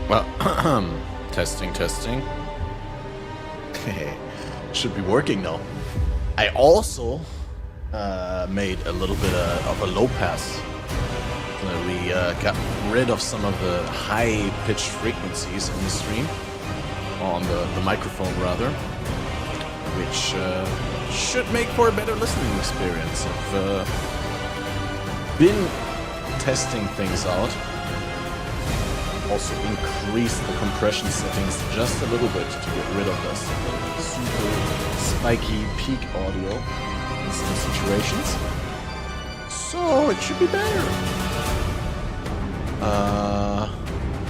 Well, testing. Should be working now. I also made a little bit of a low pass. We got rid of some of the high-pitched frequencies in the stream, on the microphone rather, which should make for a better listening experience. I've been testing things out. Also increased the compression settings just a little bit to get rid of this super spiky peak audio in some situations. So it should be better.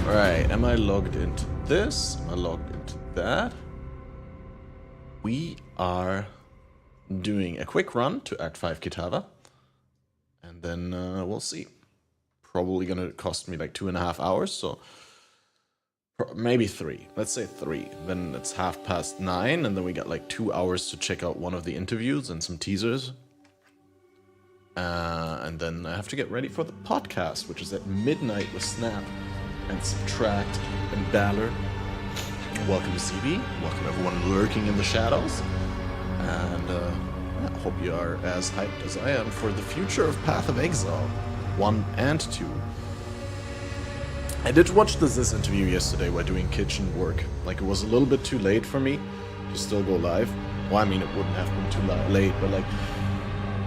Right, am I logged into this? Am I logged into that? We are doing a quick run to Act 5 Kitava, and then we'll see. Probably gonna cost me like 2.5 hours, so Maybe 3. Let's say 3. Then it's 9:30, and then we got like 2 hours to check out one of the interviews and some teasers. And then I have to get ready for the podcast, which is at midnight with Snap and Subtract and Balor. Welcome to CB. Welcome everyone lurking in the shadows. And I hope you are as hyped as I am for the future of Path of Exile 1 and 2. I did watch this interview yesterday while doing kitchen work. Like, it was a little bit too late for me to still go live. Well, I mean, it wouldn't have been too late, but like,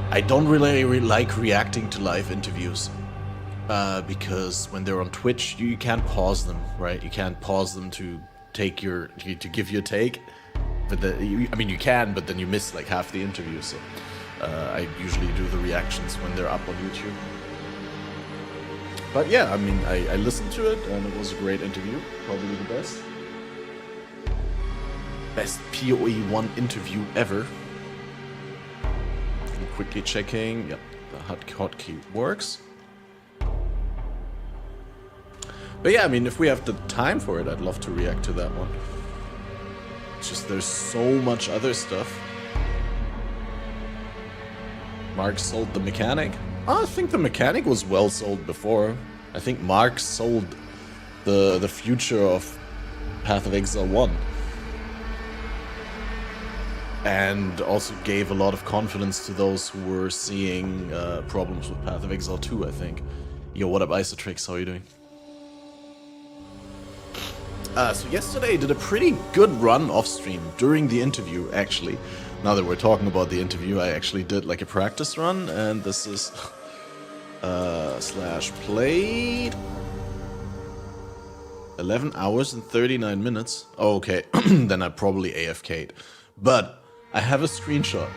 I don't really like reacting to live interviews. Because when they're on Twitch, you can't pause them, right? You can't pause them to give your take. But I mean, you can, but then you miss like half the interview. So I usually do the reactions when they're up on YouTube. But yeah, I mean, I listened to it, and it was a great interview. Probably the best. Best PoE 1 interview ever. I'm quickly checking. Yep, the hotkey works. But yeah, I mean, if we have the time for it, I'd love to react to that one. It's just there's so much other stuff. Mark sold the mechanic. I think the mechanic was well sold before. I think Mark sold the future of Path of Exile 1. And also gave a lot of confidence to those who were seeing problems with Path of Exile 2, I think. Yo, what up, Isotrix? How are you doing? So yesterday I did a pretty good run off stream during the interview, actually. Now that we're talking about the interview, I actually did like a practice run, and this is /played 11 hours and 39 minutes. Oh, okay, then I probably AFK'd. But I have a screenshot.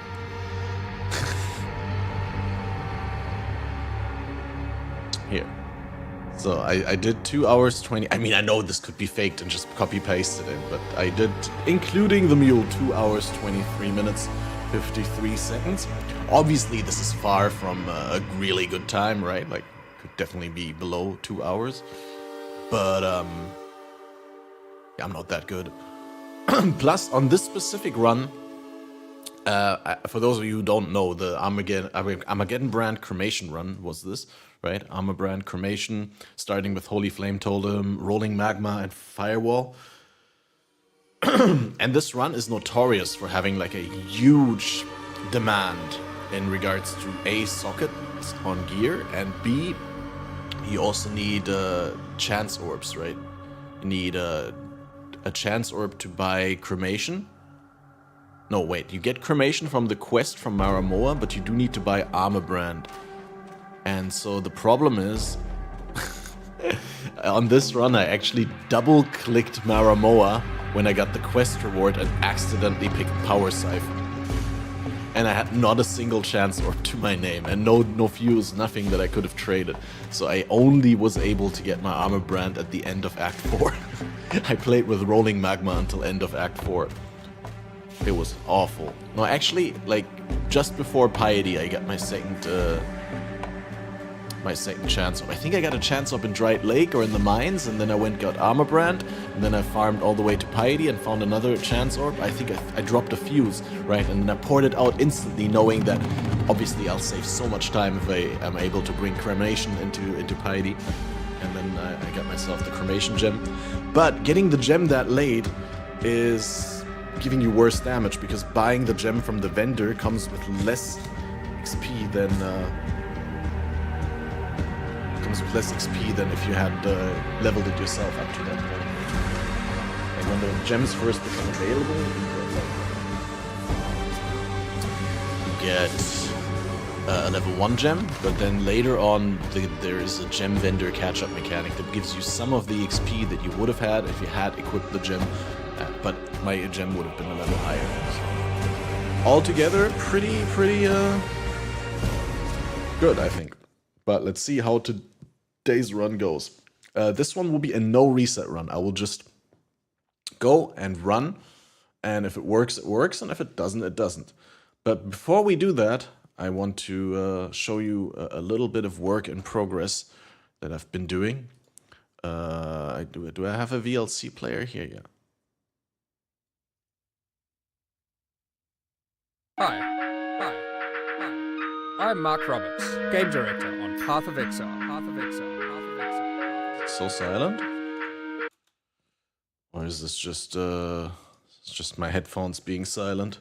Here. So I did 2 hours 20. I mean, I know this could be faked and just copy pasted it, but I did, including the mule, 2 hours 23 minutes 53 seconds. Obviously, this is far from a really good time, right? Like, could definitely be below 2 hours. But I'm not that good. Plus, on this specific run, for those of you who don't know, the Armageddon brand cremation run was this, right? Armor brand cremation, starting with Holy Flame Totem, Rolling Magma, and Firewall. And this run is notorious for having like a huge demand in regards to A, sockets on gear, and B, you also need chance orbs, right? You need a chance orb to buy cremation. No, wait, you get cremation from the quest from Maramoa, but you do need to buy Armor Brand. And so the problem is, on this run I actually double-clicked Maramoa when I got the quest reward and accidentally picked Power Siphon. And I had not a single chance orb to my name, and no fuse, nothing that I could have traded. So I only was able to get my Armor Brand at the end of Act 4. I played with Rolling Magma until end of Act 4. It was awful. No, actually, like, just before Piety, I got my second chance up. I think I got a chance up in Dried Lake or in the mines, and then I went got Armor Brand, and then I farmed all the way to Piety and found another chance orb. I think I dropped a fuse, right, and then I poured it out instantly, knowing that obviously I'll save so much time if I am able to bring cremation into Piety. And then I got myself the cremation gem. But getting the gem that late is giving you worse damage, because buying the gem from the vendor comes with less XP than if you had leveled it yourself up to that point. Like when the gems first become available, you get a level 1 gem, but then later on there is a gem vendor catch-up mechanic that gives you some of the XP that you would have had if you had equipped the gem, but my gem would have been a level higher. So altogether, pretty good, I think. But let's see how today's run goes. This one will be a no reset run. I will just go and run, and if it works, it works, and if it doesn't, it doesn't. But before we do that, I want to show you a little bit of work in progress that I've been doing. Do I have a VLC player here? Yeah. Hi. I'm Mark Roberts, game director on Path of Exile. So silent? Or is this just it's just my headphones being silent?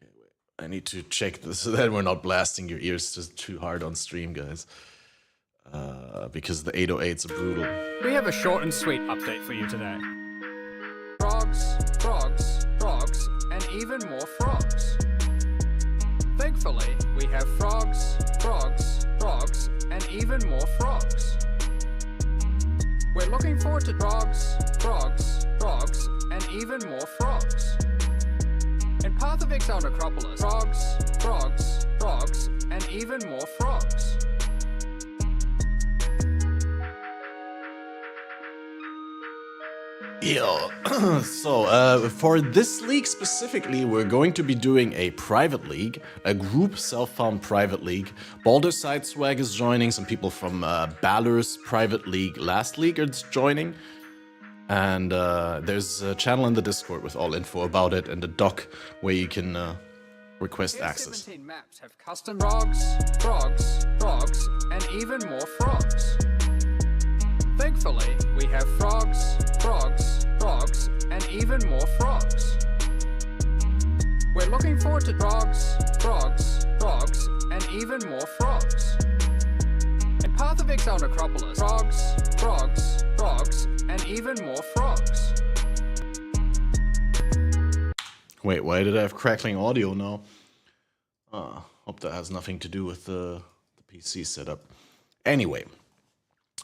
Okay, wait. I need to check this so that we're not blasting your ears just too hard on stream, guys. Because the 808s are brutal. We have a short and sweet update for you today. Frogs, and even more frogs. Thankfully, we have frogs, and even more frogs. We're looking forward to frogs, and even more frogs. In Path of Exile Necropolis, frogs, and even more frogs. Yo, so for this league specifically, we're going to be doing a private league, a group self-found private league. Baldur Sideswag is joining, some people from Balor's private league last league are joining. And there's a channel in the Discord with all info about it and a doc where you can request access. 17 maps have custom frogs, and even more frogs. Thankfully, we have frogs, and even more frogs. We're looking forward to frogs, and even more frogs. In Path of Exile Necropolis, frogs, and even more frogs. Wait, why did I have crackling audio now? Hope that has nothing to do with the PC setup. Anyway,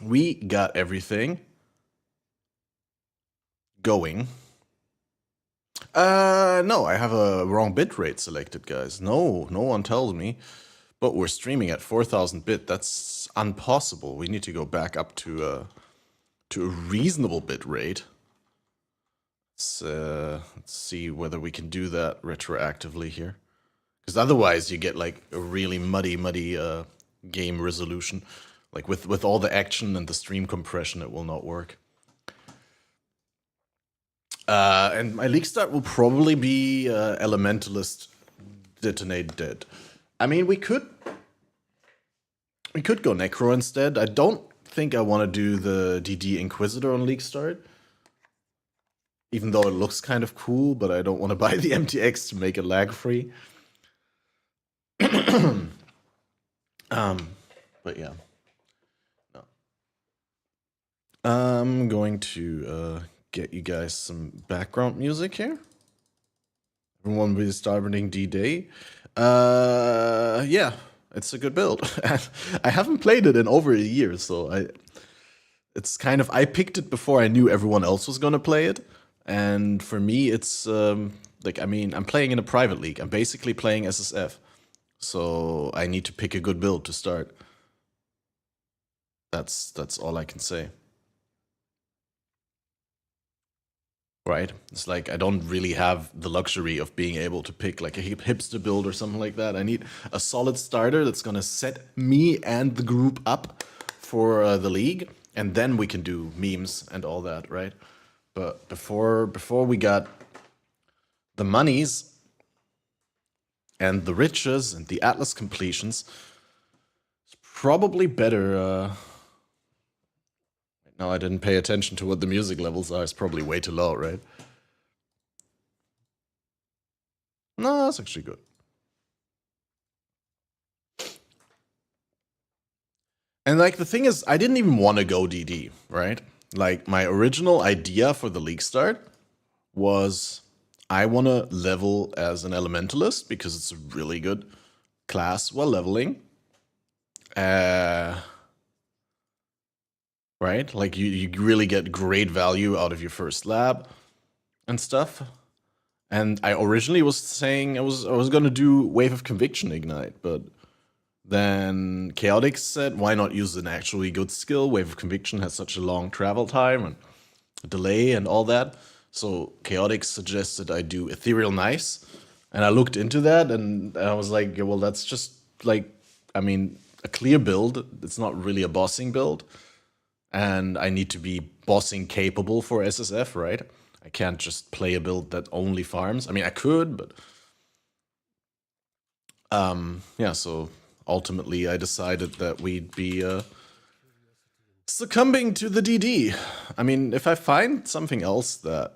we got everything going. No, I have a wrong bitrate selected, guys. No one tells me. But we're streaming at 4000 bit. That's impossible. We need to go back up to a reasonable bitrate. Let's see whether we can do that retroactively here. Because otherwise you get like a really muddy game resolution. Like with all the action and the stream compression, it will not work. And my league start will probably be Elementalist Detonate Dead. I mean, we could go Necro instead. I don't think I want to do the DD Inquisitor on league start. Even though it looks kind of cool, but I don't want to buy the MTX to make it lag free. But yeah. No. I'm going to get you guys some background music here. Everyone will be starting D-Day. Yeah, it's a good build. I haven't played it in over a year, so it's kind of, I picked it before I knew everyone else was gonna play it. And for me, it's like, I mean, I'm playing in a private league. I'm basically playing SSF. So I need to pick a good build to start. That's all I can say. Right? It's like I don't really have the luxury of being able to pick like a hipster build or something like that. I need a solid starter that's gonna set me and the group up for the league, and then we can do memes and all that, right? But before we got the monies and the riches and the Atlas completions, it's probably better. No, I didn't pay attention to what the music levels are. It's probably way too low, right? No, that's actually good. And like the thing is, I didn't even want to go DD, right? Like my original idea for the league start was I want to level as an elementalist because it's a really good class while leveling. Right? Like you really get great value out of your first lab and stuff. And I originally was saying I was gonna do Wave of Conviction Ignite, but then Chaotix said, why not use an actually good skill? Wave of Conviction has such a long travel time and delay and all that. So Chaotix suggested I do Ethereal Nice. And I looked into that and I was like, yeah, well, that's just like, I mean, a clear build. It's not really a bossing build. and I need to be bossing capable for SSF, right? I can't just play a build that only farms. I mean, I could, but yeah. So ultimately, I decided that we'd be succumbing to the DD. I mean, if I find something else that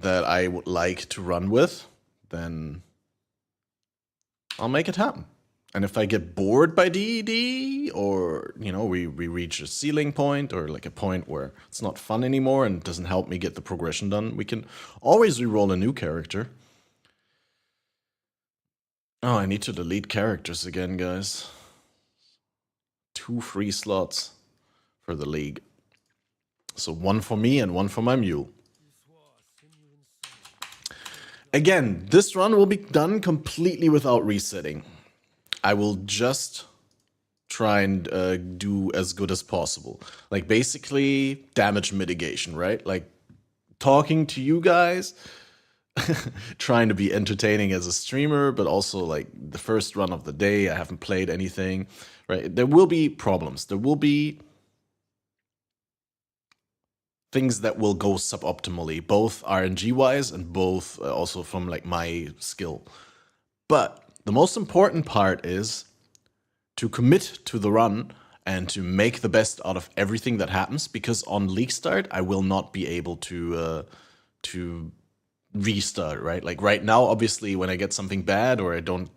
I would like to run with, then I'll make it happen. And if I get bored by DD, or, you know, we reach a ceiling point, or like a point where it's not fun anymore and doesn't help me get the progression done, we can always reroll a new character. Oh, I need to delete characters again, guys. 2 free slots for the league. So 1 for me and 1 for my mule. Again, this run will be done completely without resetting. I will just try and do as good as possible. Like, basically, damage mitigation, right? Like, talking to you guys, trying to be entertaining as a streamer, but also, like, the first run of the day, I haven't played anything, right? There will be problems. There will be things that will go suboptimally, both RNG-wise and both also from, like, my skill. But the most important part is to commit to the run and to make the best out of everything that happens, because on league start, I will not be able to restart, right? Like right now, obviously, when I get something bad or I don't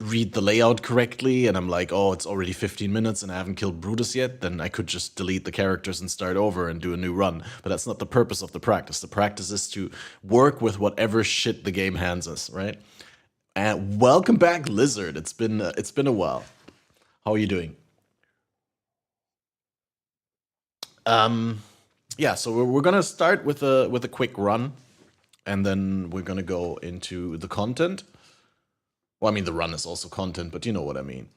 read the layout correctly and I'm like, oh, it's already 15 minutes and I haven't killed Brutus yet, then I could just delete the characters and start over and do a new run. But that's not the purpose of the practice. The practice is to work with whatever shit the game hands us, right? And welcome back, Lizard. It's been a while. How are you doing? Yeah, so we're gonna start with a quick run, and then we're gonna go into the content. Well, I mean, the run is also content, but you know what I mean.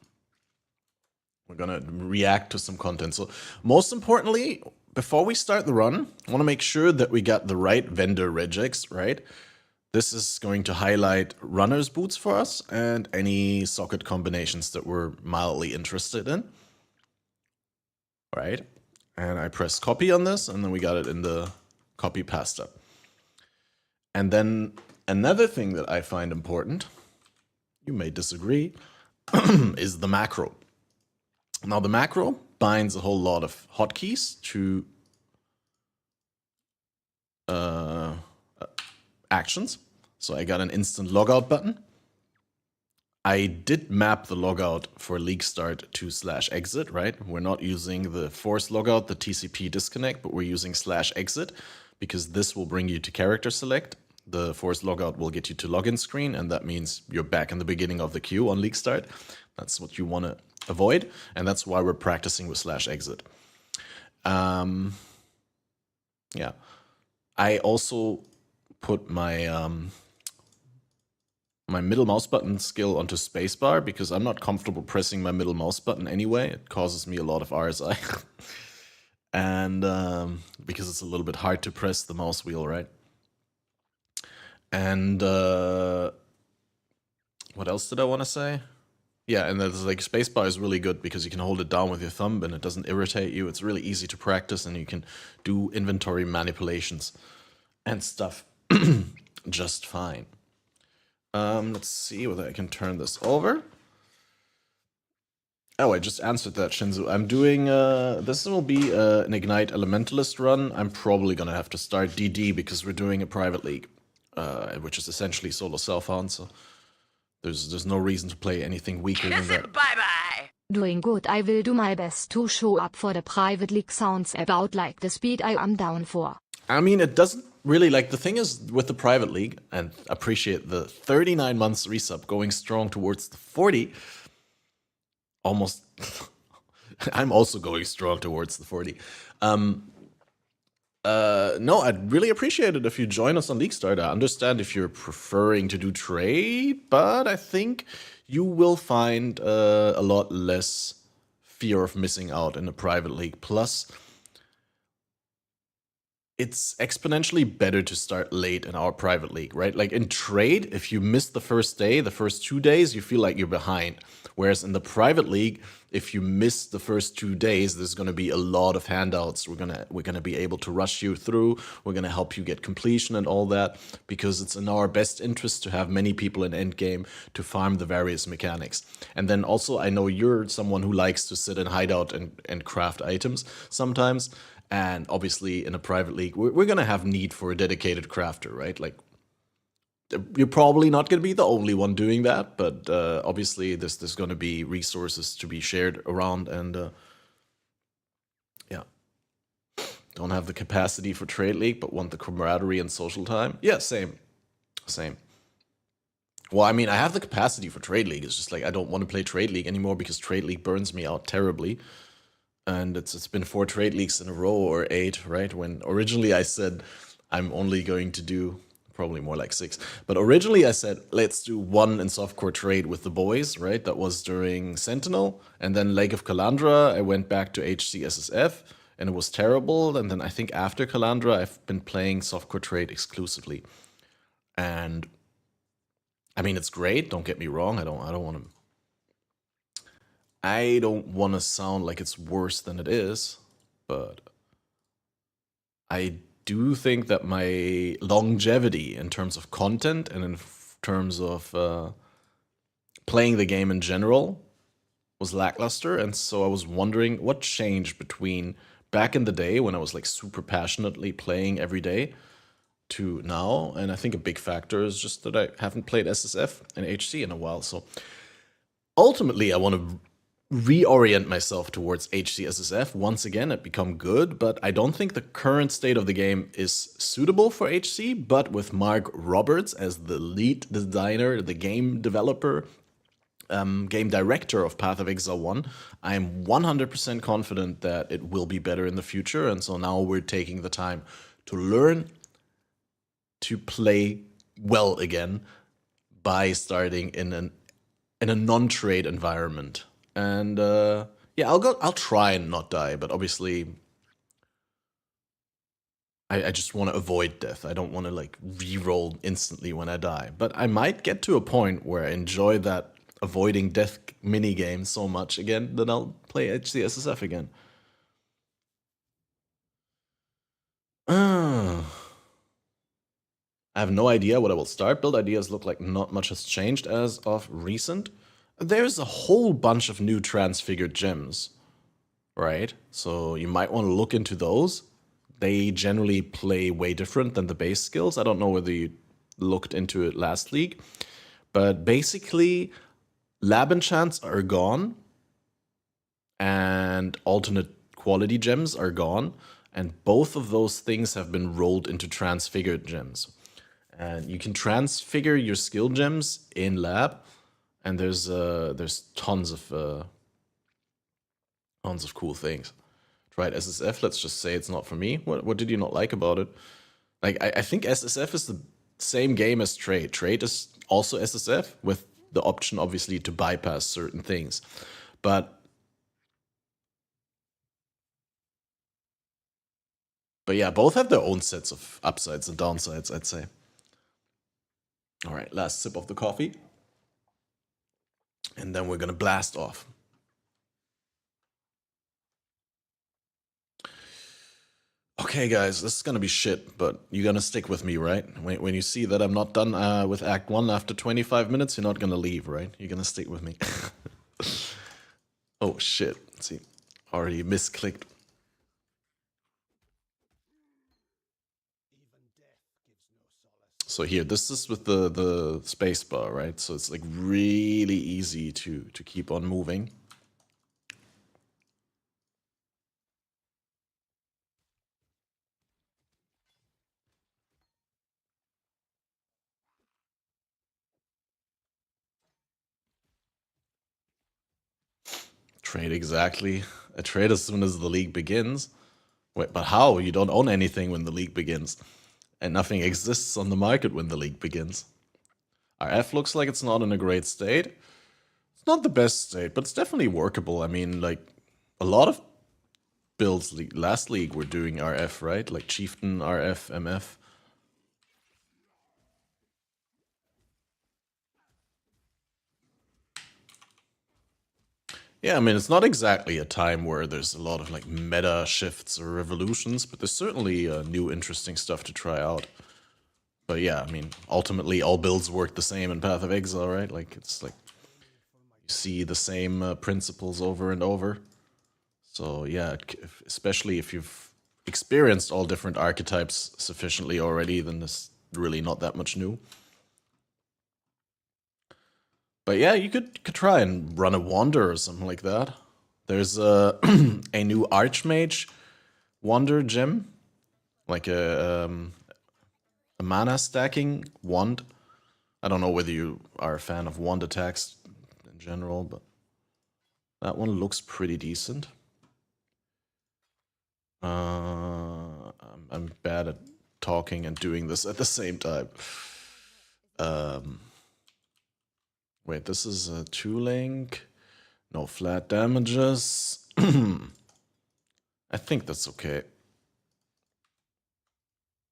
We're gonna react to some content. So most importantly, before we start the run, I want to make sure that we got the right vendor regex, right? This is going to highlight runner's boots for us and any socket combinations that we're mildly interested in. All right. And I press copy on this, and then we got it in the copy pasta. And then another thing that I find important, you may disagree, is the macro. Now, the macro binds a whole lot of hotkeys to actions. So I got an instant logout button. I did map the logout for league start to /exit, right? We're not using the force logout, the TCP disconnect, but we're using /exit because this will bring you to character select. The force logout will get you to login screen, and that means you're back in the beginning of the queue on league start. That's what you want to avoid, and that's why we're practicing with /exit. Yeah. I also put my my middle mouse button skill onto spacebar because I'm not comfortable pressing my middle mouse button anyway. It causes me a lot of RSI. And because it's a little bit hard to press the mouse wheel, right? And what else did I want to say? Yeah, and there's like spacebar is really good because you can hold it down with your thumb and it doesn't irritate you. It's really easy to practice and you can do inventory manipulations and stuff just fine. Let's see whether I can turn this over. Oh, I just answered that, Shinzu. I'm doing, this will be an Ignite Elementalist run. I'm probably gonna have to start DD because we're doing a private league, which is essentially solo self-found, so there's no reason to play anything weaker than that. Bye-bye! Doing good. I will do my best to show up for the private league. Sounds about like the speed I am down for. I mean, it doesn't really, like, the thing is with the private league, and appreciate the 39 months resub going strong towards the 40, almost, I'm also going strong towards the 40. No, I'd really appreciate it if you join us on League Start. I understand if you're preferring to do trade, but I think you will find a lot less fear of missing out in a private league. Plus, it's exponentially better to start late in our private league, right? Like in trade, if you miss the first day, the first 2 days, you feel like you're behind. Whereas in the private league, if you miss the first 2 days, there's going to be a lot of handouts. We're gonna be able to rush you through. We're gonna help you get completion and all that, because it's in our best interest to have many people in endgame to farm the various mechanics. And then also, I know you're someone who likes to sit in hideout and craft items sometimes. And obviously, in a private league, we're going to have need for a dedicated crafter, right? Like, you're probably not going to be the only one doing that, but obviously, there's going to be resources to be shared around, and yeah. Don't have the capacity for Trade League, but want the camaraderie and social time. Yeah, same. Same. Well, I mean, I have the capacity for Trade League. It's just like I don't want to play Trade League anymore because Trade League burns me out terribly. And it's been 4 trade leagues in a row, or 8, right? When originally I said I'm only going to do probably more like 6, but originally I said let's do 1 in softcore trade with the boys, right? That was during Sentinel, and then Lake of Calandra I went back to HCSSF, and it was terrible. And then I think after Calandra I've been playing softcore trade exclusively, and I mean it's great. Don't get me wrong. I don't want to sound like it's worse than it is, but I do think that my longevity in terms of content and in terms of playing the game in general was lackluster. And so I was wondering what changed between back in the day when I was like super passionately playing every day to now. And I think a big factor is just that I haven't played SSF and HC in a while. So ultimately, I want to reorient myself towards HCSSF once again and become good, but I don't think the current state of the game is suitable for HC. But with Mark Roberts as the lead designer, the game developer, game director of Path of Exile 1, I'm 100% confident that it will be better in the future. And so now we're taking the time to learn to play well again by starting in a non-trade environment. And yeah, I'll try and not die, but obviously I just want to avoid death. I don't want to like re-roll instantly when I die. But I might get to a point where I enjoy that avoiding death mini game so much again that I'll play HCSSF again. I have no idea what I will start. Build ideas look like not much has changed as of recent. There's a whole bunch of new transfigured gems, right? So you might want to look into those. They generally play way different than the base skills. I don't know whether you looked into it last league, but basically lab enchants are gone and alternate quality gems are gone, and both of those things have been rolled into transfigured gems. And you can transfigure your skill gems in lab, and there's tons of cool things. Tried SSF. Let's just say it's not for me. What did you not like about it? Like I think SSF is the same game as Trade. Trade is also SSF with the option, obviously, to bypass certain things, but yeah, both have their own sets of upsides and downsides, I'd say. All right, last sip of the coffee. And then we're gonna blast off. Okay, guys, this is gonna be shit, but you're gonna stick with me, right? When you see that I'm not done with Act 1 after 25 minutes, you're not gonna leave, right? You're gonna stick with me. Oh, shit. Let's see. Already misclicked. So here, this is with the space bar, right? So it's like really easy to keep on moving. Trade exactly. A trade as soon as the league begins. Wait, but how? You don't own anything when the league begins. And nothing exists on the market when the league begins. RF looks like it's not in a great state. It's not the best state, but it's definitely workable. I mean, like, a lot of builds last league were doing RF, right? Like Chieftain, RF, MF. Yeah, I mean, it's not exactly a time where there's a lot of like meta shifts or revolutions, but there's certainly new interesting stuff to try out. But yeah, I mean, ultimately all builds work the same in Path of Exile, right? Like, it's like you see the same principles over and over. So yeah, especially if you've experienced all different archetypes sufficiently already, then there's really not that much new. But yeah, you could try and run a Wander or something like that. There's a a new Archmage Wander gem, like a mana stacking wand. I don't know whether you are a fan of wand attacks in general, but that one looks pretty decent. I'm bad at talking and doing this at the same time. Wait, this is a 2-link. No flat damages. I think that's okay.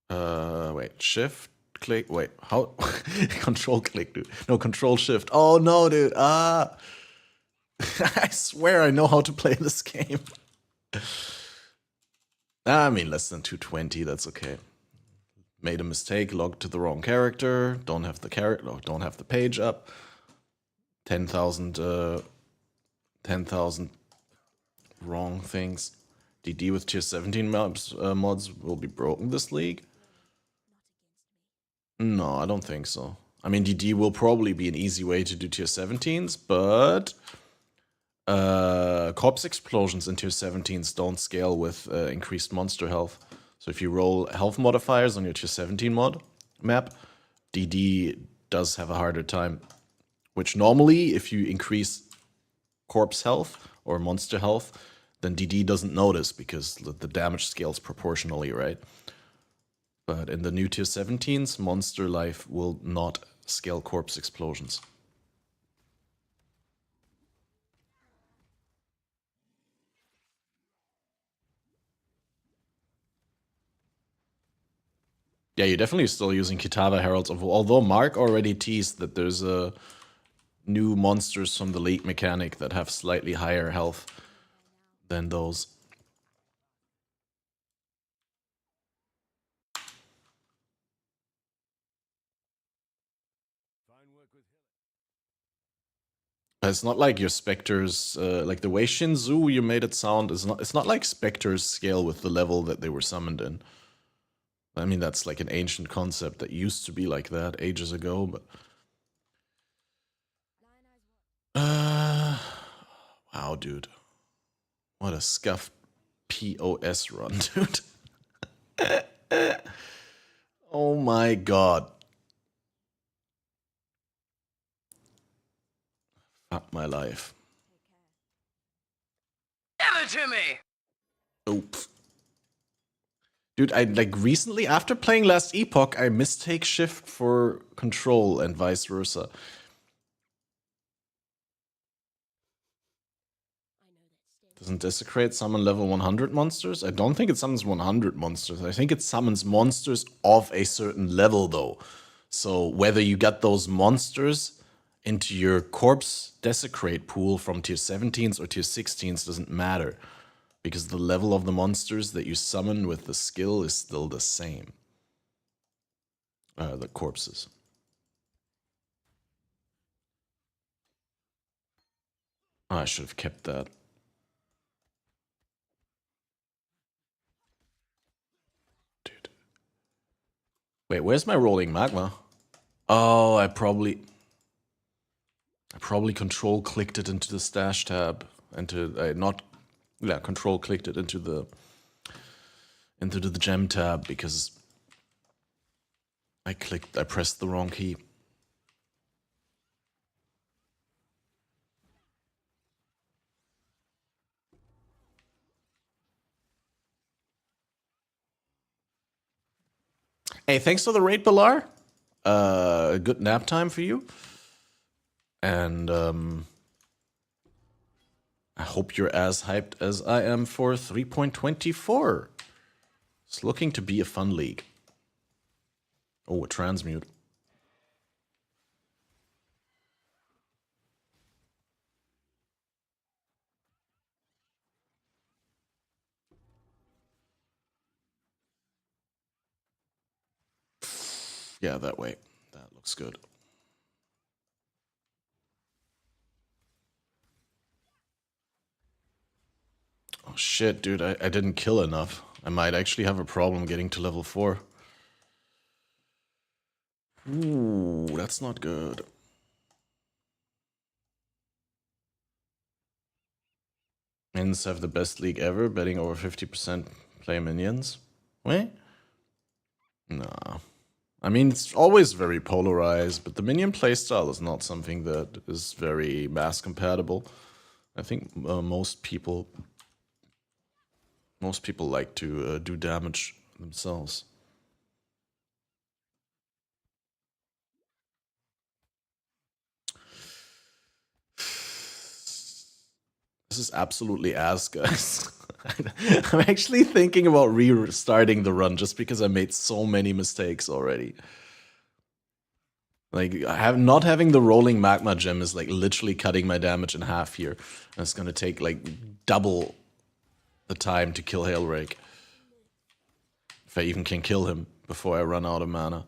Wait, shift, click, wait, how? Control click, dude. No, control shift. Oh no, dude, I swear I know how to play this game. I mean, less than 220, that's okay. Made a mistake, logged to the wrong character, don't have the character, don't have the page up. 10,000 wrong things. DD with tier 17 mods will be broken this league. No, I don't think so. I mean, DD will probably be an easy way to do tier 17s, but corpse explosions in tier 17s don't scale with increased monster health. So if you roll health modifiers on your tier 17 mod map, DD does have a harder time. Which normally, if you increase corpse health or monster health, then DD doesn't notice because the damage scales proportionally, right? But in the new tier 17s, monster life will not scale corpse explosions. Yeah, you're definitely still using Kitava Heralds, although Mark already teased that there's a new monsters from the league mechanic that have slightly higher health than those. It's not like your specters, like the way Shinzu you made it sound, it's not like specters scale with the level that they were summoned in. I mean, that's like an ancient concept that used to be like that ages ago, but... wow, dude. What a scuffed POS run, dude. Oh my god. Fuck my life. Give it to me! Oops. Dude, I like recently, after playing Last Epoch, I mistake shift for control and vice versa. Doesn't Desecrate summon level 100 monsters? I don't think it summons 100 monsters. I think it summons monsters of a certain level, though. So whether you get those monsters into your corpse Desecrate pool from tier 17s or tier 16s doesn't matter. Because the level of the monsters that you summon with the skill is still the same. The corpses. Oh, I should have kept that. Dude. Wait, where's my rolling magma? Oh, I probably control clicked it into the stash tab. Control clicked it into the gem tab because I pressed the wrong key. Hey, thanks for the raid, Balar. A good nap time for you. And I hope you're as hyped as I am for 3.24. It's looking to be a fun league. Oh, a transmute. Yeah, that way. That looks good. Oh shit, dude, I didn't kill enough. I might actually have a problem getting to level 4. Ooh, that's not good. Minions have the best league ever, betting over 50% play minions. Wait? Nah. I mean, it's always very polarized, but the minion playstyle is not something that is very mass compatible. I think most people like to do damage themselves. This is absolutely ass, guys. I'm actually thinking about restarting the run just because I made so many mistakes already. Like, not having the rolling magma gem is like literally cutting my damage in half here. And it's gonna take like double the time to kill Hailrake. If I even can kill him before I run out of mana.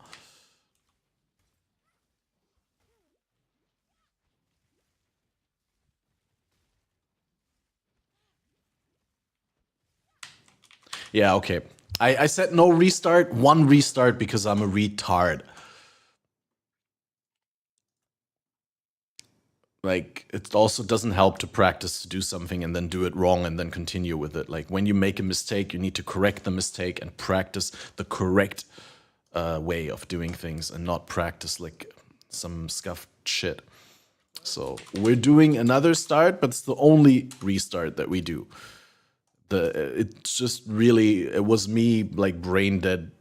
Yeah, okay. I said no restart, one restart because I'm a retard. Like, it also doesn't help to practice to do something and then do it wrong and then continue with it. Like, when you make a mistake, you need to correct the mistake and practice the correct way of doing things and not practice like some scuffed shit. So, we're doing another start, but it's the only restart that we do. It's just really, it was me like brain dead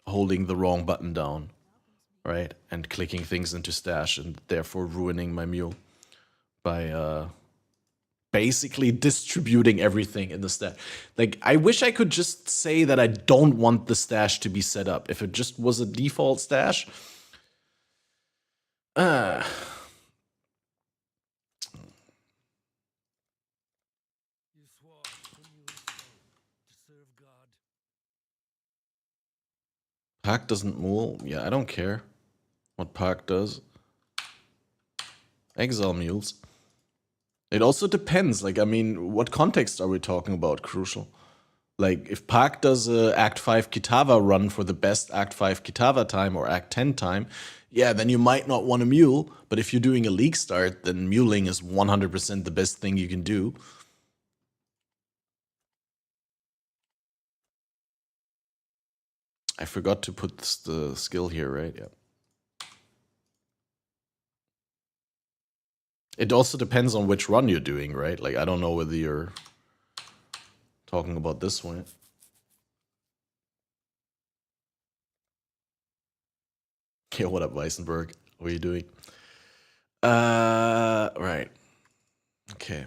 holding the wrong button down, right? And clicking things into stash and therefore ruining my mule by basically distributing everything in the stash. Like, I wish I could just say that I don't want the stash to be set up. If it just was a default stash, Park doesn't mule. Yeah, I don't care what Park does. Exile mules. It also depends. Like, I mean, what context are we talking about? Crucial. Like, if Park does a Act 5 Kitava run for the best Act 5 Kitava time or Act 10 time, yeah, then you might not want to mule. But if you're doing a league start, then muling is 100% the best thing you can do. I forgot to put the skill here, right? Yeah. It also depends on which run you're doing, right? Like, I don't know whether you're talking about this one. Yeah, what up, Weissenberg? What are you doing? Right. Okay.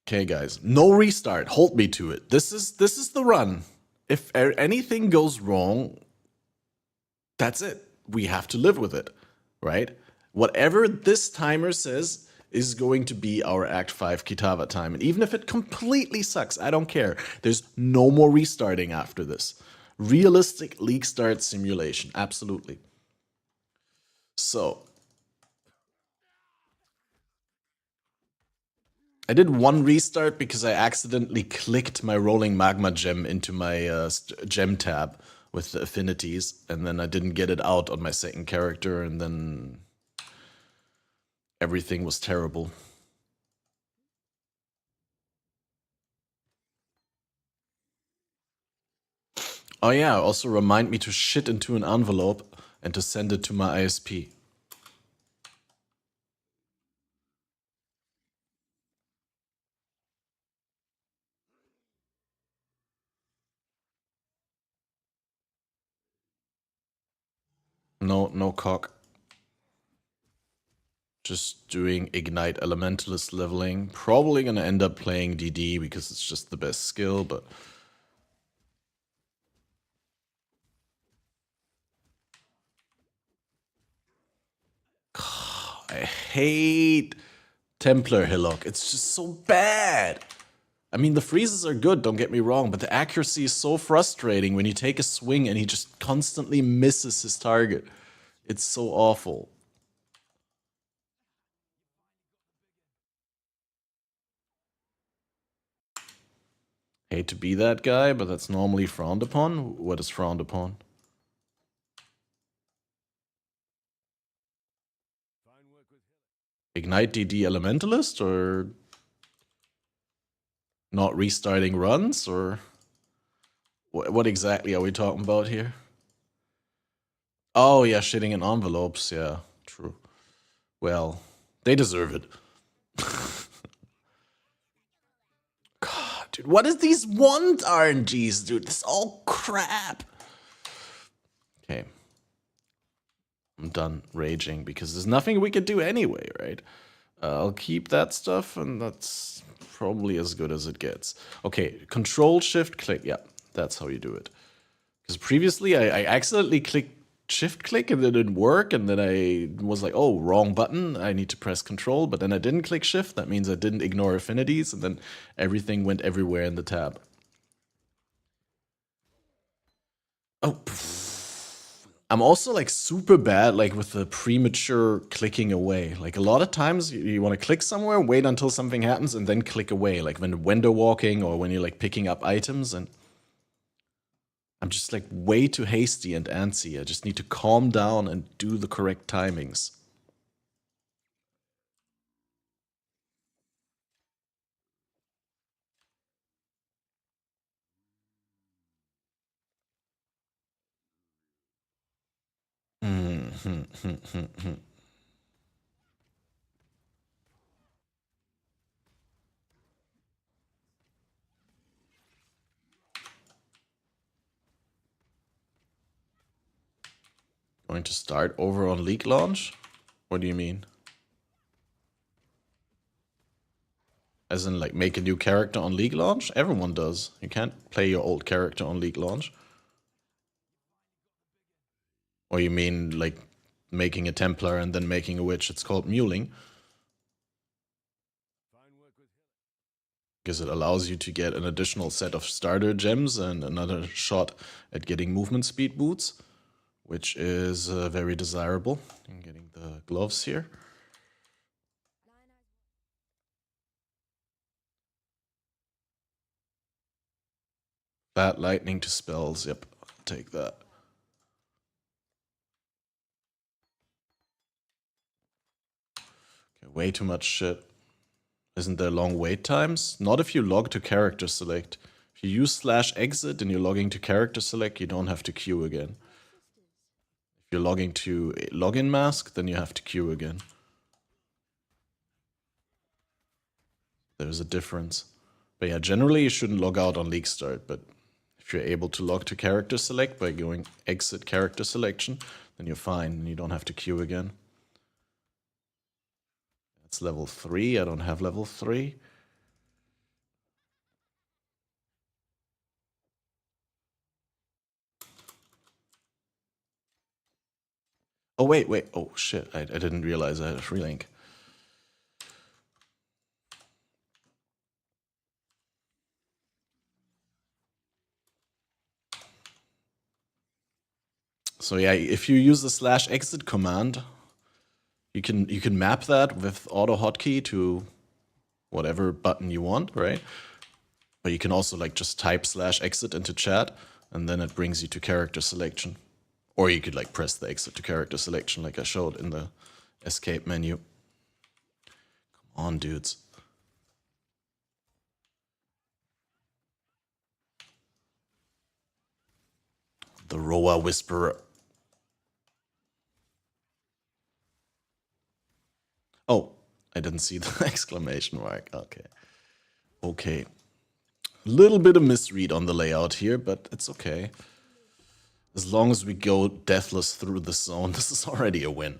Okay, guys. No restart. Hold me to it. This is the run. If anything goes wrong, that's it. We have to live with it, right? Whatever this timer says is going to be our Act 5 Kitava time. And even if it completely sucks, I don't care. There's no more restarting after this. Realistic league start simulation. Absolutely. So, I did one restart because I accidentally clicked my rolling magma gem into my gem tab with the affinities, and then I didn't get it out on my second character, and then everything was terrible. Oh yeah, also remind me to shit into an envelope and to send it to my ISP. No cock. just doing Ignite Elementalist leveling. Probably gonna end up playing DD because it's just the best skill, but... I hate Templar Hillock. It's just so bad. I mean, the freezes are good, don't get me wrong, but the accuracy is so frustrating when you take a swing and he just constantly misses his target. It's so awful. Hate to be that guy, but that's normally frowned upon. What is frowned upon? Ignite DD Elementalist, or not restarting runs, or what exactly are we talking about here? Oh yeah, shitting in envelopes, yeah, true. Well, they deserve it. God, dude, what is these want RNGs, dude? This is all crap. Okay. I'm done raging because there's nothing we could do anyway, right? I'll keep that stuff, and that's probably as good as it gets. Okay, Control Shift Click. Yeah, that's how you do it. Because previously I accidentally clicked Shift Click and it didn't work, and then I was like, oh, wrong button. I need to press Control, but then I didn't click Shift. That means I didn't ignore affinities, and then everything went everywhere in the tab. Oh, I'm also like super bad like with the premature clicking away. Like a lot of times you want to click somewhere, wait until something happens, and then click away. Like when window walking or when you're like picking up items, and I'm just like way too hasty and antsy. I just need to calm down and do the correct timings. Going to start over on League launch? What do you mean? As in, like, make a new character on League launch? Everyone does. You can't play your old character on League launch. Or you mean, like, making a Templar and then making a witch? It's called muling. Because it allows you to get an additional set of starter gems and another shot at getting movement speed boots, which is very desirable. I'm getting the gloves here. Bat lightning to spells. Yep, I'll take that. Okay, way too much shit. Isn't there long wait times? Not if you log to character select. If you use /exit and you're logging to character select, you don't have to queue again. If you're logging to login mask, then you have to queue again. There's a difference. But yeah, generally you shouldn't log out on League Start, but if you're able to log to character select by going exit character selection, then you're fine and you don't have to queue again. That's level 3. I don't have level 3. Oh, wait. Oh, shit. I didn't realize I had a free link. So yeah, if you use the /exit command, you can map that with auto hotkey to whatever button you want, right? But you can also like just type /exit into chat, and then it brings you to character selection. Or you could like press the exit to character selection like I showed in the escape menu. Come on, dudes. The Roa Whisperer. Oh, I didn't see the exclamation mark. Okay. A little bit of misread on the layout here, but it's okay. As long as we go deathless through the zone, this is already a win.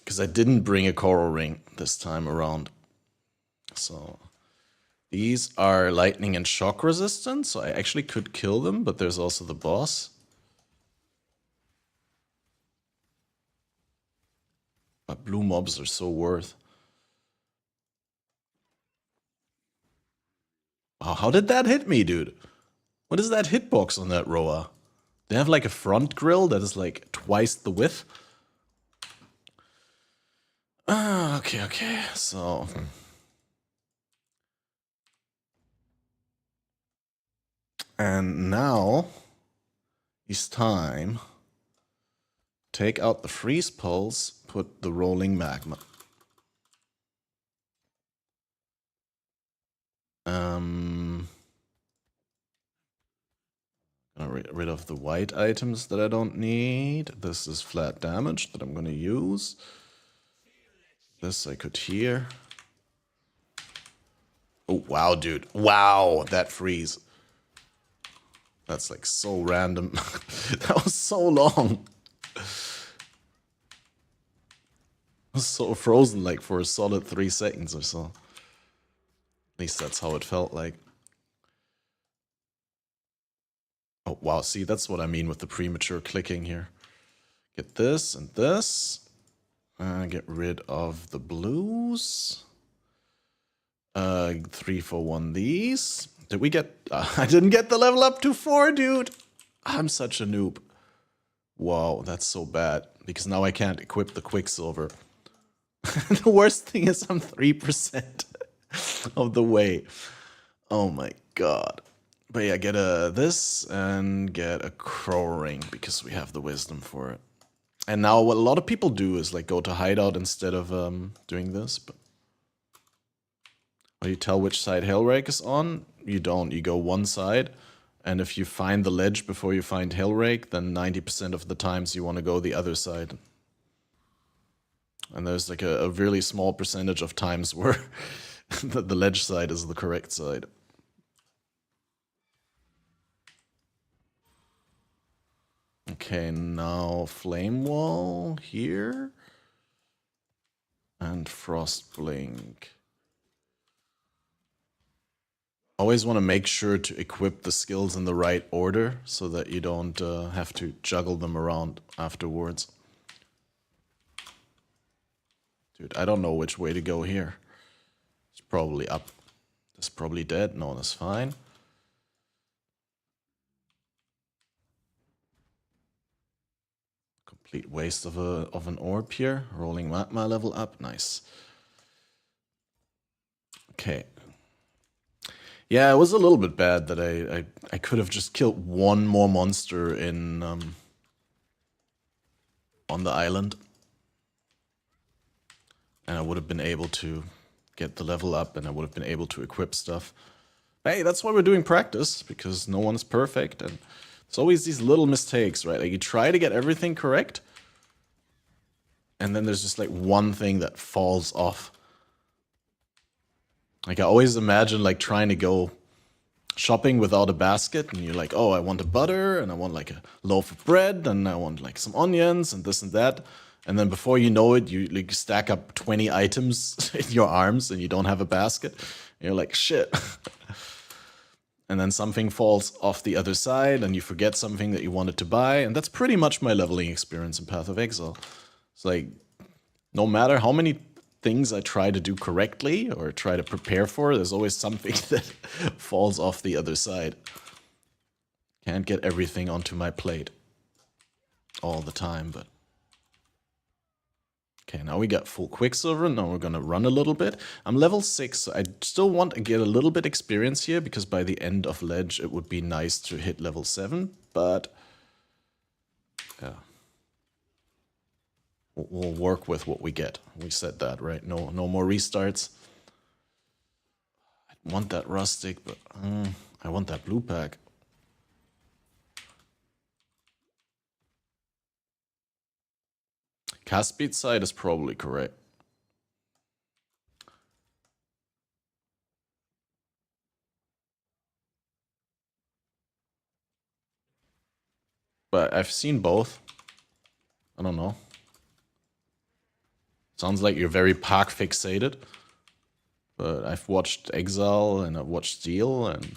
Because I didn't bring a coral ring this time around. So these are lightning and shock resistant, so I actually could kill them, but there's also the boss. But blue mobs are so worth. Wow, how did that hit me, dude? What is that hitbox on that Roa? They have like a front grill that is like twice the width. Okay, so... And now it's time. Take out the freeze pulse, put the rolling magma. Gonna rid of the white items that I don't need. This is flat damage that I'm gonna use. This I could hear. Oh, wow, dude. Wow, that freeze. That's like so random. That was so long. It was so frozen like for a solid 3 seconds or so. At least that's how it felt like. Oh, wow. See, that's what I mean with the premature clicking here. Get this and this. Get rid of the blues. 3 for 1 these. Did we get... I didn't get the level up to 4, dude. I'm such a noob. Wow, that's so bad. Because now I can't equip the Quicksilver. The worst thing is I'm 3% of the way. Oh my god. But yeah, get this and get a crow ring because we have the wisdom for it. And now what a lot of people do is like go to hideout instead of doing this. But you tell which side Hellrake is on? You don't. You go one side. And if you find the ledge before you find Hellrake, then 90% of the times you want to go the other side. And there's like a really small percentage of times where the ledge side is the correct side. Okay, now Flame Wall here. And Frost Blink. Always want to make sure to equip the skills in the right order so that you don't have to juggle them around afterwards. Dude, I don't know which way to go here. It's probably up. That's probably dead. No, that's fine. Complete waste of an orb here. Rolling magma level up. Nice. Okay. Yeah, it was a little bit bad that I could have just killed one more monster in on the island. And I would have been able to get the level up and I would have been able to equip stuff. Hey, that's why we're doing practice, because no one is perfect. And it's always these little mistakes, right? Like you try to get everything correct. And then there's just like one thing that falls off. Like I always imagine like trying to go shopping without a basket and you're like, oh, I want a butter and I want like a loaf of bread and I want like some onions and this and that. And then before you know it, you like stack up 20 items in your arms and you don't have a basket. And you're like, shit. And then something falls off the other side and you forget something that you wanted to buy. And that's pretty much my leveling experience in Path of Exile. It's like, no matter how many things I try to do correctly or try to prepare for, there's always something that falls off the other side. Can't get everything onto my plate all the time, but... Okay, now we got full Quicksilver, now we're gonna run a little bit. I'm level 6, so I still want to get a little bit experience here, because by the end of Ledge it would be nice to hit level 7, but... yeah. We'll work with what we get. We said that, right? No more restarts. I want that rustic, but I want that blue pack. Cast speed side is probably correct. But I've seen both. I don't know. Sounds like you're very park fixated. But I've watched Exile and I've watched Steel and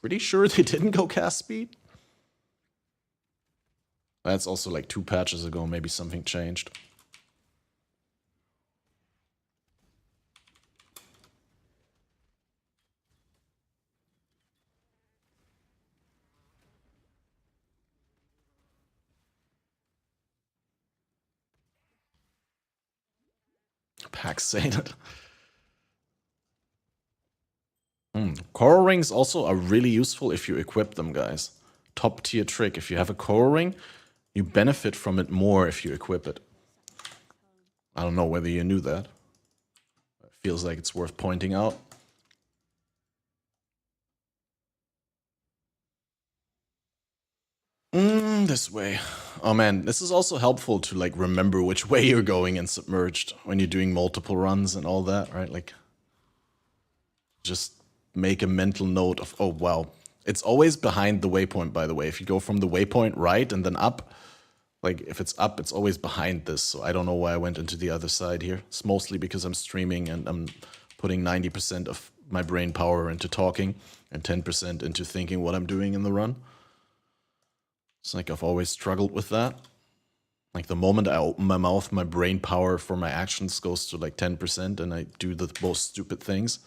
pretty sure they didn't go cast speed. That's also like 2 patches ago, maybe something changed. Pack Sated. Coral rings also are really useful if you equip them, guys. Top tier trick. If you have a coral ring, you benefit from it more if you equip it. I don't know whether you knew that. It feels like it's worth pointing out. This way. Oh man, this is also helpful to like remember which way you're going in Submerged when you're doing multiple runs and all that, right? Like, just make a mental note of, oh wow, it's always behind the waypoint, by the way. If you go from the waypoint right and then up, like if it's up, it's always behind this. So I don't know why I went into the other side here. It's mostly because I'm streaming and I'm putting 90% of my brain power into talking and 10% into thinking what I'm doing in the run. It's like I've always struggled with that. Like the moment I open my mouth, my brain power for my actions goes to like 10% and I do the most stupid things.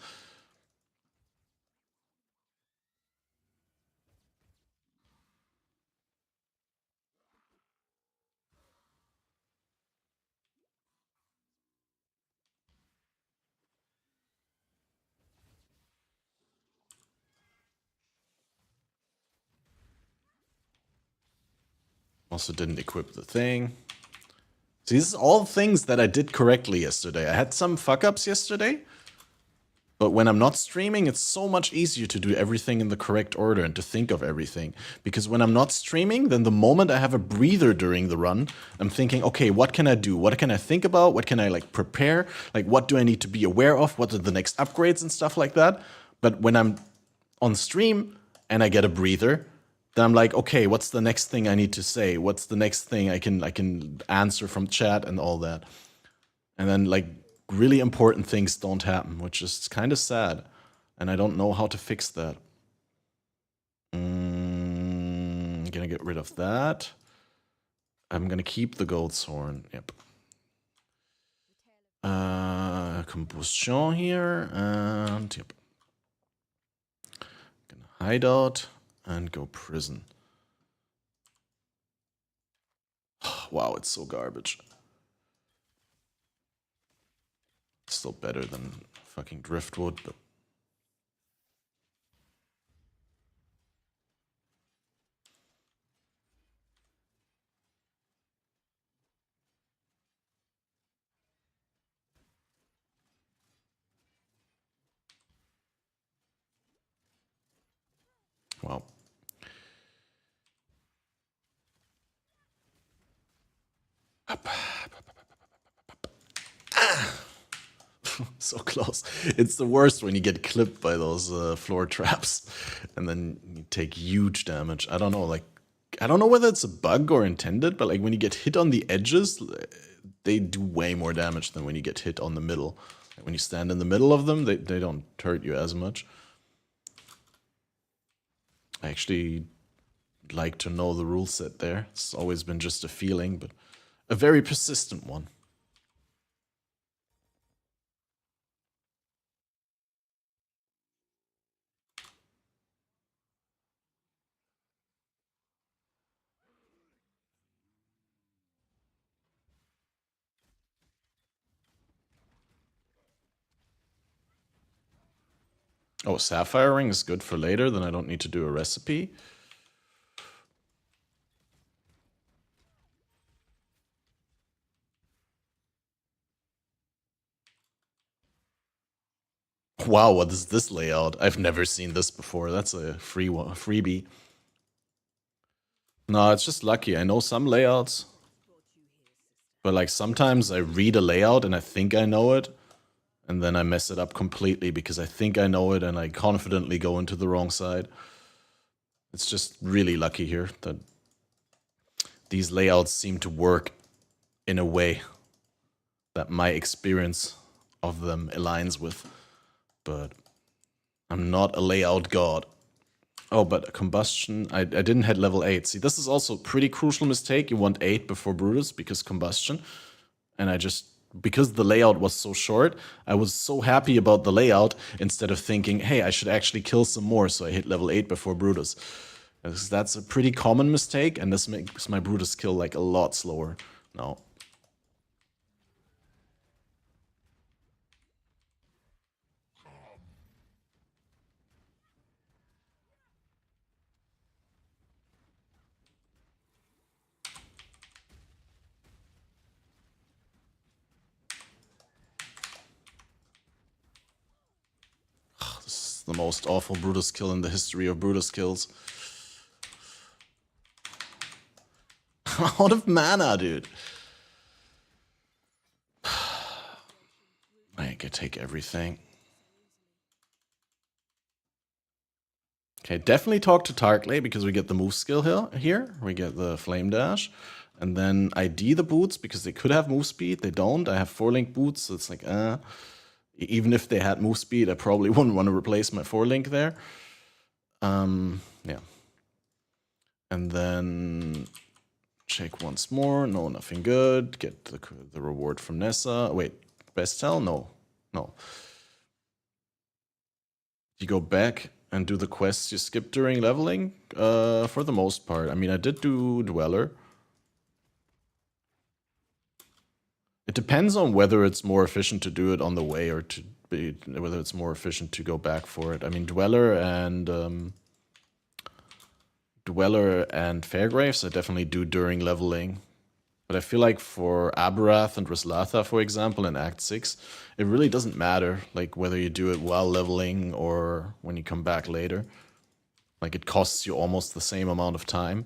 Also didn't equip the thing. See, this is all things that I did correctly yesterday. I had some fuck-ups yesterday, but when I'm not streaming, it's so much easier to do everything in the correct order and to think of everything. Because when I'm not streaming, then the moment I have a breather during the run, I'm thinking, okay, what can I do? What can I think about? What can I like prepare? Like, what do I need to be aware of? What are the next upgrades and stuff like that? But when I'm on stream and I get a breather, then I'm like, okay, what's the next thing I need to say? What's the next thing I can answer from chat and all that? And then like really important things don't happen, which is kind of sad. And I don't know how to fix that. I'm gonna get rid of that. I'm gonna keep the goat's horn. Yep. Combustion here, and yep. Gonna hide out and go prison. Wow, it's so garbage. It's still better than fucking driftwood, but wow. So close. It's the worst when you get clipped by those floor traps and then you take huge damage. I don't know, like, I don't know whether it's a bug or intended, but like when you get hit on the edges, they do way more damage than when you get hit on the middle. Like, when you stand in the middle of them, they don't hurt you as much. I actually like to know the rule set there. It's always been just a feeling, but a very persistent one. Oh, sapphire ring is good for later, then I don't need to do a recipe. Wow, what is this layout? I've never seen this before. That's a freebie. No, it's just lucky. I know some layouts, but like sometimes I read a layout and I think I know it, and then I mess it up completely because I think I know it and I confidently go into the wrong side. It's just really lucky here that these layouts seem to work in a way. that my experience of them aligns with. But I'm not a layout god. Oh, but combustion, I didn't hit level 8. See, this is also a pretty crucial mistake. You want 8 before Brutus because combustion. And because the layout was so short, I was so happy about the layout instead of thinking, hey, I should actually kill some more, so I hit level 8 before Brutus. Because that's a pretty common mistake, and this makes my Brutus kill like a lot slower now. This is the most awful Brutus kill in the history of Brutus kills. Out of mana, dude. I could take everything. Okay, definitely talk to Tarkley because we get the move skill here. We get the Flame Dash. And then ID the boots because they could have move speed. They don't. I have 4-link boots, so it's like, even if they had move speed, I probably wouldn't want to replace my 4-link there. Yeah. And then check once more. No, nothing good. Get the reward from Nessa. Wait, Bestel? No. You go back and do the quests you skipped during leveling? For the most part. I mean, I did do Dweller. It depends on whether it's more efficient to do it on the way or whether it's more efficient to go back for it. I mean, Dweller and Fairgraves I definitely do during leveling. But I feel like for Aberath and Rislatha, for example, in Act 6, it really doesn't matter like whether you do it while leveling or when you come back later. Like it costs you almost the same amount of time.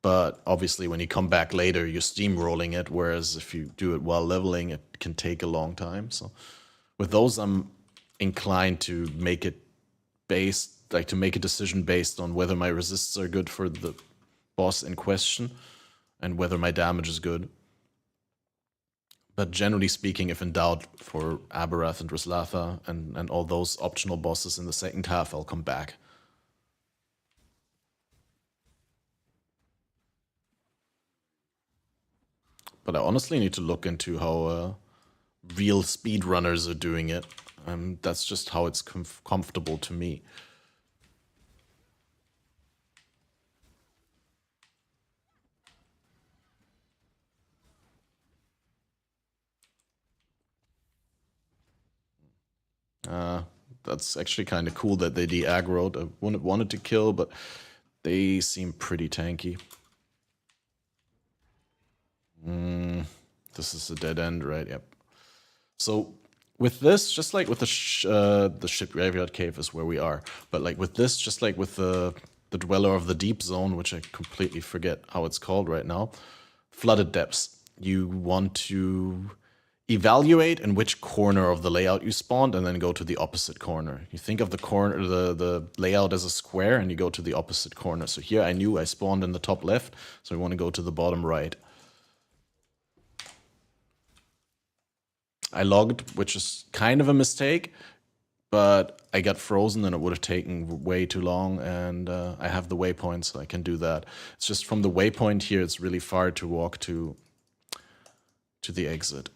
But obviously when you come back later, you're steamrolling it, whereas if you do it while leveling, it can take a long time. So with those, I'm inclined to make it to make a decision based on whether my resists are good for the boss in question and whether my damage is good. But generally speaking, if in doubt, for Aberath and Rislatha and all those optional bosses in the second half, I'll come back. But I honestly need to look into how real speedrunners are doing it. That's just how it's comfortable to me. That's actually kind of cool that they de-aggroed. I wouldn't wanted to kill, but they seem pretty tanky. This is a dead end, right? Yep. So with this, just like with the ship graveyard cave is where we are, but like with this, just like with the Dweller of the Deep Zone, which I completely forget how it's called right now, Flooded Depths. You want to evaluate in which corner of the layout you spawned and then go to the opposite corner. You think of the layout as a square and you go to the opposite corner. So here I knew I spawned in the top left, so I want to go to the bottom right. I logged, which is kind of a mistake, but I got frozen and it would have taken way too long, and I have the waypoint, so I can do that. It's just from the waypoint here, it's really far to walk to the exit.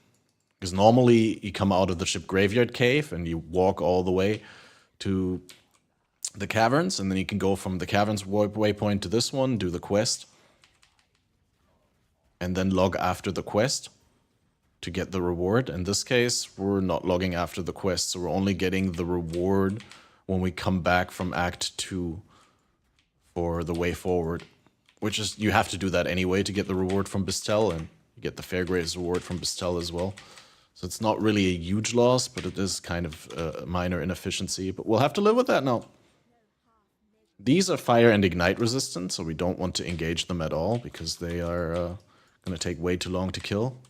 Because normally you come out of the ship graveyard cave and you walk all the way to the caverns, and then you can go from the caverns waypoint to this one, do the quest, and then log after the quest to get the reward. In this case, we're not logging after the quest, so we're only getting the reward when we come back from Act 2 for the way forward. Which is, you have to do that anyway to get the reward from Bestel, and you get the Fairgraves reward from Bestel as well. So it's not really a huge loss, but it is kind of a minor inefficiency. But we'll have to live with that now. These are fire and ignite resistant, so we don't want to engage them at all, because they are going to take way too long to kill.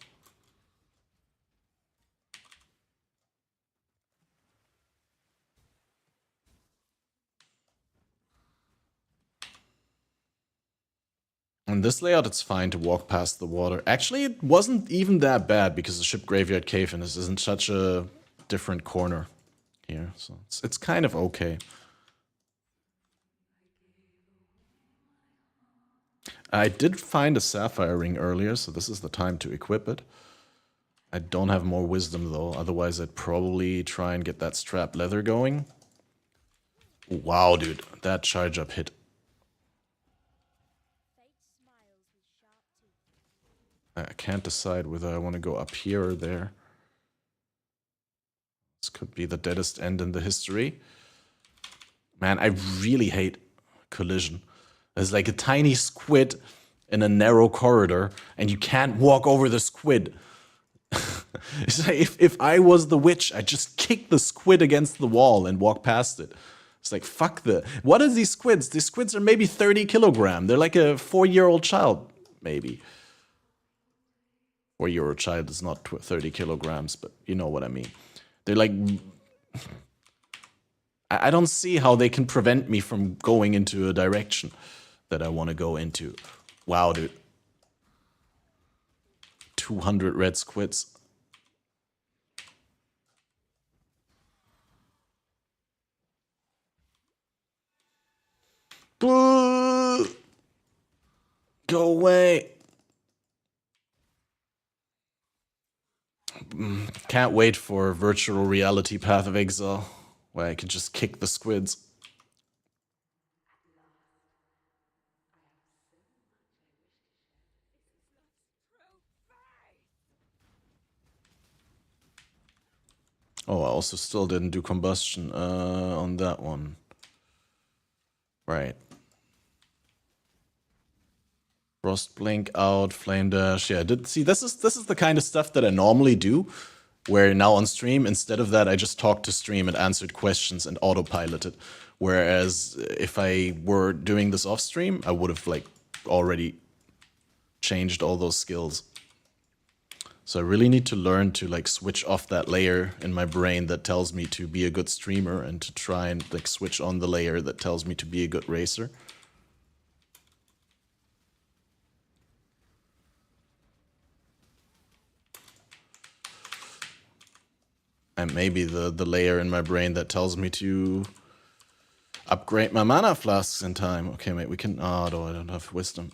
On this layout, it's fine to walk past the water. Actually, it wasn't even that bad because the ship graveyard cave-in is in such a different corner here. So it's kind of okay. I did find a sapphire ring earlier, so this is the time to equip it. I don't have more wisdom though, otherwise I'd probably try and get that strap leather going. Wow, dude, that charge up hit. I can't decide whether I want to go up here or there. This could be the deadest end in the history. Man, I really hate collision. There's like a tiny squid in a narrow corridor, and you can't walk over the squid. It's like if I was the witch, I'd just kick the squid against the wall and walk past it. It's like, fuck the... What are these squids? These squids are maybe 30 kilogram. They're like a 4-year-old child, maybe. 4-year-old child is not 30 kilograms, but you know what I mean. They're like... I don't see how they can prevent me from going into a direction that I want to go into. Wow, dude. 200 red squids. Go away. Can't wait for virtual reality Path of Exile, where I can just kick the squids. Oh, I also still didn't do combustion on that one. Right. Frost blink out, flame dash. Yeah, see, this is the kind of stuff that I normally do, where now on stream, instead of that, I just talked to stream and answered questions and autopiloted. Whereas if I were doing this off stream, I would have like already changed all those skills. So I really need to learn to like switch off that layer in my brain that tells me to be a good streamer and to try and like switch on the layer that tells me to be a good racer. And maybe the layer in my brain that tells me to upgrade my mana flasks in time. Okay, mate, we can... Oh, no, I don't have wisdom.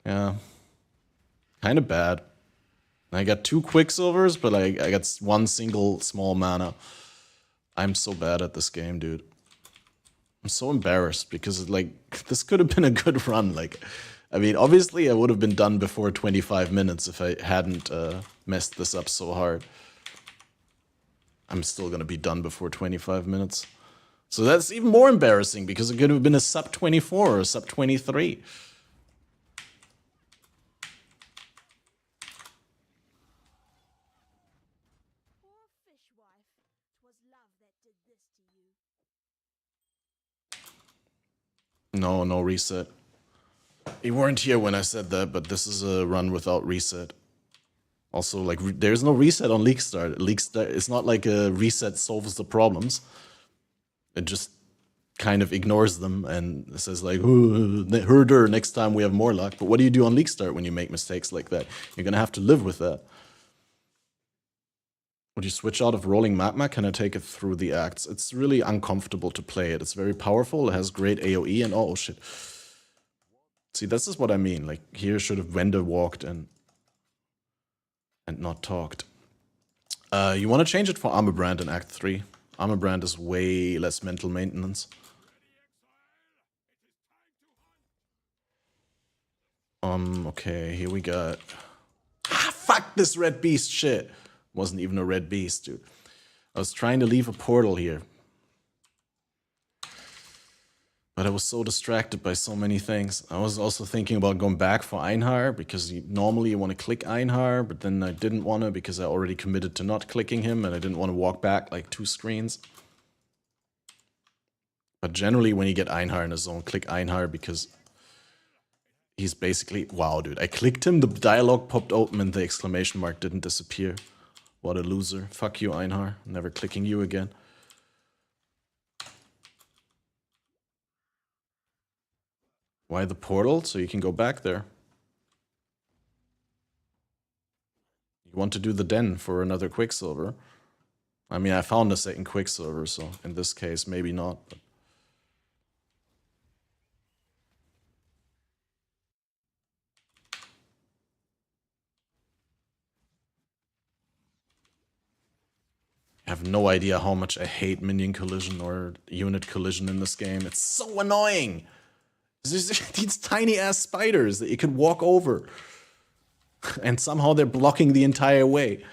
Yeah. Kind of bad. I got 2 quicksilvers, but I got 1 single small mana. I'm so bad at this game, dude. I'm so embarrassed because, like, this could have been a good run. Like, I mean, obviously I would have been done before 25 minutes if I hadn't messed this up so hard. I'm still gonna be done before 25 minutes. So that's even more embarrassing because it could have been a sub 24 or a sub 23. No reset. You weren't here when I said that, but this is a run without reset. Also, like, there's no reset on League Start. League Start, it's not like a reset solves the problems. It just kind of ignores them and says like, herder, next time we have more luck. But what do you do on League Start when you make mistakes like that? You're gonna have to live with that. Would you switch out of rolling magma? Can I take it through the acts? It's really uncomfortable to play it. It's very powerful. It has great AoE and oh shit. See, this is what I mean. Like, here should have Wender walked and not talked. You want to change it for Armor Brand in Act 3. Armor Brand is way less mental maintenance. Okay, here we got... Ah, fuck this red beast shit! Wasn't even a red beast, dude. I was trying to leave a portal here. But I was so distracted by so many things. I was also thinking about going back for Einhar, because normally you want to click Einhar, but then I didn't want to because I already committed to not clicking him, and I didn't want to walk back like 2 screens. But generally when you get Einhar in a zone, click Einhar because he's basically... Wow, dude. I clicked him, the dialogue popped open, and the exclamation mark didn't disappear. What a loser. Fuck you, Einhar. Never clicking you again. Why the portal? So you can go back there. You want to do the den for another Quicksilver. I mean, I found a second Quicksilver, so in this case, maybe not. But I have no idea how much I hate minion collision or unit collision in this game. It's so annoying. There's these tiny ass spiders that you can walk over. And somehow they're blocking the entire way.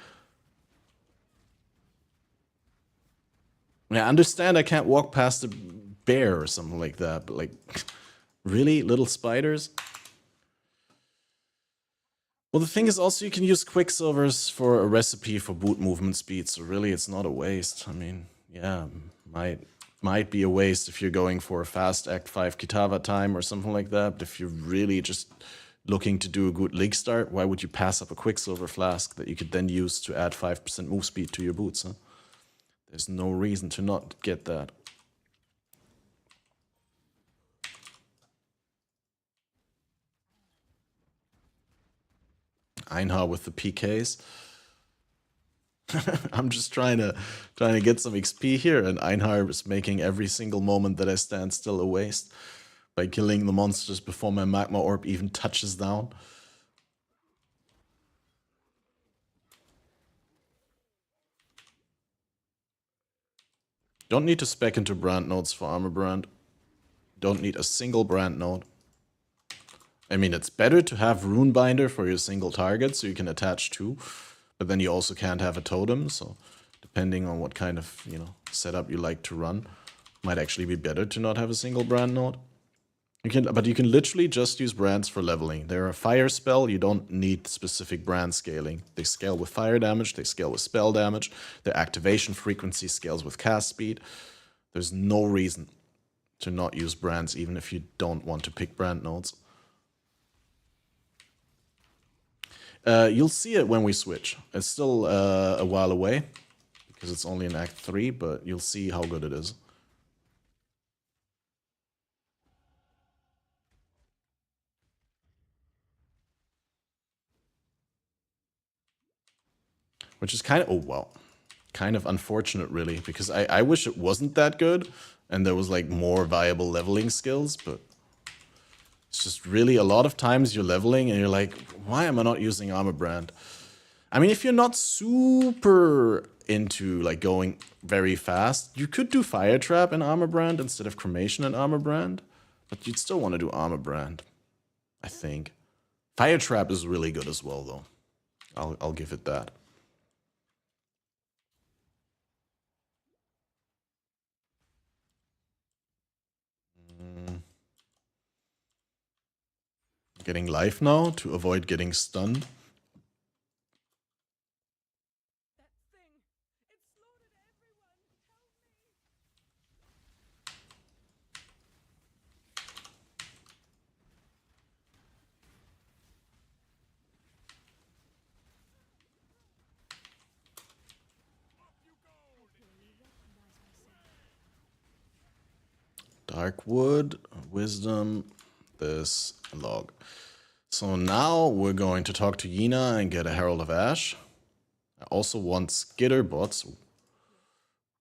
I understand I can't walk past a bear or something like that, but like, really? Little spiders? Well, the thing is also you can use Quicksilvers for a recipe for boot movement speed, so really it's not a waste. I mean, yeah, might be a waste if you're going for a fast Act 5 Kitava time or something like that, but if you're really just looking to do a good league start, why would you pass up a Quicksilver flask that you could then use to add 5% move speed to your boots, huh? There's no reason to not get that. Einhar with the PKs. I'm just trying to get some XP here, and Einhar is making every single moment that I stand still a waste by killing the monsters before my magma orb even touches down. Don't need to spec into brand nodes for armor brand. Don't need a single brand node. I mean, it's better to have Runebinder for your single target, so you can attach two, but then you also can't have a totem, so depending on what kind of, setup you like to run, might actually be better to not have a single brand node. But you can literally just use brands for leveling. They're a fire spell, you don't need specific brand scaling. They scale with fire damage, they scale with spell damage, their activation frequency scales with cast speed. There's no reason to not use brands, even if you don't want to pick brand nodes. You'll see it when we switch. It's still a while away, because it's only in Act 3, but you'll see how good it is. Which is kind of unfortunate, really, because I wish it wasn't that good, and there was, like, more viable leveling skills, but it's just really a lot of times you're leveling, and you're like, why am I not using Armor Brand? I mean, if you're not super into, like, going very fast, you could do Fire Trap in Armor Brand instead of Cremation in Armor Brand, but you'd still want to do Armor Brand, I think. Fire Trap is really good as well, though. I'll give it that. Getting life now to avoid getting stunned. Darkwood, Wisdom, this log. So now we're going to talk to Yina and get a Herald of Ash. I also want Skitter bots,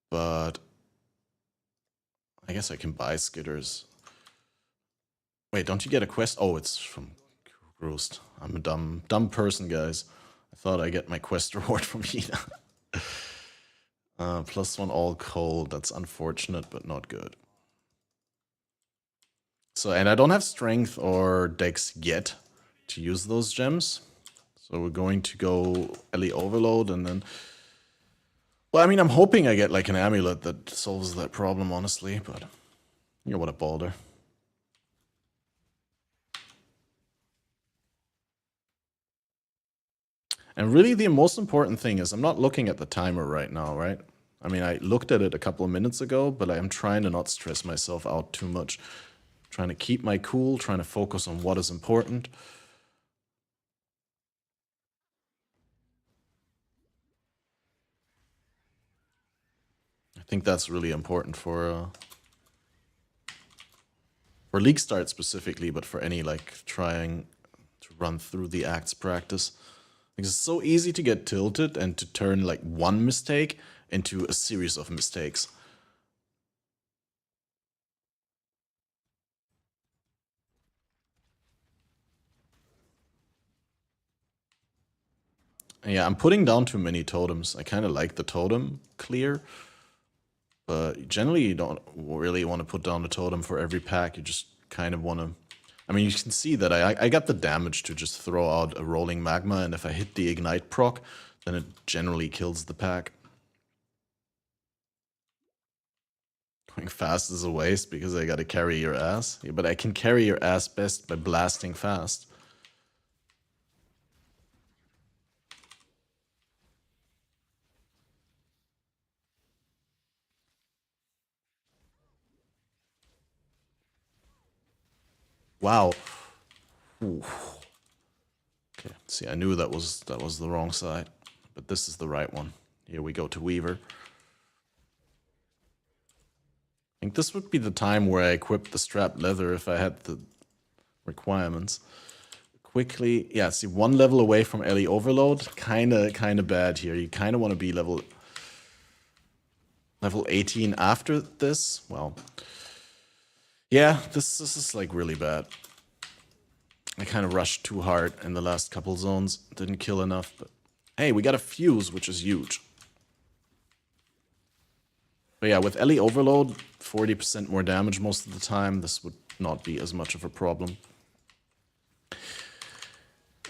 but I guess I can buy Skitters. Wait, don't you get a quest? Oh, it's from Roost. I'm a dumb person, guys. I thought I get my quest reward from Yina. +1 all cold. That's unfortunate, but not good. So, and I don't have strength or dex yet to use those gems. So we're going to go Ellie Overload and then... Well, I mean, I'm hoping I get like an amulet that solves that problem, honestly, but... what a boulder. And really the most important thing is I'm not looking at the timer right now, right? I mean, I looked at it a couple of minutes ago, but I'm trying to not stress myself out too much. Trying to keep my cool, trying to focus on what is important. I think that's really important for For League Start specifically, but for any like trying to run through the acts practice. Because it's so easy to get tilted and to turn like one mistake into a series of mistakes. Yeah, I'm putting down too many totems. I kind of like the totem clear, but generally you don't really want to put down a totem for every pack. You just kind of want to... I mean, you can see that I got the damage to just throw out a rolling magma, and if I hit the ignite proc, then it generally kills the pack. Going fast is a waste because I gotta carry your ass. Yeah, but I can carry your ass best by blasting fast. Wow. Ooh. Okay, see, I knew that was the wrong side, but this is the right one. Here we go to Weaver. I think this would be the time where I equip the strap leather if I had the requirements. Quickly, yeah, see, 1 level away from Ellie Overload. Kinda bad here. You kinda want to be level 18 after this. Well, yeah, this is like really bad. I kind of rushed too hard in the last couple zones. Didn't kill enough, but hey, we got a fuse, which is huge. But yeah, with Ellie Overload, 40% more damage most of the time, this would not be as much of a problem.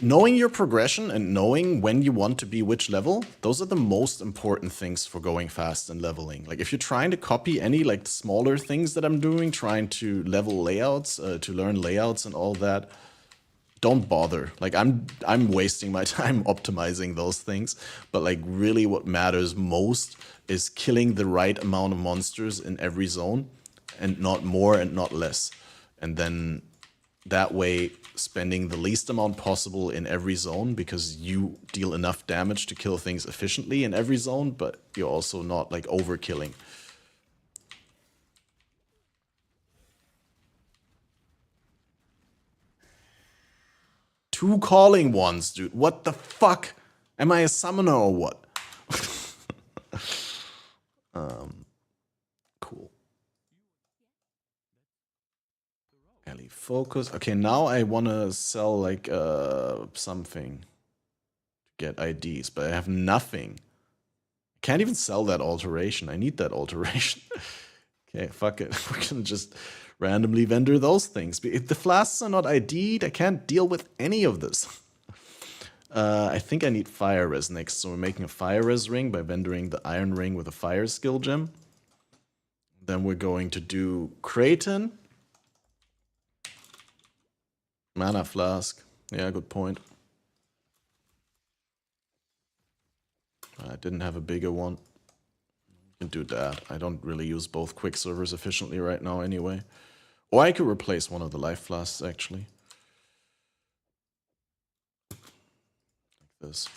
Knowing your progression and knowing when you want to be which level, those are the most important things for going fast and leveling. Like if you're trying to copy any like smaller things that I'm doing, trying to level layouts, to learn layouts and all that, don't bother. Like I'm wasting my time optimizing those things, but like really what matters most is killing the right amount of monsters in every zone and not more and not less. And then that way spending the least amount possible in every zone because you deal enough damage to kill things efficiently in every zone, but you're also not like overkilling. Two calling ones, dude. What the fuck? Am I a summoner or what? Cool. Ellie focus. Okay, now I want to sell like something to get IDs, but I have nothing. I can't even sell that alteration. I need that alteration. Okay, fuck it. We're gonna just randomly vendor those things. If the flasks are not ID'd, I can't deal with any of this. I think I need fire res next, so we're making a fire res ring by vendoring the iron ring with a fire skill gem. Then we're going to do Kraton. Mana flask. Yeah, good point. I didn't have a bigger one. Can do that. I don't really use both quicksilvers efficiently right now anyway. Or I could replace one of the life flasks actually. Like this.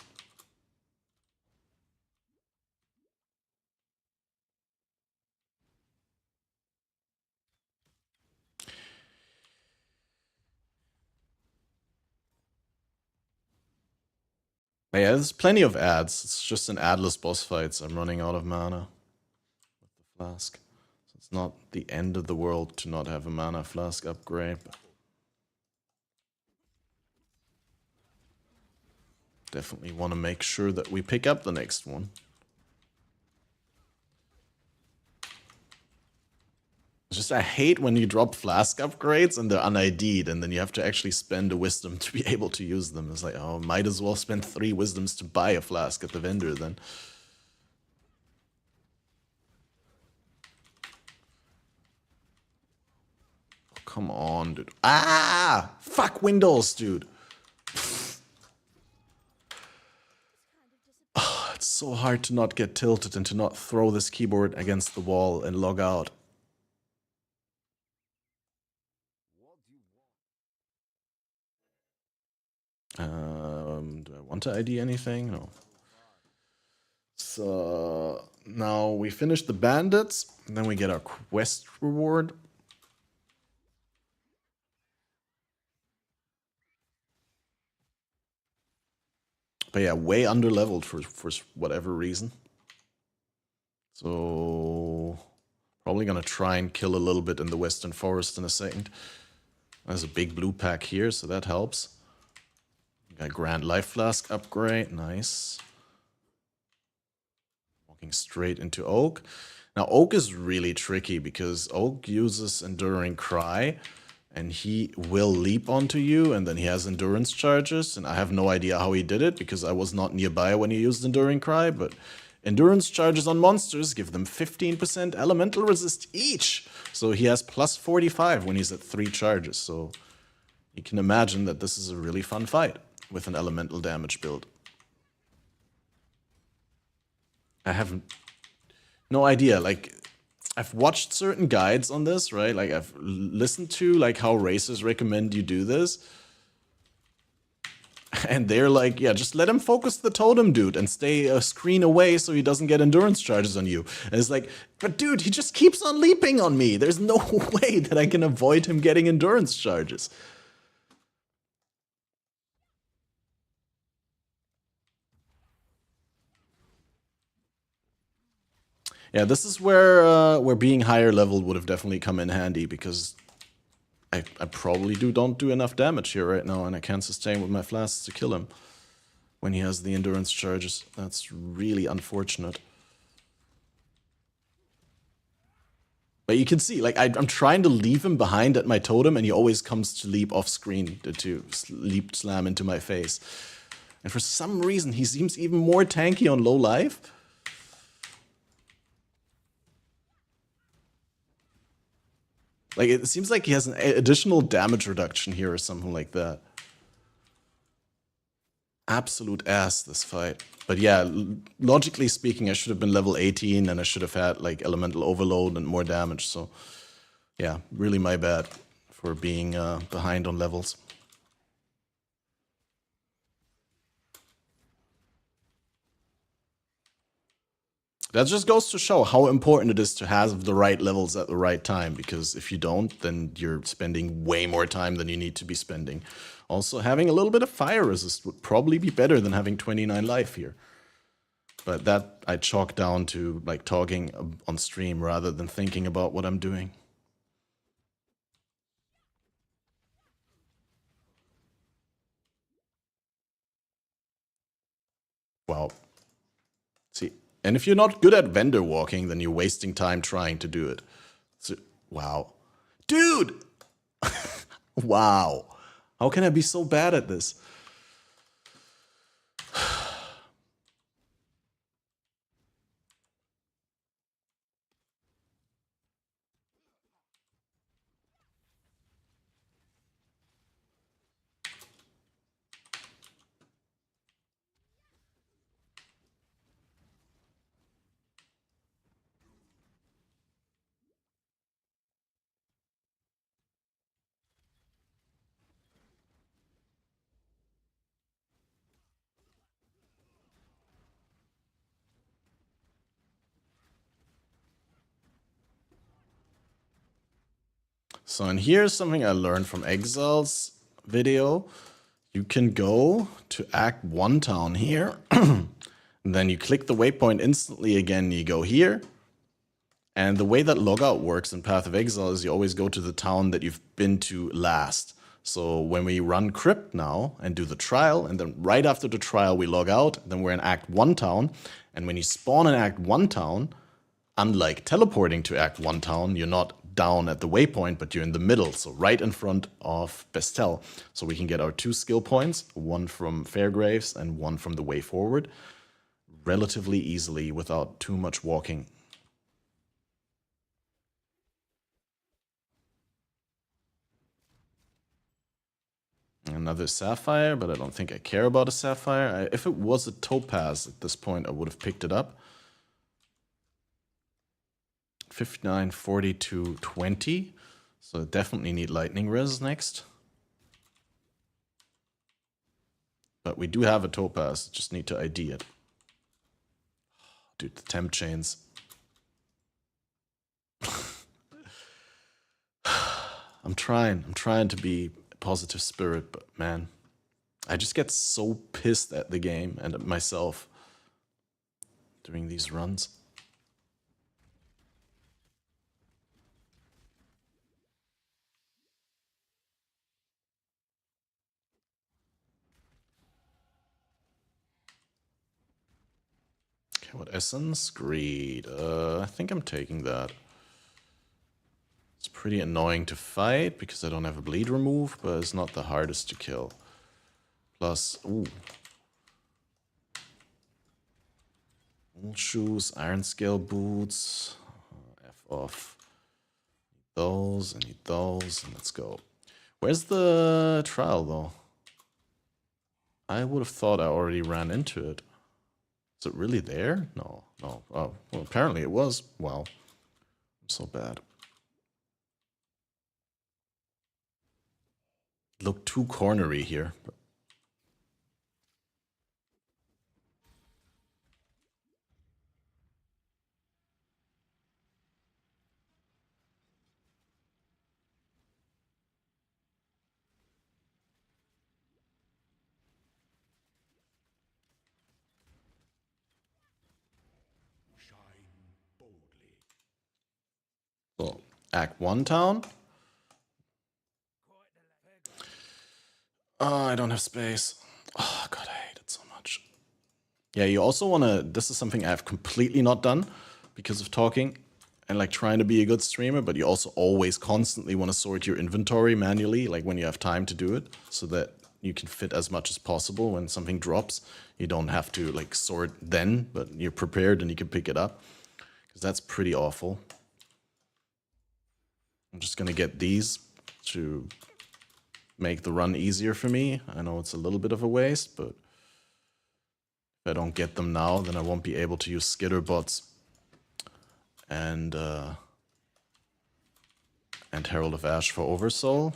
Yeah, there's plenty of ads. It's just in adless boss fights. I'm running out of mana with the flask. So it's not the end of the world to not have a mana flask upgrade. But definitely want to make sure that we pick up the next one. It's just I hate when you drop flask upgrades and they're un-ID'd and then you have to actually spend a wisdom to be able to use them. It's like, oh, might as well spend 3 wisdoms to buy a flask at the vendor then. Oh, come on, dude. Ah! Fuck Windows, dude. Oh, it's so hard to not get tilted and to not throw this keyboard against the wall and log out. Do I want to ID anything? No. So now we finish the bandits, and then we get our quest reward. But yeah, way underleveled for whatever reason. So probably gonna try and kill a little bit in the Western Forest in a second. There's a big blue pack here, so that helps. Got Grand Life Flask upgrade, nice. Walking straight into Oak. Now Oak is really tricky because Oak uses Enduring Cry, and he will leap onto you, and then he has endurance charges, and I have no idea how he did it because I was not nearby when he used Enduring Cry, but endurance charges on monsters give them 15% elemental resist each. So he has plus 45 when he's at 3 charges, so you can imagine that this is a really fun fight with an elemental damage build. I have no idea, like, I've watched certain guides on this, right? Like, I've listened to, like, how racers recommend you do this. And they're like, yeah, just let him focus the totem, dude, and stay a screen away so he doesn't get endurance charges on you. And it's like, but dude, he just keeps on leaping on me. There's no way that I can avoid him getting endurance charges. Yeah, this is where being higher leveled would have definitely come in handy, because I probably don't do enough damage here right now, and I can't sustain with my flasks to kill him when he has the endurance charges. That's really unfortunate. But you can see, like, I'm trying to leave him behind at my totem, and he always comes to leap off screen to leap slam into my face. And for some reason, he seems even more tanky on low life. Like, it seems like he has an additional damage reduction here or something like that. Absolute ass, this fight. But yeah, logically speaking, I should have been level 18 and I should have had, like, elemental overload and more damage. So yeah, really my bad for being behind on levels. That just goes to show how important it is to have the right levels at the right time, because if you don't, then you're spending way more time than you need to be spending. Also, having a little bit of fire resist would probably be better than having 29 life here. But that I chalk down to, like, talking on stream rather than thinking about what I'm doing. Wow. See, and if you're not good at vendor walking, then you're wasting time trying to do it. So, wow. Dude! Wow. How can I be so bad at this? So, and here's something I learned from Exile's video. You can go to Act 1 town here, and then you click the waypoint instantly again, you go here. And the way that logout works in Path of Exile is you always go to the town that you've been to last. So when we run Crypt now and do the trial, and then right after the trial we log out, then we're in Act 1 town. And when you spawn in Act 1 town, unlike teleporting to Act 1 town, you're not down at the waypoint, but you're in the middle, so right in front of Bestel. So we can get our 2 skill points, one from Fairgraves and one from the way forward, relatively easily without too much walking. Another Sapphire, but I don't think I care about a Sapphire. If it was a Topaz at this point, I would have picked it up. 59, 42, 20. So definitely need Lightning Res next. But we do have a Topaz, just need to ID it. Dude, the temp chains. I'm trying to be a positive spirit, but man, I just get so pissed at the game and at myself during these runs. Okay, what essence? Greed. I think I'm taking that. It's pretty annoying to fight because I don't have a bleed remove, but it's not the hardest to kill. Plus, ooh. Wool shoes, iron scale boots. F off. Need those, I need those, and let's go. Where's the trial though? I would have thought I already ran into it. Is it really there? No, no. Oh, well, apparently it was. Wow. I'm so bad. Look too cornery here. So, Act 1 town. Oh, I don't have space. Oh, God, I hate it so much. Yeah, you also want to... This is something I've completely not done because of talking and like trying to be a good streamer, but you also always constantly want to sort your inventory manually, like when you have time to do it, so that you can fit as much as possible when something drops. You don't have to like sort then, but you're prepared and you can pick it up, because that's pretty awful. I'm just gonna get these to make the run easier for me. I know it's a little bit of a waste, but if I don't get them now, then I won't be able to use skitter bots and Herald of Ash for Oversoul.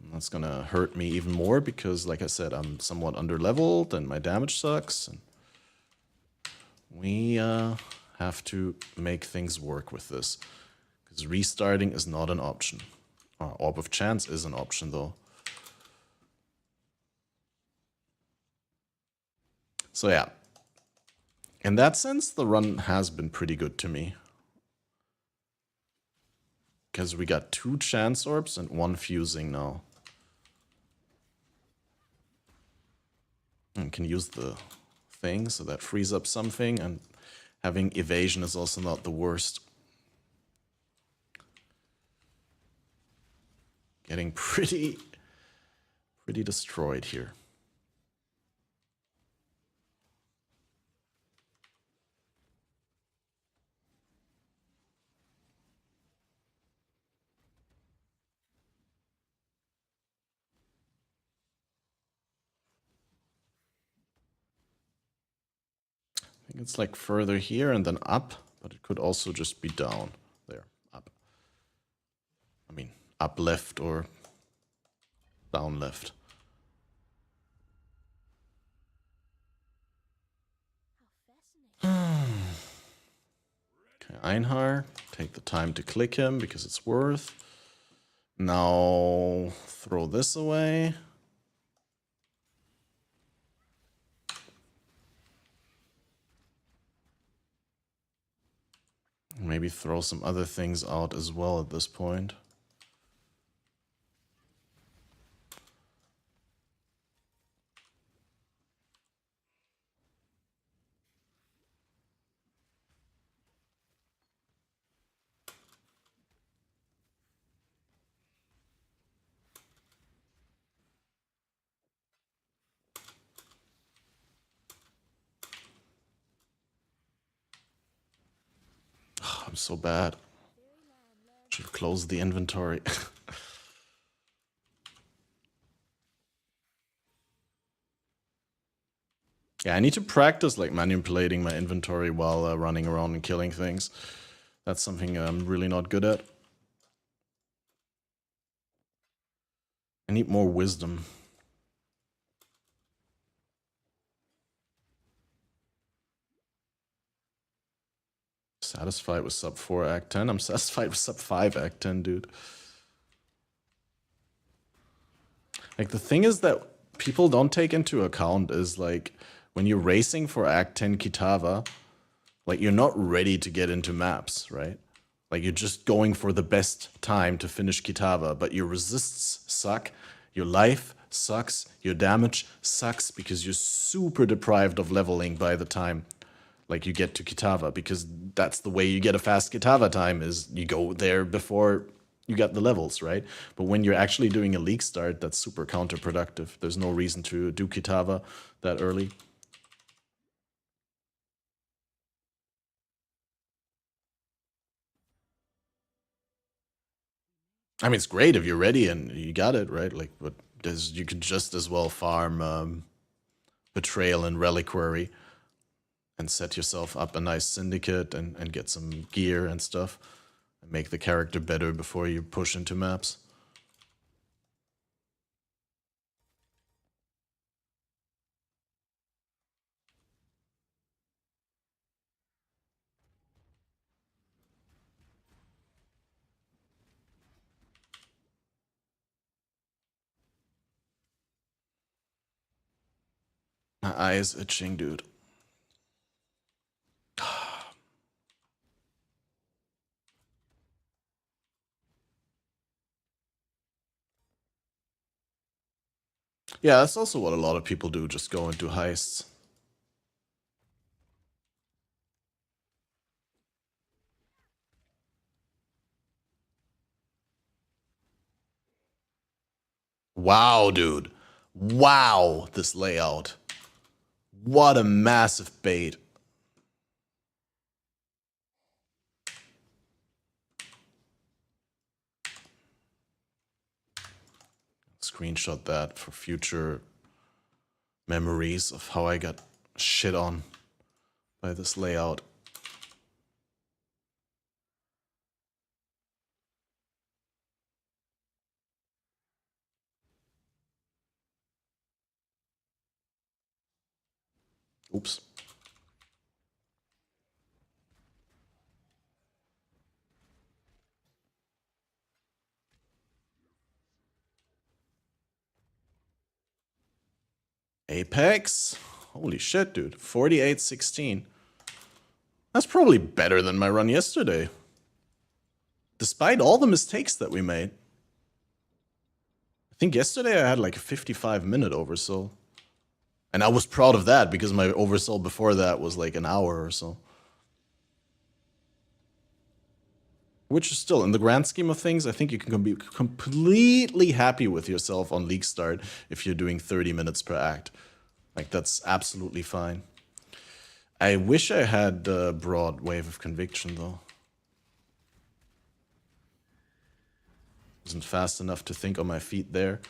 And that's gonna hurt me even more because, like I said, I'm somewhat underleveled and my damage sucks. And we have to make things work with this, because restarting is not an option. Orb of Chance is an option though. So yeah, in that sense, the run has been pretty good to me. Because we got 2 chance orbs and 1 fusing now. And can use the thing, so that frees up something, and having evasion is also not the worst. Getting pretty destroyed here. I think it's like further here and then up, but it could also just be down. There, up. I mean, up left or down left. Okay, Einhar, take the time to click him because it's worth. Now throw this away. Maybe throw some other things out as well at this point. Oh, I'm so bad. Should have closed the inventory. Yeah, I need to practice like manipulating my inventory while running around and killing things. That's something I'm really not good at. I need more wisdom. Satisfied with sub 4 act 10? I'm satisfied with sub 5 act 10, dude. Like, the thing is that people don't take into account is like when you're racing for Act 10 Kitava, like you're not ready to get into maps, right? Like you're just going for the best time to finish Kitava, but your resists suck, your life sucks, your damage sucks because you're super deprived of leveling by the time like you get to Kitava, because that's the way you get a fast Kitava time is you go there before you get the levels, right? But when you're actually doing a league start, that's super counterproductive. There's no reason to do Kitava that early. I mean, it's great if you're ready and you got it, right? Like, but you could just as well farm Betrayal and Reliquary and set yourself up a nice syndicate and get some gear and stuff and make the character better before you push into maps. My eye is itching, dude. Yeah, that's also what a lot of people do, just go into heists. Wow, dude. Wow, this layout. What a massive bait. Screenshot that for future memories of how I got shit on by this layout. Oops. Apex? Holy shit, dude. 48-16. That's probably better than my run yesterday. Despite all the mistakes that we made. I think yesterday I had like a 55-minute oversoul. And I was proud of that because my oversoul before that was like an hour or so. Which is still, in the grand scheme of things, I think you can be completely happy with yourself on League Start if you're doing 30 minutes per act. Like, that's absolutely fine. I wish I had broad Wave of Conviction, though. Wasn't fast enough to think on my feet there.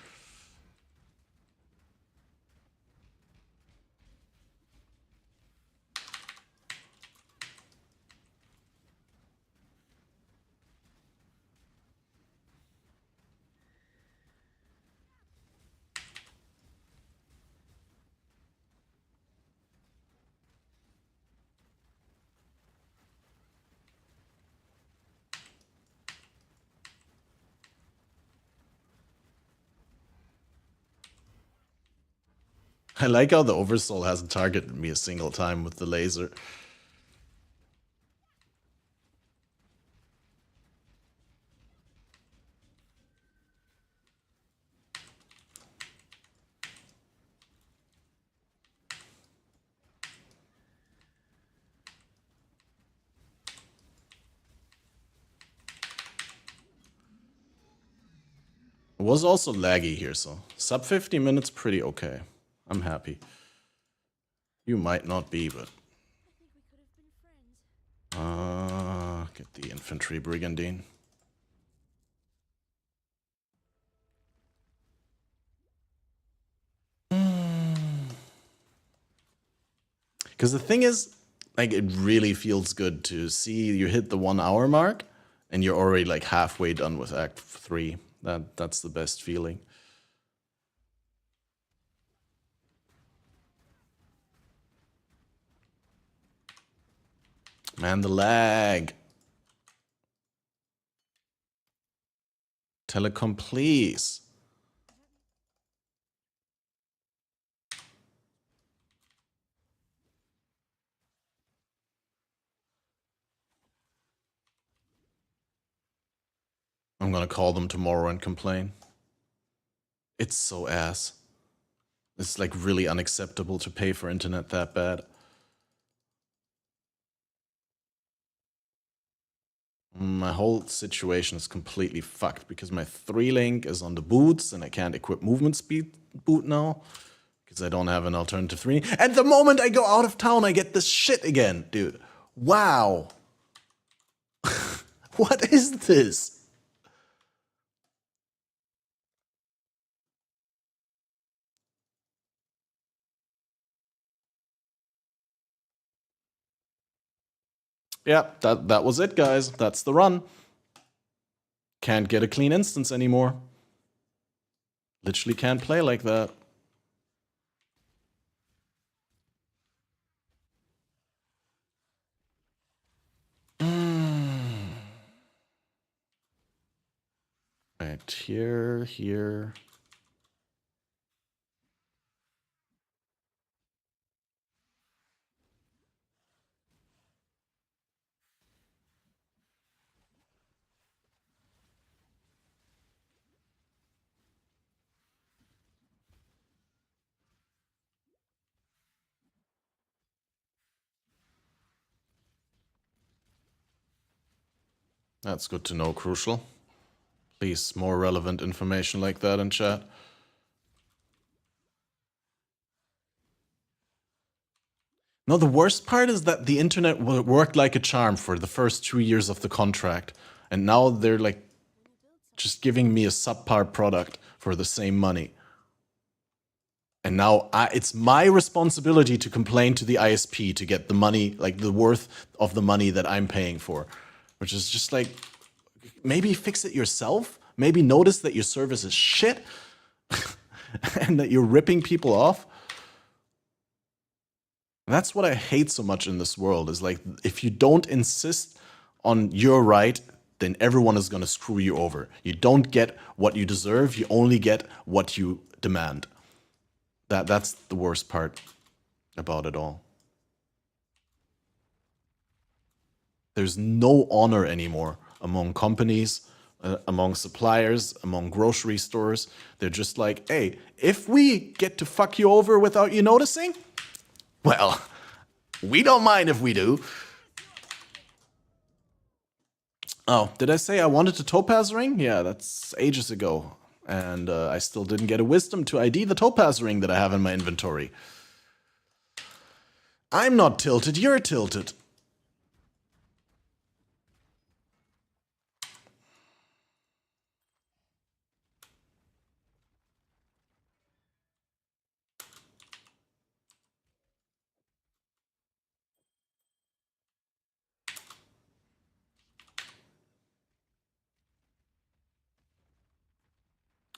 I like how the Oversoul hasn't targeted me a single time with the laser. It was also laggy here, so sub 50 minutes, pretty okay. I'm happy. You might not be, but... get the infantry brigandine. Because the thing is, like, it really feels good to see you hit the 1 hour mark and you're already like halfway done with Act 3. That's the best feeling. Man, the lag. Telecom, please. I'm gonna call them tomorrow and complain. It's so ass. It's like really unacceptable to pay for internet that bad. My whole situation is completely fucked because my 3-link is on the boots and I can't equip movement speed boot now because I don't have an alternative 3. And the moment I go out of town, I get this shit again, dude. Wow. What is this? Yeah, that was it, guys. That's the run. Can't get a clean instance anymore. Literally can't play like that. Right, here. That's good to know, Crucial. Please, more relevant information like that in chat. No, the worst part is that the internet worked like a charm for the first 2 years of the contract. And now they're like just giving me a subpar product for the same money. And now it's my responsibility to complain to the ISP to get the money, like the worth of the money that I'm paying for. Which is just like, maybe fix it yourself. Maybe notice that your service is shit and that you're ripping people off. That's what I hate so much in this world, is like, if you don't insist on your right, then everyone is going to screw you over. You don't get what you deserve, you only get what you demand. That's the worst part about it all. There's no honor anymore among companies, among suppliers, among grocery stores. They're just like, hey, if we get to fuck you over without you noticing, well, we don't mind if we do. Oh, did I say I wanted a topaz ring? Yeah, that's ages ago. And I still didn't get a wisdom to ID the topaz ring that I have in my inventory. I'm not tilted, you're tilted.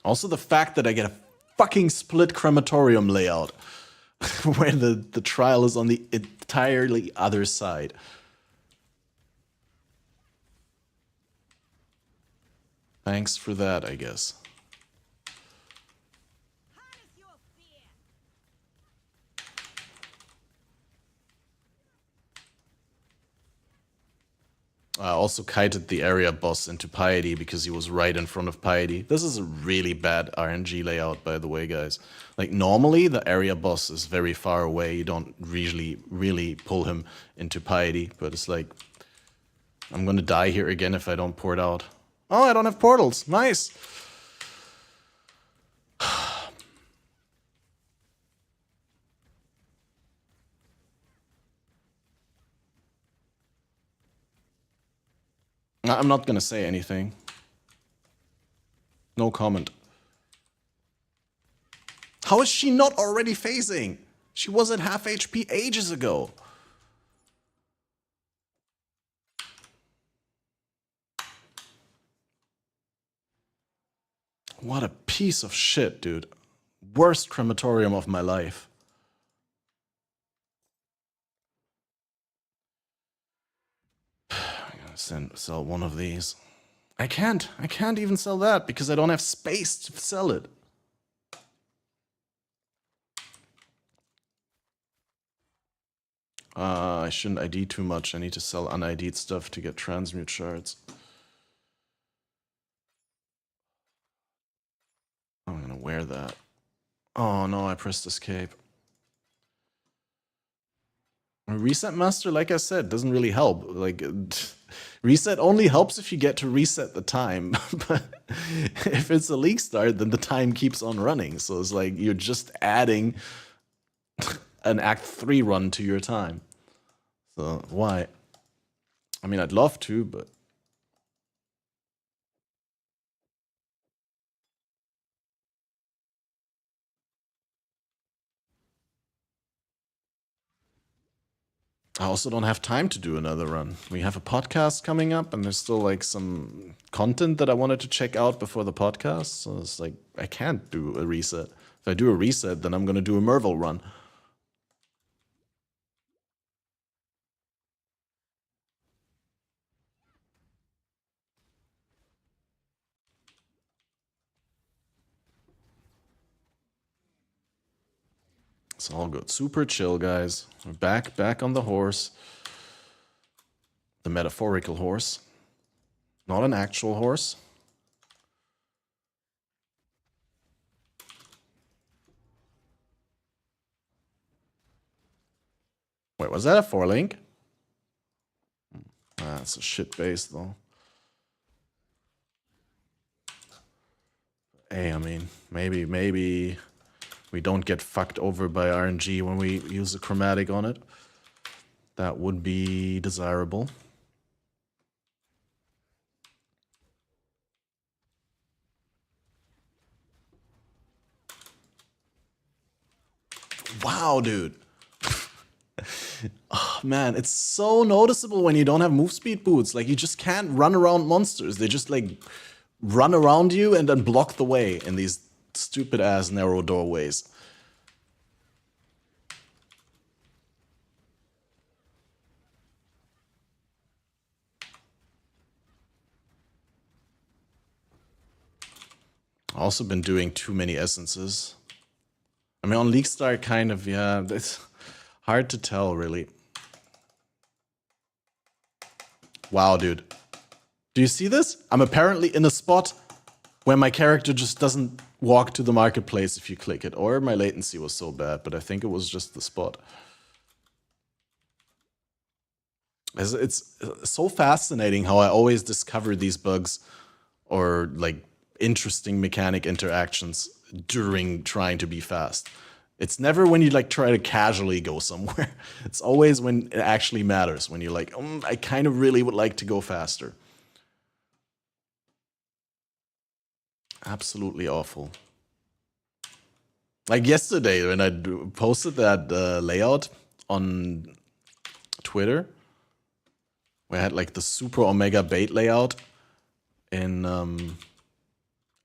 Also the fact that I get a fucking split crematorium layout where the trial is on the entirely other side. Thanks for that, I guess. I also kited the area boss into Piety because he was right in front of Piety. This is a really bad RNG layout, by the way, guys. Like, normally, the area boss is very far away. You don't really pull him into Piety. But it's like, I'm gonna die here again if I don't port out. Oh, I don't have portals. Nice. I'm not gonna say anything. No comment. How is she not already phasing? She was at half HP ages ago. What a piece of shit, dude. Worst crematorium of my life. I'm gonna sell one of these. I can't even sell that because I don't have space to sell it. I shouldn't ID too much. I need to sell unID'd stuff to get transmute shards. that. Oh no, I pressed escape. Reset master, like I said, doesn't really help. Like, reset only helps if you get to reset the time. But if it's a league start, then the time keeps on running. So it's like you're just adding an Act 3 run to your time. So why? I mean, I'd love to, but I also don't have time to do another run. We have a podcast coming up, and there's still like some content that I wanted to check out before the podcast. So it's like I can't do a reset. If I do a reset, then I'm gonna do a Merville run. It's all good. Super chill, guys. We're back on the horse. The metaphorical horse. Not an actual horse. Wait, was that a 4-link? That's a shit base, though. Hey, I mean, maybe we don't get fucked over by RNG when we use a chromatic on it. That would be desirable. Wow, dude. Oh, man, it's so noticeable when you don't have move speed boots. Like, you just can't run around monsters. They just, like, run around you and then block the way in these stupid-ass narrow doorways. Also been doing too many essences. I mean, on League Start, kind of, yeah, it's hard to tell, really. Wow, dude. Do you see this? I'm apparently in a spot where my character just doesn't walk to the marketplace if you click it. Or my latency was so bad, but I think it was just the spot. It's so fascinating how I always discover these bugs or, like, interesting mechanic interactions during trying to be fast. It's never when you like try to casually go somewhere. It's always when it actually matters, when you're like, I kind of really would like to go faster. Absolutely awful. Like yesterday when I posted that layout on Twitter, where I had like the super omega bait layout in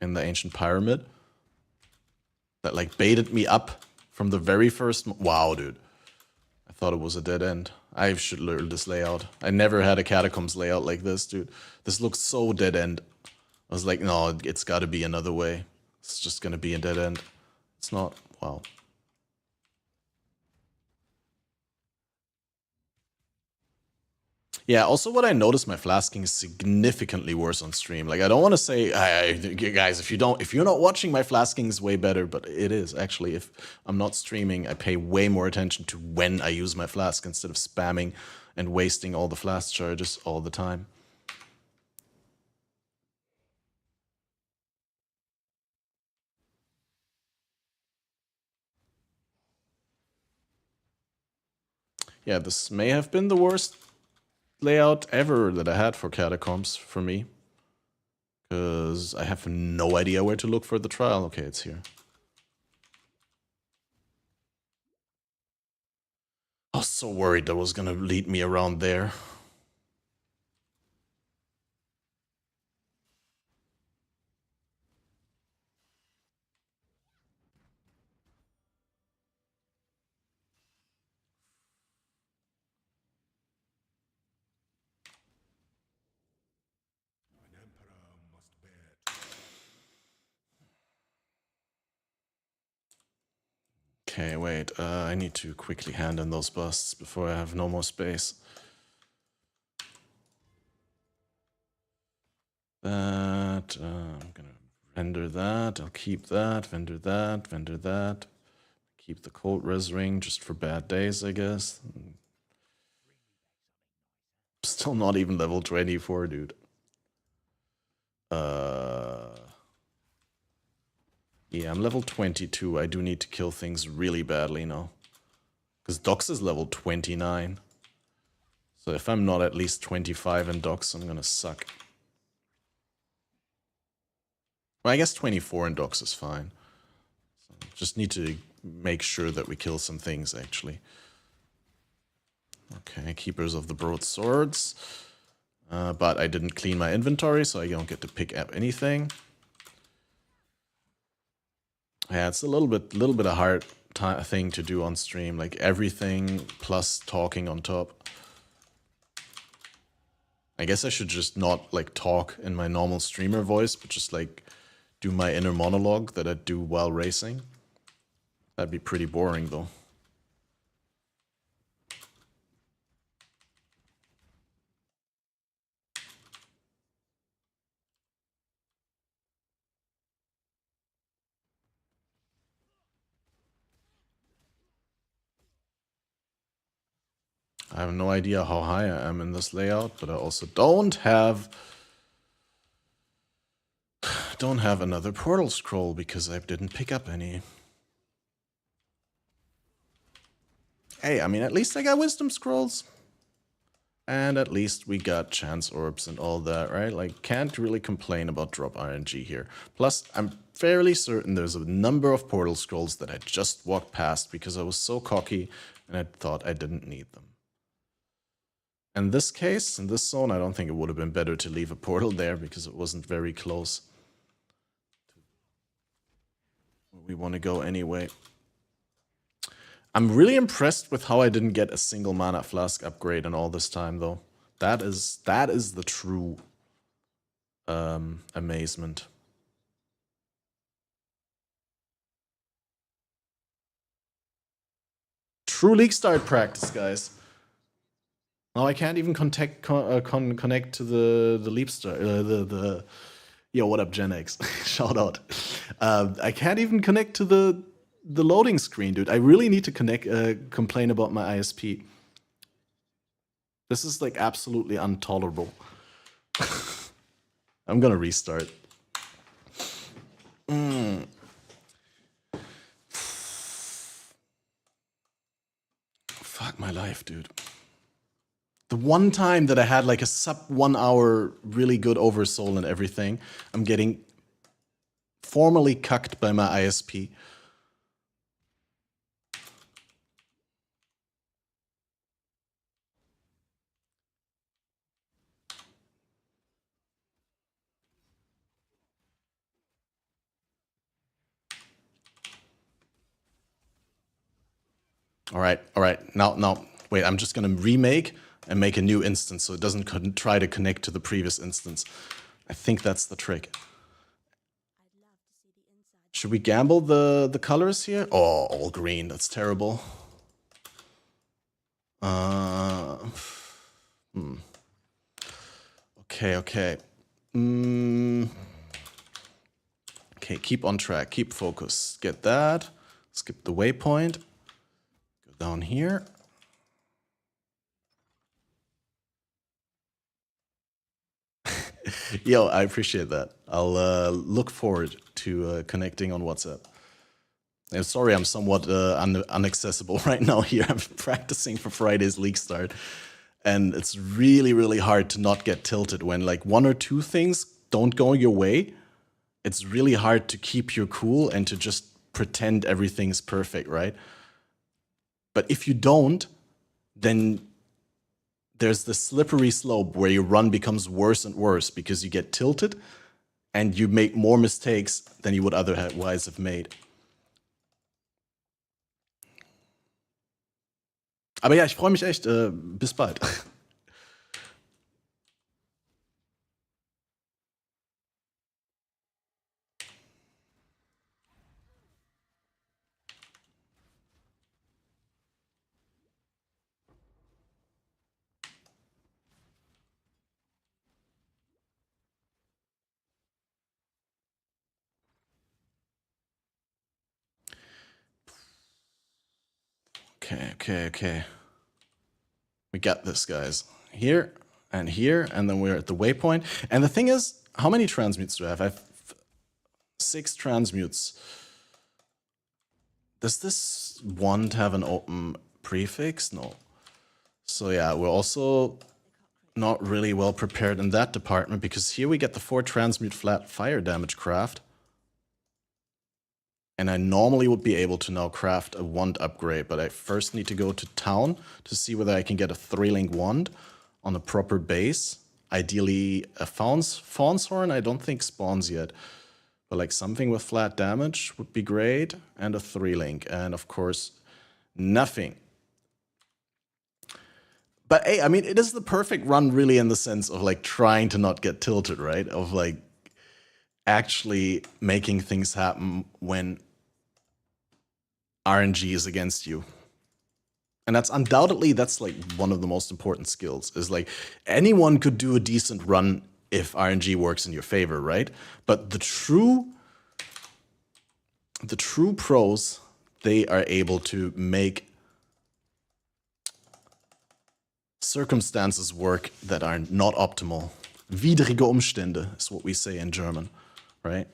the ancient pyramid that like baited me up from the very first. Wow, dude. I thought it was a dead end. I should learn this layout. I never had a catacombs layout like this, dude. This looks so dead end. I was like, no, it's got to be another way. It's just going to be a dead end. It's not. Wow. Yeah, also what I noticed, my flasking is significantly worse on stream. Like, I don't want to say, guys, if you're not watching, my flasking is way better, but it is actually. If I'm not streaming, I pay way more attention to when I use my flask instead of spamming and wasting all the flask charges all the time. Yeah, this may have been the worst layout ever that I had for catacombs for me. Because I have no idea where to look for the trial. Okay, it's here. I was so worried that was gonna lead me around there. Okay, wait. I need to quickly hand in those busts before I have no more space. That I'm gonna Vendor that, I'll keep that, vendor that, vendor that. Keep the cold res ring just for bad days, I guess. Still not even level 24, dude. Yeah, I'm level 22. I do need to kill things really badly now. Because Dox is level 29. So if I'm not at least 25 in Dox, I'm gonna suck. Well, I guess 24 in Dox is fine. So just need to make sure that we kill some things, actually. Okay, Keepers of the Broadswords. But I didn't clean my inventory, so I don't get to pick up anything. Yeah, it's a little bit a hard thing to do on stream, like everything plus talking on top. I guess I should just not like talk in my normal streamer voice, but just like do my inner monologue that I do while racing. That'd be pretty boring though. I have no idea how high I am in this layout, but I also don't have another portal scroll because I didn't pick up any. Hey, I mean, at least I got wisdom scrolls. And at least we got chance orbs and all that, right? Like, can't really complain about drop RNG here. Plus, I'm fairly certain there's a number of portal scrolls that I just walked past because I was so cocky and I thought I didn't need them. In this case, in this zone, I don't think it would have been better to leave a portal there because it wasn't very close. We want to go anyway. I'm really impressed with how I didn't get a single mana flask upgrade in all this time, though. That is the true amazement. True league start practice, guys. Now I can't even connect to the leap start. Yo, what up, Gen X? Shout out. I can't even connect to the loading screen, dude. I really need to complain about my ISP. This is like absolutely intolerable. I'm gonna restart. Fuck my life, dude. The one time that I had like a sub 1 hour really good oversoul and everything, I'm getting formally cucked by my ISP. All right. Now, wait, I'm just gonna remake and make a new instance so it doesn't try to connect to the previous instance. I think that's the trick. Should we gamble the colors here? Oh, all green. That's terrible. Okay. Okay, keep on track. Keep focus. Get that. Skip the waypoint. Go down here. Yo, I appreciate that. I'll look forward to connecting on WhatsApp. I'm sorry I'm somewhat inaccessible right now here. I'm practicing for Friday's league start. And it's really, really hard to not get tilted when like one or two things don't go your way. It's really hard to keep your cool and to just pretend everything's perfect, right? But if you don't, then there's the slippery slope where your run becomes worse and worse because you get tilted and you make more mistakes than you would otherwise have made. Aber ja, ich freue mich echt. Bis bald. Okay. We got this, guys. Here, and then we're at the waypoint. And the thing is, how many transmutes do I have? I have 6 transmutes. Does this wand have an open prefix? No. So yeah, we're also not really well prepared in that department, because here we get the 4 transmute flat fire damage craft. And I normally would be able to now craft a wand upgrade, but I first need to go to town to see whether I can get a 3-link wand on a proper base. Ideally a Fawn's Horn, I don't think spawns yet. But like something with flat damage would be great, and a 3-link, and of course nothing. But hey, I mean, it is the perfect run really in the sense of like trying to not get tilted, right? Of like actually making things happen when RNG is against you. And that's undoubtedly, that's like one of the most important skills, is like anyone could do a decent run if RNG works in your favor, right? But the true pros, they are able to make circumstances work that are not optimal. Widrige Umstände is what we say in German, right?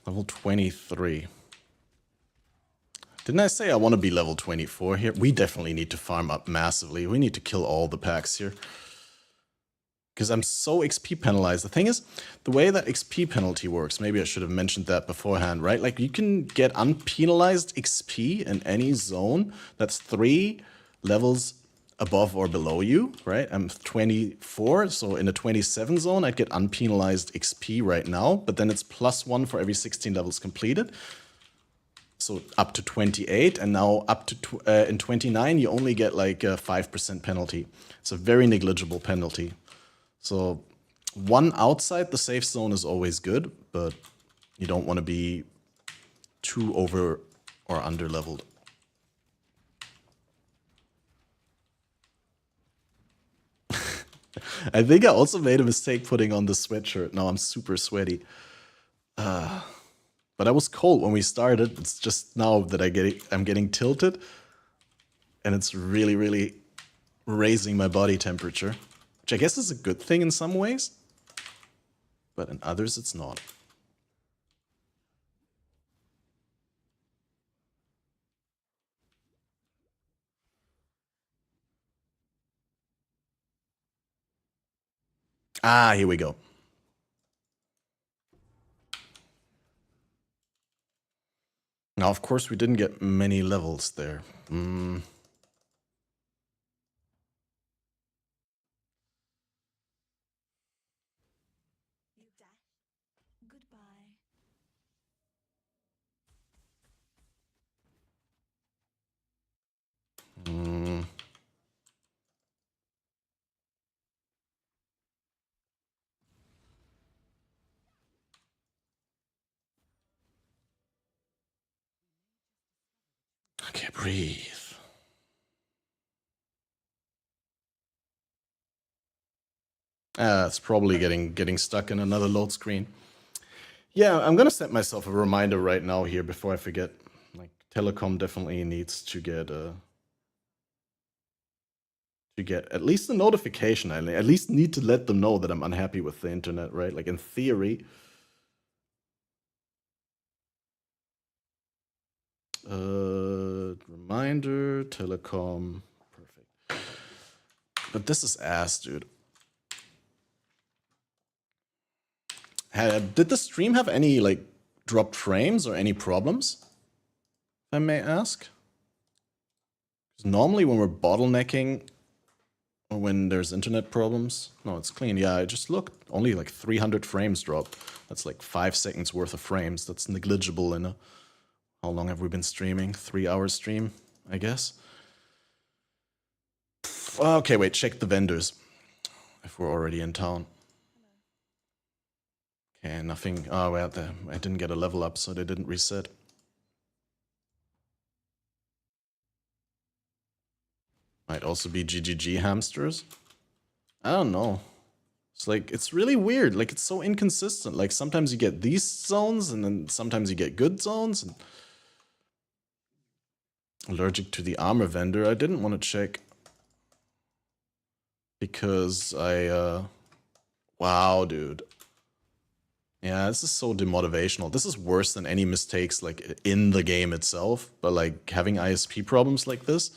Level 23. Didn't I say I want to be level 24 here? We definitely need to farm up massively. We need to kill all the packs here. Because I'm so XP penalized. The thing is, the way that XP penalty works, maybe I should have mentioned that beforehand, right? Like, you can get unpenalized XP in any zone that's 3 levels above or below you, right? I'm 24, so in a 27 zone, I'd get unpenalized XP right now, but then it's +1 for every 16 levels completed. So up to 28, and now up to in 29, you only get like a 5% penalty. It's a very negligible penalty. So 1 outside the safe zone is always good, but you don't want to be too over or under leveled. I think I also made a mistake putting on the sweatshirt. Now I'm super sweaty. But I was cold when we started. It's just now that I'm getting tilted. And it's really, really raising my body temperature. Which I guess is a good thing in some ways. But in others, it's not. Ah, here we go. Now, of course, we didn't get many levels there. Okay, breathe. It's probably getting stuck in another load screen. Yeah, I'm gonna set myself a reminder right now here before I forget. Like, Telecom definitely needs to get at least a notification. I at least need to let them know that I'm unhappy with the internet, right? Like, in theory. Reminder, Telecom, perfect. But this is ass, dude. Did the stream have any, like, dropped frames or any problems? If I may ask? 'Cause normally when we're bottlenecking, or when there's internet problems... No, it's clean. Yeah, I just looked. Only like 300 frames dropped. That's like 5 seconds worth of frames. That's negligible in a... How long have we been streaming? 3 hours stream? I guess. Okay, wait, check the vendors. If we're already in town. Okay, nothing. Oh, well, I didn't get a level up, so they didn't reset. Might also be GGG hamsters. I don't know. It's like, it's really weird. Like, it's so inconsistent. Like, sometimes you get these zones, and then sometimes you get good zones. And allergic to the armor vendor. I didn't want to check. Because wow, dude. Yeah, this is so demotivational. This is worse than any mistakes, like, in the game itself. But, like, having ISP problems like this.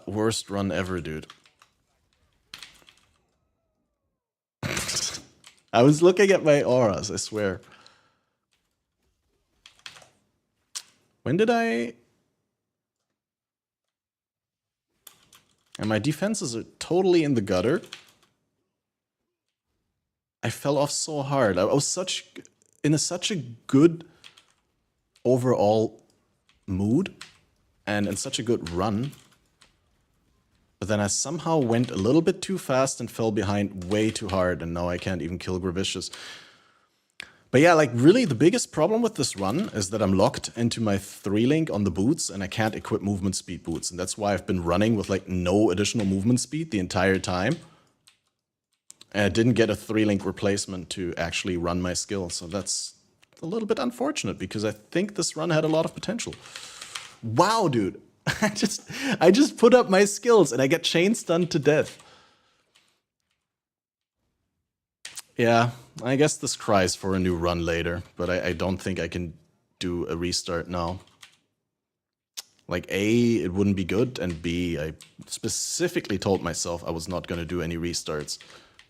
Worst run ever, dude. I was looking at my auras, I swear. When did I... And my defenses are totally in the gutter. I fell off so hard. I was such a good overall mood and in such a good run. But then I somehow went a little bit too fast and fell behind way too hard, and now I can't even kill Gravicious. But yeah, like, really the biggest problem with this run is that I'm locked into my 3-link on the boots, and I can't equip movement speed boots. And that's why I've been running with, like, no additional movement speed the entire time. And I didn't get a 3-link replacement to actually run my skill, so that's a little bit unfortunate, because I think this run had a lot of potential. Wow, dude. I just put up my skills and I get chain stunned to death. Yeah, I guess this cries for a new run later, but I don't think I can do a restart now. Like, A, it wouldn't be good, and B, I specifically told myself I was not going to do any restarts.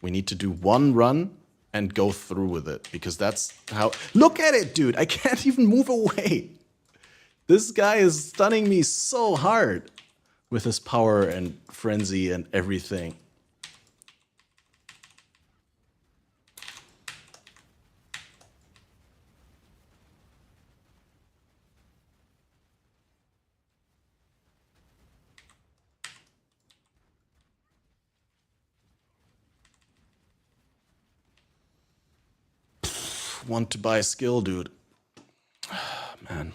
We need to do one run and go through with it, because that's how... Look at it, dude! I can't even move away! This guy is stunning me so hard with his power and frenzy and everything. Want to buy a skill, dude. Man.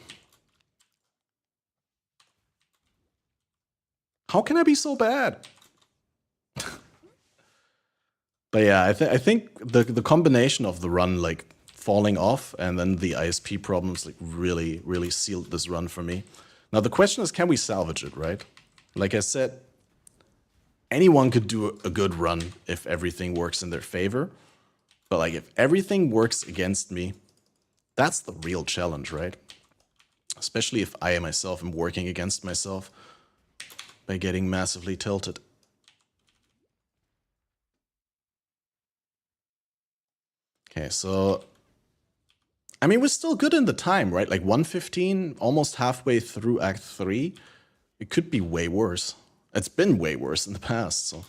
How can I be so bad? But yeah, I think the combination of the run, like, falling off and then the ISP problems, like, really sealed this run for me. Now the question is, can we salvage it, right? Like I said, anyone could do a good run if everything works in their favor. But, like, if everything works against me, that's the real challenge, right? Especially if I myself am working against myself by getting massively tilted. Okay, so... I mean, we're still good in the time, right? Like, 1:15, almost halfway through Act 3. It could be way worse. It's been way worse in the past, so...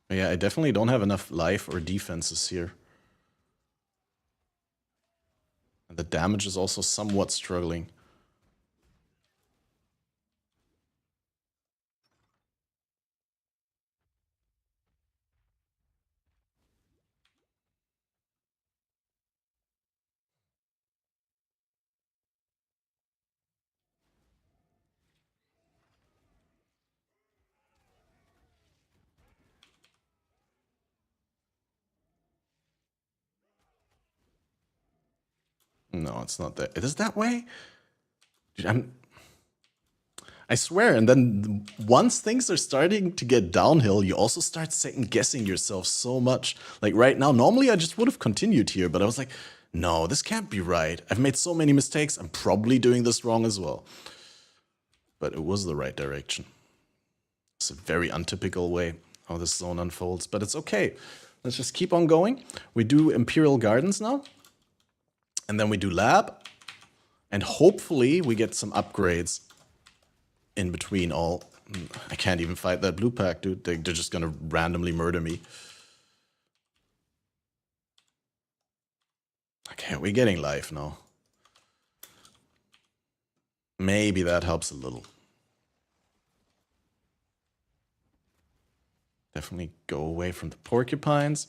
But yeah, I definitely don't have enough life or defenses here. And the damage is also somewhat struggling. No, it's not that. It is that way? Dude, I swear, and then once things are starting to get downhill, you also start second-guessing yourself so much. Like, right now, normally I just would have continued here, but I was like, no, this can't be right. I've made so many mistakes, I'm probably doing this wrong as well. But it was the right direction. It's a very untypical way how this zone unfolds, but it's okay. Let's just keep on going. We do Imperial Gardens now. And then we do Lab. And hopefully we get some upgrades in between all. I can't even fight that blue pack, dude. They're just gonna randomly murder me. Okay, we're getting life now. Maybe that helps a little. Definitely go away from the porcupines.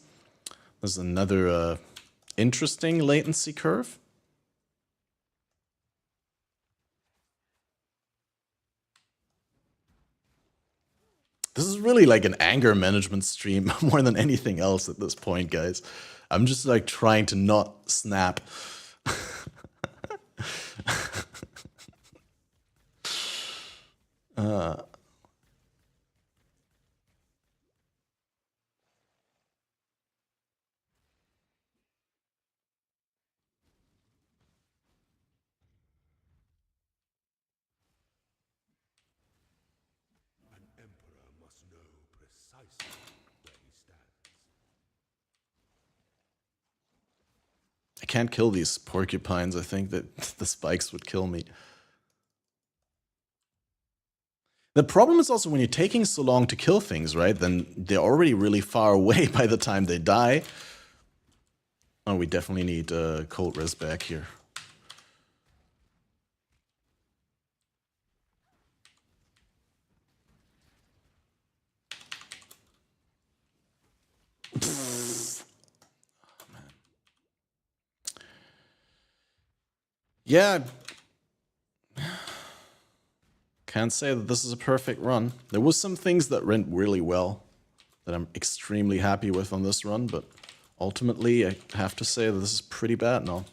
There's another interesting latency curve. This is really like an anger management stream more than anything else at this point, guys. I'm just like trying to not snap. I can't kill these porcupines. I think that the spikes would kill me. The problem is also when you're taking so long to kill things, right? Then they're already really far away by the time they die. Oh, we definitely need cold res back here. Yeah. Can't say that this is a perfect run. There was some things that went really well that I'm extremely happy with on this run, but ultimately I have to say that this is pretty bad now,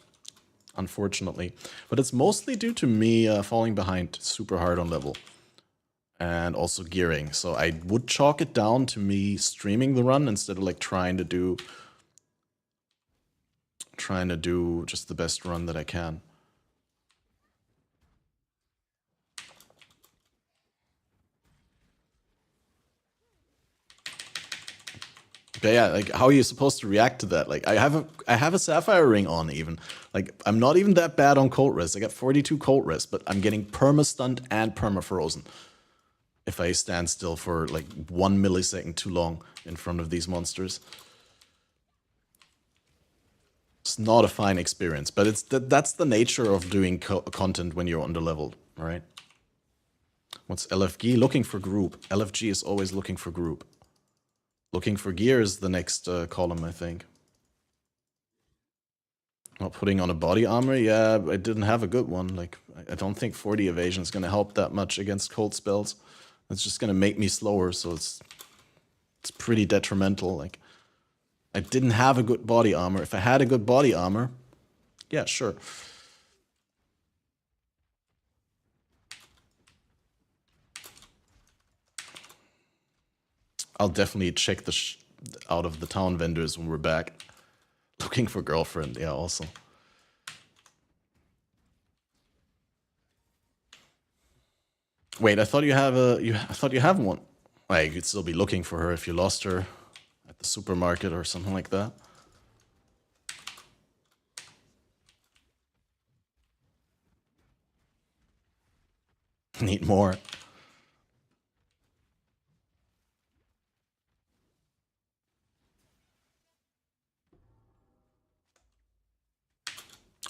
unfortunately. But it's mostly due to me falling behind super hard on level and also gearing. So I would chalk it down to me streaming the run instead of like trying to do just the best run that I can. But yeah, like how are you supposed to react to that? Like I have a sapphire ring on even. Like I'm not even that bad on cold res. I got 42 cold res, but I'm getting perma stunned and perma frozen if I stand still for like 1 millisecond too long in front of these monsters. It's not a fine experience, but that's the nature of doing content when you're underleveled, all right? What's LFG? Looking for group. LFG is always looking for group. Looking for gear is the next column, I think. Not putting on a body armor? Yeah, I didn't have a good one. Like, I don't think 40 evasion is going to help that much against cold spells. It's just going to make me slower, so it's pretty detrimental. Like, I didn't have a good body armor. If I had a good body armor, yeah, sure. I'll definitely check the out of the town vendors when we're back. Looking for girlfriend, yeah, also. Wait, I thought you have I thought you have one. Like, you'd still be looking for her if you lost her at the supermarket or something like that. Need more.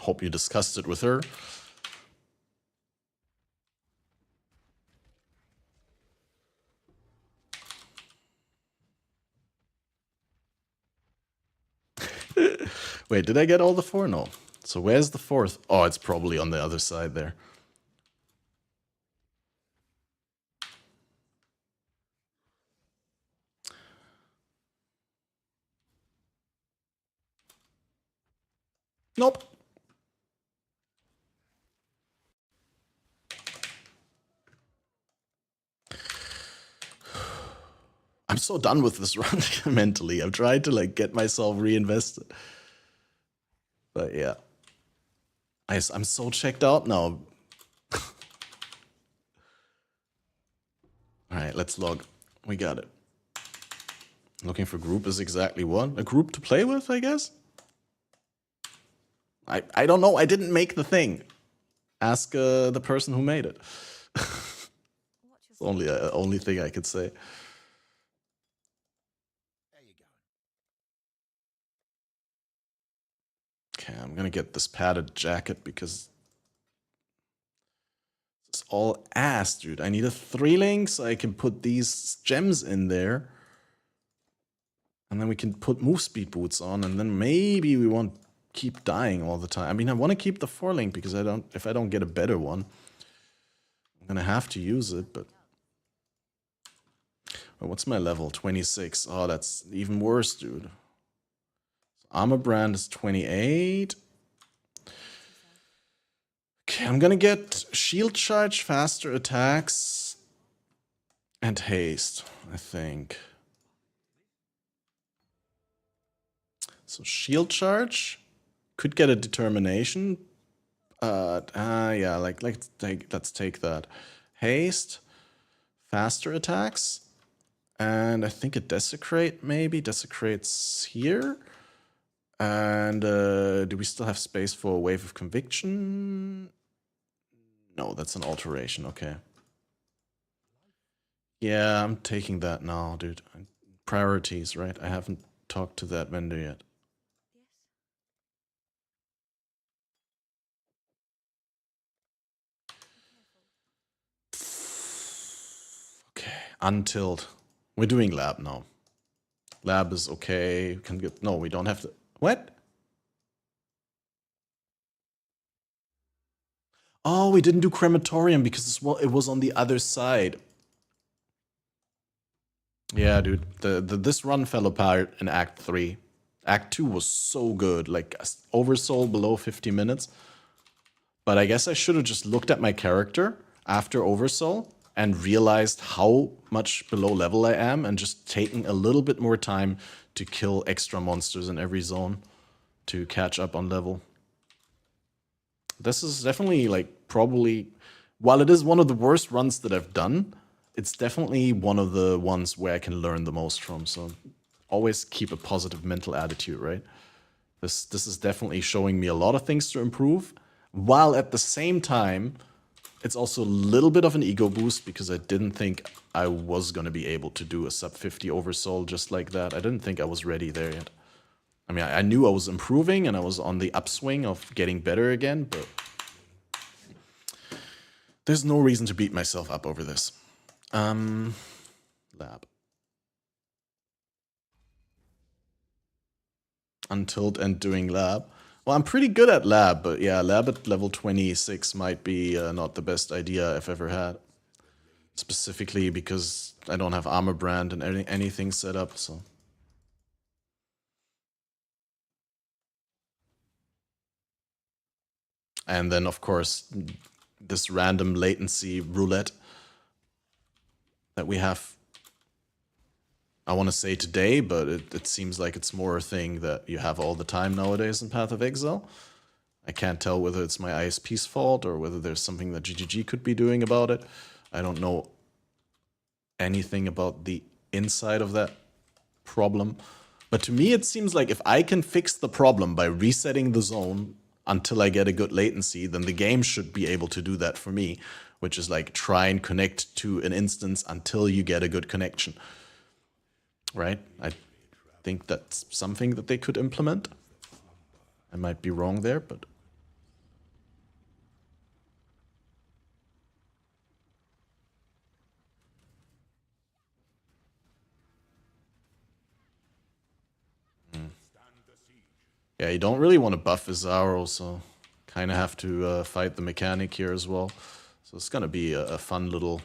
Hope you discussed it with her. Wait, did I get all the 4? No. So where's the 4th? Oh, it's probably on the other side there. Nope. I'm so done with this run mentally. I've tried to like get myself reinvested. But yeah. I'm so checked out now. Alright, let's log. We got it. Looking for group is exactly what? A group to play with, I guess? I don't know. I didn't make the thing. Ask the person who made it. It's only thing I could say. Okay, I'm gonna get this padded jacket because it's all ass, dude. I need a 3-link so I can put these gems in there. And then we can put move speed boots on, and then maybe we won't keep dying all the time. I mean, I want to keep the 4-link because if I don't get a better one, I'm gonna have to use it, but well, what's my level? 26. Oh, that's even worse, dude. Armor brand is 28. Okay, I'm gonna get shield charge, faster attacks, and haste, I think. So shield charge could get a determination. Yeah, let's take that. Haste, faster attacks, and I think a desecrate maybe. Desecrate's here. And do we still have space for a wave of conviction? No, that's an alteration, okay. Yeah, I'm taking that now, dude. Priorities, right? I haven't talked to that vendor yet. Okay, untilled. We're doing lab now. Lab is okay. Can get no, we don't have to. What? Oh, we didn't do crematorium because it was on the other side. Yeah, dude. This run fell apart in Act 3. Act 2 was so good, like Oversoul below 50 minutes. But I guess I should have just looked at my character after Oversoul and realized how much below level I am and just taken a little bit more time to kill extra monsters in every zone to catch up on level. This is definitely, like, probably, while it is one of the worst runs that I've done, it's definitely one of the ones where I can learn the most from. So always keep a positive mental attitude, right? This is definitely showing me a lot of things to improve, while at the same time, it's also a little bit of an ego boost because I didn't think I was going to be able to do a sub 50 Oversoul just like that. I didn't think I was ready there yet. I mean, I knew I was improving and I was on the upswing of getting better again, but there's no reason to beat myself up over this. Lab. Untilled and doing lab. Well, I'm pretty good at lab, but yeah, lab at level 26 might be not the best idea I've ever had. Specifically because I don't have armor brand and anything set up, so. And then, of course, this random latency roulette that we have. I want to say today, but it seems like it's more a thing that you have all the time nowadays in Path of Exile. I can't tell whether it's my ISP's fault or whether there's something that GGG could be doing about it. I don't know anything about the inside of that problem. But to me, it seems like if I can fix the problem by resetting the zone until I get a good latency, then the game should be able to do that for me, which is like try and connect to an instance until you get a good connection. Right? I think that's something that they could implement. I might be wrong there, but... Yeah, you don't really want to buff Izaro, so kind of have to fight the mechanic here as well. So it's going to be a fun little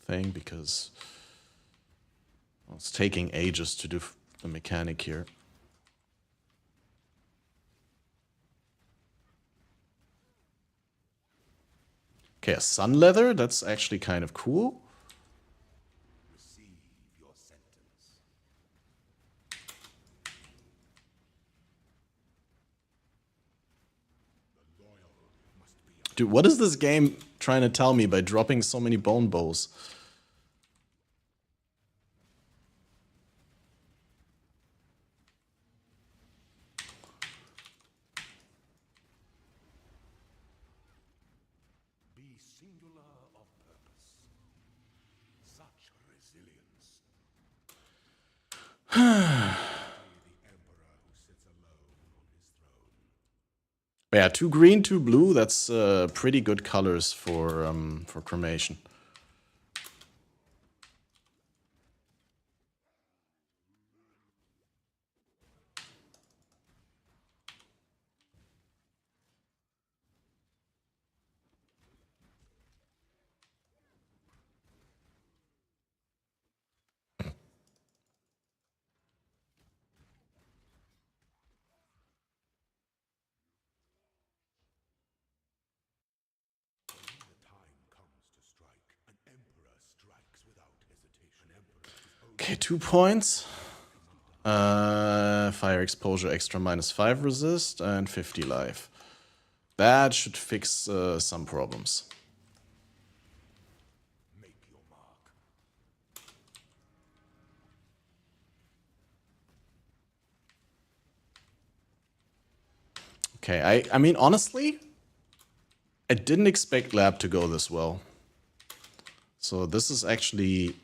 thing because well, it's taking ages to do the mechanic here. Okay, a sun leather, that's actually kind of cool. Dude, what is this game trying to tell me by dropping so many bone bows? singular of purpose. Such resilience. The emperor who sits alone on his throne. Yeah, 2 green, 2 blue. That's pretty good colors for cremation. Okay, 2 points. Fire exposure extra -5 resist and 50 life. That should fix some problems. Make your mark. Okay, I mean, honestly, I didn't expect lab to go this well. So this is actually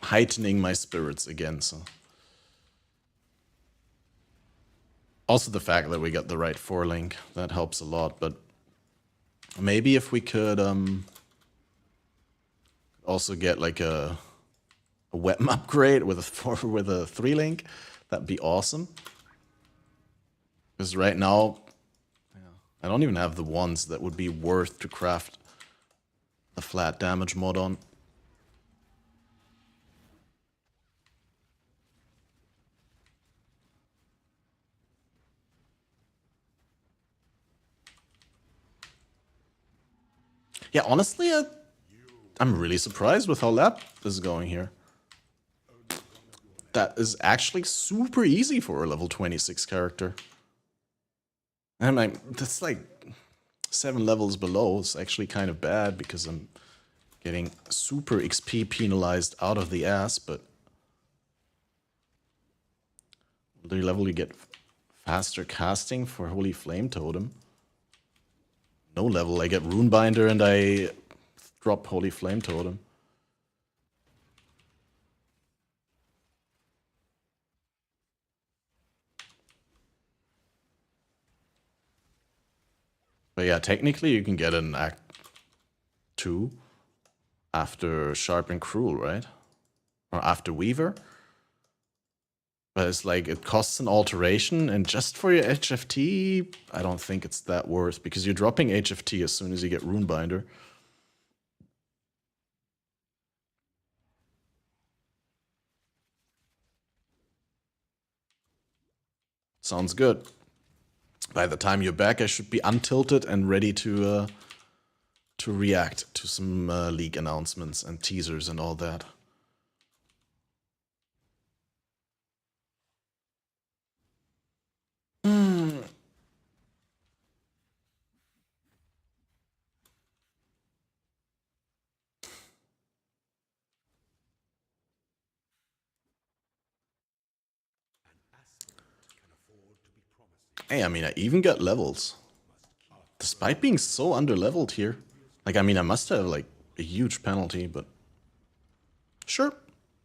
heightening my spirits again, so. Also the fact that we got the right 4-link, that helps a lot, but maybe if we could also get like a weapon upgrade with a 3-link, that'd be awesome. Because right now, I don't even have the ones that would be worth to craft the flat damage mod on. Yeah, honestly, I'm really surprised with how lab is going here. That is actually super easy for a level 26 character. And that's like 7 levels below. It's actually kind of bad because I'm getting super XP penalized out of the ass, but the level you get faster casting for Holy Flame Totem. No level, I get Runebinder and I drop Holy Flame Totem. But yeah, technically you can get an Act 2 after Sharp and Cruel, right? Or after Weaver. But it's like, it costs an alteration, and just for your HFT, I don't think it's that worth, because you're dropping HFT as soon as you get Runebinder. Sounds good. By the time you're back, I should be untilted and ready to react to some league announcements and teasers and all that. Hey, I mean, I even got levels. Despite being so under-leveled here. Like, I mean, I must have, like, a huge penalty, but... Sure,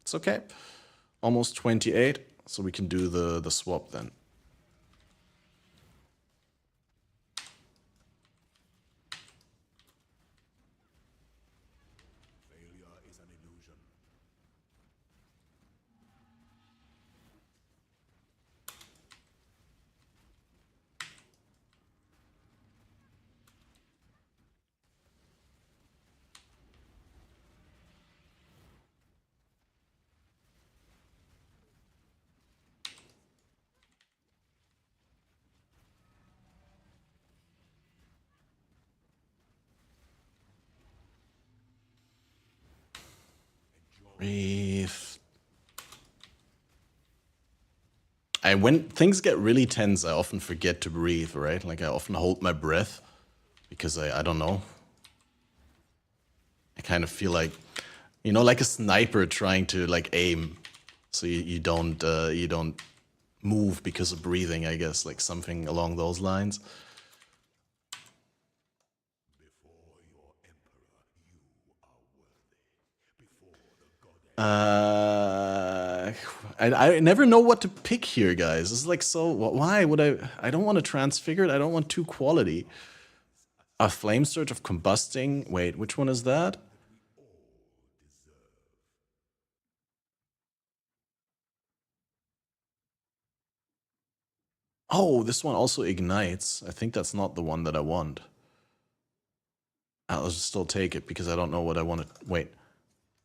it's okay. Almost 28, so we can do the swap then. Failure is an illusion. Breathe. When things get really tense, I often forget to breathe, right? Like, I often hold my breath because I don't know. I kind of feel like, you know, like a sniper trying to like aim, so you don't move because of breathing, I guess, like something along those lines. Before your Uh, I never know what to pick here, guys. It's like, so why would I don't want to transfigure it. I don't want 2 quality. A flame surge of combusting. Wait, which one is that? Oh, this one also ignites. I think that's not the one that I want. I'll just still take it because I don't know what I want to. Wait.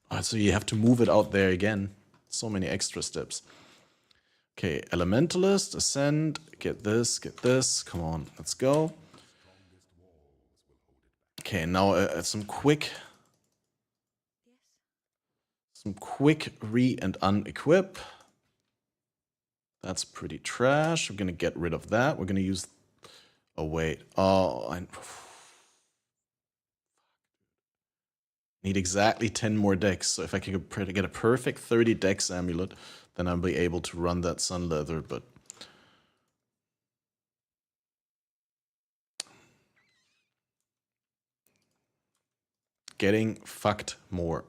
Oh, so you have to move it out there again. So many extra steps. Okay, Elementalist, Ascend, get this, get this. Come on, let's go. Okay, now some quick re and unequip. That's pretty trash. We're gonna get rid of that. We're gonna use. Oh wait. Oh, I need exactly 10 more decks. So if I can get a perfect 30 dex amulet, then I'll be able to run that sun leather. But getting fucked more.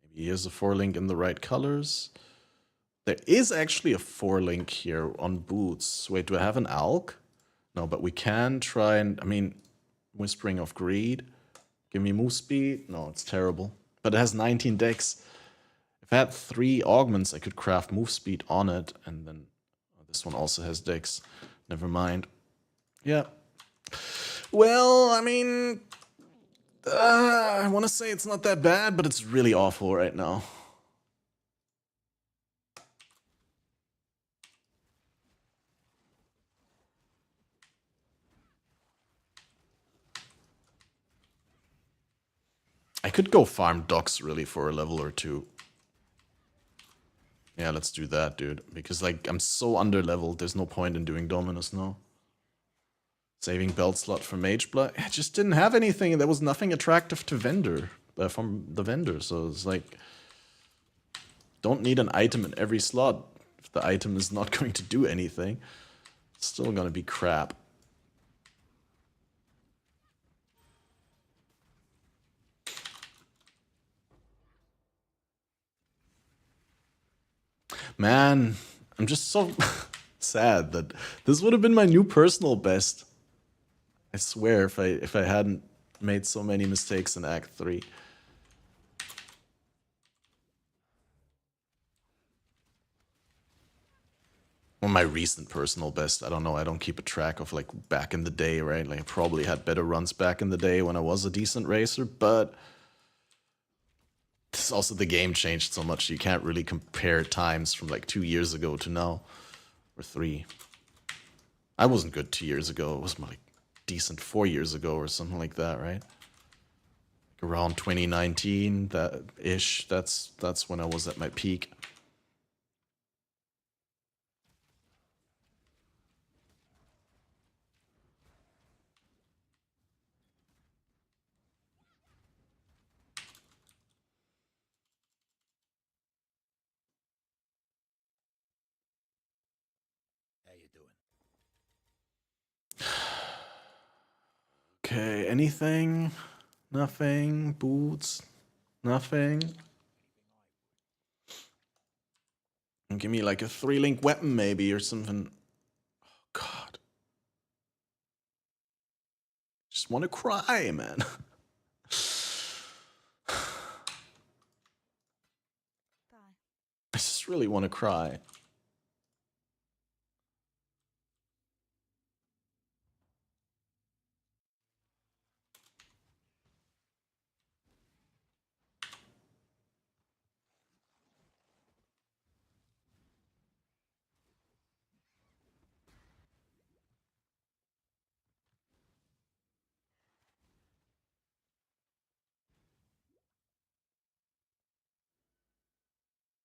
Maybe here's a 4-link in the right colors. There is actually a 4-link here on boots. Wait, do I have an Alk? No, but we can try and, I mean, Whispering of Greed. Give me move speed. No, it's terrible. But it has 19 dex. If I had 3 augments, I could craft move speed on it. And then this one also has dex. Never mind. Yeah. Well, I mean, I want to say it's not that bad, but it's really awful right now. I could go farm docks really for a level or 2. Yeah, let's do that, dude. Because, like, I'm so under-leveled, there's no point in doing Dominus now. Saving belt slot for Mage Blood. I just didn't have anything. There was nothing attractive to vendor from the vendor. So it's like, don't need an item in every slot. If the item is not going to do anything, it's still gonna be crap. Man, I'm just so sad that this would have been my new personal best. I swear, if I hadn't made so many mistakes in Act 3. Well, my recent personal best, I don't know, I don't keep a track of, like, back in the day, right? Like, I probably had better runs back in the day when I was a decent racer, but it's also the game changed so much, you can't really compare times from, like, 2 years ago to now. Or 3. I wasn't good 2 years ago, it was more, like, decent 4 years ago or something like that, right? Like around 2019, that-ish, that's when I was at my peak. Okay, anything? Nothing. Boots? Nothing. And give me like a 3-link weapon maybe or something. Oh god. Just want to cry, man. I just really want to cry.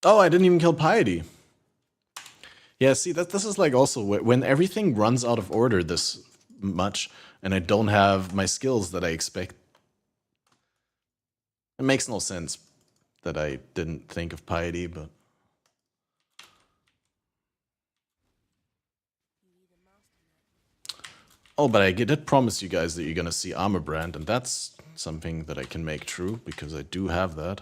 Oh, I didn't even kill Piety. Yeah, see, this is like also when everything runs out of order this much, and I don't have my skills that I expect. It makes no sense that I didn't think of Piety, but... Oh, but I did promise you guys that you're gonna see Armor Brand, and that's something that I can make true, because I do have that.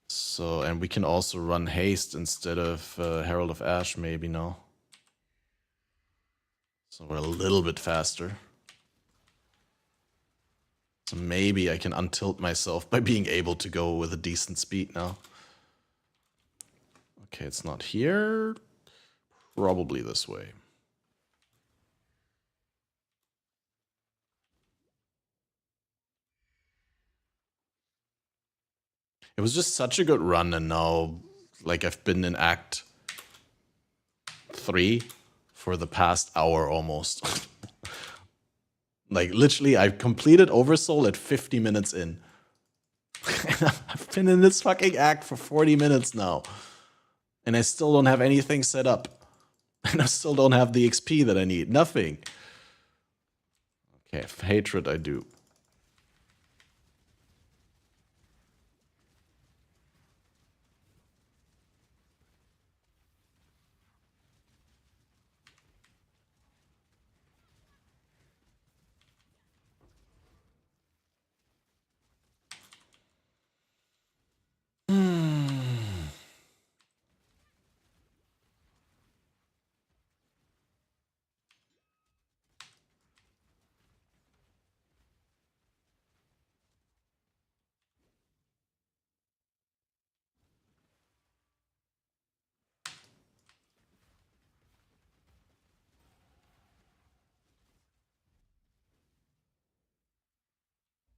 So, and we can also run Haste instead of Herald of Ash, maybe now. So we're a little bit faster. So maybe I can untilt myself by being able to go with a decent speed now. Okay, it's not here. Probably this way. It was just such a good run, and now, like, I've been in Act 3 for the past hour almost. Like, literally, I've completed Oversoul at 50 minutes in. I've been in this fucking act for 40 minutes now. And I still don't have anything set up. And I still don't have the XP that I need. Nothing. Okay, hatred I do.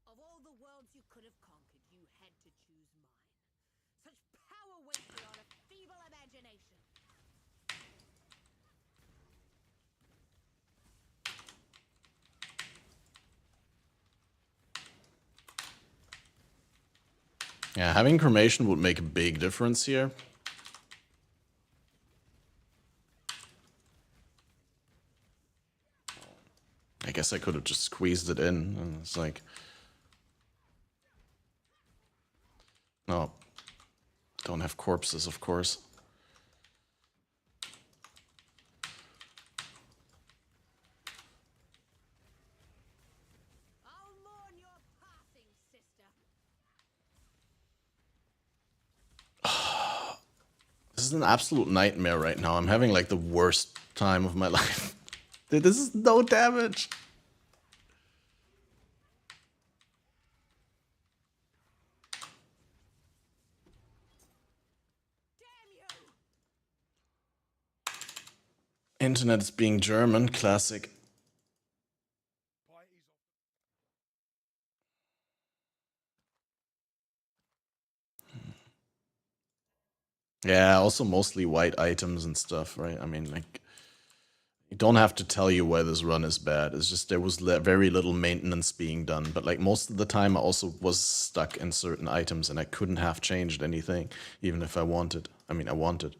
Of all the worlds you could have conquered, you had to choose mine. Such power wasted on a feeble imagination. Yeah, having cremation would make a big difference here. I guess I could have just squeezed it in, and it's like... No. Don't have corpses, of course. I'll mourn your passing, sister. This is an absolute nightmare right now. I'm having like the worst time of my life. Dude, this is no damage. Damn you! Internet is being German, classic. Yeah, also mostly white items and stuff, right? I mean, like, you don't have to tell you why this run is bad. It's just there was very little maintenance being done. But like most of the time, I also was stuck in certain items, and I couldn't have changed anything, even if I wanted. I mean, I wanted.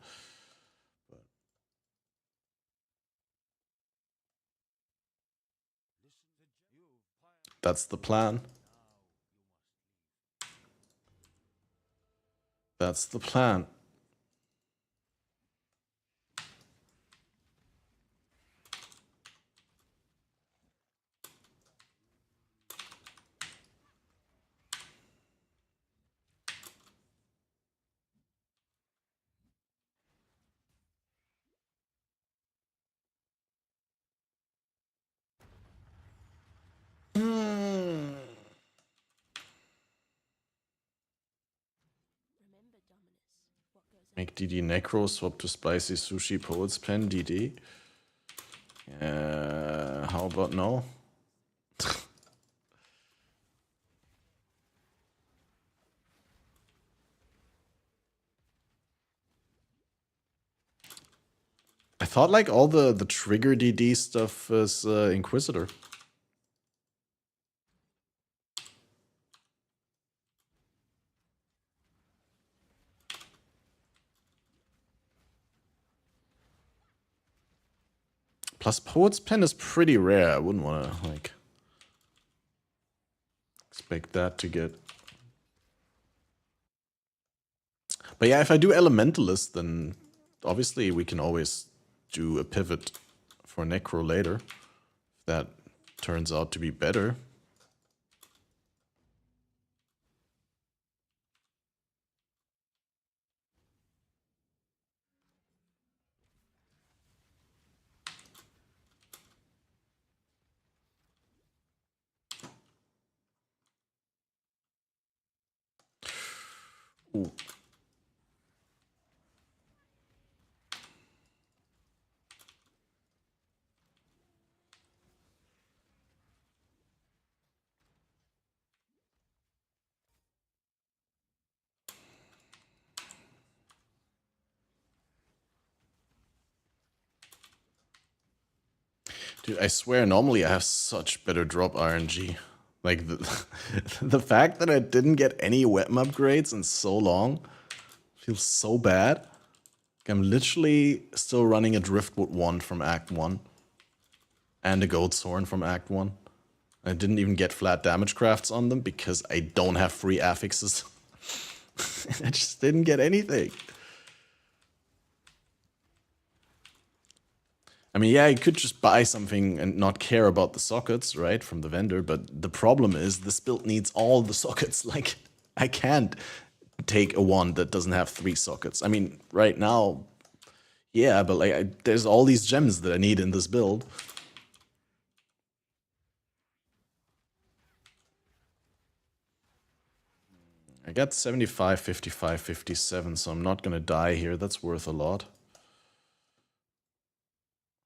That's the plan. That's the plan. Make DD Necro, swap to Spicy Sushi Poets Pen, DD. How about no? I thought like all the trigger DD stuff is Inquisitor. Plus, Poet's Pen is pretty rare. I wouldn't want to, like, expect that to get... But yeah, if I do Elementalist, then obviously we can always do a pivot for Necro later. If that turns out to be better. Ooh. Dude, I swear, normally I have such better drop RNG. Like, the fact that I didn't get any weapon upgrades in so long feels so bad. Like, I'm literally still running a Driftwood 1 from Act 1. And a Goat's Horn from Act 1. I didn't even get flat damage crafts on them because I don't have free affixes. I just didn't get anything. I mean, yeah, you could just buy something and not care about the sockets, right, from the vendor, but the problem is this build needs all the sockets. Like, I can't take a one that doesn't have 3 sockets. I mean, right now, yeah, but like, there's all these gems that I need in this build. I got 75, 55, 57, so I'm not gonna die here. That's worth a lot.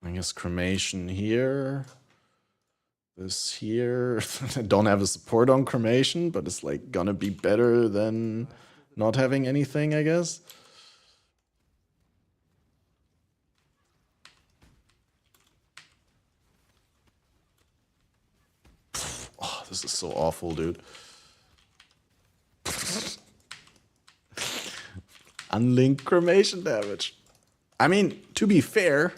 I guess cremation here. This here. I don't have a support on cremation, but it's like gonna be better than not having anything, I guess. Oh, this is so awful, dude. Unlinked cremation damage. I mean, to be fair,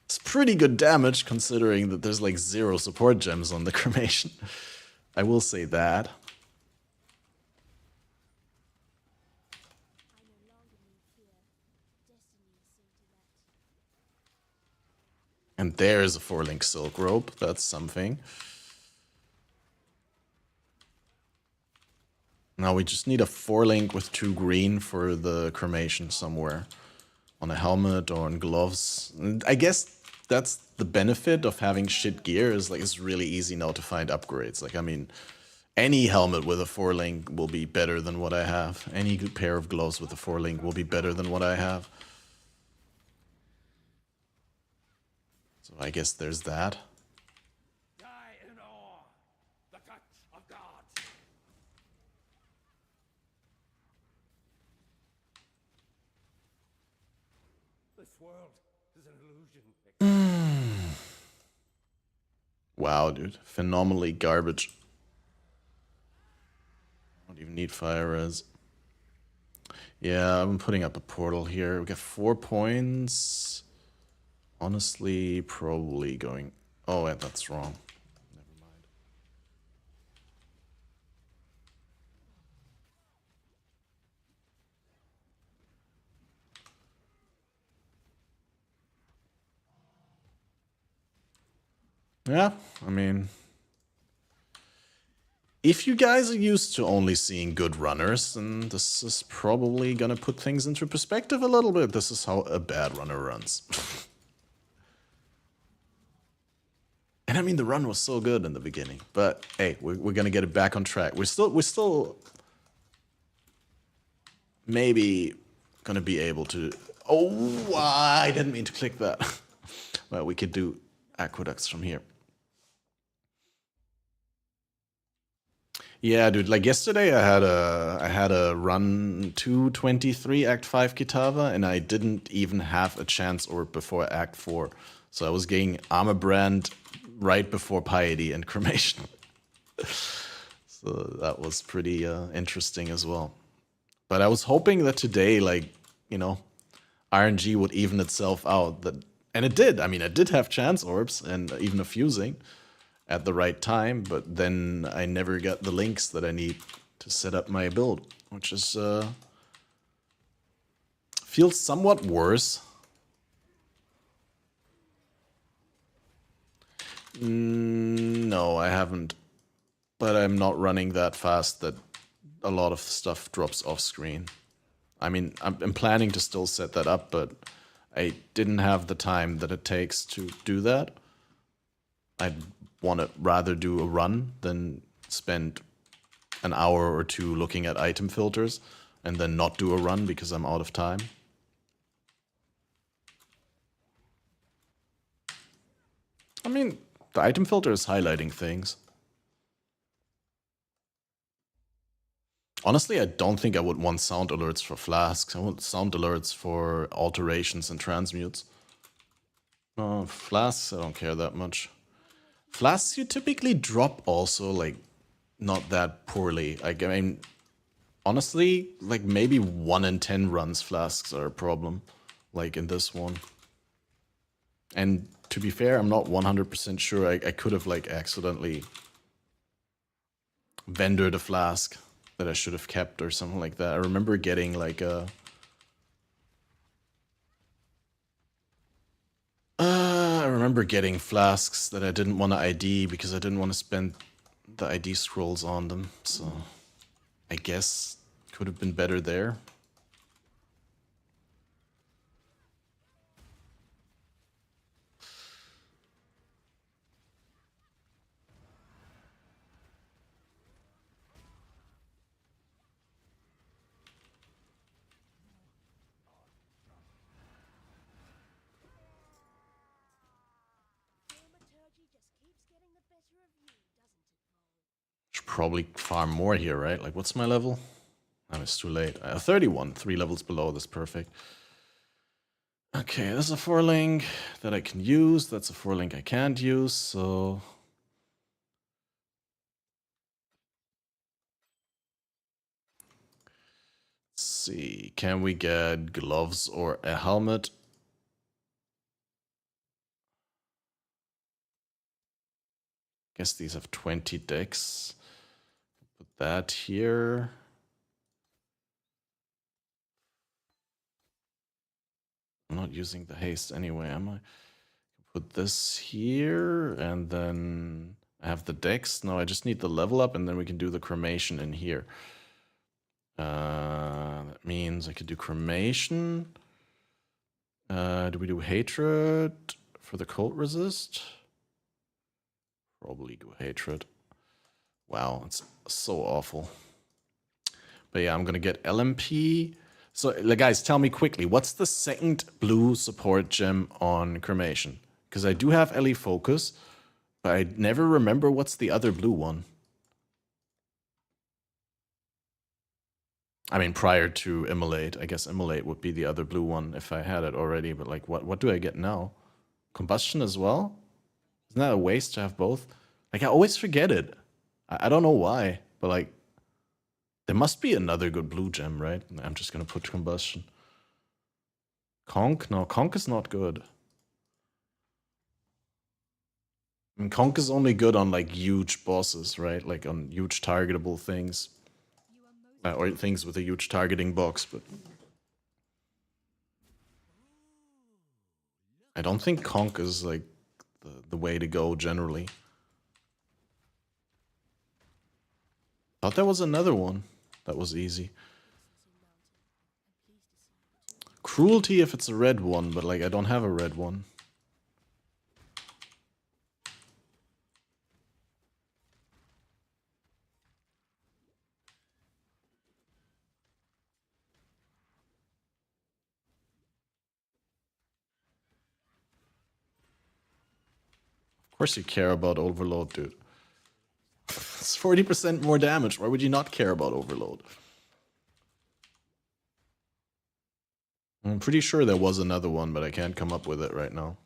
it's pretty good damage considering that there's like 0 support gems on the cremation. I will say that. And there's a 4-link silk rope. That's something. Now we just need a 4-link with 2 green for the cremation somewhere. On a helmet or on gloves. And I guess that's the benefit of having shit gear, is like it's really easy now to find upgrades. Like, I mean, any helmet with a 4-link will be better than what I have. Any good pair of gloves with a 4-link will be better than what I have. So I guess there's that. Die in awe, the touch of God. This world is an illusion. Wow, dude. Phenomenally garbage. Don't even need fire res. Yeah, I'm putting up a portal here. We got 4 points. Honestly, probably going... Oh, wait, that's wrong. Never mind. Yeah, I mean... If you guys are used to only seeing good runners, then this is probably gonna put things into perspective a little bit. This is how a bad runner runs. And I mean, the run was so good in the beginning, but hey, we're gonna get it back on track. We're still maybe gonna be able to... Oh, I didn't mean to click that. Well, we could do aqueducts from here. Yeah, dude, like yesterday I had a run 223 Act 5 Kitava, and I didn't even have a chance orb before Act 4. So I was getting Armor Brand right before Piety and Cremation. So that was pretty interesting as well. But I was hoping that today, like, you know, RNG would even itself out. And it did. I mean, I did have chance orbs and even a fusing at the right time, but then I never got the links that I need to set up my build, which is feels somewhat worse. No, I haven't. But I'm not running that fast that a lot of stuff drops off screen. I mean, I'm planning to still set that up, but I didn't have the time that it takes to do that. I'd want to rather do a run than spend an hour or two looking at item filters and then not do a run because I'm out of time. I mean, the item filter is highlighting things. Honestly, I don't think I would want sound alerts for flasks. I want sound alerts for alterations and transmutes. Flasks, I don't care that much. Flasks you typically drop also, like, not that poorly. I mean, honestly, like, maybe 1 in 10 runs flasks are a problem, like in this one. And to be fair, I'm not 100% sure. I could have, like, accidentally vendored a flask that I should have kept or something like that. I remember getting, like, a... I remember getting flasks that I didn't want to ID because I didn't want to spend the ID scrolls on them, so I guess could have been better there. Dramaturgy just keeps getting the better of you, doesn't it, Should probably farm more here, right? Like, what's my level? Oh, it's too late. 31, 3 levels below, that's perfect. Okay, there's a 4-link that I can use. That's a 4-link I can't use, so... Let's see, can we get gloves or a helmet? Guess these have 20 decks. Put that here. I'm not using the haste anyway, am I? Put this here, and then I have the decks. No, I just need the level up, and then we can do the cremation in here. That means I could do cremation. Do we do hatred for the cold resist? Probably do hatred. Wow, it's so awful. But yeah, I'm gonna get LMP. So, guys, tell me quickly, what's the second blue support gem on cremation? Because I do have LE Focus, but I never remember what's the other blue one. I mean, prior to Immolate. I guess Immolate would be the other blue one if I had it already, but like, what do I get now? Combustion as well? Isn't that a waste to have both? Like, I always forget it. I don't know why, but like, there must be another good blue gem, right? I'm just gonna put Combustion. Conk? No, Conk is not good. I mean, Conk is only good on like huge bosses, right? Like on huge targetable things. Or things with a huge targeting box, but... I don't think Conk is like the way to go generally. Thought there was another one that was easy. Cruelty if it's a red one, but like I don't have a red one. Of course you care about overload, dude. It's 40% more damage. Why would you not care about overload? I'm pretty sure there was another one, but I can't come up with it right now.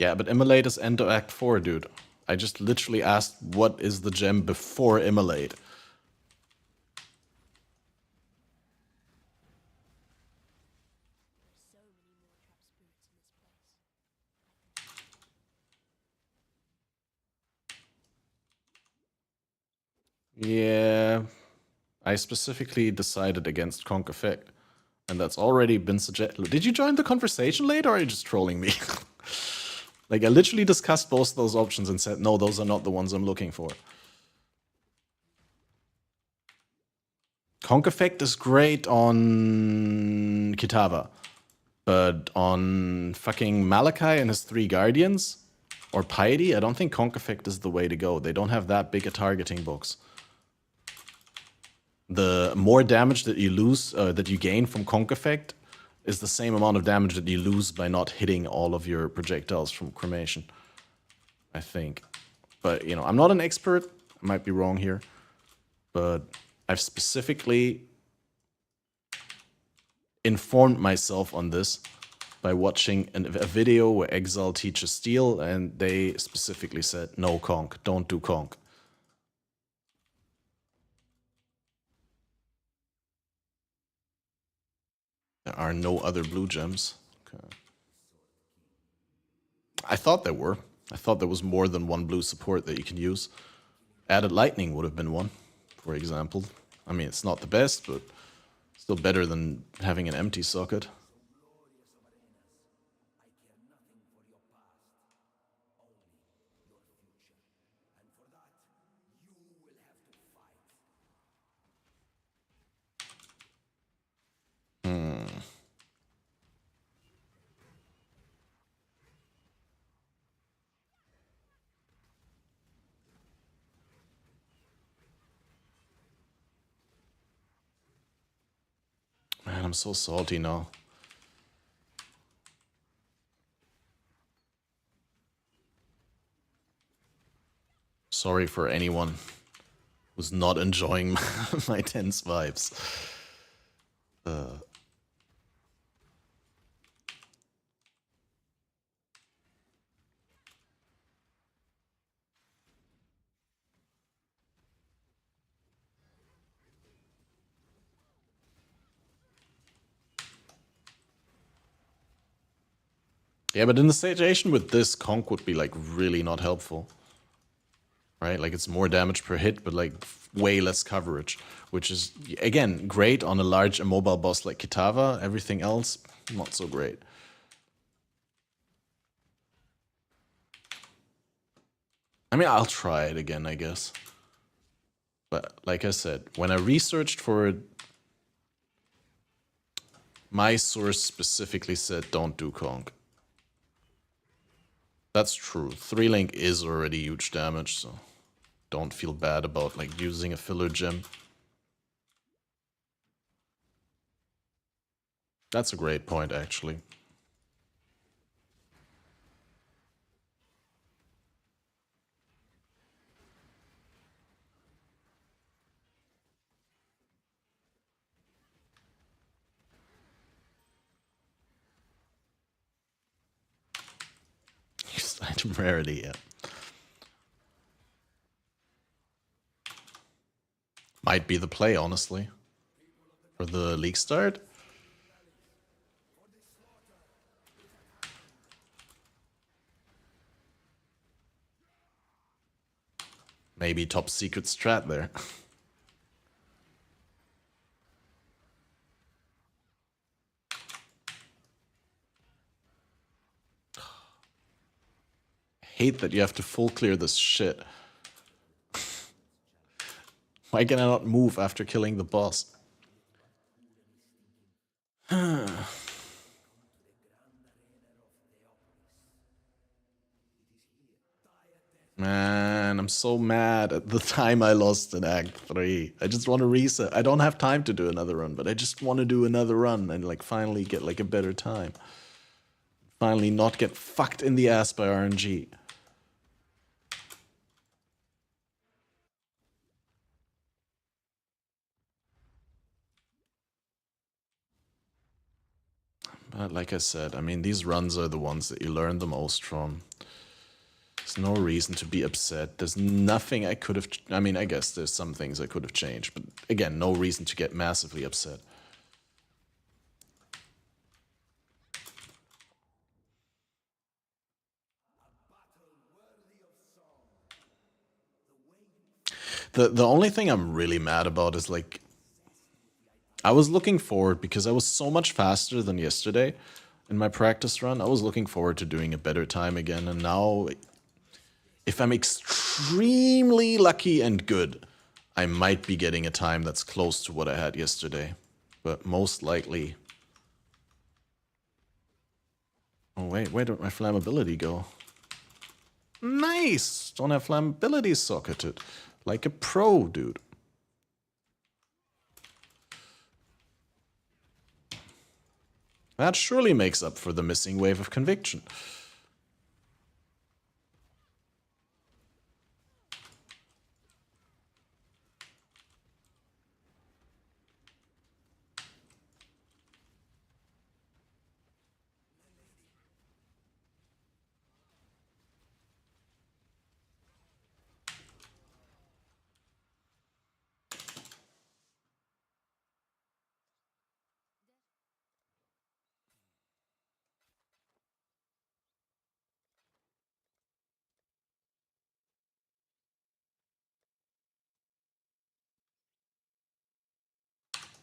Yeah, but Immolate is end of Act 4, dude. I just literally asked what is the gem before Immolate. Yeah, I specifically decided against Conk Effect. And that's already been suggested. Did you join the conversation late, or are you just trolling me? Like, I literally discussed both of those options and said, no, those are not the ones I'm looking for. Conk Effect is great on Kitava. But on fucking Malachi and his 3 Guardians, or Piety, I don't think Conk Effect is the way to go. They don't have that big a targeting box. The more damage that you lose, that you gain from Conk Effect, is the same amount of damage that you lose by not hitting all of your projectiles from Cremation. I think. But, you know, I'm not an expert. I might be wrong here. But I've specifically informed myself on this by watching a video where Exile teaches Steel, and they specifically said, no Conk, don't do Conk. There are no other blue gems. Okay. I thought there were. I thought there was more than one blue support that you can use. Added Lightning would have been one, for example. I mean, it's not the best, but still better than having an empty socket. Man, I'm so salty now. Sorry for anyone who's not enjoying my tense vibes. Yeah, but in the situation with this, Conk would be like really not helpful. Right? Like it's more damage per hit, but like way less coverage. Which is, again, great on a large immobile boss like Kitava. Everything else, not so great. I mean, I'll try it again, I guess. But like I said, when I researched for it, my source specifically said don't do Conk. That's true. 3-link is already huge damage, so don't feel bad about like using a filler gem. That's a great point, actually. Use item rarity, yeah. Might be the play, honestly. For the league start. Maybe top secret strat there. Hate that you have to full clear this shit. Why can I not move after killing the boss? Man, I'm so mad at the time I lost in Act 3. I just want to reset. I don't have time to do another run, but I just want to do another run and like finally get like a better time. Finally not get fucked in the ass by RNG. But like I said, I mean, these runs are the ones that you learn the most from. There's no reason to be upset. There's nothing I could have... I mean, I guess there's some things I could have changed. But again, no reason to get massively upset. The only thing I'm really mad about is, like... I was looking forward, because I was so much faster than yesterday in my practice run. I was looking forward to doing a better time again. And now... if I'm extremely lucky and good, I might be getting a time that's close to what I had yesterday. But most likely... oh wait, where did my flammability go? Nice! Don't have flammability socketed. Like a pro, dude. That surely makes up for the missing wave of conviction.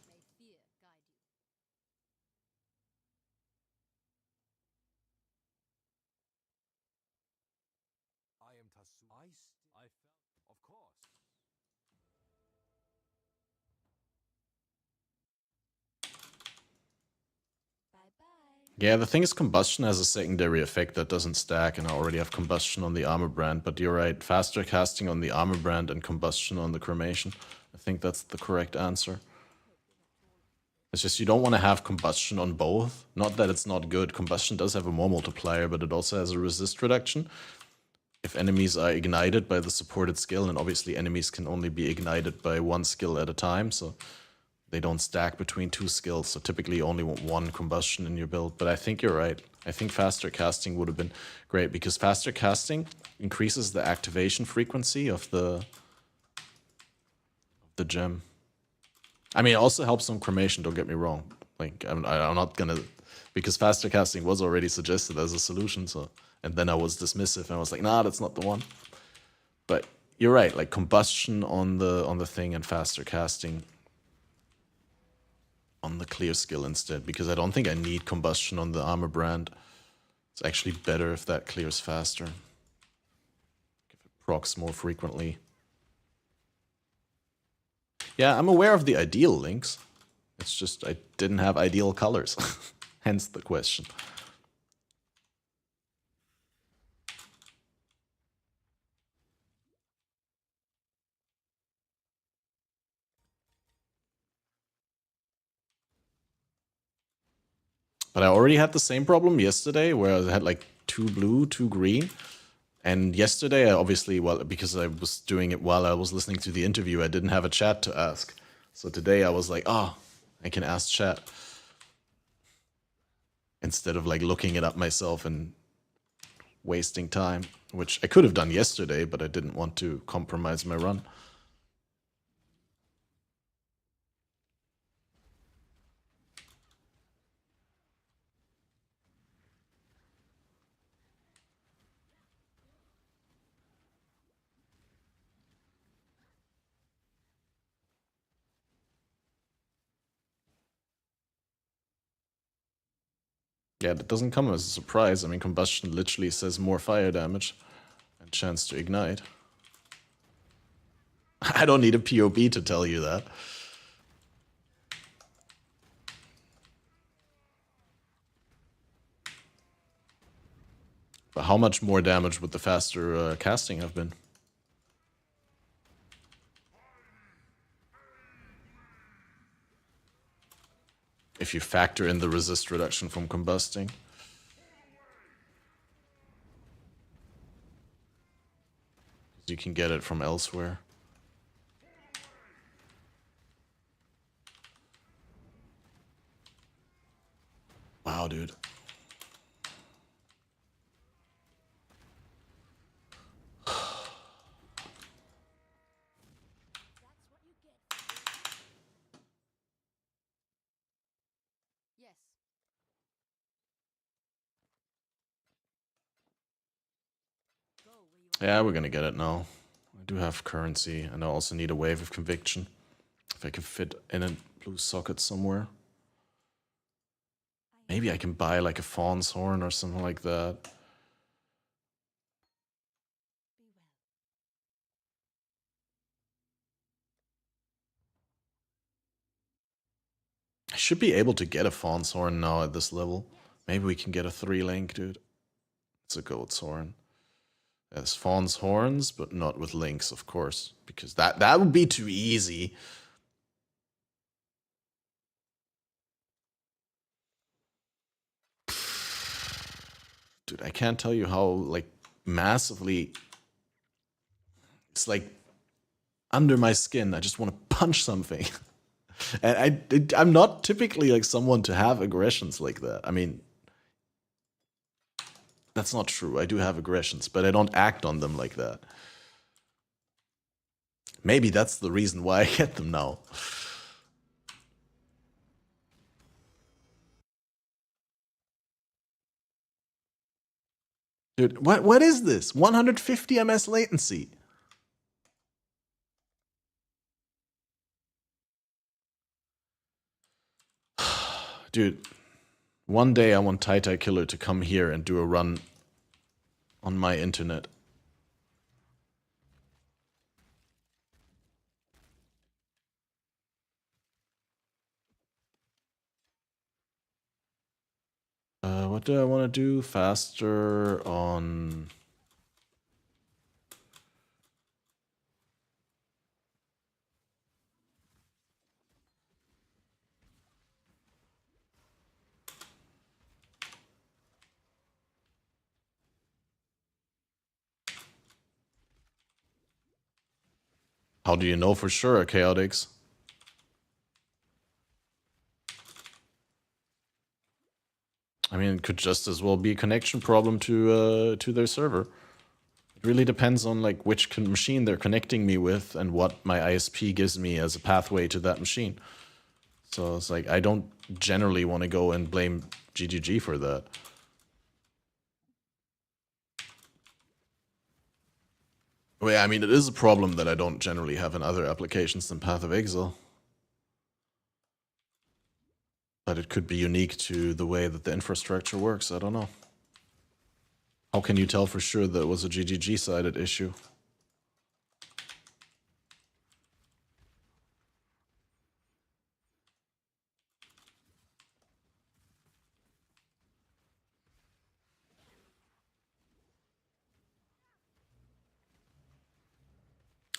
May fear guide you. I am Tasu. I felt. Of course. Yeah, the thing is, combustion has a secondary effect that doesn't stack, and I already have combustion on the armor brand, but you're right, faster casting on the armor brand and combustion on the cremation. I think that's the correct answer. It's just you don't want to have combustion on both. Not that it's not good, combustion does have a more multiplier, but it also has a resist reduction. If enemies are ignited by the supported skill, and obviously enemies can only be ignited by one skill at a time, so they don't stack between two skills, so typically you only want one combustion in your build. But I think you're right. I think faster casting would have been great, because faster casting increases the activation frequency of the gem. I mean, it also helps on cremation, don't get me wrong. Like, I'm not gonna... because faster casting was already suggested as a solution, so... and then I was dismissive, and I was like, nah, that's not the one. But you're right, like, combustion on the thing and faster casting on the clear skill instead, because I don't think I need combustion on the armor brand. It's actually better if that clears faster. If it procs more frequently. Yeah, I'm aware of the ideal links. It's just I didn't have ideal colors. Hence the question. But I already had the same problem yesterday, where I had like 2 blue, 2 green. And yesterday, I obviously, well, because I was doing it while I was listening to the interview, I didn't have a chat to ask. So today I was like, oh, I can ask chat. Instead of like looking it up myself and wasting time, which I could have done yesterday, but I didn't want to compromise my run. Yeah, that doesn't come as a surprise. I mean, combustion literally says more fire damage and chance to ignite. I don't need a POB to tell you that. But how much more damage would the faster casting have been? If you factor in the resist reduction from combusting. You can get it from elsewhere. Wow, dude. Yeah, we're gonna get it now. I do have currency, and I also need a wave of conviction. If I can fit in a blue socket somewhere. Maybe I can buy like a fawn's horn or something like that. I should be able to get a fawn's horn now at this level. Maybe we can get a 3-link, dude. It's a goat's horn. There's fawn's horns, but not with links, of course, because that would be too easy. Dude, I can't tell you how like massively it's like under my skin. I just want to punch something. And I'm not typically like someone to have aggressions like that. I mean, that's not true. I do have aggressions, but I don't act on them like that. Maybe that's the reason why I get them now. Dude, what is this? 150 ms latency. Dude, one day I want Tai Tai Killer to come here and do a run on my internet. What do I want to do? Faster on... How do you know for sure, Chaotix? I mean, it could just as well be a connection problem to their server. It really depends on like which machine they're connecting me with and what my ISP gives me as a pathway to that machine. So it's like I don't generally want to go and blame GGG for that. Well, yeah, I mean, it is a problem that I don't generally have in other applications than Path of Exile. But it could be unique to the way that the infrastructure works. I don't know. How can you tell for sure that it was a GGG-sided issue?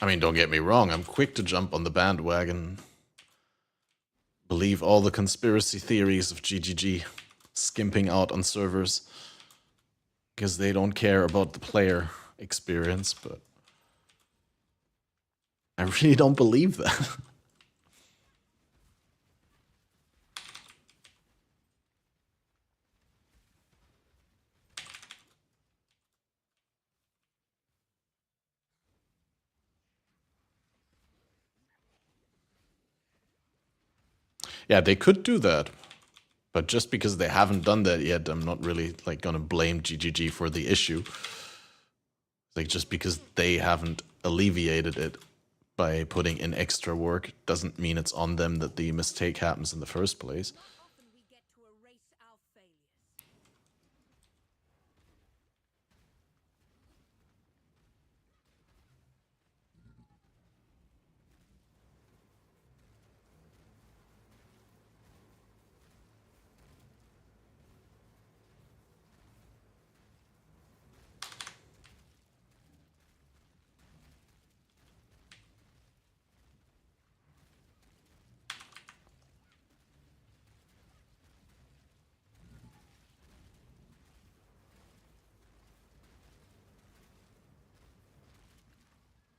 I mean, don't get me wrong, I'm quick to jump on the bandwagon. Believe all the conspiracy theories of GGG skimping out on servers because they don't care about the player experience, but I really don't believe that. Yeah, they could do that. But just because they haven't done that yet, I'm not really like gonna blame GGG for the issue. Like just because they haven't alleviated it by putting in extra work doesn't mean it's on them that the mistake happens in the first place. Often we get to erase our failures.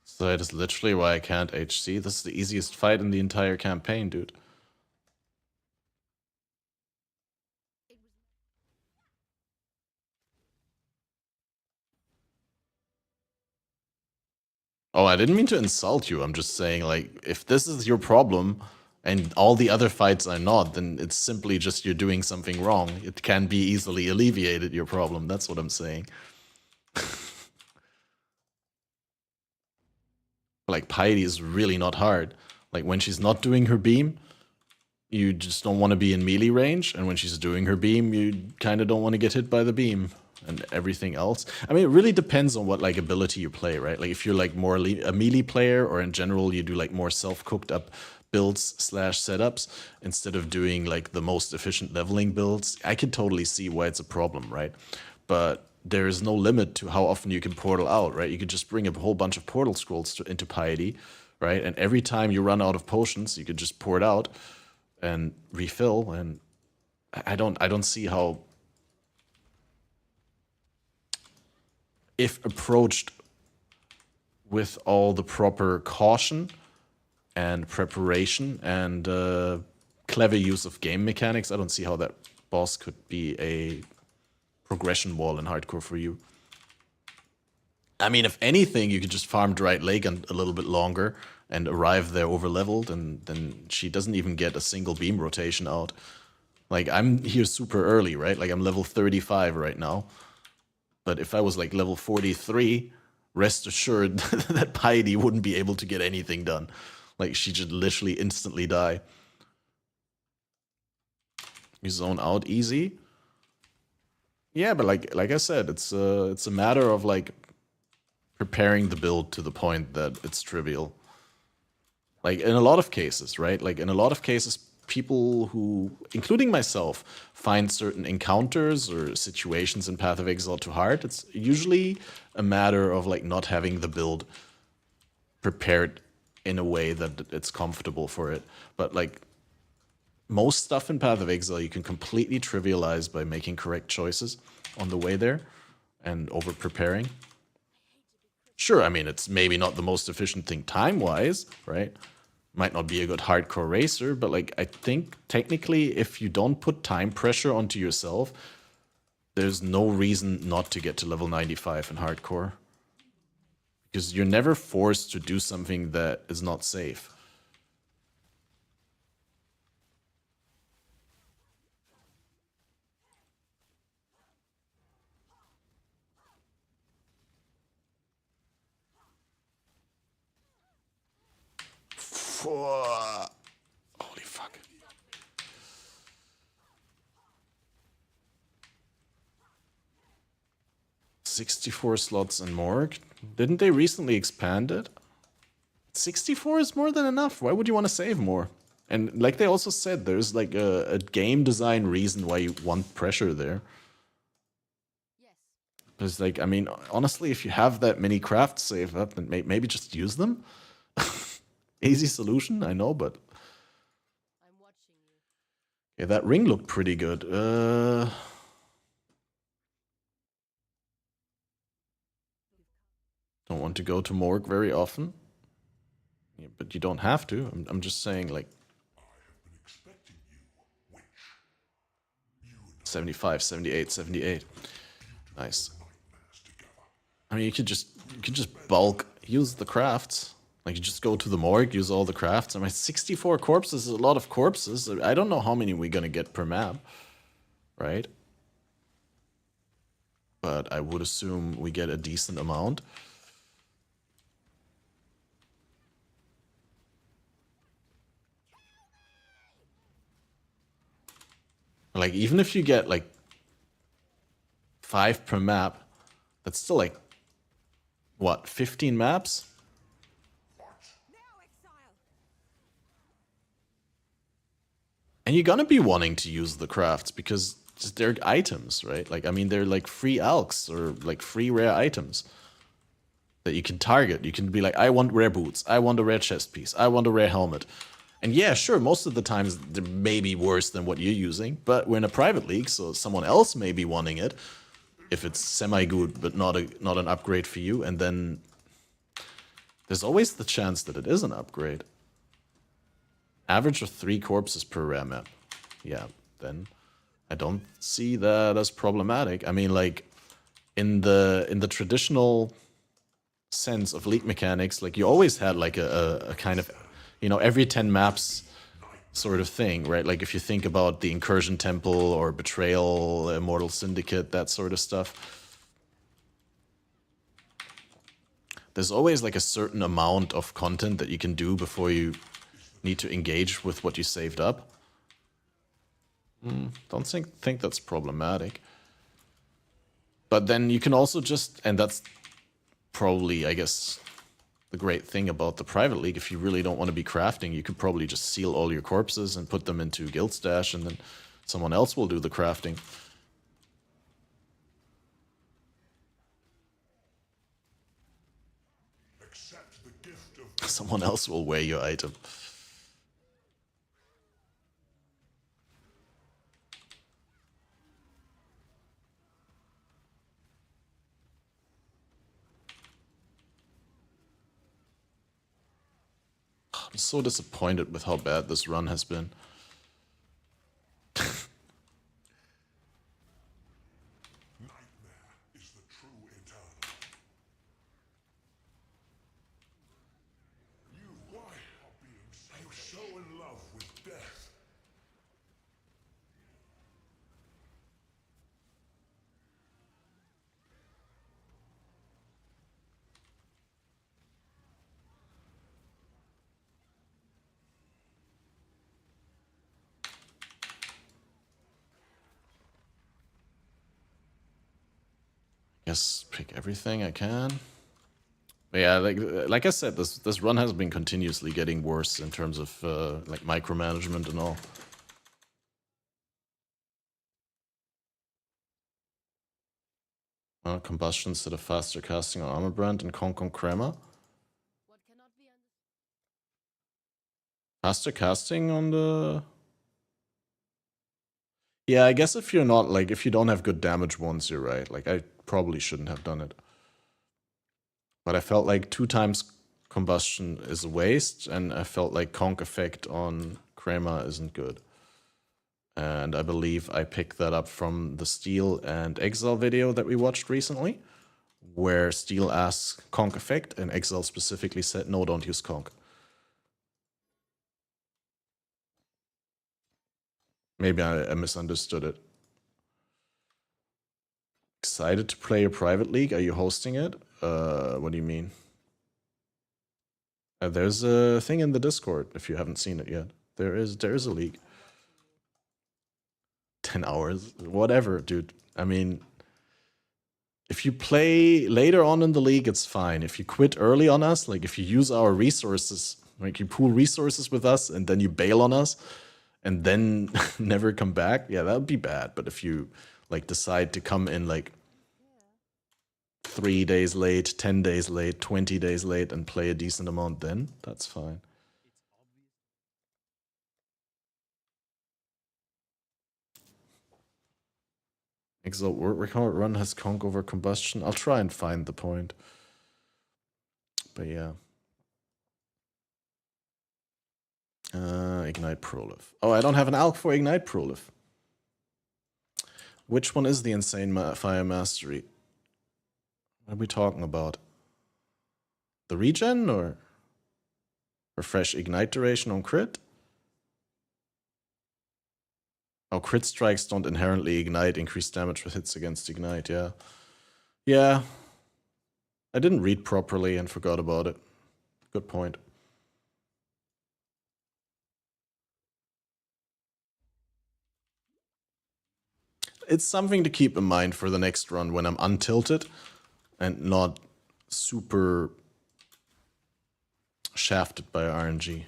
So that is literally why I can't HC. This is the easiest fight in the entire campaign, dude. Oh, I didn't mean to insult you. I'm just saying, like, if this is your problem and all the other fights are not, then it's simply just you're doing something wrong. It can be easily alleviated, your problem. That's what I'm saying. Like, Piety is really not hard. Like, when she's not doing her beam, you just don't want to be in melee range, and when she's doing her beam, you kind of don't want to get hit by the beam. And everything else. I mean, it really depends on what like ability you play, right? Like if you're like more a melee player, or in general you do like more self-cooked up builds / setups instead of doing like the most efficient leveling builds, I can totally see why it's a problem, right? But there is no limit to how often you can portal out, right? You could just bring a whole bunch of portal scrolls into Piety, right? And every time you run out of potions, you could just pour it out and refill. And I don't see how, if approached with all the proper caution and preparation and clever use of game mechanics, I don't see how that boss could be a progression wall in hardcore for you. I mean, if anything, you could just farm Dried Lake a little bit longer and arrive there over-leveled, and then she doesn't even get a single beam rotation out. Like, I'm here super early, right? Like, I'm level 35 right now. But if I was like level 43, rest assured that Piety wouldn't be able to get anything done. Like, she should literally instantly die. You zone out easy. Yeah, but like I said, it's a matter of like preparing the build to the point that it's trivial. Like in a lot of cases, right? Like in a lot of cases, people who, including myself, find certain encounters or situations in Path of Exile too hard. It's usually a matter of like not having the build prepared in a way that it's comfortable for it. But like most stuff in Path of Exile you can completely trivialize by making correct choices on the way there and over preparing. Sure, I mean, it's maybe not the most efficient thing time-wise, right? Might not be a good hardcore racer, but like I think technically if you don't put time pressure onto yourself, there's no reason not to get to level 95 in hardcore. Because you're never forced to do something that is not safe. Holy fuck. $64 slots in Morgue. Didn't they recently expand it? 64 is more than enough. Why would you want to save more? And like they also said, there's like a game design reason why you want pressure there. Because like, I mean, honestly, if you have that many crafts saved up, then maybe just use them. Easy solution, I know, but... I'm watching you. Yeah, that ring looked pretty good. Don't want to go to Morgue very often. Yeah, but you don't have to. I'm just saying, like... 75, 78, 78. Nice. I mean, you could just bulk use the crafts. Like, you just go to the morgue, use all the crafts. I mean, 64 corpses is a lot of corpses. I don't know how many we're gonna get per map, right? But I would assume we get a decent amount. Like, even if you get, like, 5 per map, that's still, like, what, 15 maps? And you're gonna be wanting to use the crafts because they're items, right? Like, I mean, they're like free alks or like free rare items that you can target. You can be like, I want rare boots, I want a rare chest piece, I want a rare helmet. And yeah, sure, most of the times they may be worse than what you're using, but we're in a private league, so someone else may be wanting it if it's semi-good, but not an upgrade for you. And then there's always the chance that it is an upgrade. Average of 3 corpses per rare map. Yeah, then I don't see that as problematic. I mean, like, in the traditional sense of league mechanics, like, you always had like a kind of, you know, every 10 maps sort of thing, right? Like, if you think about the Incursion Temple or Betrayal, Immortal Syndicate, that sort of stuff. there's always like a certain amount of content that you can do before you need to engage with what you saved up. Don't think that's problematic. But then you can also just, and that's probably, I guess, the great thing about the private league, if you really don't want to be crafting, you could probably just seal all your corpses and put them into guild stash, and then someone else will do the crafting. Accept the gift of Someone else will wear your item. I'm so disappointed with how bad this run has been. nightmare is the true eternal. You, why are being so in love with death? Guess pick everything I can. But yeah, like I said, this run has been continuously getting worse in terms of like micromanagement and all. Combustion instead of faster casting on Armor Brand and Conk on Crema. What cannot be understood? Faster casting on the... Yeah, I guess if you're not, like, if you don't have good damage ones, you're right. Like, I probably shouldn't have done it. But I felt like 2 times combustion is a waste, and I felt like Conk effect on Crema isn't good. And I believe I picked that up from the Steel and Exile video that we watched recently, where Steel asks Conk effect, and Exile specifically said, no, don't use Conk. Maybe I misunderstood it. Excited to play a private league? Are you hosting it? What do you mean? There's a thing in the Discord, if you haven't seen it yet. There is a league. 10 hours, whatever, dude. I mean, if you play later on in the league, it's fine. If you quit early on us, like if you use our resources, like you pool resources with us and then you bail on us and then never come back, yeah, that would be bad. But if you like decide to come in like 3 days late, 10 days late, 20 days late and play a decent amount, then that's fine. Exalt Workout Run has Conk over Combustion. I'll try and find the point. But yeah. Ignite Prolif. Oh, I don't have an alch for Ignite Prolif. Which one is the Insane Fire Mastery? What are we talking about? The regen or refresh Ignite duration on crit? Oh, crit strikes don't inherently ignite, increase damage with hits against Ignite, yeah. Yeah. I didn't read properly and forgot about it. Good point. It's something to keep in mind for the next run when I'm untilted and not super shafted by RNG.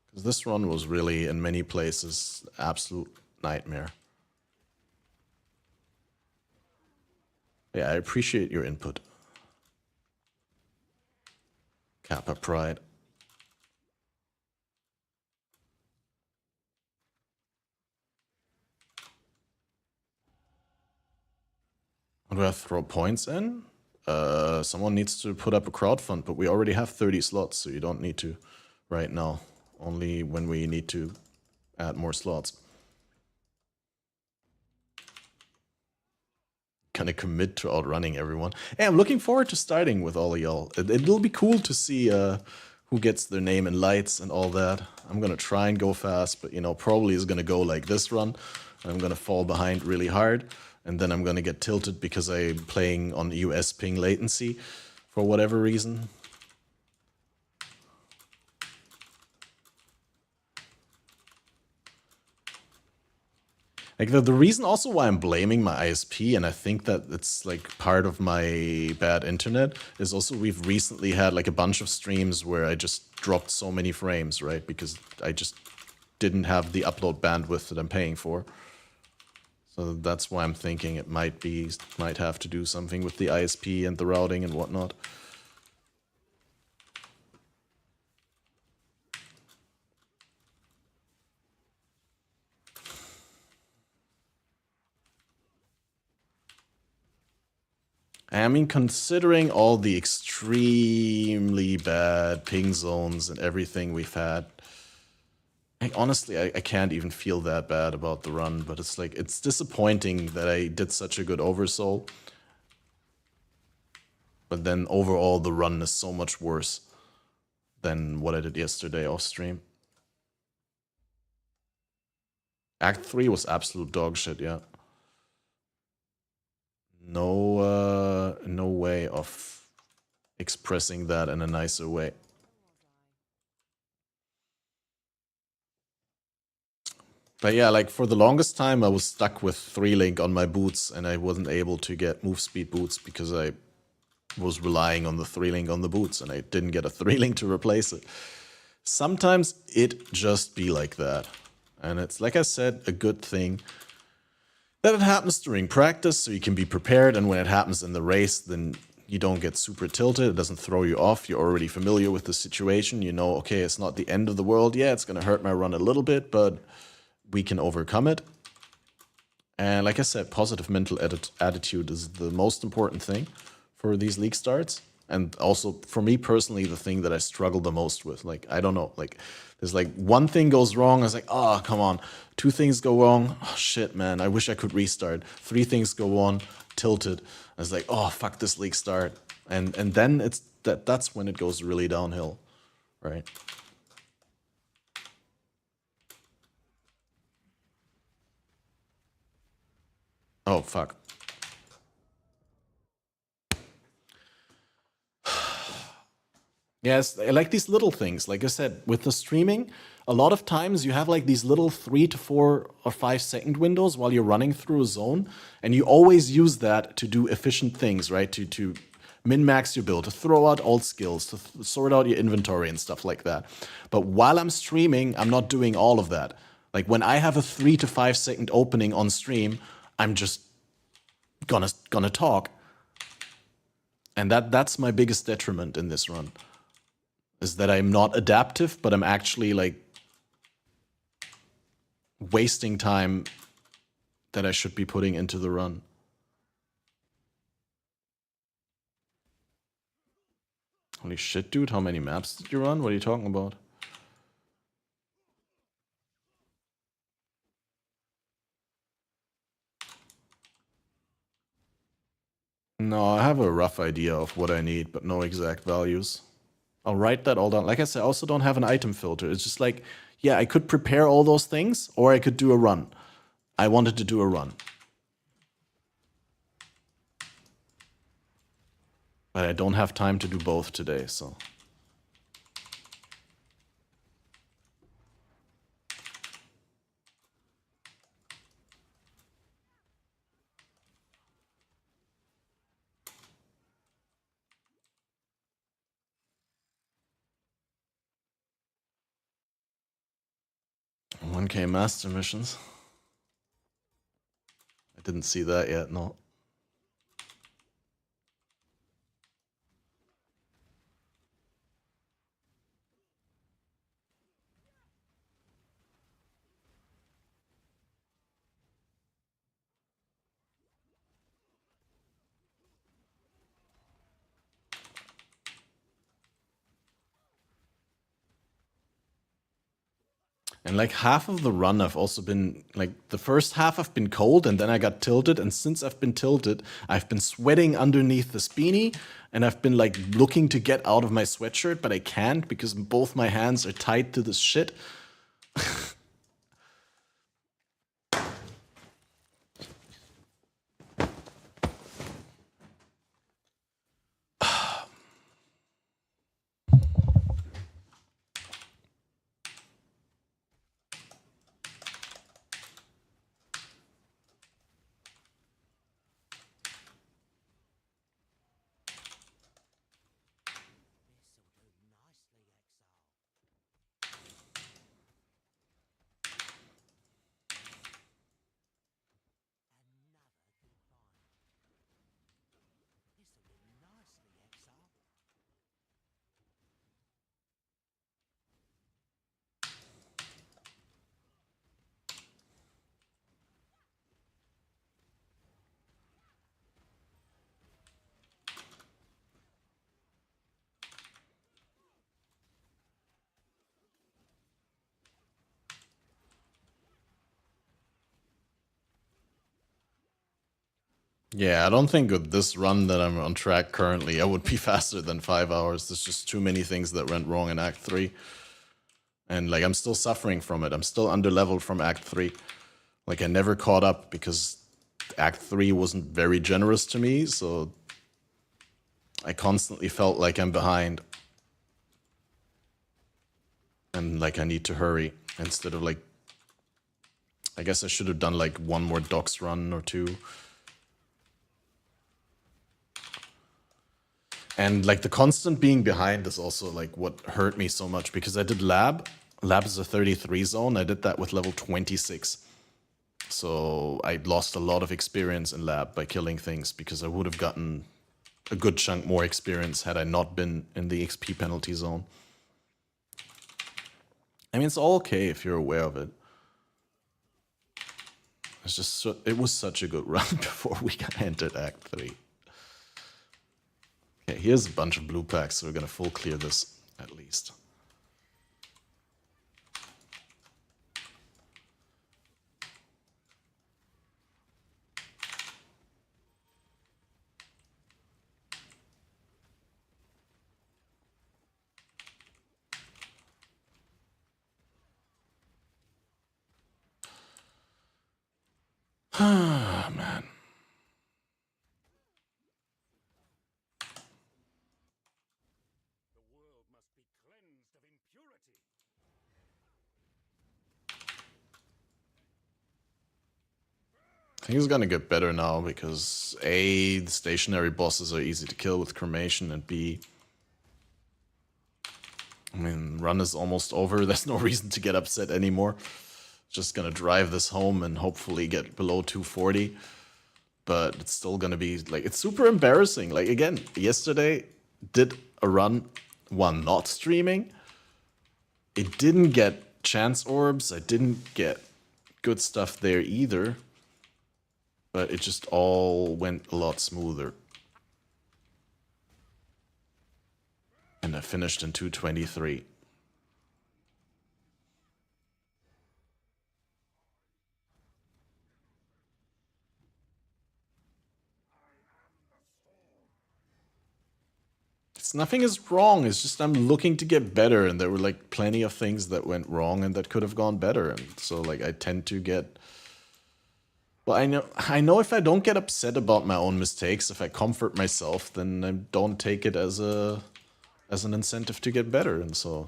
Because this run was really, in many places, absolute nightmare. Yeah, I appreciate your input. Kappa Pride. Do I throw points in? Someone needs to put up a crowdfund, but we already have 30 slots, so you don't need to right now. Only when we need to add more slots. Gonna commit to outrunning everyone. Hey, I'm looking forward to starting with all of y'all. It'll be cool to see who gets their name in lights and all that. I'm gonna try and go fast, but you know, probably is gonna go like this run. I'm gonna fall behind really hard. and then I'm gonna get tilted because I'm playing on US ping latency for whatever reason. Like the reason also why I'm blaming my ISP, and I think that it's like part of my bad internet, is also we've recently had like a bunch of streams where I just dropped so many frames, right? Because I just didn't have the upload bandwidth that I'm paying for. So that's why I'm thinking it might have to do something with the ISP and the routing and whatnot. I mean, considering all the extremely bad ping zones and everything we've had, honestly, I can't even feel that bad about the run, but it's like, it's disappointing that I did such a good oversoul. But then overall, the run is so much worse than what I did yesterday off stream. Act 3 was absolute dog shit, yeah. No way of expressing that in a nicer way. But yeah, like for the longest time, I was stuck with 3-link on my boots, and I wasn't able to get move speed boots because I was relying on the 3-link on the boots, and I didn't get a 3-link to replace it. Sometimes it just be like that. And it's, like I said, a good thing that it happens during practice, so you can be prepared, and when it happens in the race, then you don't get super tilted, it doesn't throw you off, you're already familiar with the situation, you know, okay, it's not the end of the world, yeah, it's gonna hurt my run a little bit, but we can overcome it. And like I said, positive mental attitude is the most important thing for these league starts. And also, for me personally, the thing that I struggle the most with. Like, I don't know, like, there's like one thing goes wrong, I was like, oh, come on. 2 things go wrong, oh, shit, man, I wish I could restart. 3 things go on, tilted. I was like, oh, fuck this league start. And then it's that's when it goes really downhill, right? Oh, fuck. Yes, I like these little things. Like I said, with the streaming, a lot of times you have like these little 3 to 4 or 5 second windows while you're running through a zone, and you always use that to do efficient things, right? To min-max your build, to throw out old skills, to sort out your inventory and stuff like that. But while I'm streaming, I'm not doing all of that. Like when I have a 3 to 5 second opening on stream, I'm just gonna talk. And that's my biggest detriment in this run. Is that I'm not adaptive, but I'm actually like wasting time that I should be putting into the run. Holy shit, dude, how many maps did you run? What are you talking about? No, I have a rough idea of what I need, but no exact values. I'll write that all down. Like I said, I also don't have an item filter. It's just like, yeah, I could prepare all those things, or I could do a run. I wanted to do a run. But I don't have time to do both today, so. $1K master missions. I didn't see that yet, no. And like half of the run, I've also been, like, the first half I've been cold, and then I got tilted, and since I've been tilted, I've been sweating underneath this beanie, and I've been like looking to get out of my sweatshirt, but I can't because both my hands are tied to this shit. Yeah, I don't think with this run that I'm on track currently, I would be faster than 5 hours. There's just too many things that went wrong in Act 3. And like, I'm still suffering from it. I'm still underleveled from Act 3. Like, I never caught up because Act 3 wasn't very generous to me, so I constantly felt like I'm behind. And like, I need to hurry instead of like, I guess I should have done like one more docks run or two. And like the constant being behind is also like what hurt me so much because I did lab. Lab is a 33 zone. I did that with level 26. So I lost a lot of experience in lab by killing things because I would have gotten a good chunk more experience had I not been in the XP penalty zone. I mean, it's all okay if you're aware of it. It's just, it was such a good run before we entered Act 3. Okay, here's a bunch of blue packs, so we're gonna full clear this at least. Ah, man. The world must be cleansed of impurity. I think it's gonna get better now because A, the stationary bosses are easy to kill with cremation, and B, I mean, run is almost over. There's no reason to get upset anymore. Just gonna drive this home and hopefully get below 240. But it's still gonna be like, it's super embarrassing. Like, again, yesterday did a run while not streaming. It didn't get chance orbs. I didn't get good stuff there either. But it just all went a lot smoother. And I finished in 223. Nothing is wrong. It's just I'm looking to get better, and there were like plenty of things that went wrong and that could have gone better. And so like I tend to get. Well, I know if I don't get upset about my own mistakes, if I comfort myself, then I don't take it as an incentive to get better. And so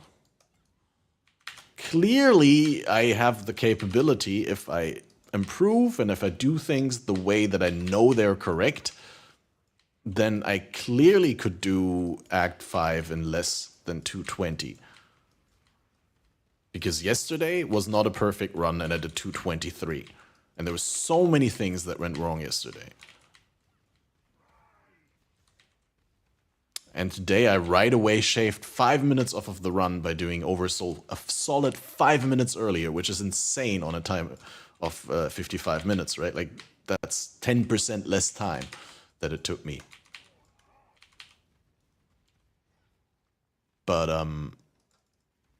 clearly I have the capability, if I improve and if I do things the way that I know they're correct, then I clearly could do Act 5 in less than 220. Because yesterday was not a perfect run and I did 223. And there were so many things that went wrong yesterday. And today I right away shaved 5 minutes off of the run by doing oversoul a solid 5 minutes earlier, which is insane on a time of 55 minutes, right? Like, that's 10% less time that it took me. But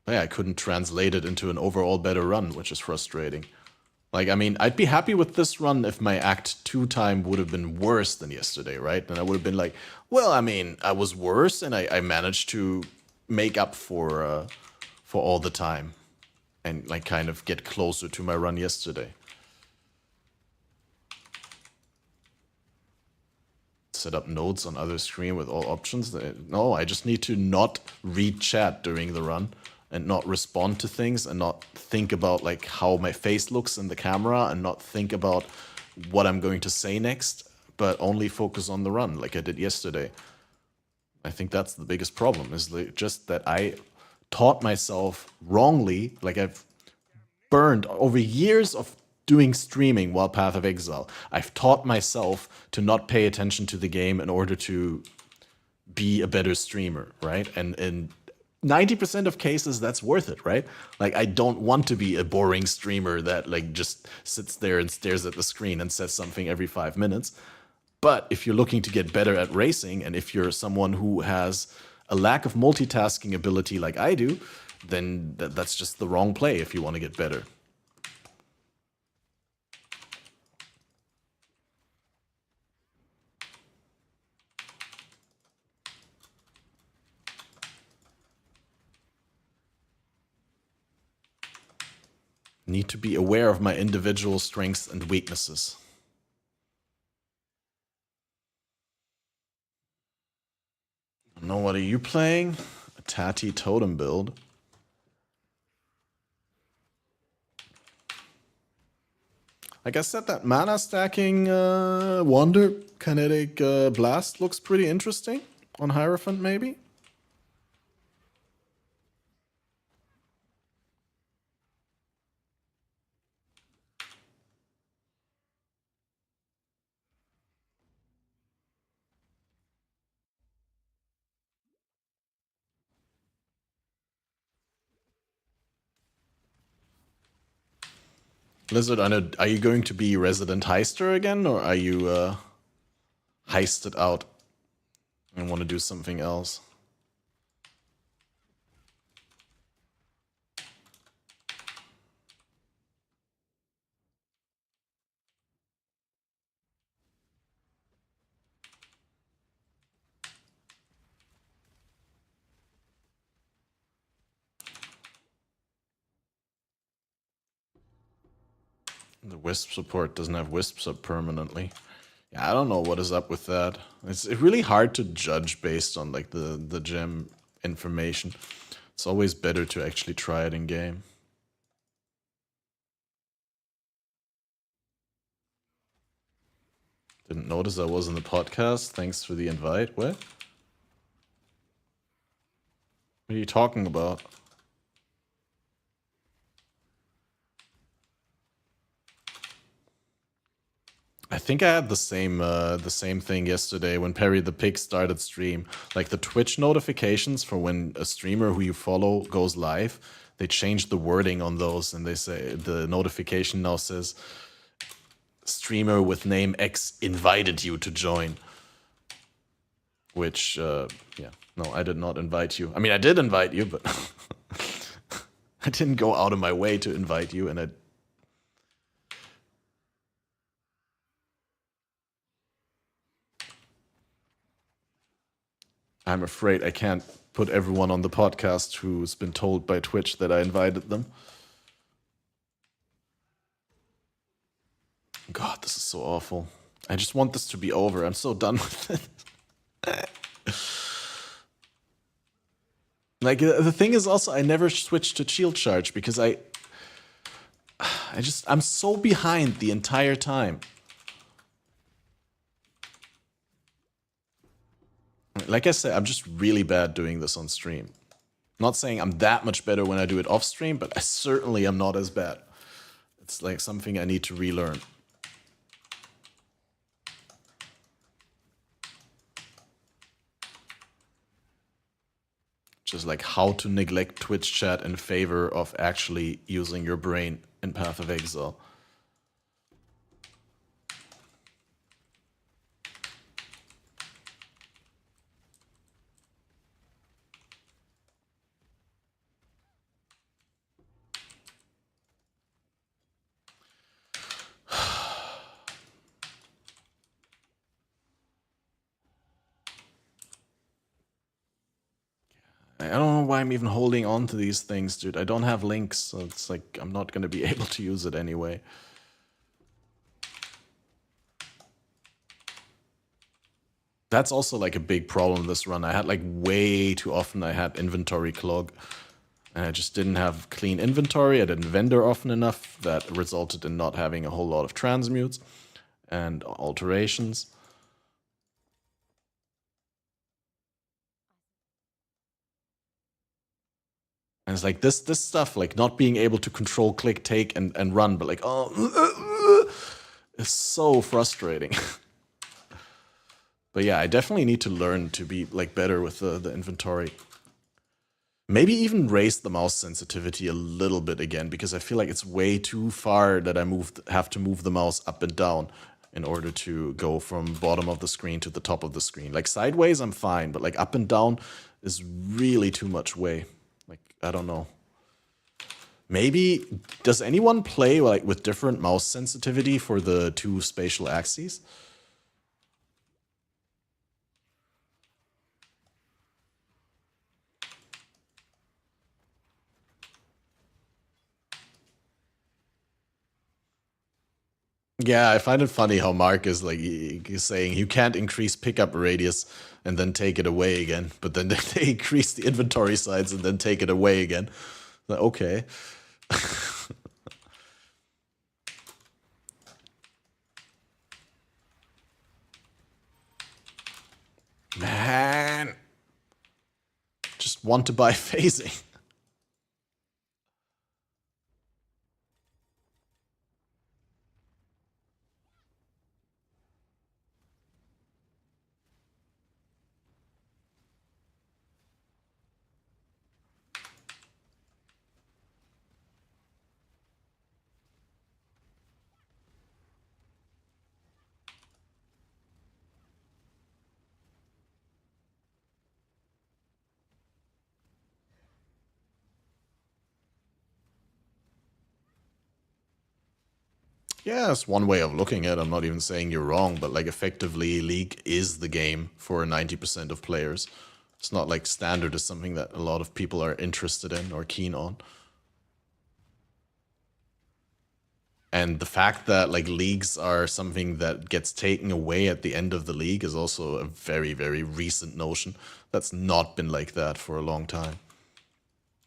yeah, I couldn't translate it into an overall better run, which is frustrating. Like, I mean, I'd be happy with this run if my Act 2 time would have been worse than yesterday, right? And I would have been like, well, I mean, I was worse and I managed to make up for all the time and like kind of get closer to my run yesterday. Set up notes on other screen with all options. No, I just need to not read chat during the run and not respond to things and not think about like how my face looks in the camera and not think about what I'm going to say next, but only focus on the run like I did yesterday. I think that's the biggest problem, is just that I taught myself wrongly. Like, I've burned over years of doing streaming while Path of Exile. I've taught myself to not pay attention to the game in order to be a better streamer, right? And in 90% of cases, that's worth it, right? Like, I don't want to be a boring streamer that like just sits there and stares at the screen and says something every 5 minutes. But if you're looking to get better at racing, and if you're someone who has a lack of multitasking ability like I do, then that's just the wrong play if you want to get better. Need to be aware of my individual strengths and weaknesses. No, what are you playing? A Tatty Totem build. Like I said, that mana stacking Wander Kinetic Blast looks pretty interesting on Hierophant, maybe. Blizzard, are you going to be Resident Heister again, or are you heisted out and want to do something else? The Wisp support doesn't have Wisps up permanently. Yeah, I don't know what is up with that. It's really hard to judge based on like the gem information. It's always better to actually try it in game. Didn't notice I was in the podcast. Thanks for the invite. What? What are you talking about? I think I had the same thing yesterday when Perry the Pig started stream. Like the Twitch notifications for when a streamer who you follow goes live, they changed the wording on those, and they say the notification now says streamer with name X invited you to join. Which, yeah, no, I did not invite you. I mean, I did invite you, but I didn't go out of my way to invite you, and I'm afraid I can't put everyone on the podcast who's been told by Twitch that I invited them. God, this is so awful. I just want this to be over. I'm so done with it. Like, the thing is also, I never switched to shield charge because I'm so behind the entire time. Like I said, I'm just really bad doing this on stream. Not saying I'm that much better when I do it off stream, but I certainly am not as bad. It's like something I need to relearn. Just like how to neglect Twitch chat in favor of actually using your brain in Path of Exile. I don't know why I'm even holding on to these things, dude. I don't have links, so it's like I'm not going to be able to use it anyway. That's also like a big problem this run. I had like way too often I had inventory clog. And I just didn't have clean inventory. I didn't vendor often enough. That resulted in not having a whole lot of transmutes and alterations. And it's like this stuff, like not being able to control, click, take, and run, but like, oh, it's so frustrating. But yeah, I definitely need to learn to be like better with the inventory. Maybe even raise the mouse sensitivity a little bit again, because I feel like it's way too far that I have to move the mouse up and down in order to go from bottom of the screen to the top of the screen. Like sideways, I'm fine, but like up and down is really too much way. Like, I don't know. Maybe, does anyone play like with different mouse sensitivity for the two spatial axes? Yeah, I find it funny how Mark is like he's saying you can't increase pickup radius and then take it away again, but then they increase the inventory size and then take it away again. Like, okay. Man. Just want to buy phasing. Yeah, it's one way of looking at it. I'm not even saying you're wrong, but like effectively, League is the game for 90% of players. It's not like Standard is something that a lot of people are interested in or keen on. And the fact that like leagues are something that gets taken away at the end of the league is also a very, very recent notion. That's not been like that for a long time.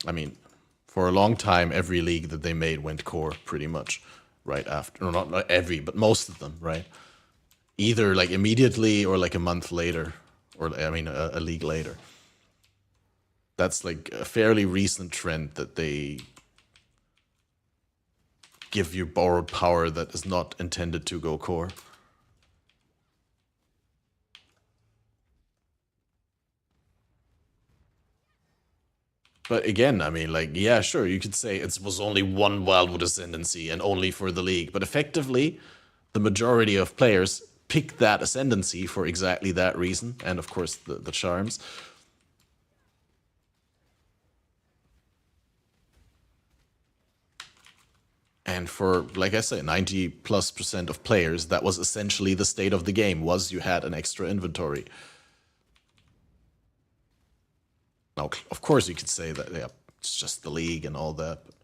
I mean, for a long time, every league that they made went core pretty much right after, or not every, but most of them, right? Either like immediately or like a month later, or I mean, a league later. That's like a fairly recent trend that they give you borrowed power that is not intended to go core. But again, I mean, like, yeah, sure, you could say it was only one Wildwood Ascendancy and only for the league. But effectively, the majority of players pick that Ascendancy for exactly that reason. And of course, the charms. And for, like I said, 90+% of players, that was essentially the state of the game, was you had an extra inventory. Now, of course, you could say that, yeah, it's just the league and all that. But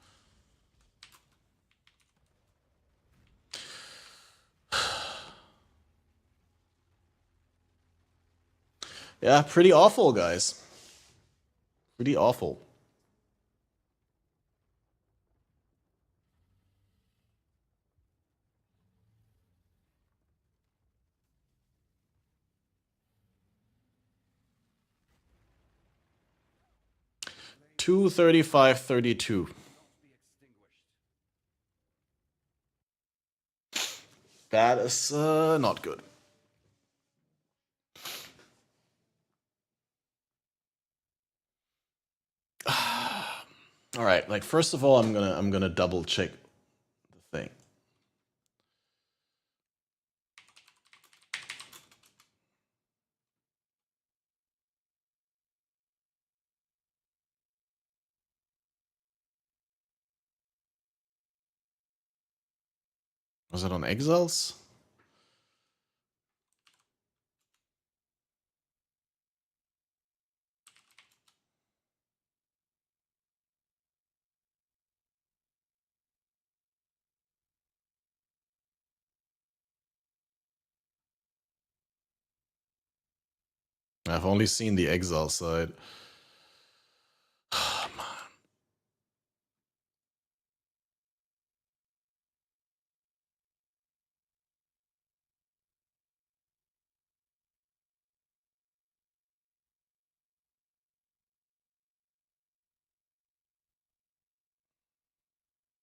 yeah, pretty awful, guys. Pretty awful. Two 35-32. That is not good. All right, like first of all, I'm gonna double check the thing. Was it on Exiles? I've only seen the Exile side.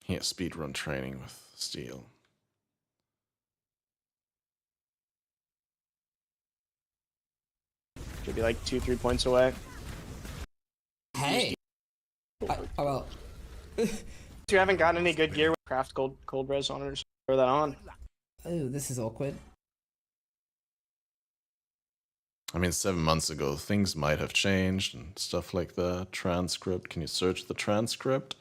Yeah, speedrun training with Steel. Could be like 2-3 points away. Hey. Well. You haven't gotten any good gear with craft cold res on it, or throw that on. Oh, this is awkward. I mean, 7 months ago, things might have changed and stuff like that. Transcript. Can you search the transcript?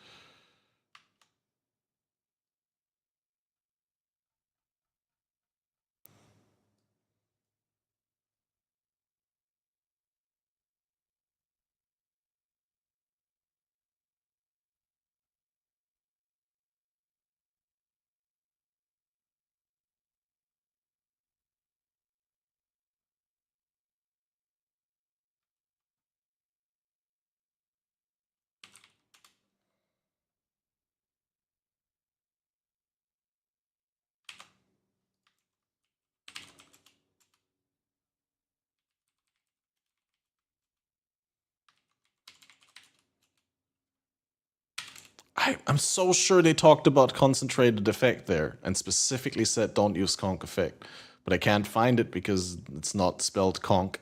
I'm so sure they talked about concentrated effect there and specifically said don't use conk effect. But I can't find it because it's not spelled conk.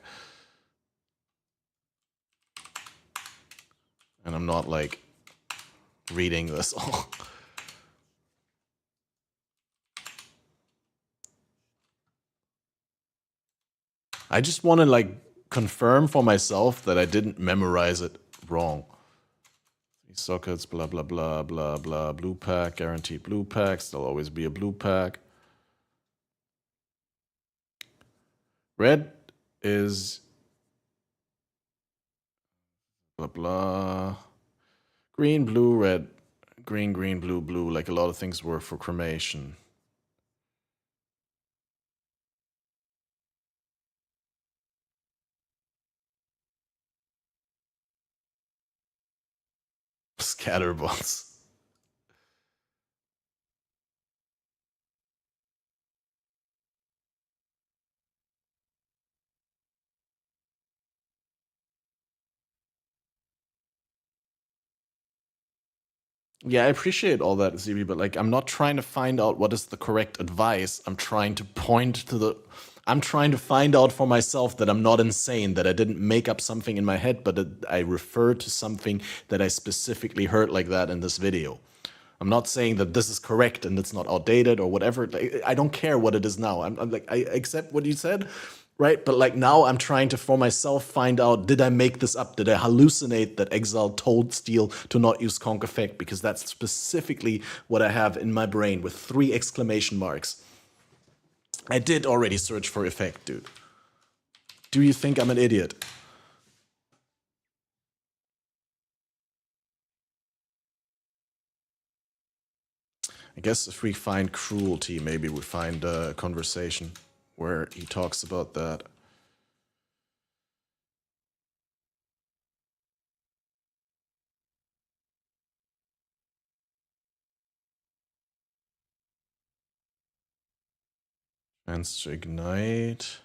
And I'm not like reading this all. I just want to like confirm for myself that I didn't memorize it wrong. 3 sockets, blah, blah, blah, blah, blah, blue pack, guaranteed blue packs. There'll always be a blue pack. Red is blah, blah. Green, blue, red, green, green, blue, blue, like a lot of things were for cremation. Scatterbots. Yeah, I appreciate all that, ZB, but like I'm not trying to find out what is the correct advice. I'm trying to point to the I'm trying to find out for myself that I'm not insane, that I didn't make up something in my head, but that I refer to something that I specifically heard like that in this video. I'm not saying that this is correct and it's not outdated or whatever. Like, I don't care what it is now. I'm like, I accept what you said, right? But like now I'm trying to, for myself, find out, did I make this up? Did I hallucinate that Exile told Steel to not use conk effect? Because that's specifically what I have in my brain with 3 exclamation marks. I did already search for effect, dude. Do you think I'm an idiot? I guess if we find cruelty, maybe we find a conversation where he talks about that. Chance to ignite.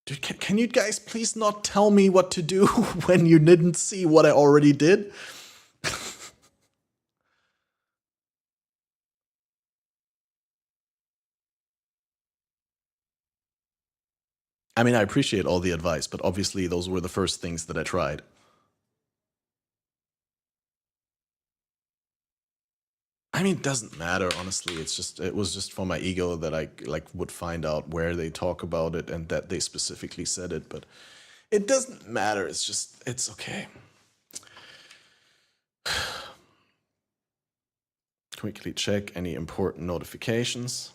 Dude, can you guys please not tell me what to do when you didn't see what I already did? I mean, I appreciate all the advice, but obviously those were the first things that I tried. I mean, it doesn't matter, honestly. It was just for my ego that I like would find out where they talk about it and that they specifically said it, but it doesn't matter. It's okay. Quickly check any important notifications.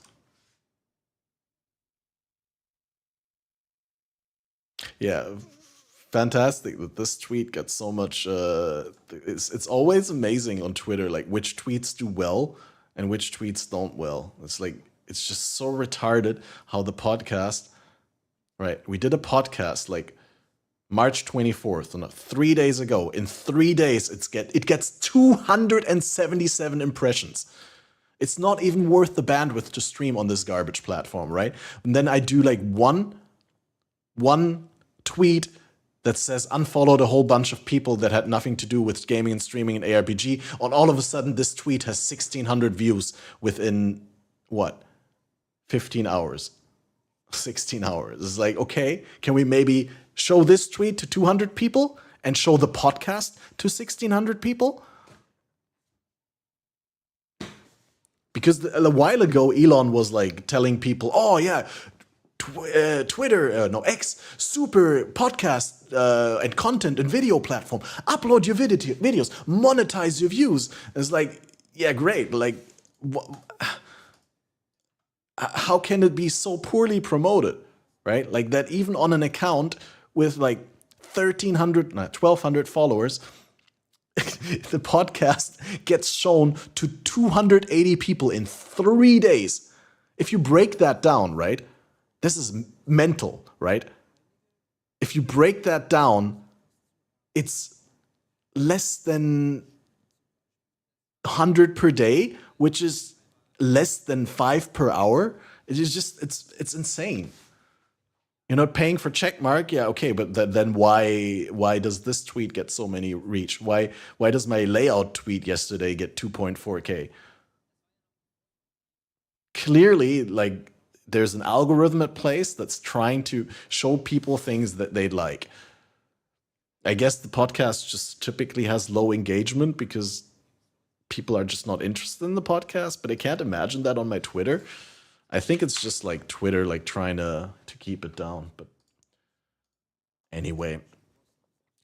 Yeah, fantastic that this tweet gets so much. It's always amazing on Twitter, like which tweets do well and which tweets don't well. It's like it's just so retarded how the podcast. Right, we did a podcast like March 24th, 3 days ago. In 3 days, it gets 277 impressions. It's not even worth the bandwidth to stream on this garbage platform, right? And then I do like one tweet that says unfollowed a whole bunch of people that had nothing to do with gaming and streaming and ARPG. And all of a sudden, this tweet has 1,600 views within, what, 15 hours? 16 hours. It's like, okay, can we maybe show this tweet to 200 people and show the podcast to 1,600 people? Because a while ago, Elon was like telling people, oh yeah, Twitter, no, X, super podcast and content and video platform. Upload your videos, monetize your views. It's like, yeah, great, but like, how can it be so poorly promoted, right? Like that even on an account with like 1,200 followers, the podcast gets shown to 280 people in 3 days. If you break that down, right? This is mental, right? If you break that down, it's less than 100 per day, which is less than 5 per hour. It is just, it's insane. You're not paying for checkmark, yeah, okay, but then why does this tweet get so many reach? Why does my layout tweet yesterday get 2.4K? Clearly, like, there's an algorithm at place that's trying to show people things that they'd like. I guess the podcast just typically has low engagement because people are just not interested in the podcast, but I can't imagine that on my Twitter. I think it's just like Twitter like trying to keep it down, but anyway,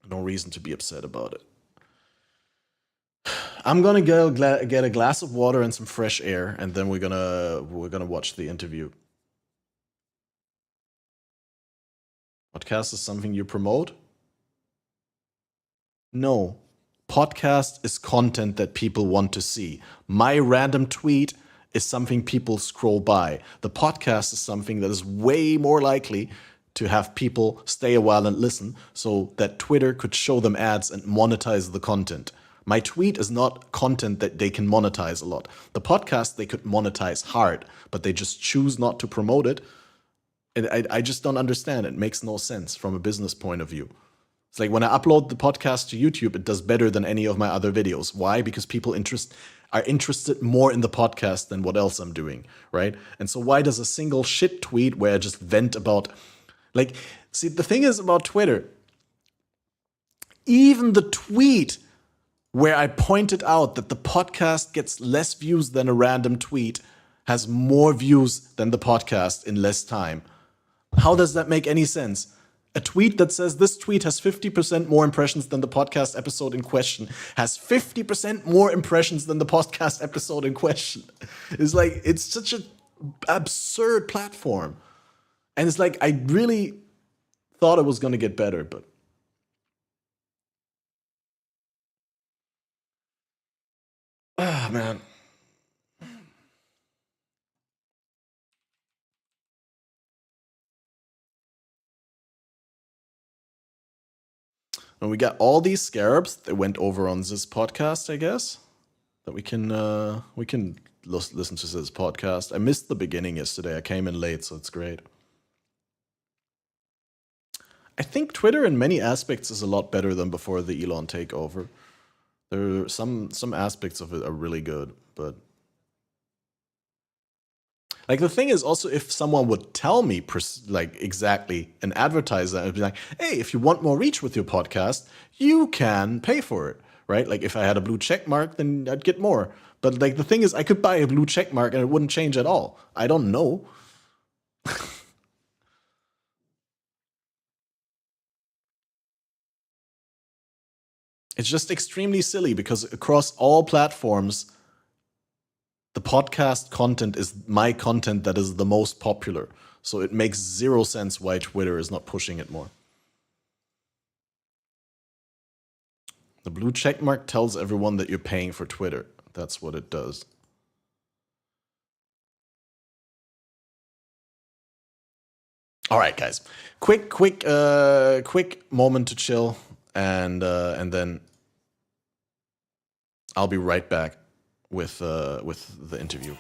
no reason to be upset about it. I'm gonna go get a glass of water and some fresh air, and then we're gonna watch the interview. Podcast is something you promote? No. Podcast is content that people want to see. My random tweet is something people scroll by. The podcast is something that is way more likely to have people stay a while and listen so that Twitter could show them ads and monetize the content. My tweet is not content that they can monetize a lot. The podcast they could monetize hard, but they just choose not to promote it. And I just don't understand. It makes no sense from a business point of view. It's like when I upload the podcast to YouTube, it does better than any of my other videos. Why? Because people are interested more in the podcast than what else I'm doing, right? And so why does a single shit tweet where I just vent about, like, see, the thing is about Twitter, even the tweet where I pointed out that the podcast gets less views than a random tweet has more views than the podcast in less time. How does that make any sense? A tweet that says this tweet has 50% more impressions than the podcast episode in question has 50% more impressions than the podcast episode in question. It's like, it's such an absurd platform. And it's like, I really thought it was going to get better, but man. And we got all these scarabs that went over on this podcast, I guess, that we can listen to this podcast. I missed the beginning yesterday. I came in late, so it's great. I think Twitter in many aspects is a lot better than before the Elon takeover. There are some aspects of it are really good, but like the thing is also if someone would tell me like exactly an advertiser, I'd be like, hey, if you want more reach with your podcast, you can pay for it, right? Like if I had a blue check mark, then I'd get more. But like the thing is, I could buy a blue check mark and it wouldn't change at all. I don't know. It's just extremely silly because across all platforms, the podcast content is my content that is the most popular. So it makes zero sense why Twitter is not pushing it more. The blue check mark tells everyone that you're paying for Twitter. That's what it does. All right, guys. Quick moment to chill, and then I'll be right back with the interview.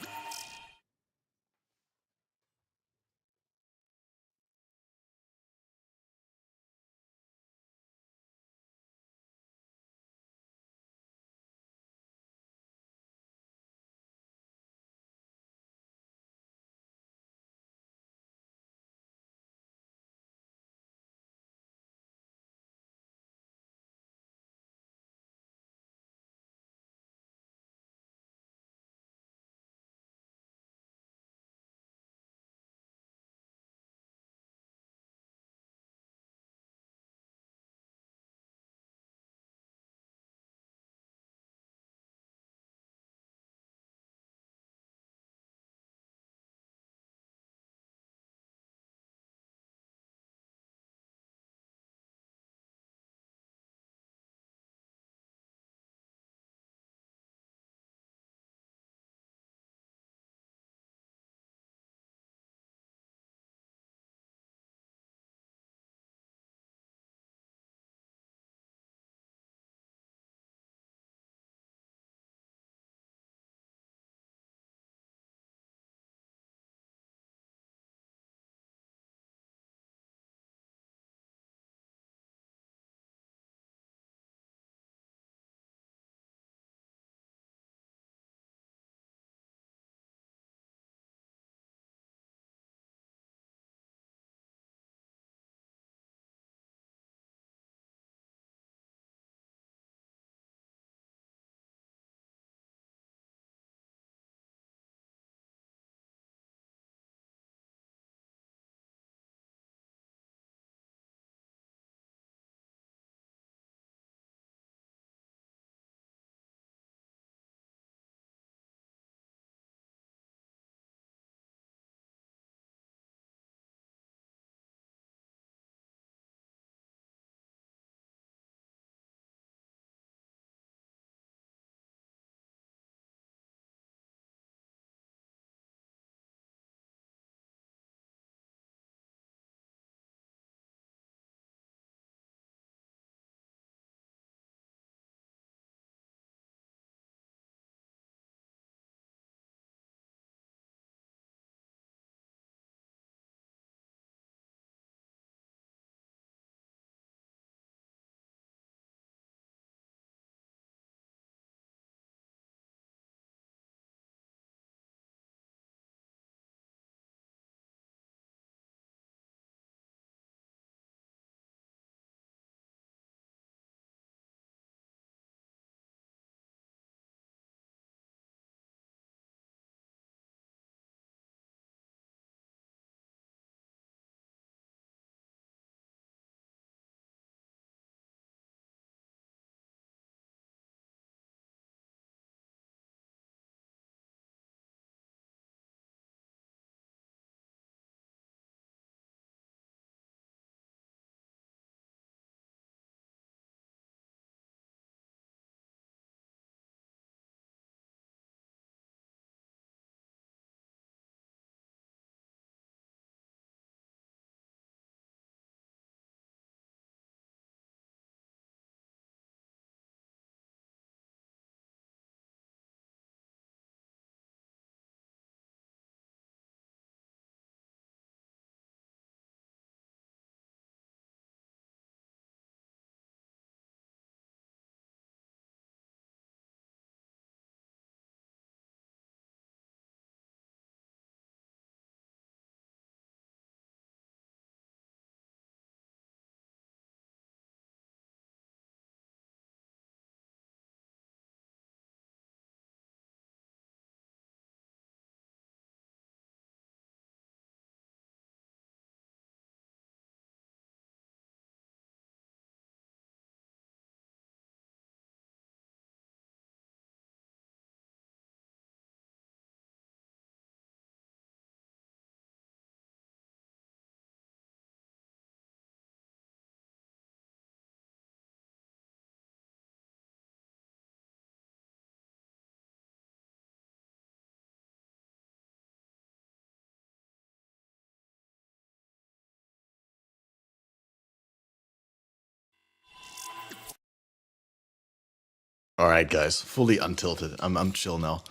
All right, guys, fully untilted. I'm chill now.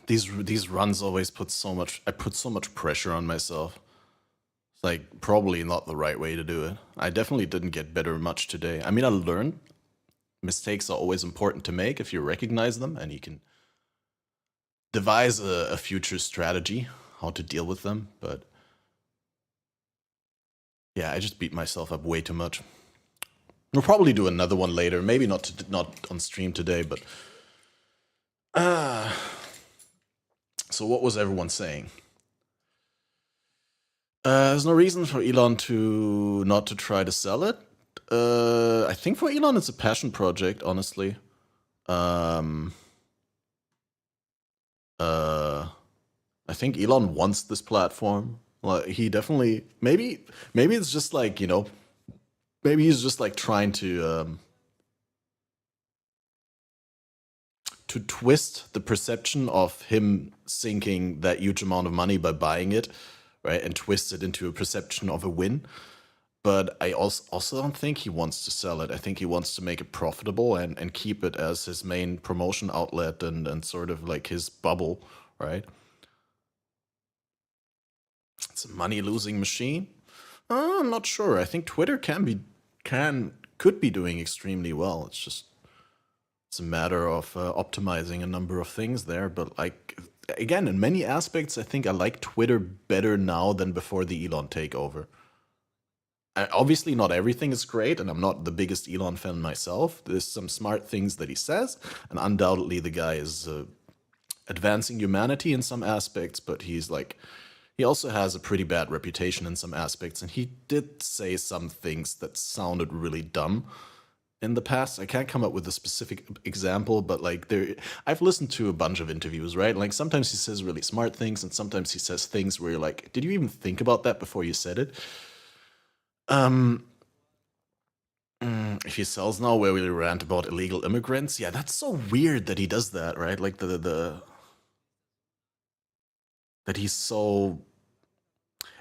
These runs always put so much. I put so much pressure on myself. It's like probably not the right way to do it. I definitely didn't get better much today. I mean, I learned mistakes are always important to make if you recognize them and you can devise a future strategy how to deal with them. But yeah, I just beat myself up way too much. We'll probably do another one later. Maybe not on stream today, but so what was everyone saying? There's no reason for Elon to not to try to sell it. I think for Elon it's a passion project, honestly. I think Elon wants this platform. Like he definitely maybe it's just like, you know, maybe he's just like trying to twist the perception of him sinking that huge amount of money by buying it, right? And twist it into a perception of a win. But I also don't think he wants to sell it. I think he wants to make it profitable and keep it as his main promotion outlet and sort of like his bubble, right? It's a money-losing machine. I'm not sure. I think Twitter could be doing extremely well. It's a matter of optimizing a number of things there. But like again, in many aspects, I think I like Twitter better now than before the Elon takeover. Obviously, not everything is great, and I'm not the biggest Elon fan myself. There's some smart things that he says, and undoubtedly the guy is advancing humanity in some aspects, but he also has a pretty bad reputation in some aspects, and he did say some things that sounded really dumb in the past. I can't come up with a specific example, but like I've listened to a bunch of interviews, right? Like sometimes he says really smart things, and sometimes he says things where you're like, did you even think about that before you said it? If he sells now, where we rant about illegal immigrants, yeah, that's so weird that he does that, right? Like that he's so.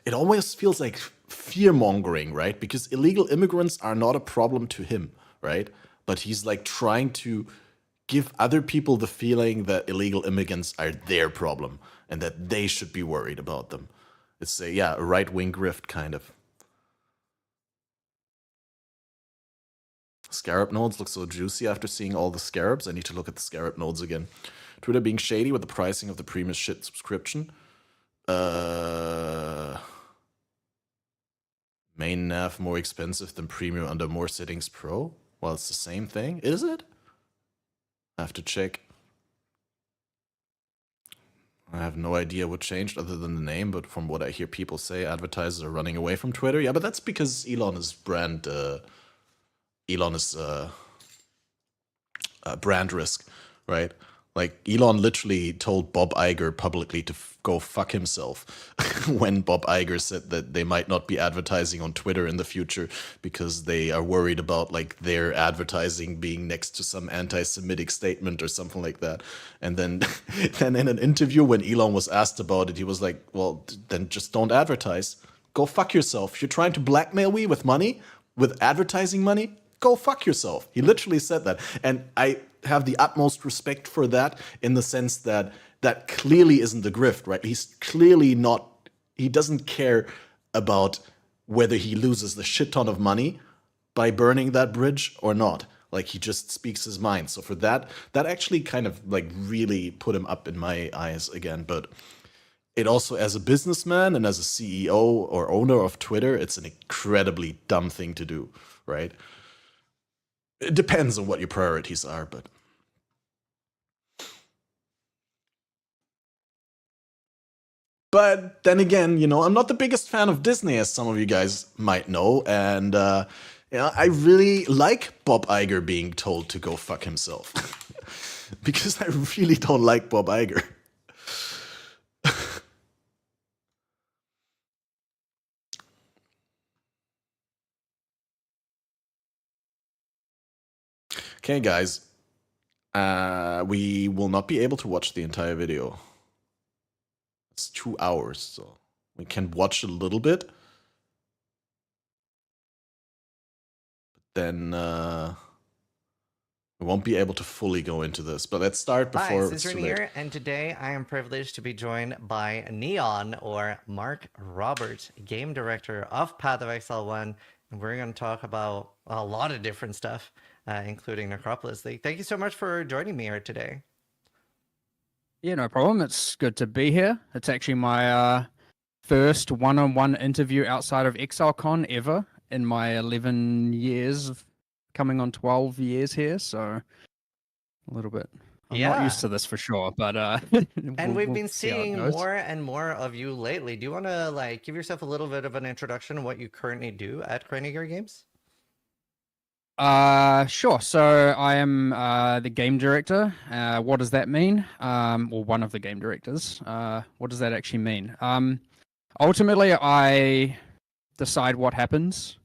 It always feels like fear mongering, right? Because illegal immigrants are not a problem to him, right? But he's like trying to give other people the feeling that illegal immigrants are their problem and that they should be worried about them. It's a right-wing grift kind of. Scarab nodes look so juicy after seeing all the scarabs. I need to look at the scarab nodes again. Twitter being shady with the pricing of the premium shit subscription. Main nav more expensive than premium under more settings pro? Well, it's the same thing. Is it? I have to check. I have no idea what changed other than the name, but from what I hear people say, advertisers are running away from Twitter. Yeah, but that's because Elon is brand risk, right? Like Elon literally told Bob Iger publicly to go fuck himself when Bob Iger said that they might not be advertising on Twitter in the future because they are worried about like their advertising being next to some anti-Semitic statement or something like that. And then then in an interview when Elon was asked about it, he was like, well, then just don't advertise. Go fuck yourself. If you're trying to blackmail me with money, with advertising money, go fuck yourself. He literally said that. And I have the utmost respect for that in the sense that that clearly isn't the grift, right? He's clearly not, he doesn't care about whether he loses the shit ton of money by burning that bridge or not. Like he just speaks his mind. So for that actually kind of like really put him up in my eyes again. But it also, as a businessman and as a CEO or owner of Twitter, it's an incredibly dumb thing to do, right? It depends on what your priorities are, but. But then again, you know, I'm not the biggest fan of Disney, as some of you guys might know, and I really like Bob Iger being told to go fuck himself. Because I really don't like Bob Iger. Okay, guys. We will not be able to watch the entire video. It's 2 hours, so we can watch a little bit. But then We won't be able to fully go into this, but let's start before Hi, it's Cicerine too late. here, and today I am privileged to be joined by Neon, or Mark Roberts, game director of Path of Exile 1, and we're going to talk about a lot of different stuff, including Necropolis League. Thank you so much for joining me here today. Yeah, no problem. It's good to be here. It's actually my first one-on-one interview outside of ExileCon ever in my 11 years, coming on 12 years here, so a little bit. I'm not used to this for sure, but and we've been see how it seeing goes. more and more of you lately. Do you want to like give yourself a little bit of an introduction of what you currently do at Kraniger Games? Sure. So I am the game director. What does that mean? Or one of the game directors. What does that actually mean? Ultimately, I decide what happens.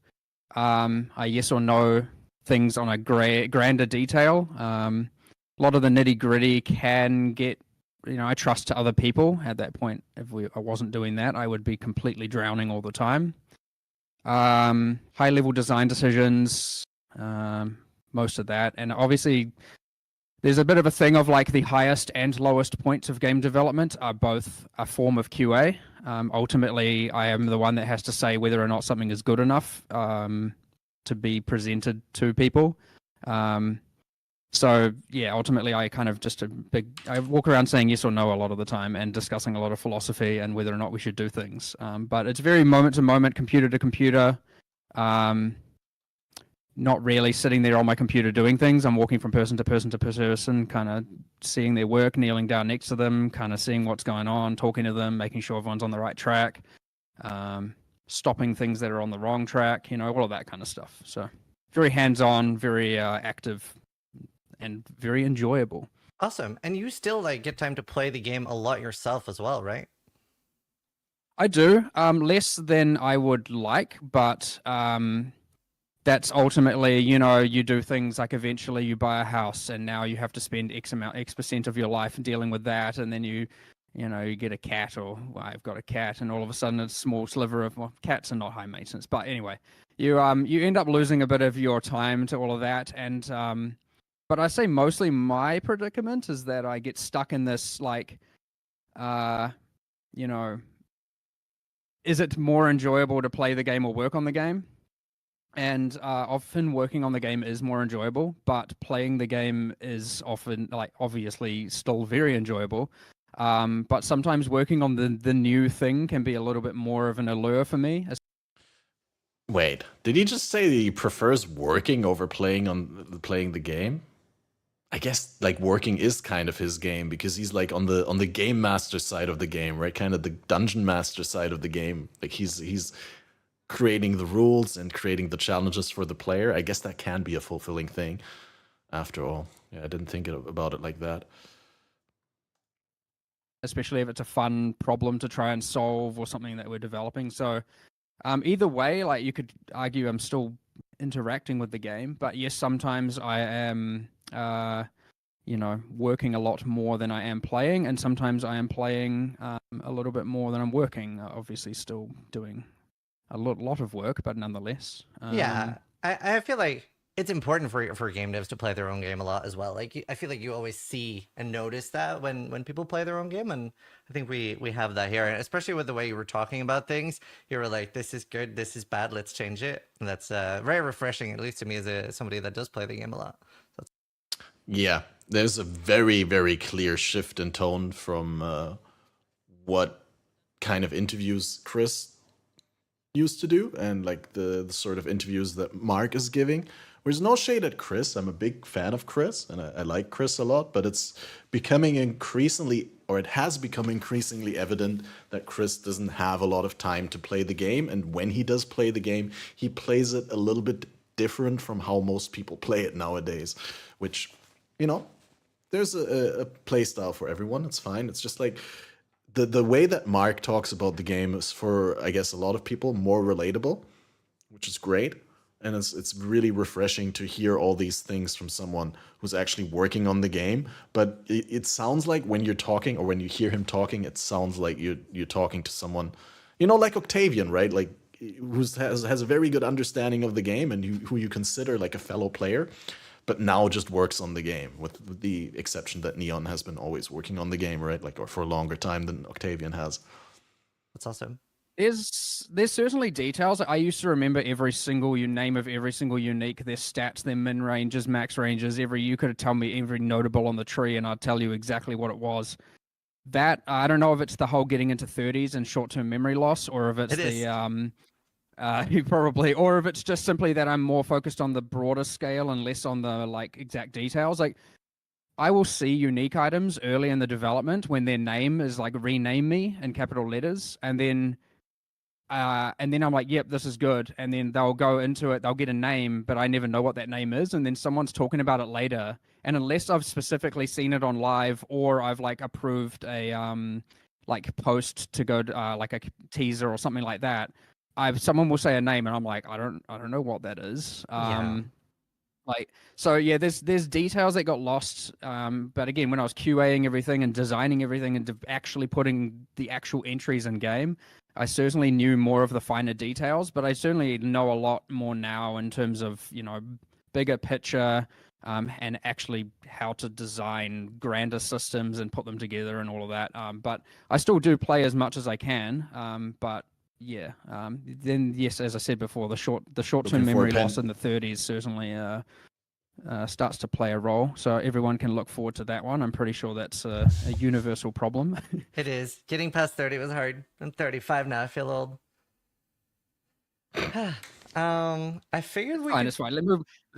I yes or no things on a grander detail. A lot of the nitty gritty can get, I trust to other people. At that point, if I wasn't doing that, I would be completely drowning all the time. High level design decisions, most of that. And obviously, there's a bit of a thing of like the highest and lowest points of game development are both a form of QA. Ultimately, I am the one that has to say whether or not something is good enough to be presented to people. So yeah, ultimately I kind of I walk around saying yes or no a lot of the time and discussing a lot of philosophy and whether or not we should do things. But it's very moment to moment, computer to computer. Not really sitting there on my computer doing things. I'm walking from person to person to person, kind of seeing their work, kneeling down next to them, kind of seeing what's going on, talking to them, making sure everyone's on the right track, stopping things that are on the wrong track, all of that kind of stuff. So very hands-on, very active, and very enjoyable. Awesome. And you still like get time to play the game a lot yourself as well, right? I do. Less than I would like, but that's ultimately, you do things like eventually you buy a house and now you have to spend X percent of your life dealing with that. And then you get a cat, or I've got a cat, and all of a sudden a small sliver of, cats are not high maintenance. But anyway, you end up losing a bit of your time to all of that. And, but I say mostly my predicament is that I get stuck in this, like, is it more enjoyable to play the game or work on the game? And often working on the game is more enjoyable, but playing the game is often, like, obviously still very enjoyable. But sometimes working on the new thing can be a little bit more of an allure for me. Wait, did he just say that he prefers working over playing the game? I guess like working is kind of his game because he's like on the game master side of the game, right? Kind of the dungeon master side of the game. Like he's creating the rules and creating the challenges for the player. I guess that can be a fulfilling thing after all. Yeah, I didn't think about it like that. Especially if it's a fun problem to try and solve or something that we're developing. So either way, like, you could argue I'm still interacting with the game, but yes, sometimes I am working a lot more than I am playing, and sometimes I am playing a little bit more than I'm working. Obviously still doing a lot of work, but nonetheless. Yeah, I feel like it's important for game devs to play their own game a lot as well. Like, I feel like you always see and notice that when people play their own game, and I think we have that here, and especially with the way you were talking about things. You were like, "This is good, this is bad, let's change it." And that's very refreshing, at least to me as somebody that does play the game a lot. Yeah, there's a very, very clear shift in tone from what kind of interviews Chris used to do and like the sort of interviews that Mark is giving. There's no shade at Chris. I'm a big fan of Chris and I like Chris a lot, but it's becoming increasingly, or it has become increasingly evident that Chris doesn't have a lot of time to play the game. And when he does play the game, he plays it a little bit different from how most people play it nowadays, which, there's a play style for everyone. It's fine. It's just like the way that Mark talks about the game is, for, I guess, a lot of people more relatable, which is great. And it's really refreshing to hear all these things from someone who's actually working on the game. But it sounds like when you're talking, or when you hear him talking, it sounds like you're talking to someone, like Octavian, right? Like, who has a very good understanding of the game and who you consider like a fellow player. but now just works on the game, with the exception that Neon has been always working on the game, right? Like, or for a longer time than Octavian has. That's awesome. There's certainly details. I used to remember every single name of every single unique, their stats, their min ranges, max ranges. You could tell me every notable on the tree, and I'd tell you exactly what it was. That I don't know if it's the whole getting into 30s and short-term memory loss, or if it's probably, or if it's just simply that I'm more focused on the broader scale and less on the like exact details. Like, I will see unique items early in the development when their name is like rename me in capital letters, and then I'm like, yep, this is good. And then they'll go into it, they'll get a name, but I never know what that name is. And then someone's talking about it later. And unless I've specifically seen it on live, or I've like approved a like post to go like a teaser or something like that, someone will say a name and I'm like, I don't know what that is. Like, so yeah, there's details that got lost. But again, when I was QAing everything and designing everything and actually putting the actual entries in game, I certainly knew more of the finer details, but I certainly know a lot more now in terms of, bigger picture, and actually how to design grander systems and put them together and all of that. But I still do play as much as I can. But yeah, then yes, as I said before, the short-term memory loss in the 30s certainly starts to play a role. So everyone can look forward to that one. I'm pretty sure that's a universal problem. It is. Getting past 30 was hard. I'm 35 now. I feel old. I figured we. Fine, it's fine. Let's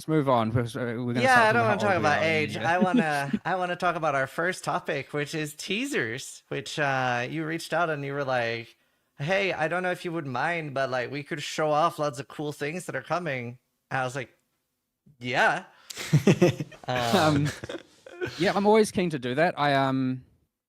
move on. We're gonna I don't want to talk about age. I wanna talk about our first topic, which is teasers. Which you reached out and you were like, "Hey, I don't know if you would mind, but like we could show off lots of cool things that are coming." And I was like, "Yeah." Yeah, I'm always keen to do that. I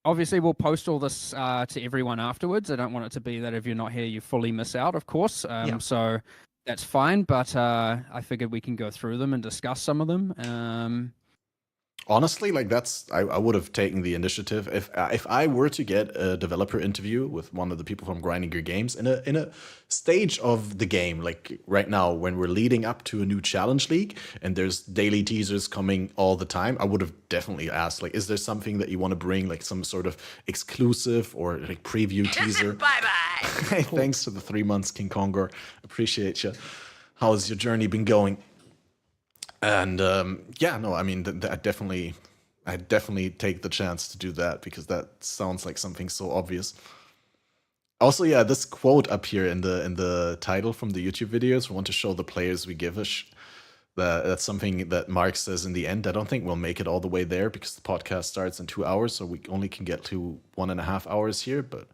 obviously we'll post all this to everyone afterwards. I don't want it to be that if you're not here, you fully miss out, of course. So that's fine, but I figured we can go through them and discuss some of them. Honestly, like I would have taken the initiative if I were to get a developer interview with one of the people from Grinding Gear Games in a stage of the game, like right now when we're leading up to a new challenge league and there's daily teasers coming all the time. I would have definitely asked, like, is there something that you want to bring, like some sort of exclusive or like preview teaser? Bye-bye. Hey, thanks for the 3 months, King Kongor. Appreciate you. How's your journey been going? And I mean, I definitely take the chance to do that because that sounds like something so obvious. Also, yeah, this quote up here in the title from the YouTube videos, we want to show the players we give that's something that Mark says in the end. I don't think we'll make it all the way there because the podcast starts in 2 hours, so we only can get to 1.5 hours here. But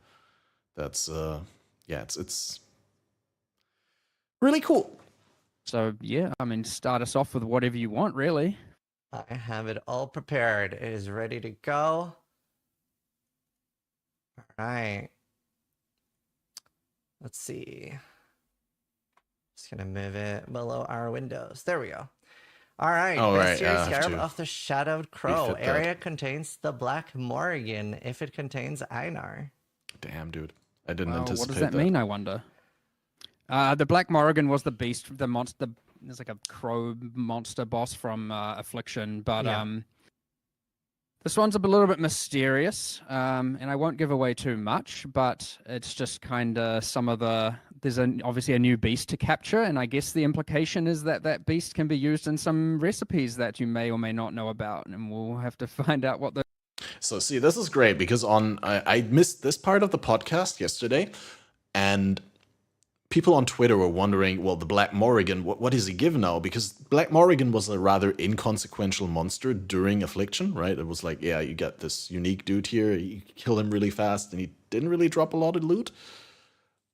that's it's really cool. So yeah, I mean, start us off with whatever you want, really. I have it all prepared. It is ready to go. All right. Let's see. Just gonna move it below our windows. There we go. All right. Mysterious Scarab of the Shadowed Crow. Area contains the Black Morrigan if it contains Einar. Damn, dude. I didn't anticipate that. What does that mean, I wonder? The Black Morrigan was the beast, the monster. There's like a crow monster boss from Affliction, but this one's a little bit mysterious, and I won't give away too much. But it's just kind of there's obviously a new beast to capture, and I guess the implication is that that beast can be used in some recipes that you may or may not know about, and we'll have to find out what the. So see, this is great because I missed this part of the podcast yesterday, and people on Twitter were wondering, well, the Black Morrigan, what does he give now? Because Black Morrigan was a rather inconsequential monster during Affliction, right? It was like, yeah, you got this unique dude here, you kill him really fast, and he didn't really drop a lot of loot.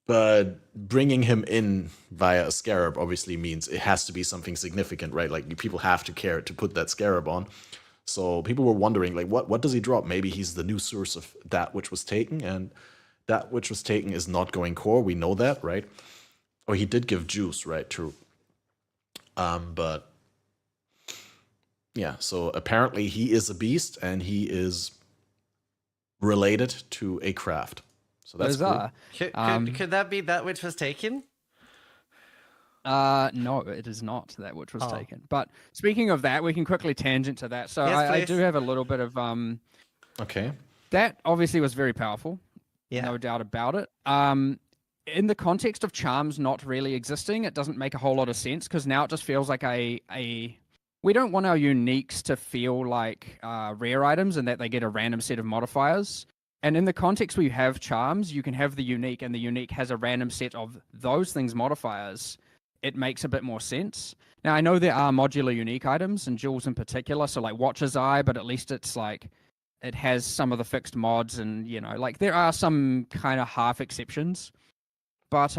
But bringing him in via a scarab obviously means it has to be something significant, right? Like, people have to care to put that scarab on. So people were wondering, like, what does he drop? Maybe he's the new source of that which was taken, and that which was taken is not going core. We know that, right? Or he did give juice, right? True. But yeah, so apparently he is a beast and he is related to a craft. So that's cool. Could that be that which was taken? No, it is not that which was Oh. taken. But speaking of that, we can quickly tangent to that. So Yes, I do please. have a little bit of Okay. that obviously was very powerful. Yeah. No doubt about it. In the context of charms not really existing, it doesn't make a whole lot of sense because now it just feels like we don't want our uniques to feel like rare items and that they get a random set of modifiers. And in the context where you have charms, you can have the unique and the unique has a random set of those things modifiers. It makes a bit more sense. Now, I know there are modular unique items and jewels in particular, so like Watcher's Eye, but at least it's like it has some of the fixed mods and, like there are some kind of half exceptions. But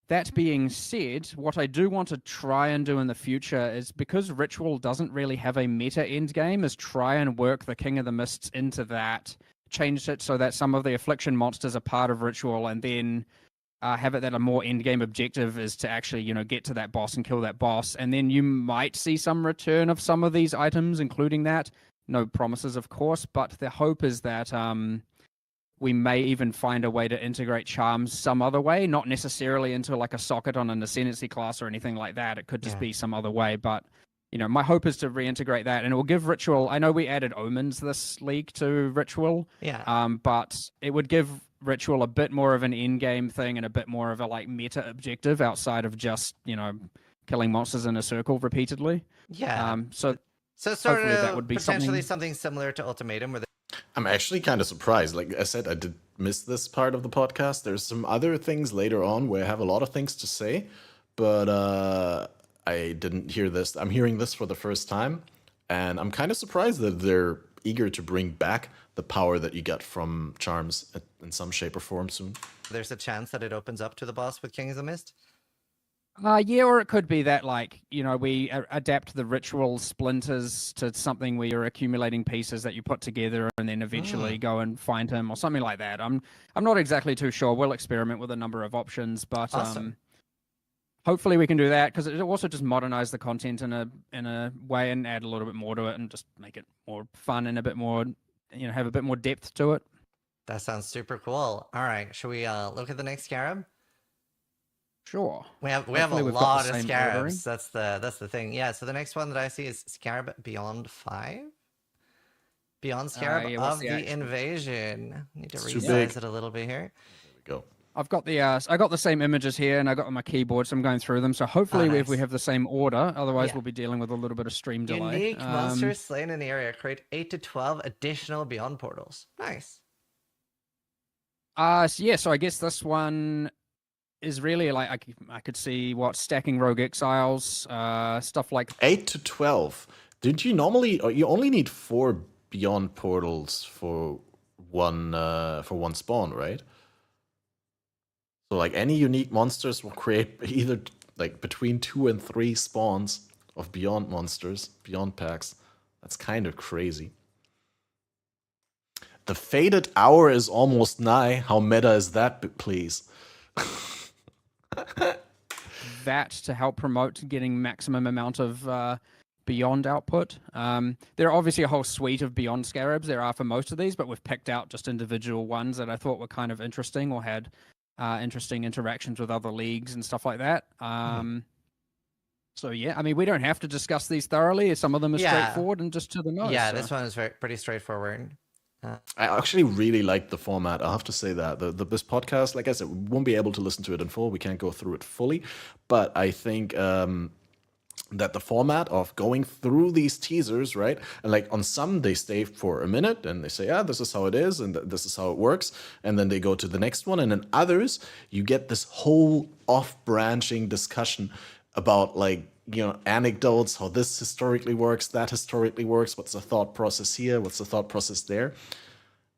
that being said, what I do want to try and do in the future is because Ritual doesn't really have a meta end game, is try and work the King of the Mists into that, change it so that some of the affliction monsters are part of Ritual, and then have it that a more end game objective is to actually, get to that boss and kill that boss. And then you might see some return of some of these items, including that. No promises, of course, but the hope is that we may even find a way to integrate charms some other way, not necessarily into like a socket on an ascendancy class or anything like that. It could just be some other way, but my hope is to reintegrate that, and it will give Ritual. I know we added omens this league to Ritual, but it would give Ritual a bit more of an end game thing and a bit more of a like meta objective outside of just killing monsters in a circle repeatedly. Yeah. So sort hopefully of that would be potentially something similar to Ultimatum, where I'm actually kind of surprised. Like I said, I did miss this part of the podcast. There's some other things later on where I have a lot of things to say, but I didn't hear this. I'm hearing this for the first time, and I'm kind of surprised that they're eager to bring back the power that you get from charms in some shape or form soon. there's a chance that it opens up to the boss with King of the Mist. Yeah, or it could be that, like, we adapt the ritual splinters to something where you're accumulating pieces that you put together and then eventually go and find him or something like that. I'm not exactly too sure. We'll experiment with a number of options, but Awesome. hopefully we can do that because it also just modernize the content in a way and add a little bit more to it and just make it more fun and a bit more, have a bit more depth to it. That sounds super cool. All right, should we look at the next scarab? Sure. We have Hopefully a we've got lot the of same scarabs. ordering. That's the thing. Yeah. So the next one that I see is Scarab Beyond 5. Beyond Scarab yeah, what's of the the actual- Invasion. Need to It's too resize big. it a little bit here. There we go. I've got I got the same images here, and I got on my keyboard, so I'm going through them. So hopefully nice. we have the same order. Otherwise, Yeah. we'll be dealing with a little bit of stream delay. Unique monsters slain in the area create 8 to 12 additional Beyond portals. Nice. So I guess this one is really like I could see stacking rogue exiles, stuff like 8 to 12. Did you normally, or you only need 4 beyond portals for one spawn, right? So like any unique monsters will create either like between 2 and 3 spawns of beyond monsters, beyond packs. That's kind of crazy. The fated hour is almost nigh. How meta is that, please? that to help promote getting maximum amount of beyond output. There are obviously a whole suite of beyond scarabs there are for most of these, but we've picked out just individual ones that I thought were kind of interesting or had interesting interactions with other leagues and stuff like that. So yeah, I mean, we don't have to discuss these thoroughly. Some of them are straightforward and just to the nose. Yeah, so. this one is pretty straightforward. I actually really like the format. I have to say that this podcast, like I said, we won't be able to listen to it in full. We can't go through it fully, but I think that the format of going through these teasers, right? And like on some, they stay for a minute and they say, this is how it is and this is how it works. And then they go to the next one. And in others, you get this whole off-branching discussion about like, anecdotes, how this historically works, that historically works, what's the thought process here, what's the thought process there.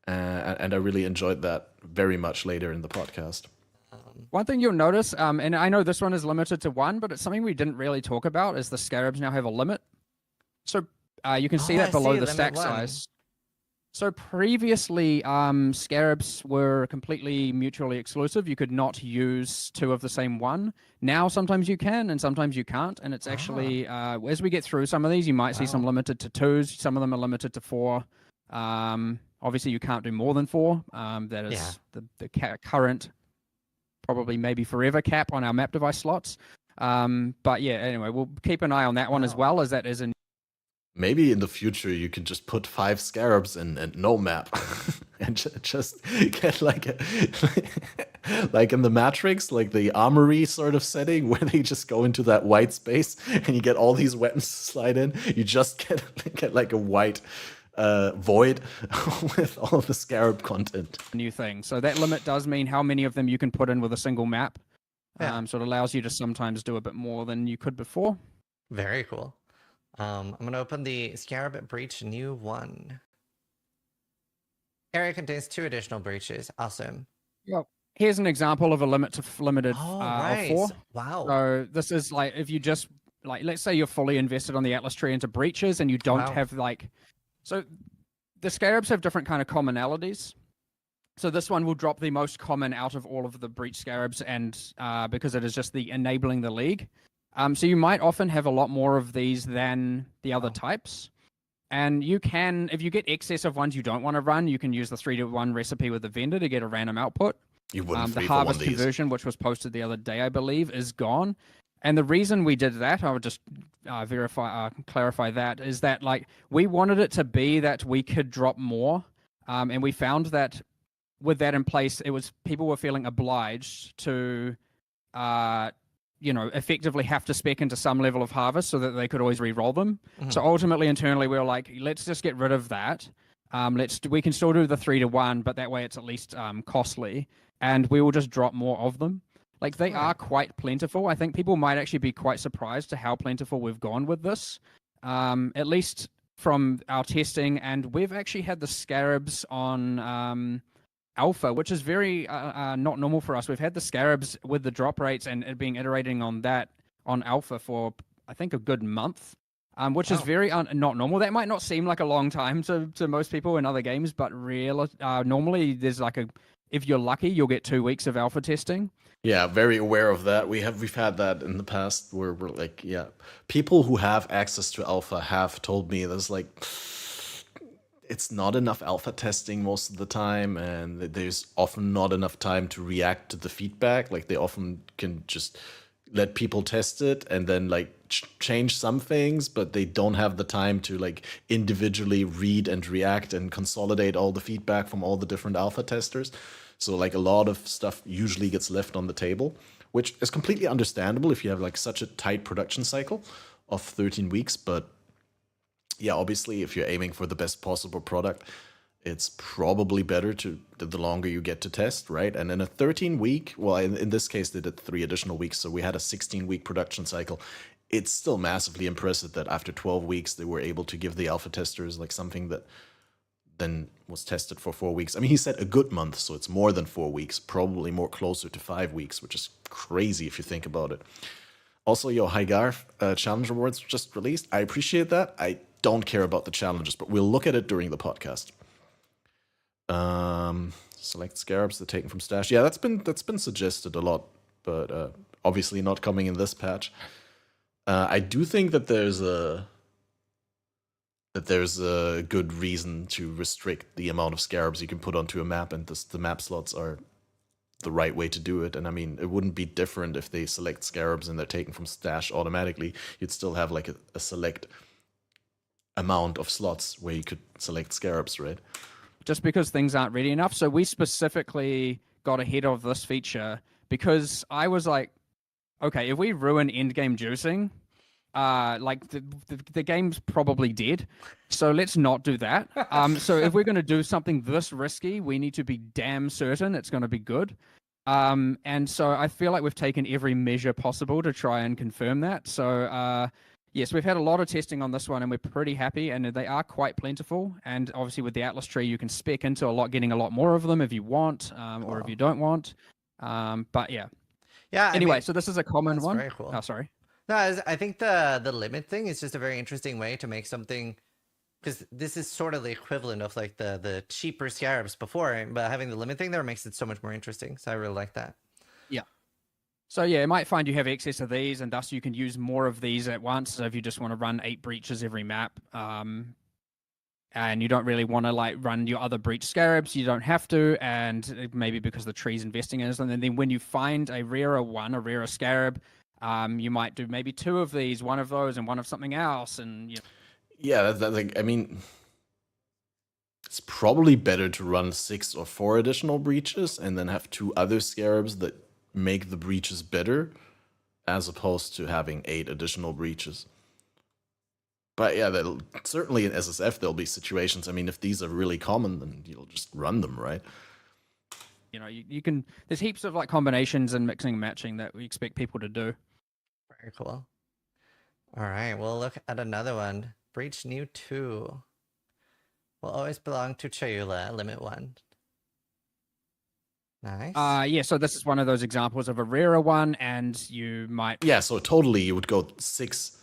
And I really enjoyed that very much later in the podcast. One thing you'll notice, and I know this one is limited to 1, but it's something we didn't really talk about, is the scarabs now have a limit. So you can see that below the stack size. So previously, scarabs were completely mutually exclusive. You could not use 2 of the same one. Now sometimes you can and sometimes you can't. And it's actually, as we get through some of these, you might see some limited to 2s. Some of them are limited to 4. Obviously, you can't do more than 4. That is the current, probably maybe forever cap on our map device slots. But yeah, anyway, we'll keep an eye on that one as well, as that is a Maybe in the future you can just put 5 scarabs in and no map, and just get like a like in the Matrix, like the armory sort of setting where they just go into that white space and you get all these weapons to slide in. You just get like a white void with all of the scarab content. new thing. So that limit does mean how many of them you can put in with a single map. Yeah. So it allows you to sometimes do a bit more than you could before. Very cool. I'm gonna open the Scarab Breach New 1. Area contains 2 additional breaches. Awesome. Well, here's an example of a limited Oh, of right. 4. Wow. So this is like if you just like let's say you're fully invested on the Atlas tree into breaches and you don't Wow. have like so the scarabs have different kind of commonalities. So this one will drop the most common out of all of the breach scarabs, and because it is just the enabling the league. So you might often have a lot more of these than the other types. And you can, if you get excess of ones you don't want to run, you can use the 3-to-1 recipe with the vendor to get a random output. You wouldn't The free for one harvest of these. conversion, which was posted the other day, I believe, is gone. And the reason we did that, I would just clarify that, is that like we wanted it to be that we could drop more. And we found that with that in place, it was people were feeling obliged to effectively have to spec into some level of harvest so that they could always re-roll them. So ultimately, internally, we were like, let's just get rid of that. We can still do the 3-to-1, but that way it's at least costly, and we will just drop more of them. Like they are quite plentiful. I think people might actually be quite surprised to how plentiful we've gone with this, at least from our testing. And we've actually had the scarabs on alpha, which is very not normal for us. We've had the scarabs with the drop rates and it being iterating on that on alpha for I think a good month, which is very not normal. That might not seem like a long time to most people in other games, but normally there's like if you're lucky, you'll get 2 weeks of alpha testing. Yeah, very aware of that. We've had that in the past where we're like, yeah, people who have access to alpha have told me there's like it's not enough alpha testing most of the time, and there's often not enough time to react to the feedback. Like they often can just let people test it and then like change some things, but they don't have the time to like individually read and react and consolidate all the feedback from all the different alpha testers. So like a lot of stuff usually gets left on the table, which is completely understandable if you have like such a tight production cycle of 13 weeks. But yeah, obviously if you're aiming for the best possible product, it's probably better to the longer you get to test, right? And in a 13-week, well, in this case, they did 3 additional weeks, so we had a 16-week production cycle. It's still massively impressive that after 12 weeks, they were able to give the alpha testers like something that then was tested for 4 weeks. I mean, he said a good month, so it's more than 4 weeks, probably more closer to 5 weeks, which is crazy if you think about it. Also, Hygar challenge rewards just released. I appreciate that. I don't care about the challenges, but we'll look at it during the podcast. Select scarabs that taken from stash. Yeah, that's been suggested a lot, but obviously not coming in this patch. I do think that there's a good reason to restrict the amount of scarabs you can put onto a map, and the map slots are the right way to do it. And I mean, it wouldn't be different if they select scarabs and they're taken from stash automatically. You'd still have like a select amount of slots where you could select scarabs, right? Just because things aren't ready enough. So we specifically got ahead of this feature because I was like, okay, if we ruin endgame juicing, like the game's probably dead. So let's not do that. So if we're going to do something this risky, we need to be damn certain it's going to be good. And so I feel like we've taken every measure possible to try and confirm that. So yes, we've had a lot of testing on this one and we're pretty happy, and they are quite plentiful. And obviously with the Atlas tree, you can spec into getting a lot more of them if you want, or if you don't want. But yeah. Yeah. Anyway, so this is a common one. Very cool. Oh, sorry. No, I think the limit thing is just a very interesting way to make something, because this is sort of the equivalent of like the cheaper scarabs before, but having the limit thing there makes it so much more interesting. So I really like that. Yeah. So yeah, it might find you have excess of these, and thus you can use more of these at once. So if you just want to run 8 breaches every map, and you don't really want to like run your other breach scarabs, you don't have to. And maybe because the tree's investing in it, and then when you find a rarer scarab, You might do maybe 2 of these, 1 of those, and 1 of something else, and Yeah, that's like, I mean, it's probably better to run 6 or 4 additional breaches and then have 2 other scarabs that make the breaches better, as opposed to having 8 additional breaches. But yeah, certainly in SSF there'll be situations. I mean, if these are really common, then you'll just run them, right? you can. There's heaps of like combinations and mixing and matching that we expect people to do. Very cool. All right, we'll look at another one. Breach new 2 will always belong to Chayula, limit 1. Nice. Yeah, so this is one of those examples of a rarer one, and you might Yeah, so totally you would go 6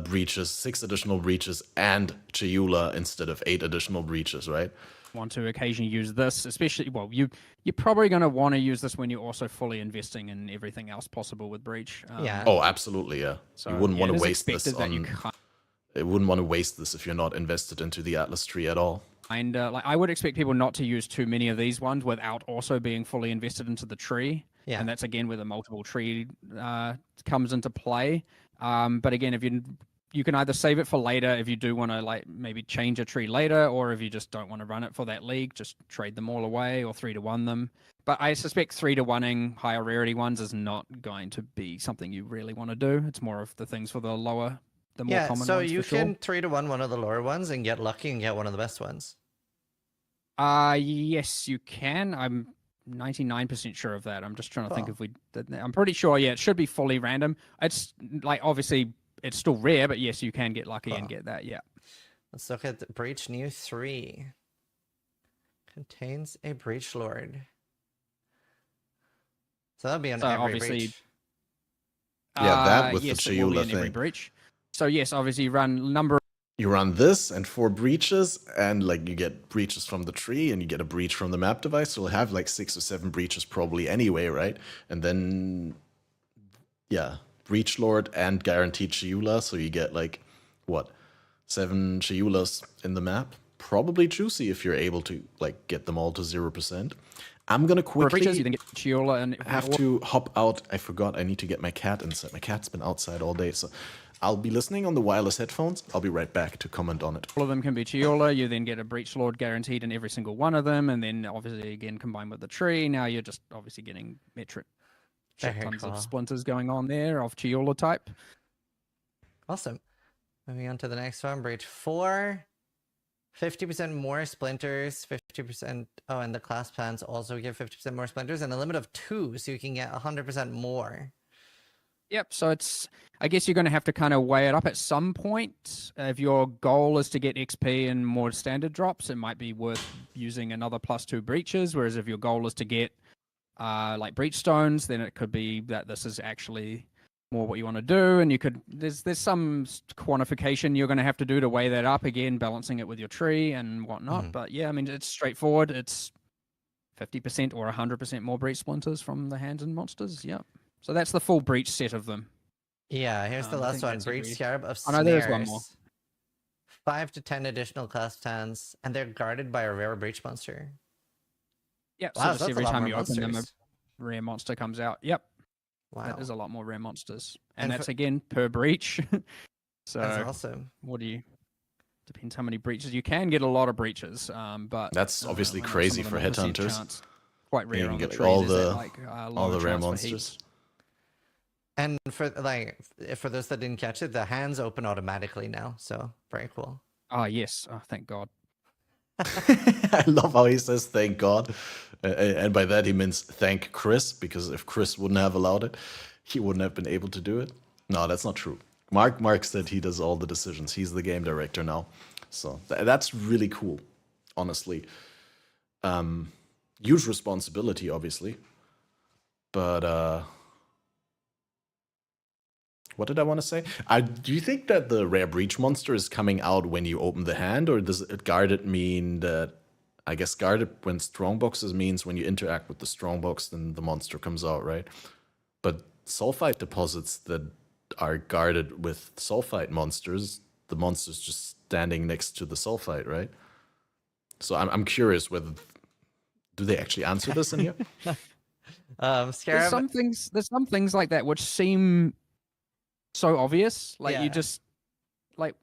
breaches, 6 additional breaches, and Chayula instead of 8 additional breaches, right? want to occasionally use this, especially, well, you're probably going to want to use this when you're also fully investing in everything else possible with Breach. Yeah. Oh, absolutely, yeah. So, you wouldn't want it to is waste this expected that you on. can't It wouldn't want to waste this if you're not invested into the Atlas tree at all. And like I would expect people not to use too many of these ones without also being fully invested into the tree. Yeah. And that's again where the multiple tree comes into play. But again, if you can either save it for later if you do want to like maybe change a tree later, or if you just don't want to run it for that league, just trade them all away or 3-to-1 them. But I suspect 3-to-1ing higher rarity ones is not going to be something you really want to do. It's more of the things for the lower, the more common so ones. you for sure. can 3-to-1 one of the lower ones and get lucky and get one of the best ones. Yes, you can. I'm 99% sure of that. I'm just trying to think if we did that. I'm pretty sure, yeah, it should be fully random. It's like, obviously, it's still rare, but yes, you can get lucky and get that, yeah. Let's look at the Breach New 3. Contains a Breach Lord. So that'll be on So every obviously, breach. Yeah, that with yes, the it will be Chayula in every thing. breach. So yes, obviously you run number. You run this and 4 breaches, and like you get breaches from the tree, and you get a breach from the map device. So you'll have like 6 or 7 breaches probably anyway, right? And then, yeah, Breach Lord and guaranteed Chayula. So you get like, what, 7 Chayulas in the map? Probably juicy if you're able to like get them all to 0%. I'm gonna quickly breaches, you then get Chiola and have to hop out. I forgot I need to get my cat inside. My cat's been outside all day, so I'll be listening on the wireless headphones. I'll be right back to comment on it. all of them can be Chiola. You then get a Breach Lord guaranteed in every single one of them, and then obviously again combined with the tree. Now you're just obviously getting metric shit Very tons cool. of splinters going on there of Chiola type. Awesome. Moving on to the next one. Breach 4. 50% more splinters, 50%. Oh, and the class plans also give 50% more splinters, and a limit of 2, so you can get 100% more. Yep. So it's, I guess you're going to have to kind of weigh it up at some point. If your goal is to get XP and more standard drops, it might be worth using another +2 breaches. Whereas if your goal is to get like breach stones, then it could be that this is actually more what you want to do. And you could, there's some quantification you're going to have to do to weigh that up, again, balancing it with your tree and whatnot. But yeah, I mean, it's straightforward. It's 50% or 100% more breach splinters from the hands and monsters. Yep. So that's the full breach set of them. Yeah, here's the I last think one. that's Breach agreed. Scarab of Oh, Snares. no, there's one more. 5 to 10 additional class plans, and they're guarded by a rare breach monster. Yep. Wow, So that's just a every lot time more you open them, a monsters. rare monster comes out. Yep. Wow. That is a lot more rare monsters. And And that's again per breach. So That's awesome. what do you, depends how many breaches. You can get a lot of breaches, but That's obviously I know crazy some for of them have a percent headhunters. chance. Quite You rare can on the get trees. all is that, the- like, all the lower rare chance for monsters. heaps. And for for those that didn't catch it, the hands open automatically now, so very cool. Oh yes. Oh, thank God. I love how he says thank God. And by that he means thank Chris, because if Chris wouldn't have allowed it, he wouldn't have been able to do it. No, that's not true. Mark said he does all the decisions. He's the game director now. So that's really cool, honestly. Huge responsibility, obviously. But what did I want to say? Do you think that the rare breach monster is coming out when you open the hand, or does it guarded mean that, I guess guarded when strongboxes means when you interact with the strongbox, then the monster comes out, right? But sulfite deposits that are guarded with sulfite monsters, the monster's just standing next to the sulfite, right? So I'm curious whether, do they actually answer this in here? Scarab. There's some things like that which seem so obvious. Like Yeah. you just like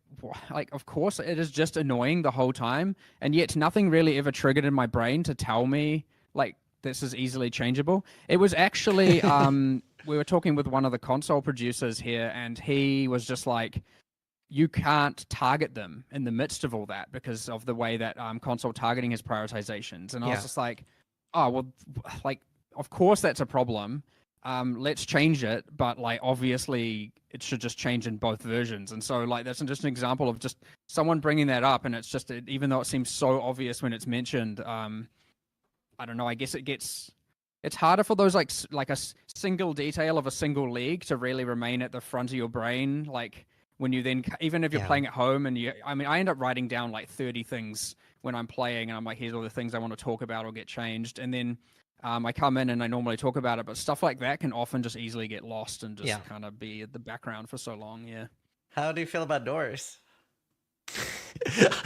of course it is just annoying the whole time, and yet nothing really ever triggered in my brain to tell me like this is easily changeable. It was actually we were talking with one of the console producers here, and he was just like, you can't target them in the midst of all that because of the way that console targeting has prioritizations. And I was Yeah. just like, oh well, like of course that's a problem. Let's change it, but like obviously it should just change in both versions. And so like that's just an example of just someone bringing that up, and it's just even though it seems so obvious when it's mentioned, I don't know. I guess it's harder for those like single detail of a single league to really remain at the front of your brain. Like when you then even if you're Yeah. playing at home and I end up writing down like 30 things when I'm playing, and I'm like, here's all the things I want to talk about or get changed, and then I come in and I normally talk about it, but stuff like that can often just easily get lost and just Yeah. kind of be at the background for so long. Yeah. How do you feel about doors?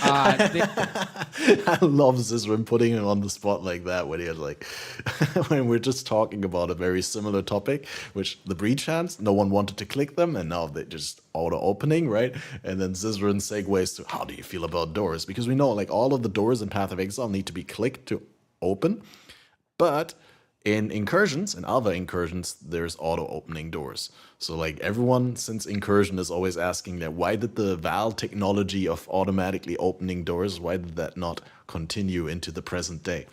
I love Zizrin putting him on the spot like that when he had like when we're just talking about a very similar topic, which the breach hands, no one wanted to click them, and now they just auto opening, right? And then Zizrin segues to how do you feel about doors? Because we know like all of the doors in Path of Exile need to be clicked to open, but in incursions and other incursions, there's auto opening doors. So like everyone since incursion is always asking that why did the Val technology of automatically opening doors, why did that not continue into the present day?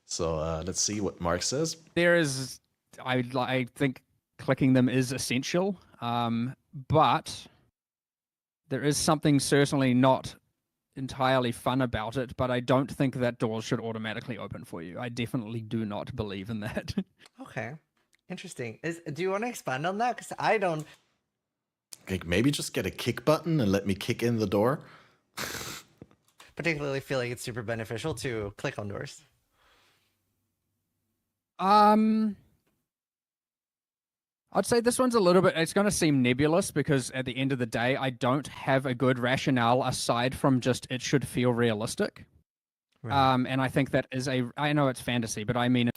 So let's see what Mark says. There is, I think clicking them is essential, but there is something certainly not entirely fun about it, but I don't think that doors should automatically open for you. I definitely do not believe in that. Okay, interesting. Do you want to expand on that? Because I don't. Like maybe just get a kick button and let me kick in the door. particularly feel like it's super beneficial to click on doors. I'd say this one's a little bit, it's going to seem nebulous because at the end of the day, I don't have a good rationale aside from just it should feel realistic. Right. And I think that is I know it's fantasy, but I mean,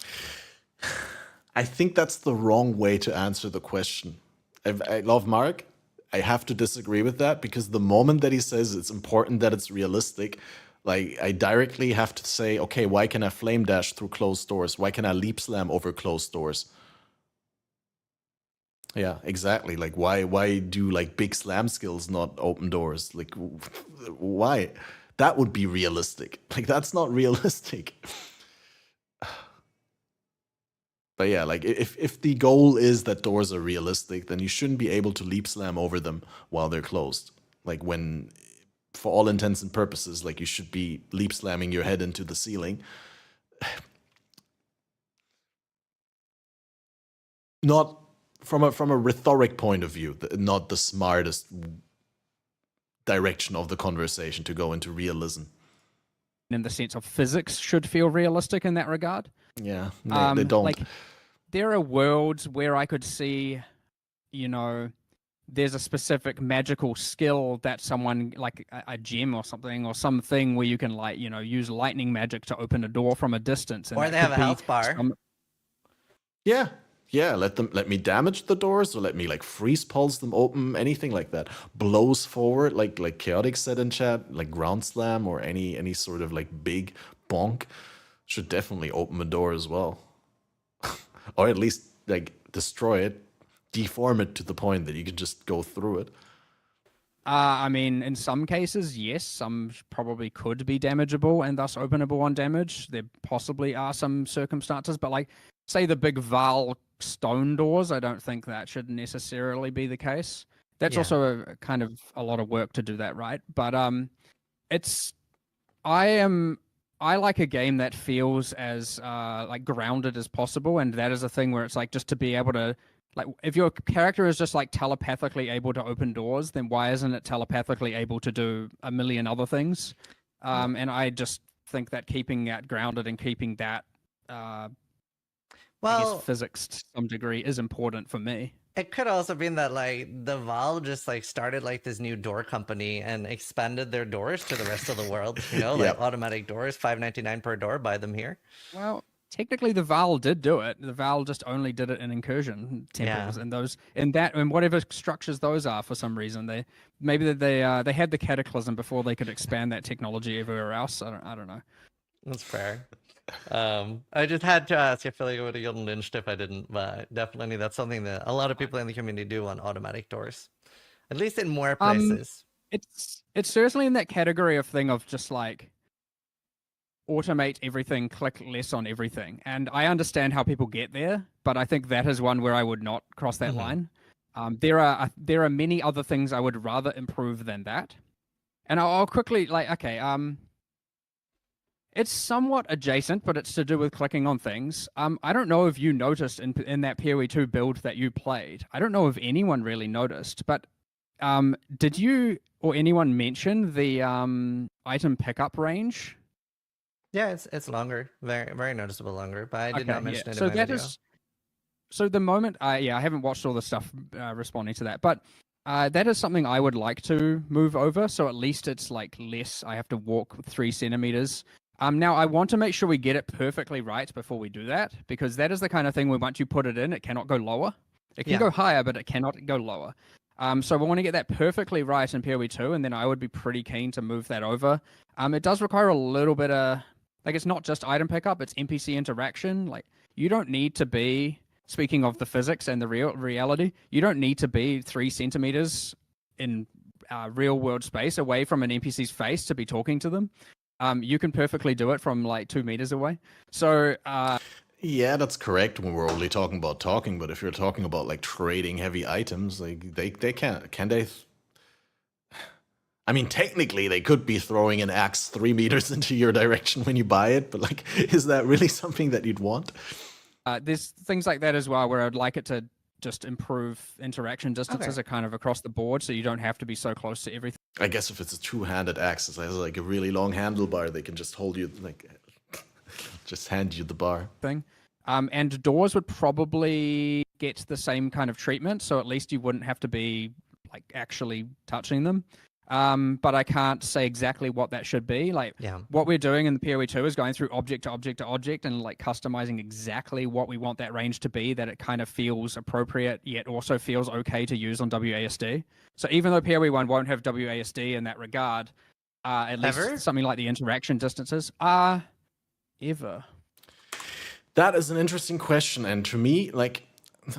I think that's the wrong way to answer the question. I love Mark. I have to disagree with that because the moment that he says it's important that it's realistic, like I directly have to say, okay, why can I flame dash through closed doors? Why can I leap slam over closed doors? Yeah, exactly. Like why do like big slam skills not open doors? Like why? That would be realistic. Like that's not realistic. But yeah, like if the goal is that doors are realistic, then you shouldn't be able to leap slam over them while they're closed. Like when, for all intents and purposes, like you should be leap slamming your head into the ceiling. Not from a rhetoric point of view, not the smartest direction of the conversation to go into realism. in the sense of physics, should feel realistic in that regard. Yeah, they don't. Like, there are worlds where I could see, you know, there's a specific magical skill that someone, like a gem or something, or something where you can, like, you know, use lightning magic to open a door from a distance. And Or that they have could a be health bar. Yeah, let me damage the doors, or let me like freeze pulse them open, anything like that. Blows forward, like Chaotic said in chat, like ground slam or any sort of like big bonk should definitely open a door as well. Or at least like destroy it, deform it to the point that you can just go through it. I mean, in some cases, yes, some probably could be damageable and thus openable on damage. There possibly are some circumstances, but like, say the big Val stone doors, I don't think that should necessarily be the case. That's also a kind of a lot of work to do that, right? But I like a game that feels as like grounded as possible, and that is a thing where it's like just to be able to, like, if your character is just like telepathically able to open doors, then why isn't it telepathically able to do a million other things? And I just think that keeping that grounded and keeping that I guess physics to some degree is important for me. It could also been that like the Valve just like started like this new door company and expanded their doors to the rest of the world. You know, like automatic doors, $5.99 per door. Buy them here. Well, technically the Val did do it. The Val just only did it in incursion temples and those and whatever structures those are for some reason. They had the cataclysm before they could expand that technology everywhere else. I don't know. That's fair. I just had to ask if I would have gotten lynched if I didn't, but definitely that's something that a lot of people in the community do on automatic doors, at least in more places. It's certainly in that category of thing of just like automate everything, click less on everything. And I understand how people get there, but I think that is one where I would not cross that line. There are many other things I would rather improve than that. And I'll quickly it's somewhat adjacent, but it's to do with clicking on things. I don't know if you noticed in that PoE2 build that you played. I don't know if anyone really noticed, but did you or anyone mention the item pickup range? Yeah, it's longer, very very noticeable longer. But I did not mention it So in my video. So the moment I haven't watched all the stuff responding to that, but that is something I would like to move over. So at least it's like less. I have to walk 3 centimeters. Now I want to make sure we get it perfectly right before we do that, because that is the kind of thing where once you put it in, it cannot go lower. It can go higher, but it cannot go lower. So we want to get that perfectly right in PoE2, and then I would be pretty keen to move that over. It does require a little bit of, like, it's not just item pickup, it's NPC interaction. Like, you don't need to be, speaking of the physics and the reality, you don't need to be 3 centimeters in real world space away from an NPC's face to be talking to them. You can perfectly do it from like 2 meters away. So yeah, that's correct when we're only talking about talking, but if you're talking about like trading heavy items, like they can they? I mean, technically they could be throwing an axe 3 meters into your direction when you buy it, but like, is that really something that you'd want? There's things like that as well where I'd like it to just improve interaction distances are kind of across the board, so you don't have to be so close to everything. I guess if it's a two-handed axe, it has like a really long handlebar, they can just hold you, like, just hand you the bar. And doors would probably get the same kind of treatment, so at least you wouldn't have to be like actually touching them. But I can't say exactly what that should be. Like, what we're doing in the PoE2 is going through object to object to object and like customizing exactly what we want that range to be, that it kind of feels appropriate yet also feels okay to use on WASD. So even though PoE1 won't have WASD in that regard, at least something like the interaction distances are ever. That is an interesting question, and to me, like,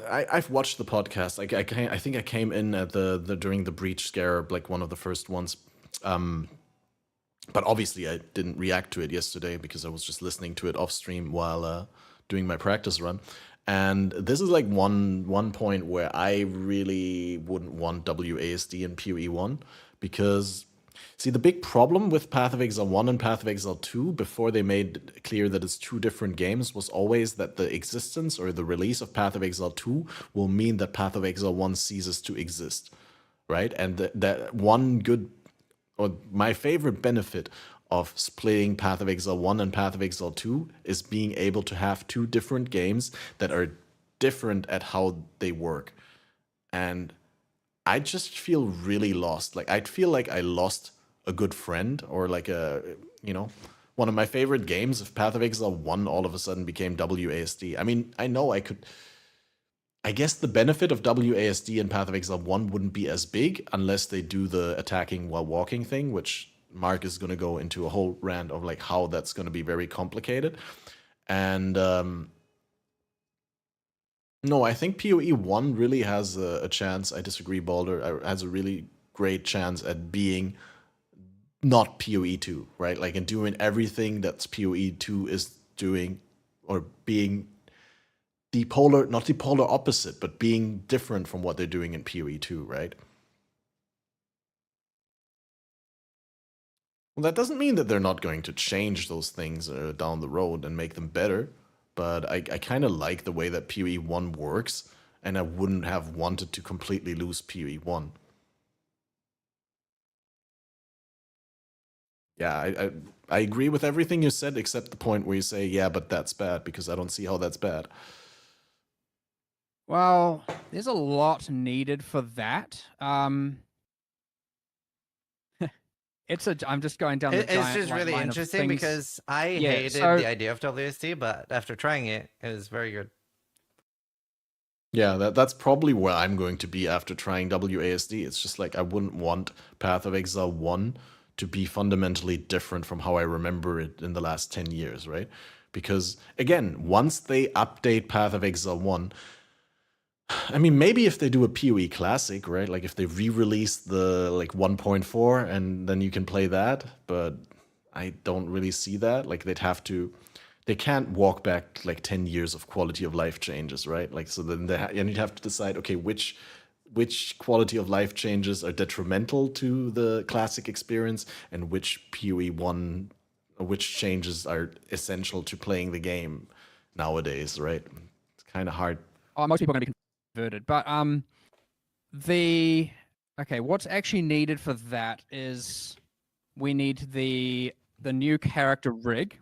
I've watched the podcast. I think I came in at the during the breach scare, like one of the first ones. But obviously I didn't react to it yesterday because I was just listening to it off stream while doing my practice run. And this is like one point where I really wouldn't want WASD in PoE1 because, see, the big problem with Path of Exile 1 and Path of Exile 2, before they made clear that it's 2 different games, was always that the existence or the release of Path of Exile 2 will mean that Path of Exile 1 ceases to exist, right? And that one good, or my favorite benefit of splitting Path of Exile 1 and Path of Exile 2 is being able to have 2 different games that are different at how they work. And I just feel really lost. Like, I'd feel like I lost a good friend, or like one of my favorite games if Path of Exile 1 all of a sudden became WASD. I mean, I know I guess the benefit of WASD in Path of Exile 1 wouldn't be as big unless they do the attacking while walking thing, which Mark is going to go into a whole rant of like how that's going to be very complicated. And no, I think PoE 1 really has a chance. I disagree, Balder. Has a really great chance at being not PoE 2, right? Like, and doing everything that's PoE 2 is doing, or being not the polar opposite, but being different from what they're doing in PoE 2, right? Well, that doesn't mean that they're not going to change those things down the road and make them better, but I kind of like the way that PoE 1 works, and I wouldn't have wanted to completely lose PoE 1. Yeah, I agree with everything you said except the point where you say, yeah, but that's bad, because I don't see how that's bad. Well, there's a lot needed for that. it's a. I'm just going down the It's giant, just like, really line of interesting things. because I Yeah, hated so- the idea of WSD, but after trying it, it was very good. Yeah, that's probably where I'm going to be after trying WASD. It's just like I wouldn't want Path of Exile 1 to be fundamentally different from how I remember it in the last 10 years, right? Because, again, once they update Path of Exile 1, I mean, maybe if they do a PoE Classic, right? Like if they re-release the like 1.4 and then you can play that, but I don't really see that. Like they can't walk back like 10 years of quality of life changes, right? Like so then and you'd have to decide, okay, which quality of life changes are detrimental to the classic experience and which PoE 1 or which changes are essential to playing the game nowadays, right? It's kind of hard. Most people are going to be converted, but what's actually needed for that is we need the new character rig.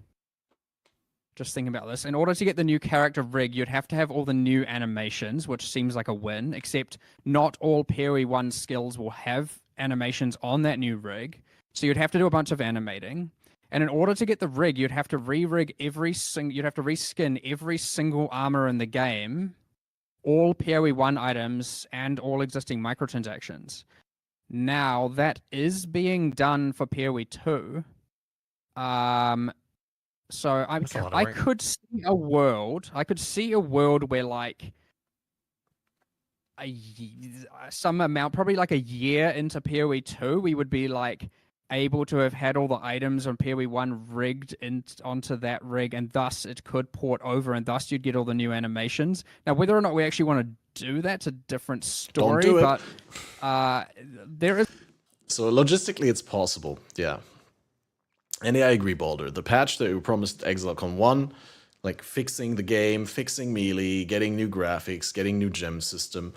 Just thinking about this. In order to get the new character rig, you'd have to have all the new animations, which seems like a win, except not all PoE 1 skills will have animations on that new rig. So you'd have to do a bunch of animating. And in order to get the rig, you'd have to re-rig you'd have to reskin every single armor in the game, all PoE 1 items, and all existing microtransactions. Now, that is being done for PoE 2. So That's a lot of I work. could see a world. I could see a world where like some amount, probably like a year into PoE 2, we would be like able to have had all the items on PoE 1 rigged onto that rig, and thus it could port over, and thus you'd get all the new animations. Now, whether or not we actually want to do that's a different story. do it. But there is. So logistically, it's possible, yeah. And yeah, I agree, Baldur. The patch that we promised ExileCon 1, like fixing the game, fixing melee, getting new graphics, getting new gem system.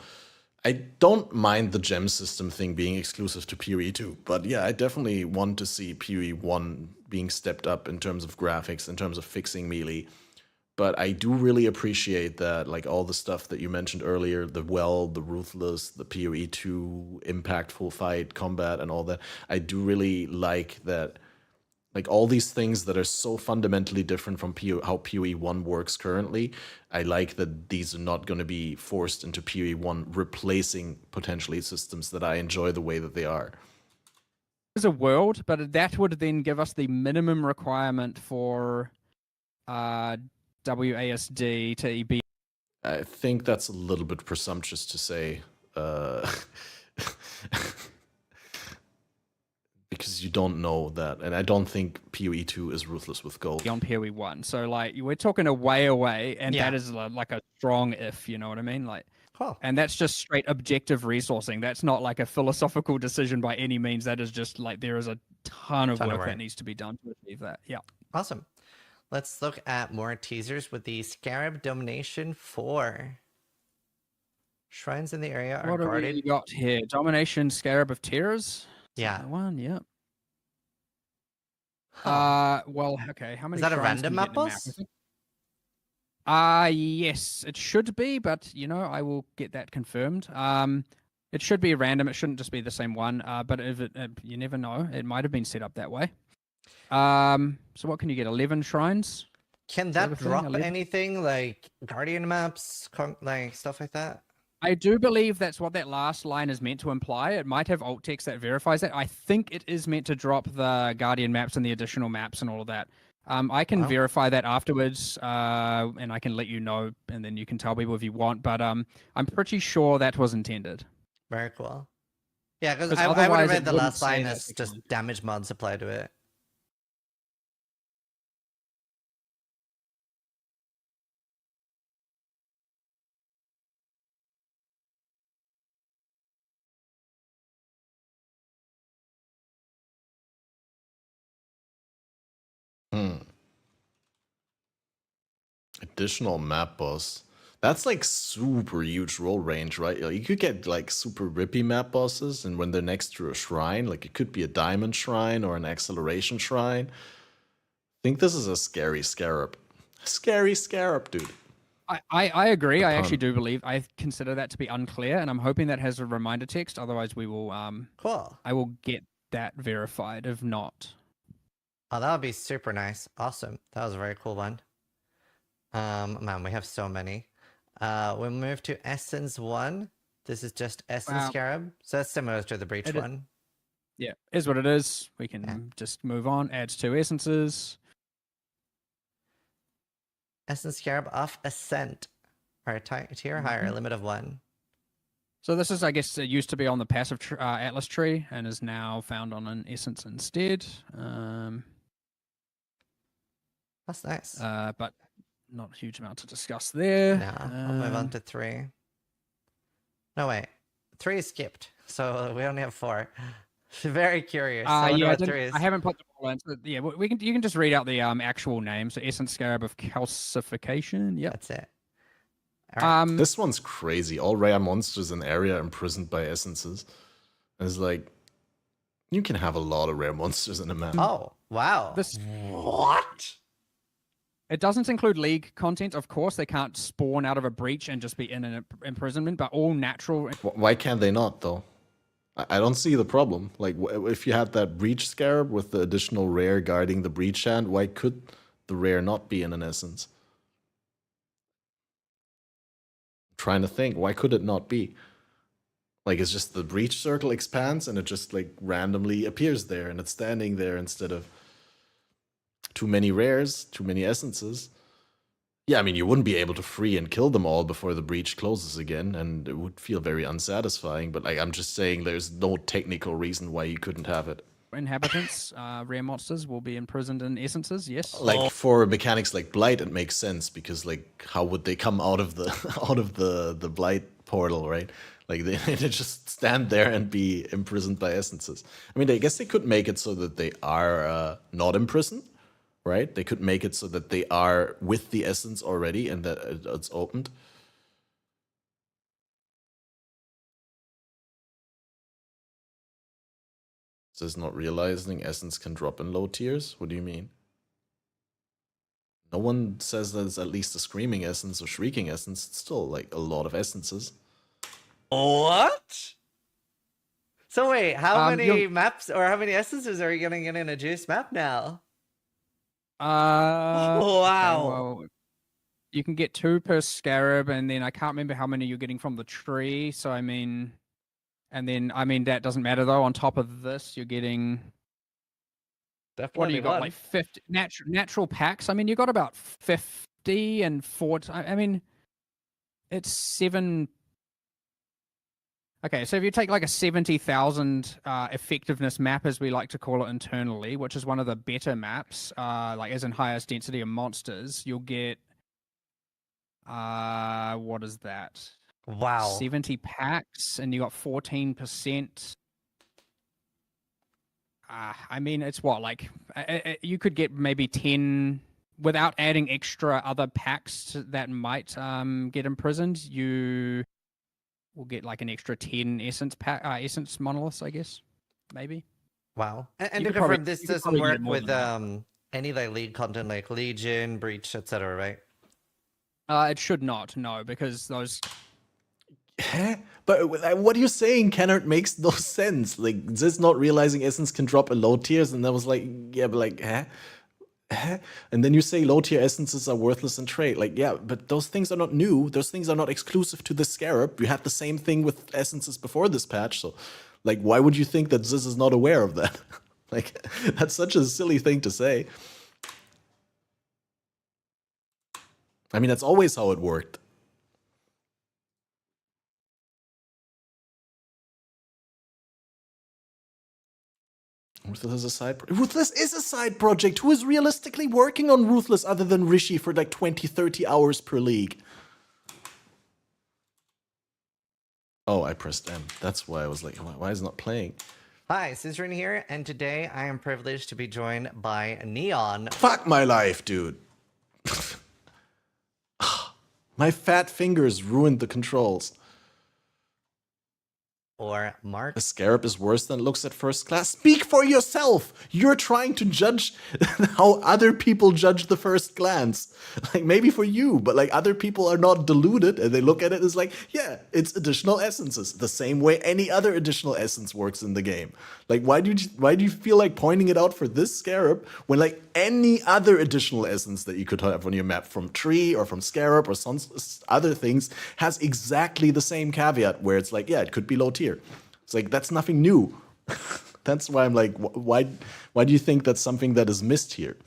I don't mind the gem system thing being exclusive to PoE 2, but yeah, I definitely want to see PoE 1 being stepped up in terms of graphics, in terms of fixing melee. But I do really appreciate that, like all the stuff that you mentioned earlier, the Ruthless, the PoE 2 impactful fight, combat, and all that. I do really like that. Like all these things that are so fundamentally different from how PoE 1 works currently, I like that these are not going to be forced into PoE 1, replacing potentially systems that I enjoy the way that they are. There's a world, but that would then give us the minimum requirement for WASD to be. I think that's a little bit presumptuous to say. Because you don't know that, and I don't think PoE 2 is ruthless with gold. On PoE 1, so like we're talking a way away, and Yeah. that is like a strong if, you know what I mean? Like, Cool. and that's just straight objective resourcing. That's not like a philosophical decision by any means. That is just like there is a ton of work that needs to be done to achieve that. Yeah. Awesome. Let's look at more teasers with the Scarab Domination 4. Shrines in the area are What have guarded. we got here? Domination Scarab of Tears. Yeah. That one. Yep. Huh. Well, okay. How many? Is that a shrines random can we map get in a boss? I think? Yes, it should be, but you know, I will get that confirmed. It should be random. It shouldn't just be the same one. But if it, you never know, it might have been set up that way. So what can you get? 11 shrines. Can that a that thing? drop 11? anything like Guardian maps, like stuff like that? I do believe that's what that last line is meant to imply. It might have alt text that verifies that. I think it is meant to drop the Guardian maps and the additional maps and all of that. I can verify that afterwards, and I can let you know, and then you can tell people if you want. But I'm pretty sure that was intended. Very cool. Yeah, because 'Cause I would otherwise have it read the wouldn't last say line that as just technically. damage mods applied to it. Additional map boss. That's like super huge roll range, right? You could get like super rippy map bosses, and when they're next to a shrine, like it could be a diamond shrine or an acceleration shrine. I think this is a scary scarab. Scary scarab, dude. I agree. I actually pun. do believe. I consider that to be unclear, and I'm hoping that has a reminder text. Otherwise, we will Cool. I will get that verified. If not, Oh, that would be super nice. Awesome. That was a very cool one. Man, we have so many. We'll move to Essence 1. This is just Essence Wow. Scarab. So that's similar to the Breach It- one. yeah, is what it is. We can just move on. Adds 2 essences. Essence Scarab off Ascent. Or tier higher, limit of 1. So this is, I guess, it used to be on the passive Atlas tree and is now found on an essence instead. That's nice. But not a huge amount to discuss there. I'll move on to 3. No, wait. 3 is skipped. So we only have 4. Very curious. I wonder Yeah, what 3 is. I haven't put them all in. So yeah, we can. You can just read out the actual name. So Essence Scarab of Calcification. Yep. That's it. All right. This one's crazy. All rare monsters in area imprisoned by essences. And it's like, you can have a lot of rare monsters in a map. Oh, wow. What? It doesn't include league content, of course. They can't spawn out of a breach and just be in an imprisonment, but all natural. Why can't they not, though? I don't see the problem. Like, if you had that breach scarab with the additional rare guarding the breach hand, why could the rare not be in an essence? Trying to think, why could it not be? Like, it's just the breach circle expands and it just like randomly appears there and it's standing there instead of too many rares, too many essences. Yeah, I mean, you wouldn't be able to free and kill them all before the breach closes again, and it would feel very unsatisfying. But like, I'm just saying, there's no technical reason why you couldn't have it. Inhabitants, rare monsters will be imprisoned in essences. Yes. Like for mechanics like Blight, it makes sense because like, how would they come out of the the Blight portal, right? Like they just stand there and be imprisoned by essences. I mean, I guess they could make it so that they are not imprisoned. Right? They could make it so that they are with the essence already and that it's opened. So it's not realizing essence can drop in low tiers? What do you mean? No one says that it's at least a screaming essence or shrieking essence. It's still like a lot of essences. What? So wait, how many maps or how many essences are you getting in a juice map now? Wow. Okay, well, you can get 2 per scarab, and then I can't remember how many you're getting from the tree. So I mean, and then I mean that doesn't matter though. On top of this, you're getting definitely what do you got? Like 50 natural packs. I mean, you got about 50 and 40. I mean, it's 7. Okay, so if you take like a 70,000 effectiveness map, as we like to call it internally, which is one of the better maps, like as in highest density of monsters, you'll get, what is that? Wow. 70 packs, and you got 14%. I mean, it's what, like, you could get maybe 10, without adding extra other packs that might get imprisoned, you... We'll get like an extra 10 essence essence monoliths, I guess, maybe. Wow. And You to could probably- confirm, this you could doesn't probably work get more with than any like league content like Legion, Breach, etc., right? It should not, no, because those. But what you're saying, Kennard, makes no sense. Like, this not realizing essence can drop in low tiers, and I was like, yeah, but like, and then you say low tier essences are worthless in trade. Like, yeah, but those things are not new. Those things are not exclusive to the scarab. You had the same thing with essences before this patch. So, like, why would you think that this is not aware of that? Like, that's such a silly thing to say. I mean, that's always how it worked. Ruthless is a side project. Who is realistically working on Ruthless other than Rishi for like 20, 30 hours per league? Oh, I pressed M. That's why I was like, why is it not playing? Hi, Scissorin here, and today I am privileged to be joined by Neon. Fuck my life, dude. My fat fingers ruined the controls. or Mark? The Scarab is worse than it looks at first glance. Speak for yourself! You're trying to judge how other people judge the first glance. Like, maybe for you, but like other people are not deluded and they look at it as like, yeah, it's additional essences. The same way any other additional essence works in the game. Like, why do you feel like pointing it out for this Scarab when like any other additional essence that you could have on your map from tree or from Scarab or some other things has exactly the same caveat where it's like, yeah, it could be low tier. It's like, that's nothing new. That's why I'm like, why do you think that's something that is missed here?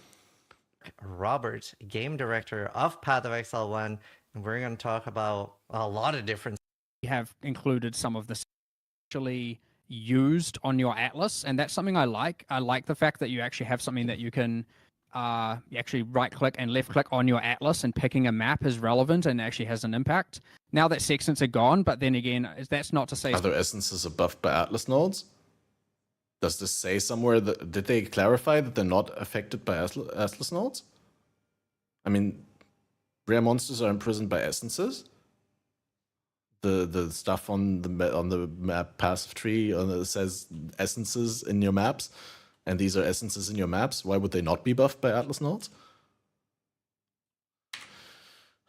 Robert, game director of Path of Exile 1, and we're going to talk about a lot of different. We have included some of this actually used on your atlas, and that's something I like. I like the fact that you actually have something that you can you actually right click and left click on your atlas, and picking a map is relevant and actually has an impact. Now that sextants are gone, but then again, that's not to say other essences are buffed by atlas nodes. Does this say somewhere that did they clarify that they're not affected by atlas nodes? I mean, rare monsters are imprisoned by essences. The stuff on the map passive tree says essences in your maps, and these are essences in your maps. Why would they not be buffed by atlas nodes?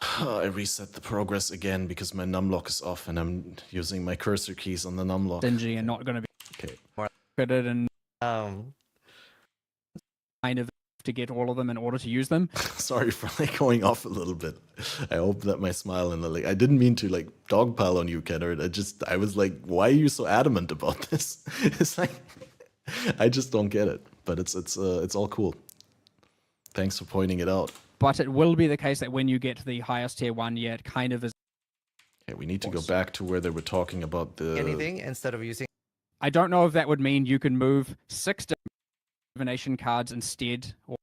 I reset the progress again because my numlock is off and I'm using my cursor keys on the numlock. stingy and not going to be Okay. fitted and Um, kind of to get all of them in order to use them. Sorry for like going off a little bit. I hope that my smile and I didn't mean to like dogpile on you, Kennard. I was like, why are you so adamant about this? It's like I just don't get it. But it's all cool. Thanks for pointing it out. But it will be the case that when you get to the highest tier 1, yeah, it kind of is. Okay, we need to go back to where they were talking about the anything instead of using. I don't know if that would mean you can move 6 divination cards instead or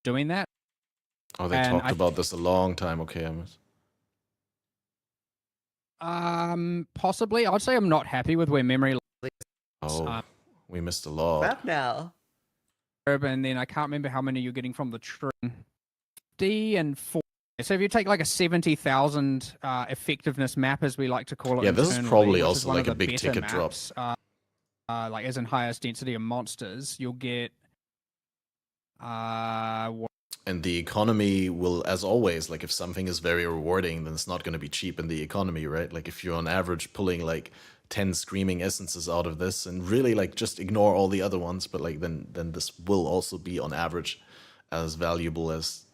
doing that. Oh, they talked about this a long time. Okay, possibly. I'd say I'm not happy with where memory. Oh, we missed a lot. Back now. And then I can't remember how many you're getting from the tree. 50 and 40. So if you take like a 70,000 effectiveness map, as we like to call it. Yeah, this is internally, probably which is also one like of a the big better ticket drop. maps, like as in highest density of monsters, you'll get and the economy will, as always, like if something is very rewarding, then it's not going to be cheap in the economy, right? Like if you're on average pulling like 10 screaming essences out of this and really like just ignore all the other ones, but like then this will also be on average as valuable as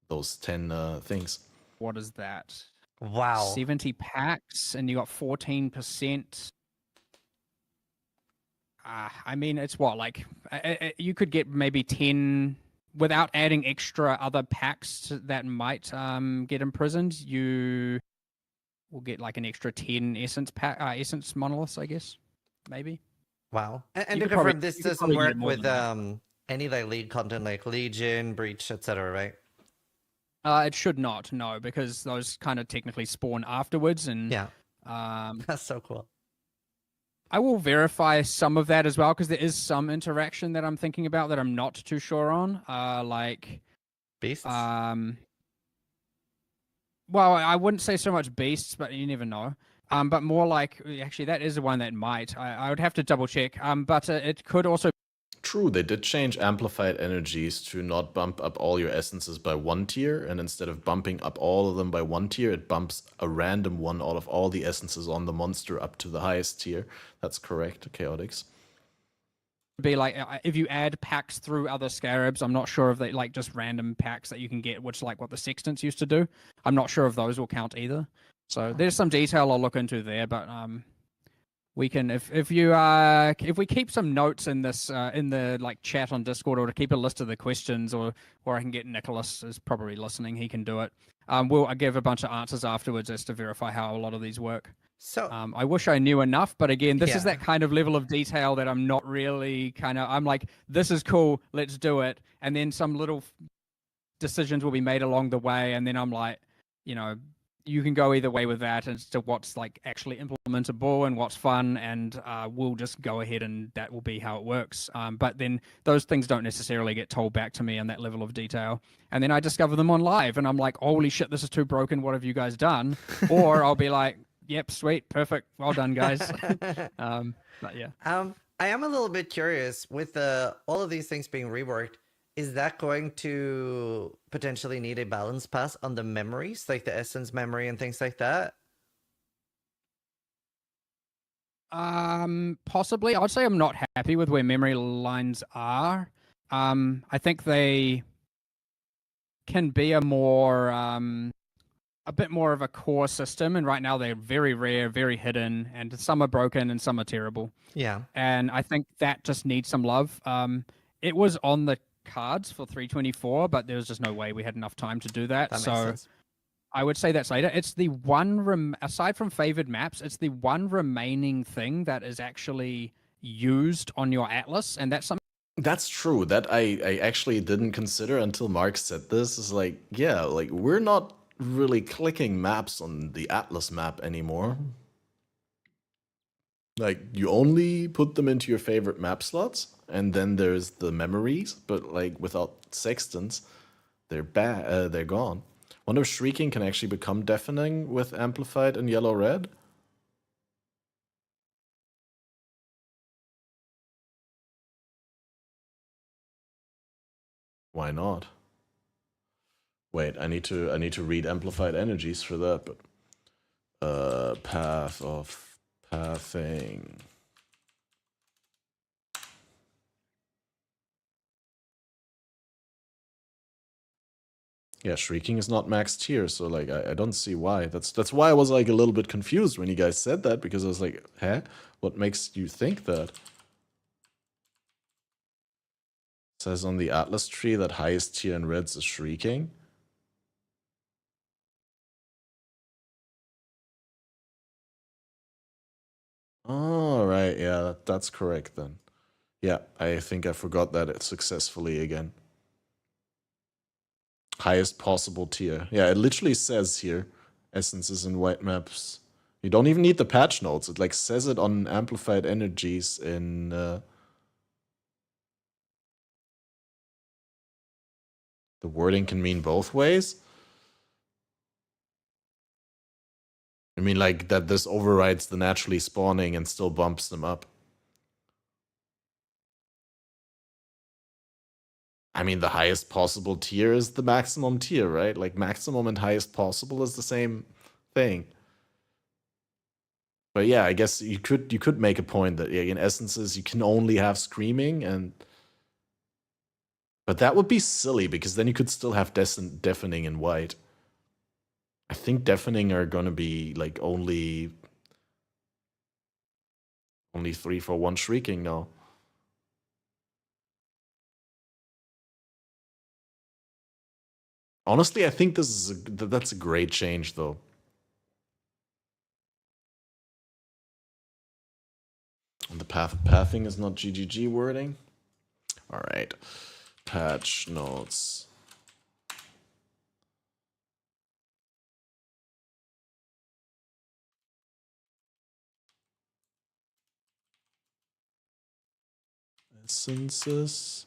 those 10 things. what is that? Wow. 70 packs, and you got 14%. I mean, it's what, like you could get maybe 10 without adding extra other packs that might get imprisoned. You will get like an extra 10 essence pack, essence monoliths, I guess, maybe. Wow. And You to could probably- confirm, this you could doesn't probably get work more with than any like league content like Legion, Breach, etc., right? It should not, no, because those kind of technically spawn afterwards, and Yeah. That's so cool. I will verify some of that as well, because there is some interaction that I'm thinking about that I'm not too sure on. Like Beasts. well, I wouldn't say so much beasts, but you never know. But more like, actually, that is the one that might. I would have to double check. But it could also. True, they did change amplified energies to not bump up all your essences by 1 tier, and instead of bumping up all of them by 1 tier, it bumps a random one out of all the essences on the monster up to the highest tier. That's correct, Chaotix. Be like if you add packs through other scarabs, I'm not sure if they like just random packs that you can get, which like what the sextants used to do. I'm not sure if those will count either. So there's some detail I'll look into there, but we can if we keep some notes in this in the like chat on Discord, or to keep a list of the questions, or I can get Nicholas is probably listening. He can do it. I'll give a bunch of answers afterwards as to verify how a lot of these work. So I wish I knew enough, but again, this is Yeah. that kind of level of detail that I'm not really I'm like, this is cool, let's do it, and then some little decisions will be made along the way, and then I'm like, you can go either way with that as to what's like actually implementable and what's fun, and we'll just go ahead and that will be how it works. But then those things don't necessarily get told back to me in that level of detail. And then I discover them on live and I'm like, holy shit, this is too broken. What have you guys done? Or I'll be like, yep, sweet, perfect, well done, guys. But yeah. I am a little bit curious with all of these things being reworked. Is that going to potentially need a balance pass on the memories, like the essence memory and things like that? Possibly. I'd say I'm not happy with where memory lines are. I think they can be a bit more of a core system, and right now they're very rare, very hidden, and some are broken and some are terrible. Yeah, And I think that just needs some love. It was on the cards for 324, but there was just no way we had enough time to do that. that makes So sense. I would say that's later. It's the one aside from favored maps, it's the one remaining thing that is actually used on your atlas, and that's something. That's true. That I actually didn't consider until Mark said this. Is like, yeah, like we're not really clicking maps on the Atlas map anymore. Like you only put them into your favorite map slots, and then there's the memories. But like without sextants, they're gone. Wonder if shrieking can actually become deafening with amplified and yellow red. Why not? Wait, I need to read amplified energies for that, but path of pathing. Yeah, shrieking is not max tier, so like I don't see why. That's why I was like a little bit confused when you guys said that, because I was like, huh? What makes you think that? It says on the Atlas tree that highest tier in reds is shrieking. Oh, right, yeah, that's correct then. Yeah, I think I forgot that successfully again. Highest possible tier. Yeah, it literally says here, essences and white maps. You don't even need the patch notes. It like says it on amplified energies in the wording can mean both ways. I mean, like that this overrides the naturally spawning and still bumps them up. I mean, the highest possible tier is the maximum tier, right? Like maximum and highest possible is the same thing. But yeah, I guess you could make a point that yeah, in essences you can only have screaming, and but that would be silly because then you could still have deafening and white. I think deafening are gonna be like only 3 for 1 shrieking now. Honestly, I think that's a great change though. And the pathing is not GGG wording. All right, patch notes. Essences.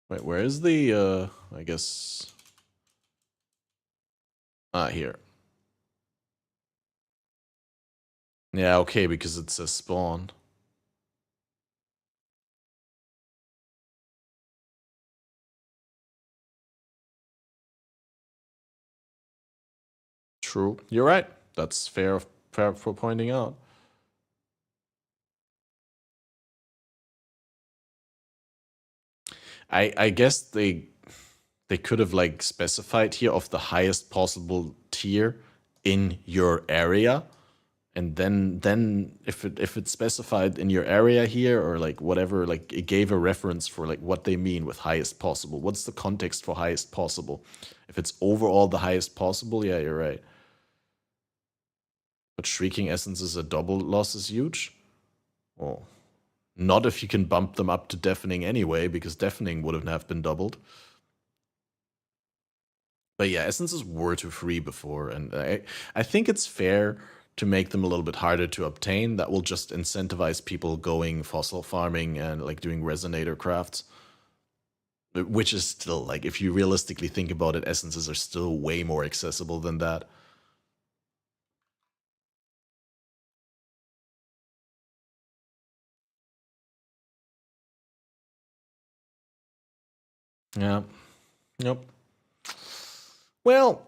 Wait, where is the I guess here. Yeah, okay, because it says spawn. True. You're right. That's fair for pointing out. I guess they could have like specified here of the highest possible tier in your area, and then if it's specified in your area here or like whatever, like it gave a reference for like what they mean with highest possible. What's the context for highest possible? If it's overall the highest possible, yeah, you're right. But shrieking essence is a double loss is huge. Well, not if you can bump them up to deafening anyway, because deafening wouldn't have been doubled. But yeah, essences were too free before, and I think it's fair to make them a little bit harder to obtain. That will just incentivize people going fossil farming and like doing resonator crafts. Which is still, like, if you realistically think about it, essences are still way more accessible than that. Yeah. Yep. Well,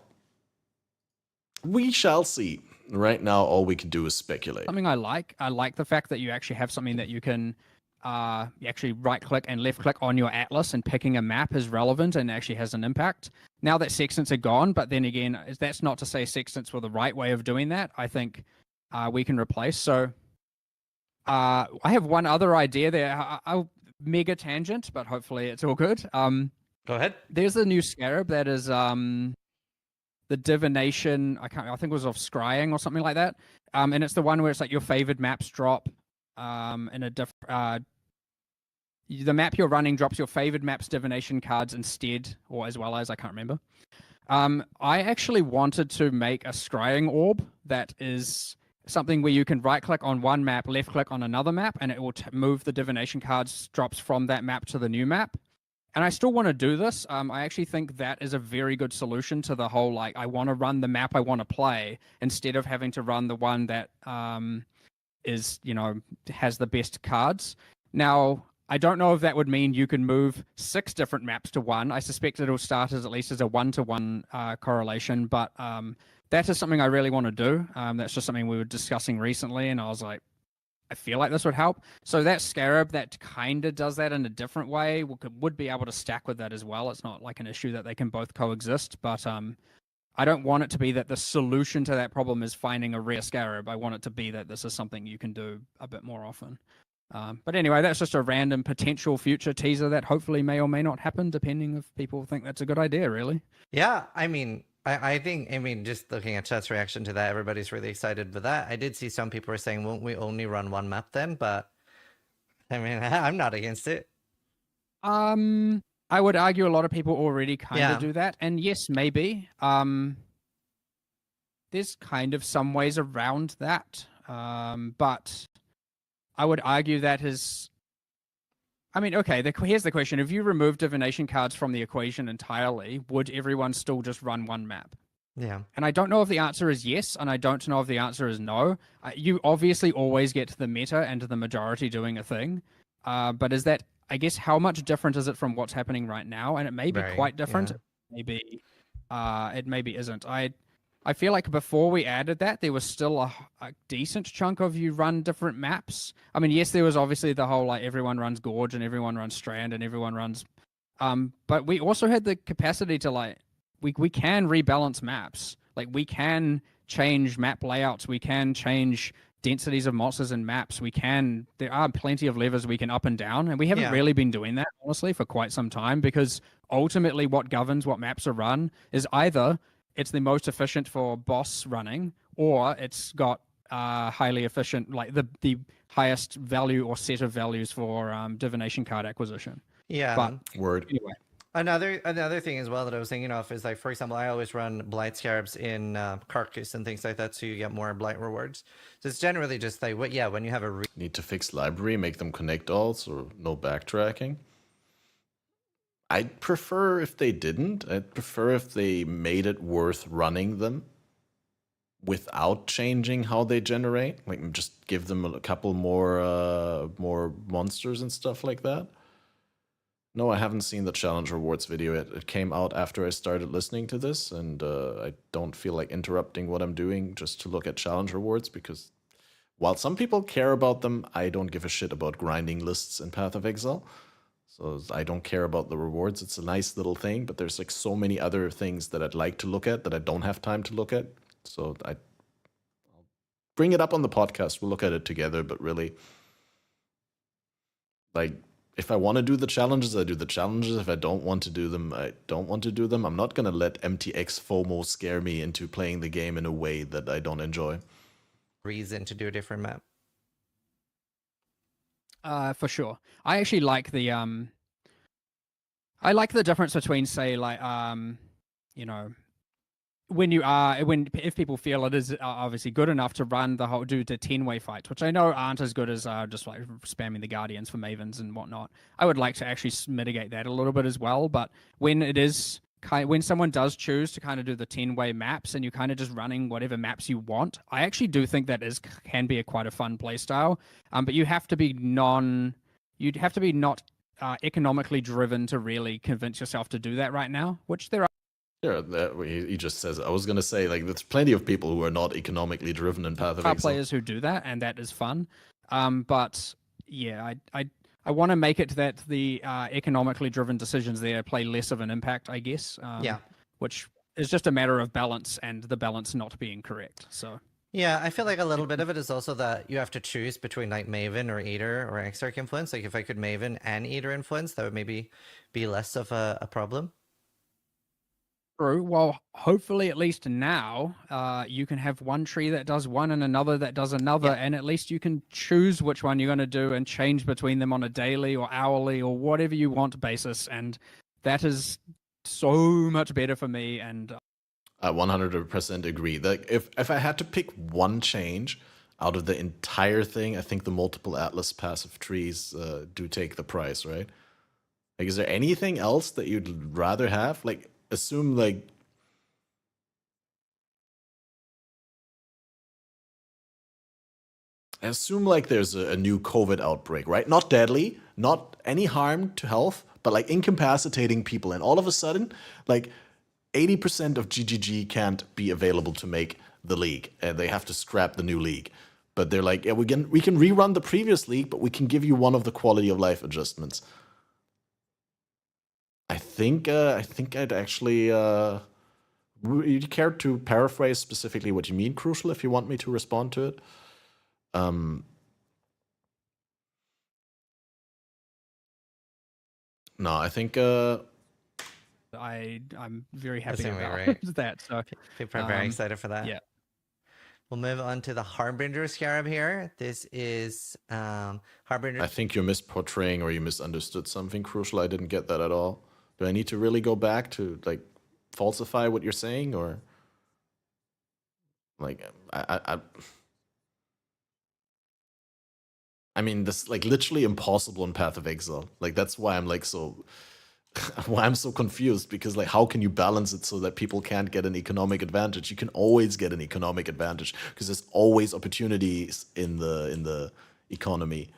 we shall see. Right now, all we can do is speculate. Something I like the fact that you actually have something that you can you actually right click and left click on your atlas, and picking a map is relevant and actually has an impact. Now that sextants are gone, but then again, that's not to say sextants were the right way of doing that. I think we can replace. So I have one other idea there. I'll mega tangent, but hopefully it's all good. Go ahead. There's a new scarab that is the divination. I think it was of scrying or something like that. And it's the one where it's like your favored maps drop in a different. The map you're running drops your favored map's divination cards instead, or as well as, I can't remember. I actually wanted to make a scrying orb that is something where you can right click on one map, left click on another map, and it will move the divination cards drops from that map to the new map. And I still want to do this. I actually think that is a very good solution to the whole, like, I want to run the map I want to play instead of having to run the one that is, has the best cards. Now, I don't know if that would mean you can move 6 different maps to one. I suspect it'll start as at least as a 1-to-1 correlation, but that is something I really want to do. That's just something we were discussing recently, and I was like, I feel like this would help. So that scarab that kind of does that in a different way would be able to stack with that as well. It's not like an issue that they can both coexist, but I don't want it to be that the solution to that problem is finding a rare scarab. I want it to be that this is something you can do a bit more often. But anyway, that's just a random potential future teaser that hopefully may or may not happen, depending if people think that's a good idea, really. Yeah, I mean, I think, just looking at chat's reaction to that, everybody's really excited with that. I did see some people were saying, won't we only run one map then? But, I mean, I'm not against it. I would argue a lot of people already kind of do that. And yes, maybe. There's kind of some ways around that. But I would argue that is... I mean, okay, here's the question. If you remove divination cards from the equation entirely, would everyone still just run one map? Yeah. And I don't know if the answer is yes, and I don't know if the answer is no. You obviously always get to the meta and to the majority doing a thing. But is that, I guess, how much different is it from what's happening right now? And it may be quite different. Yeah. Maybe it maybe isn't. I feel like before we added that, there was still a decent chunk of you run different maps. I mean, yes, there was obviously the whole, like, everyone runs Gorge and everyone runs Strand and everyone runs... but we also had the capacity to, like, we can rebalance maps. Like, we can change map layouts. We can change densities of monsters and maps. There are plenty of levers we can up and down, and we haven't really been doing that, honestly, for quite some time, because ultimately what governs what maps are run is either it's the most efficient for boss running, or it's got highly efficient, like the highest value or set of values for divination card acquisition. Yeah. But anyway. Another thing as well that I was thinking of is, like, for example, I always run blight scarabs in Carcass and things like that, so you get more blight rewards. So it's generally just like, when you have a need to fix library, make them connect all, so no backtracking. I'd prefer if they didn't. I'd prefer if they made it worth running them without changing how they generate. Like, just give them a couple more monsters and stuff like that. No, I haven't seen the challenge rewards video yet. It came out after I started listening to this, and I don't feel like interrupting what I'm doing just to look at challenge rewards, because while some people care about them, I don't give a shit about grinding lists in Path of Exile. So I don't care about the rewards. It's a nice little thing, but there's, like, so many other things that I'd like to look at that I don't have time to look at. So I'll bring it up on the podcast. We'll look at it together, but really, like, if I want to do the challenges, I do the challenges. If I don't want to do them, I don't want to do them. I'm not going to let MTX FOMO scare me into playing the game in a way that I don't enjoy. reason to do a different map. For sure. I actually like the I like the difference between, say, like if people feel it is obviously good enough to run the whole do the 10-way fights, which I know aren't as good as just like spamming the guardians for mavens and whatnot. I would like to actually mitigate that a little bit as well. But when it is when someone does choose to kind of do the 10-way maps and you're kind of just running whatever maps you want, I actually do think that can be quite a fun play style. But you have to be you'd have to be not economically driven to really convince yourself to do that right now, which there are. Yeah, he just says. I was gonna say, like, there's plenty of people who are not economically driven in Path of Exile. Players who do that, and that is fun. But yeah, I want to make it that the economically driven decisions there play less of an impact, I guess. Yeah. Which is just a matter of balance and the balance not being correct. So. Yeah, I feel like a little bit of it is also that you have to choose between like Maven or Eater or Exarch influence. Like if I could Maven and Eater influence, that would maybe be less of a problem. True. Well, hopefully, at least now, you can have one tree that does one and another that does another, and at least you can choose which one you're going to do and change between them on a daily or hourly or whatever you want basis, and that is so much better for me. And I 100% agree. That if I had to pick one change out of the entire thing, I think the multiple Atlas passive trees do take the price, right? Like, is there anything else that you'd rather have? Like, assume like there's a new COVID outbreak, right? Not deadly, not any harm to health, but like incapacitating people, and all of a sudden, like 80% of GGG can't be available to make the league, and they have to scrap the new league. But they're like, yeah, we can rerun the previous league, but we can give you one of the quality of life adjustments. I think I'd actually. Would you care to paraphrase specifically what you mean, Crucial, if you want me to respond to it? No, I think. I'm very happy That's about right. that. So People are very excited for that. yeah. We'll move on to the Harbinger Scarab here. This is Harbinger. I think you're misportraying or you misunderstood something, Crucial. I didn't get that at all. Do I need to really go back to like falsify what you're saying, or like I mean, this like literally impossible in Path of Exile. Like that's why I'm like so why I'm so confused, because like how can you balance it so that people can't get an economic advantage? You can always get an economic advantage because there's always opportunities in the economy.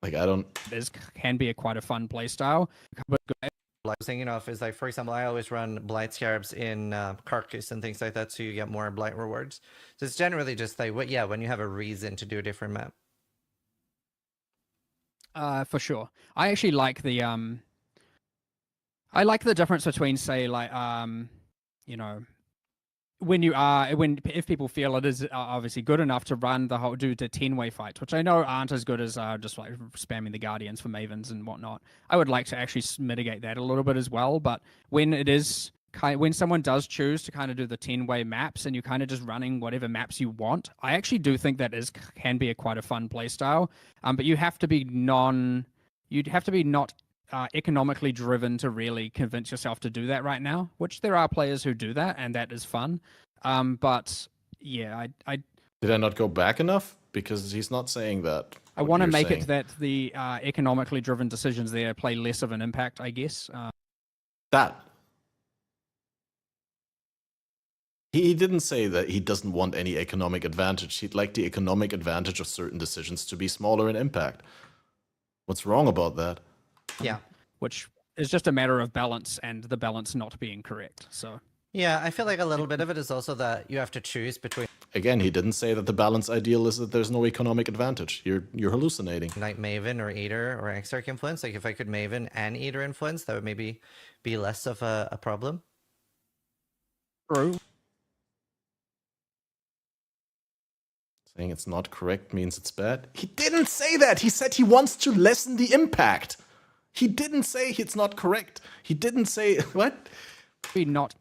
Like I don't. This can be quite a fun play style. But I was thinking of is like, for example, I always run Blight Scarabs in Carcass and things like that, so you get more Blight rewards. So it's generally just like, when you have a reason to do a different map. For sure, I actually like the I like the difference between, say, like you know, if people feel it is obviously good enough to run the whole do the 10-way fights, which I know aren't as good as just like spamming the guardians for mavens and whatnot. I would like to actually mitigate that a little bit as well. But when it is when someone does choose to kind of do the 10-way maps and you're kind of just running whatever maps you want, I actually do think that can be quite a fun play style. But you have to be not economically driven to really convince yourself to do that right now, which there are players who do that, and that is fun. But yeah, I did I not go back enough? Because he's not saying that. I want to make it that the economically driven decisions there play less of an impact, I guess. That. He didn't say that he doesn't want any economic advantage. He'd like the economic advantage of certain decisions to be smaller in impact. What's wrong about that? Yeah. Which is just a matter of balance and the balance not being correct. So. Yeah, I feel like a little bit of it is also that you have to choose between. Again, he didn't say that the balance ideal is that there's no economic advantage. You're hallucinating. Like Maven or Eater or Exarch influence. Like if I could Maven and Eater influence, that would maybe be less of a problem. True. Saying it's not correct means it's bad. He didn't say that. He said he wants to lessen the impact. He didn't say it's not correct. He didn't say what? Be not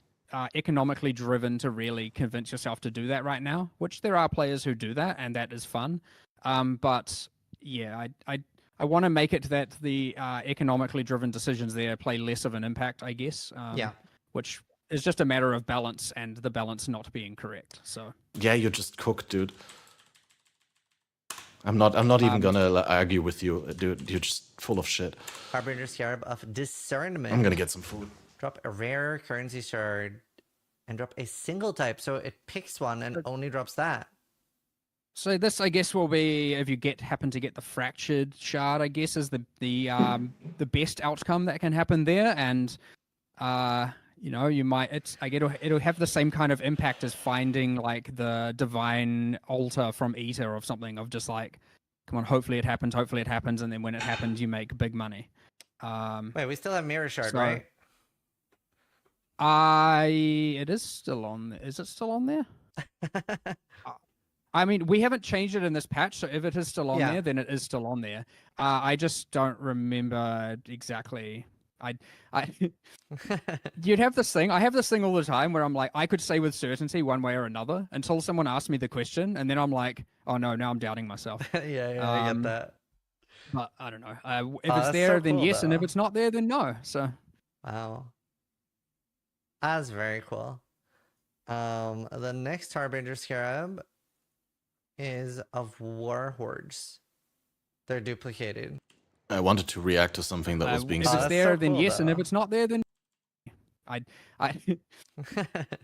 economically driven to really convince yourself to do that right now, which there are players who do that, and that is fun. But yeah, I want to make it that the economically driven decisions there play less of an impact, I guess. Yeah. Which it's just a matter of balance and the balance not being correct. So Yeah, you're just cooked, dude. I'm not even gonna argue with you, dude. You're just full of shit. Harbinger Scarab of Discernment. I'm gonna get some food. Drop a rare currency shard and drop a single type, so it picks one and only drops that. So this, I guess, will be if you happen to get the fractured shard. I guess is the best outcome that can happen there, and you know, you might it'll have the same kind of impact as finding like the divine altar from Eater or something of just like, come on, hopefully it happens, and then when it happens, you make big money. Wait, we still have mirror shard, so- right? It is still on. Is it still on there? I mean, we haven't changed it in this patch, so if it is still on there, then it is still on there. I just don't remember exactly. You'd have this thing. I have this thing all the time where I'm like, I could say with certainty one way or another until someone asks me the question, and then I'm like, oh no, now I'm doubting myself. yeah, I get that. But I don't know. If Oh, it's that's there, so then cool, yes, and if though. it's not there, then no. So Wow. That's very cool. The next Harbinger Scarab is of War Hordes. They're duplicated. I wanted to react to something that was being if said. it's that's there, so then cool, yes, and if though. it's not there, then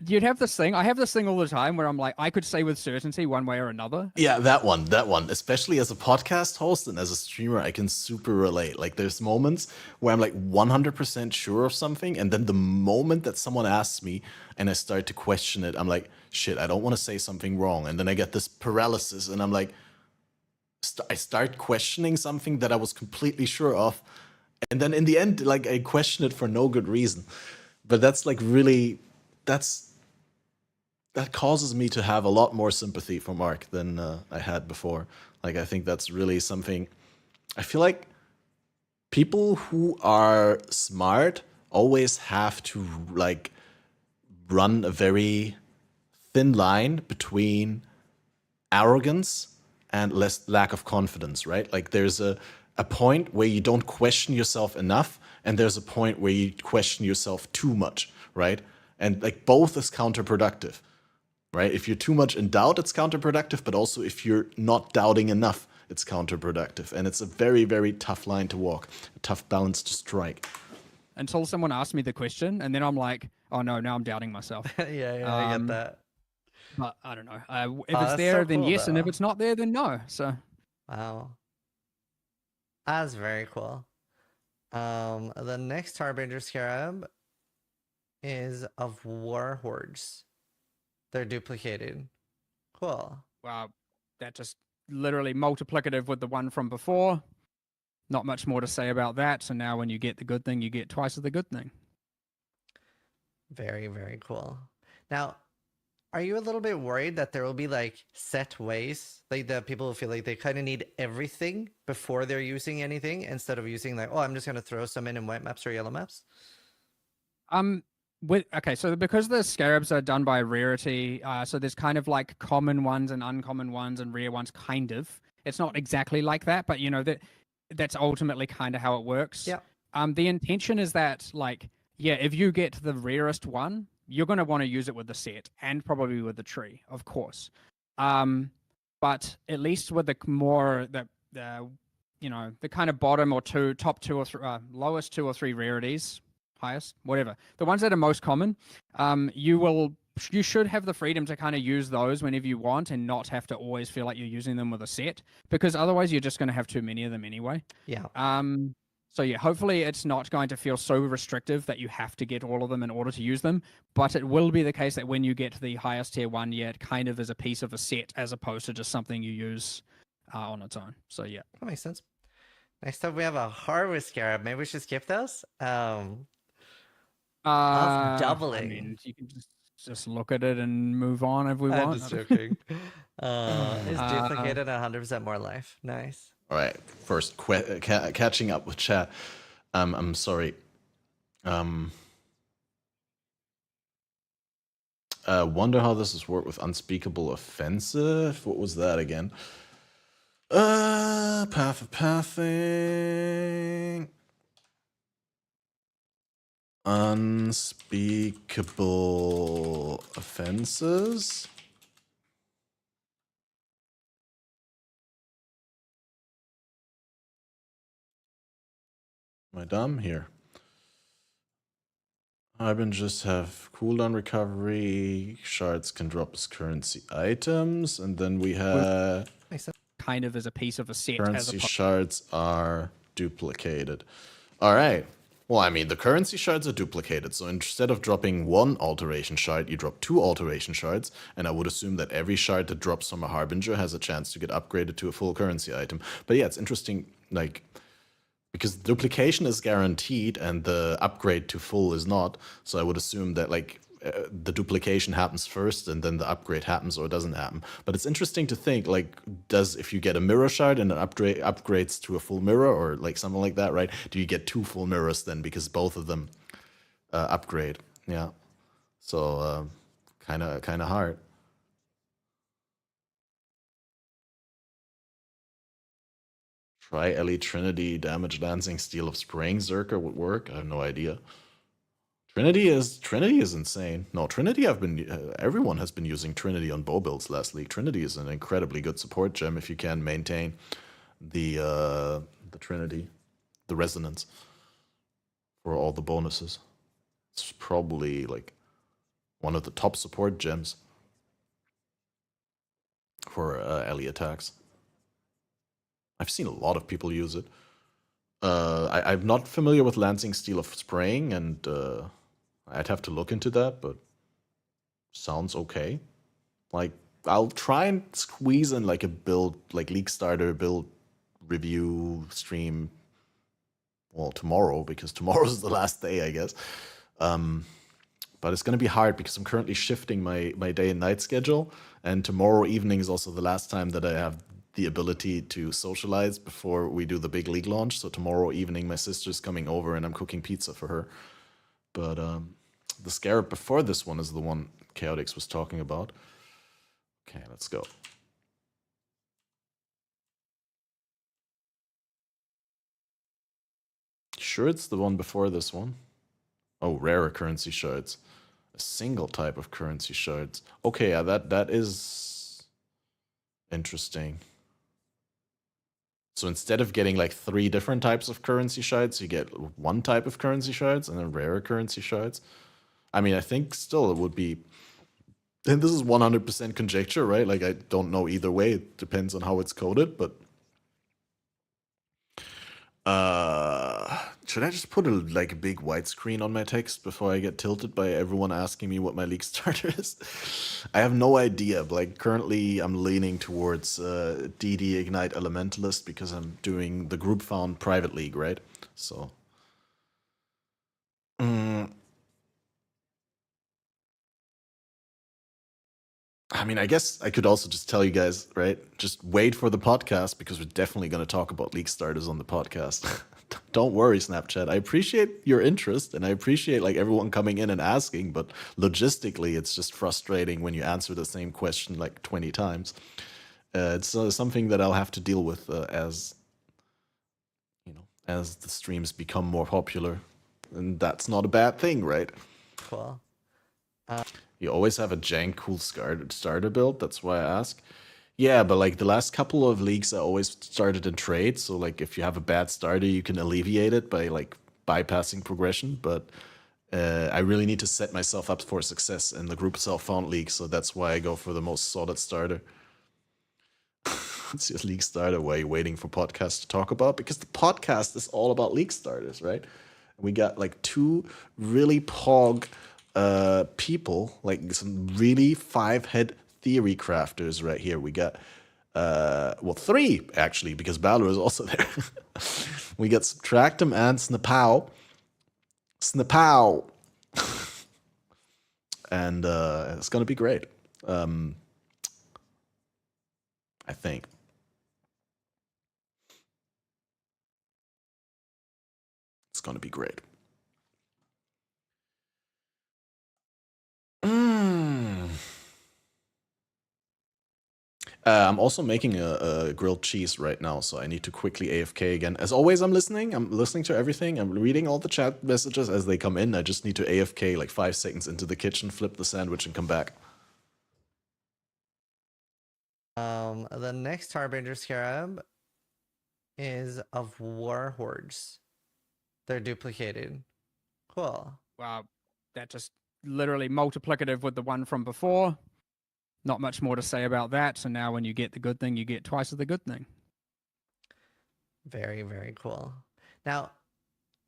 you'd have this thing. I have this thing all the time where I'm like, I could say with certainty one way or another. Yeah, that one. Especially as a podcast host and as a streamer, I can super relate. Like, there's moments where I'm like 100% sure of something, and then the moment that someone asks me and I start to question it, I'm like, shit, I don't want to say something wrong. And then I get this paralysis, and I'm like, I start questioning something that I was completely sure of, and then in the end, like, I question it for no good reason. But that's like really, that causes me to have a lot more sympathy for Mark than I had before. Like, I think that's really something. I feel like people who are smart always have to like run a very thin line between arrogance and lack of confidence, right? Like, there's a point where you don't question yourself enough, and there's a point where you question yourself too much, right? And like, both is counterproductive, right? If you're too much in doubt, it's counterproductive, but also if you're not doubting enough, it's counterproductive. And it's a very, very tough line to walk, a tough balance to strike. Until someone asks me the question, and then I'm like, oh no, now I'm doubting myself. yeah, I get that. But I don't know. If it's that's there, so then cool, yes, and if though. it's not there, then no. So Wow. That's very cool. The next Harbinger Scarab is of War Hordes. They're duplicated. Cool. wow, that just literally multiplicative with the one from before. Not much more to say about that. So now when you get the good thing, you get twice of the good thing. Very, very cool. Now, are you a little bit worried that there will be like set ways, like that people will feel like they kind of need everything before they're using anything instead of using like, oh, I'm just going to throw some in white maps or yellow maps? Okay, so because the scarabs are done by rarity, so there's kind of like common ones and uncommon ones and rare ones, kind of. It's not exactly like that, but you know that's ultimately kind of how it works. Yeah. The intention is that, like, yeah, if you get the rarest one, you're going to want to use it with the set and probably with the tree, of course. But at least with the more you know, the kind of bottom or top two or three, lowest 2 or 3 rarities, highest, whatever, the ones that are most common, you should have the freedom to kind of use those whenever you want and not have to always feel like you're using them with a set, because otherwise you're just going to have too many of them anyway. Yeah. So yeah, hopefully it's not going to feel so restrictive that you have to get all of them in order to use them, but it will be the case that when you get the highest tier one, yeah, it kind of is a piece of a set as opposed to just something you use on its own. So yeah. That makes sense. Next up, we have a Harvest Scarab. Maybe we should skip those. Doubling. I mean, you can just look at it and move on if we I'm want. just joking. Is duplicated 100% more life. Nice. All right, first catching up with chat. I'm sorry. Wonder how this has worked with unspeakable offensive. What was that again? Path of pathing. Unspeakable offenses. Am I dumb? Here. Harbingers have cooldown recovery. Shards can drop as currency items. And then we have Kind of as a piece of a set. As currency a shards are duplicated. All right. Well, I mean, the currency shards are duplicated. So instead of dropping one alteration shard, you drop 2 alteration shards. And I would assume that every shard that drops from a Harbinger has a chance to get upgraded to a full currency item. But yeah, it's interesting, like, because duplication is guaranteed and the upgrade to full is not. So I would assume that, like, the duplication happens first and then the upgrade happens or doesn't happen. But it's interesting to think, like, if you get a mirror shard and it upgrades to a full mirror or like something like that, right? Do you get 2 full mirrors then because both of them upgrade? Yeah. So kind of hard. Try Elite Trinity, Damage Lancing, Steel of Spraying Zerker would work. I have no idea. Trinity is insane. No, Trinity everyone has been using Trinity on bow builds last league. Trinity is an incredibly good support gem if you can maintain the Trinity, the resonance for all the bonuses. It's probably like one of the top support gems for alley attacks. I've seen a lot of people use it. I'm not familiar with Lancing Steel of Spraying, and I'd have to look into that, but sounds okay. Like, I'll try and squeeze in like a build, like League Starter build review stream, well, tomorrow, because tomorrow's the last day, I guess. But it's going to be hard because I'm currently shifting my day and night schedule, and tomorrow evening is also the last time that I have the ability to socialize before we do the big league launch. So tomorrow evening, my sister's coming over and I'm cooking pizza for her. But the Scarab before this one is the one Chaotix was talking about. Okay, let's go. Sure, it's the one before this one. Oh, rarer currency shards. A single type of currency shards. Okay, yeah, that is interesting. So instead of getting like 3 different types of currency shards, you get 1 type of currency shards and then rarer currency shards. I mean, I think still it would be, and this is 100% conjecture, right? Like, I don't know either way. It depends on how it's coded, but should I just put a big widescreen on my text before I get tilted by everyone asking me what my league starter is? I have no idea, but like currently I'm leaning towards DD Ignite Elementalist because I'm doing the group found private league, right? So I mean, I guess I could also just tell you guys, right? Just wait for the podcast because we're definitely going to talk about league starters on the podcast. Don't worry, Snapchat. I appreciate your interest and I appreciate like everyone coming in and asking, but logistically, it's just frustrating when you answer the same question like 20 times. It's something that I'll have to deal with as the streams become more popular, and that's not a bad thing, right? Cool. You always have a jank cool starter build. That's why I ask. Yeah, but like the last couple of leagues, I always started in trade. So like if you have a bad starter, you can alleviate it by like bypassing progression. But I really need to set myself up for success in the group self-found league. So that's why I go for the most solid starter. It's your league starter. Why are you waiting for podcasts to talk about? Because the podcast is all about league starters, right? We got like 2 really pog people, like some really 5-head theory crafters right here. We got 3 actually, because Balor is also there. We got Subtractum and Snapow. And it's gonna be great. I think. It's gonna be great. I'm also making a grilled cheese right now, so I need to quickly AFK again. As always, I'm listening. I'm listening to everything. I'm reading all the chat messages as they come in. I just need to AFK like 5 seconds into the kitchen, flip the sandwich, and come back. The next Harbinger Scarab is of War Hordes. They're duplicated. Cool. Wow, that just literally multiplicative with the one from before. Not much more to say about that. So now when you get the good thing, you get twice of the good thing. Very, very cool. Now,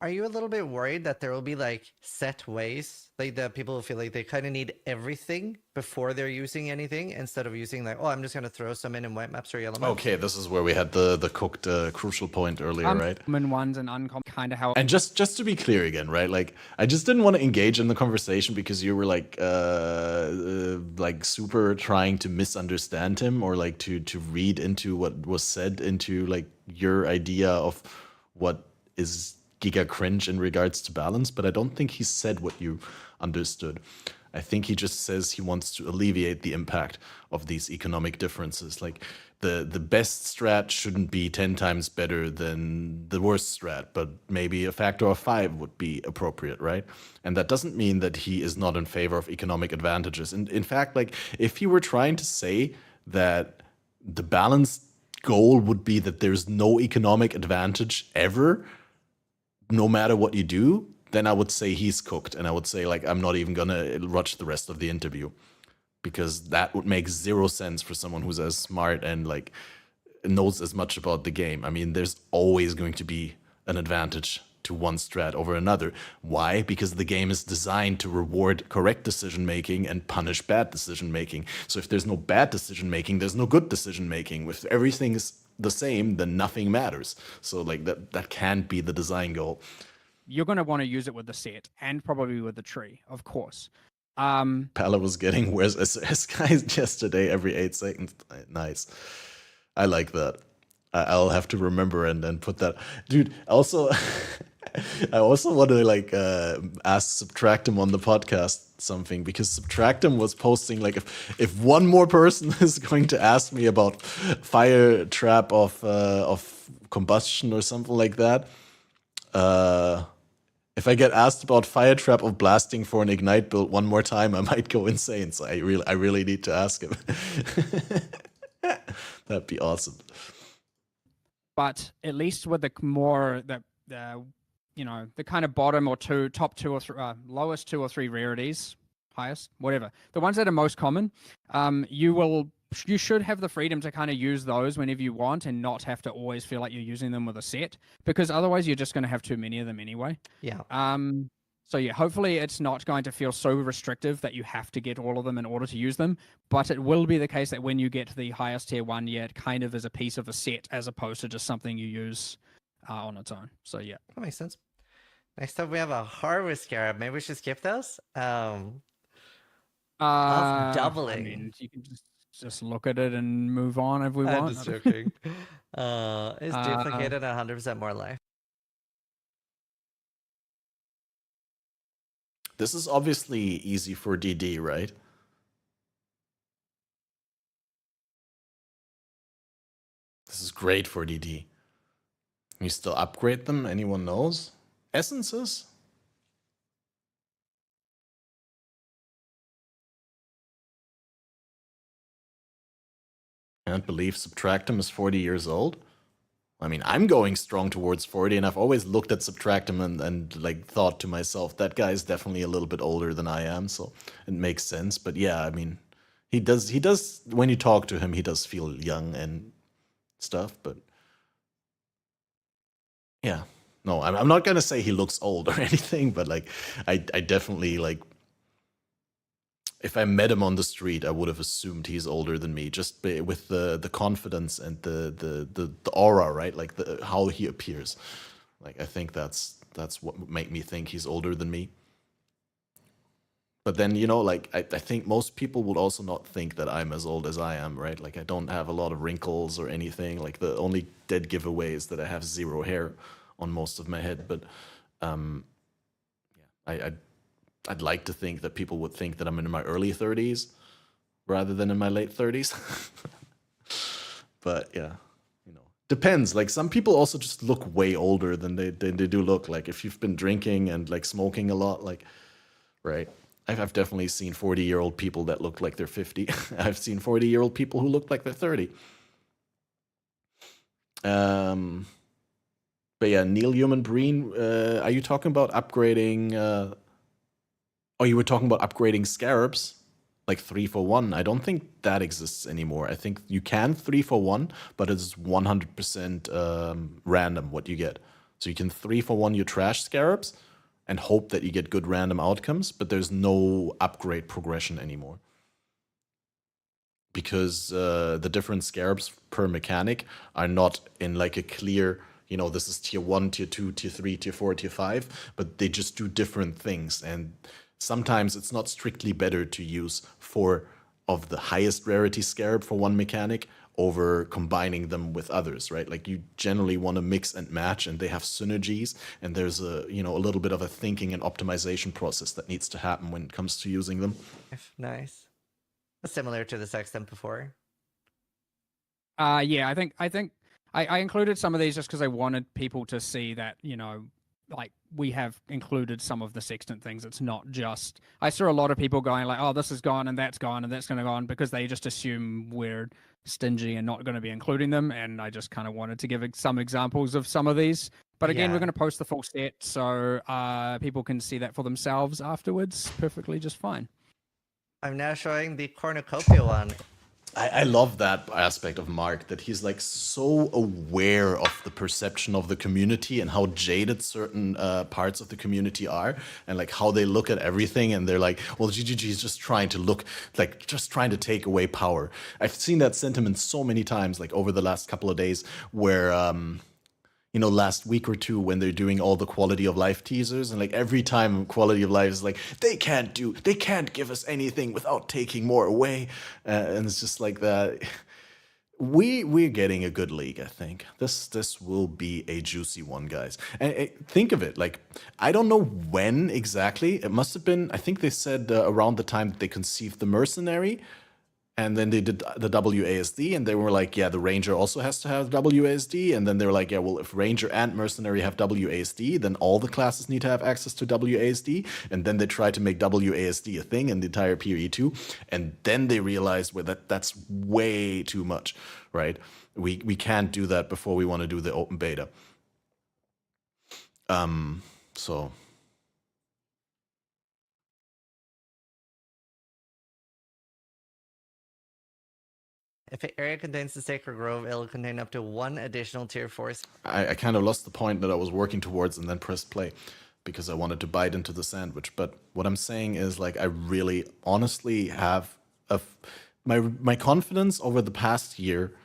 are you a little bit worried that there will be like set ways, like that people feel like they kind of need everything before they're using anything instead of using like, oh, I'm just gonna throw some in white maps or yellow maps? Okay, this is where we had the cooked crucial point earlier, right? Uncommon ones and uncommon kind of how. And just to be clear again, right? Like, I just didn't want to engage in the conversation because you were like super trying to misunderstand him or like to read into what was said into like your idea of what is giga cringe in regards to balance. But I don't think he said what you understood. I think he just says he wants to alleviate the impact of these economic differences. Like the best strat shouldn't be 10 times better than the worst strat, but maybe a factor of 5 would be appropriate, right? And that doesn't mean that he is not in favor of economic advantages. And in fact, like if he were trying to say that the balanced goal would be that there's no economic advantage ever, no matter what you do, then I would say he's cooked. And I would say, like, I'm not even going to watch the rest of the interview because that would make zero sense for someone who's as smart and, like, knows as much about the game. I mean, there's always going to be an advantage to one strat over another. Why? Because the game is designed to reward correct decision making and punish bad decision making. So if there's no bad decision making, there's no good decision making. If everything is the same, then nothing matters. So like that can't be the design goal. You're going to want to use it with the set and probably with the tree, of course. Pala was getting where's SS guys yesterday every 8 seconds. Nice. I like that. I'll have to remember and put that. Dude, also I also want to like ask Subtractum on the podcast something, because Subtractum was posting like if one more person is going to ask me about fire trap of combustion or something like that, if I get asked about fire trap of blasting for an ignite build one more time, I might go insane. So I really need to ask him. That'd be awesome. But at least with the more the kind of bottom or top 2 or 3, lowest 2 or 3 rarities, highest, whatever, the ones that are most common, you should have the freedom to kind of use those whenever you want and not have to always feel like you're using them with a set, because otherwise you're just going to have too many of them anyway. Yeah. So yeah, hopefully it's not going to feel so restrictive that you have to get all of them in order to use them, but it will be the case that when you get to the highest tier 1, yeah, it kind of is a piece of a set as opposed to just something you use on its own. So yeah. That makes sense. Next up, we have a Harvest Scarab. Maybe we should skip those. Of doubling. I mean, you can just look at it and move on if we want. I'm just joking. It's duplicated 100% more life. This is obviously easy for DD, right? This is great for DD. Can you still upgrade them? Anyone knows? Essences? Can't believe Subtractum is 40 years old. I mean, I'm going strong towards 40, and I've always looked at Subtractum and like thought to myself, that guy is definitely a little bit older than I am, so it makes sense. But yeah, I mean, he does when you talk to him, he does feel young and stuff, but yeah. No, I'm not gonna say he looks old or anything, but like I definitely like, if I met him on the street, I would have assumed he's older than me, just with the confidence and the aura, right? Like how he appears. Like I think that's what would make me think he's older than me. But then, you know, like I think most people would also not think that I'm as old as I am, right? Like I don't have a lot of wrinkles or anything. Like the only dead giveaway is that I have 0 hair on most of my head. But yeah, I'd like to think that people would think that I'm in my early 30s rather than in my late 30s. But yeah, depends. Like some people also just look way older than they do look. Like if you've been drinking and like smoking a lot, like right. I've definitely seen 40-year-old people that look like they're 50. I've seen 40-year-old people who look like they're 30. But yeah, Neil Human Breen, are you talking about upgrading? Oh, you were talking about upgrading scarabs, like 3-for-1. I don't think that exists anymore. I think you can 3-for-1, but it's 100% random what you get. So you can 3-for-1 your trash scarabs and hope that you get good random outcomes, but there's no upgrade progression anymore. Because the different scarabs per mechanic are not in like a clear, this is tier 1, tier 2, tier 3, tier 4, tier 5, but they just do different things. And sometimes it's not strictly better to use 4 of the highest rarity scarab for one mechanic over combining them with others, right? Like you generally want to mix and match, and they have synergies, and there's a little bit of a thinking and optimization process that needs to happen when it comes to using them. Nice. Similar to the sextant before. Yeah, I think I included some of these just because I wanted people to see that, like we have included some of the sextant things. It's not just, I saw a lot of people going like, oh, this is gone and that's gone and that's going to go on, because they just assume we're stingy and not going to be including them. And I just kind of wanted to give some examples of some of these. But again, we're going to post the full set so people can see that for themselves afterwards perfectly just fine. I'm now showing the cornucopia one. I love that aspect of Mark, that he's like so aware of the perception of the community and how jaded certain parts of the community are, and like how they look at everything, and they're like, well, GGG is just trying to look like, just trying to take away power. I've seen that sentiment so many times, like over the last couple of days, where last week or two when they're doing all the quality of life teasers, and like every time quality of life is like, they can't give us anything without taking more away. And it's just like that. We're getting a good league, I think. This will be a juicy one, guys. And think of it, like, I don't know when exactly. It must have been, I think they said around the time that they conceived the mercenary. And then they did the WASD, and they were like, yeah, the Ranger also has to have WASD. And then they were like, yeah, well, if Ranger and Mercenary have WASD, then all the classes need to have access to WASD. And then they tried to make WASD a thing in the entire PoE2. And then they realized that's way too much, right? We can't do that before we want to do the open beta. So... If an area contains the Sacred Grove, it'll contain up to 1 additional tier 4. I kind of lost the point that I was working towards and then pressed play because I wanted to bite into the sandwich. But what I'm saying is, like, I really honestly have my confidence over the past year.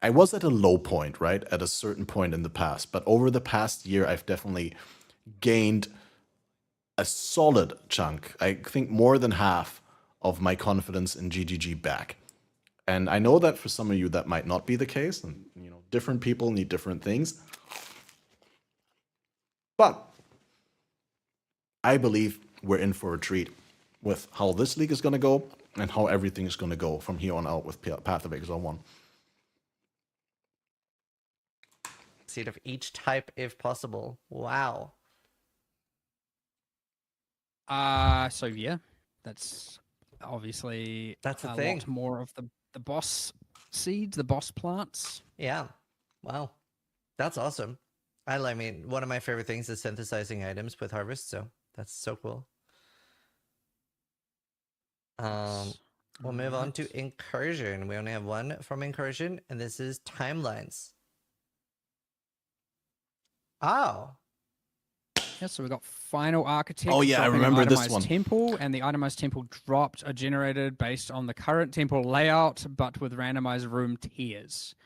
I was at a low point, right? At a certain point in the past. But over the past year, I've definitely gained a solid chunk. I think more than half of my confidence in GGG back. And I know that for some of you that might not be the case, and different people need different things. But I believe we're in for a treat with how this league is going to go and how everything is going to go from here on out with Path of Exile 1. Seed of each type if possible. Wow. So yeah, that's obviously that's a thing. lot more of the boss seeds, the boss plants. Yeah. Wow. That's awesome. I mean, one of my favorite things is synthesizing items with Harvest, so that's so cool. We'll move on to Incursion. We only have one from Incursion, and this is Timelines. Oh. Yeah, so we've got Final Architect. Oh yeah, I dropping remember an this itemized one. Temple, and the itemized temple dropped are generated based on the current temple layout, but with randomized room tiers.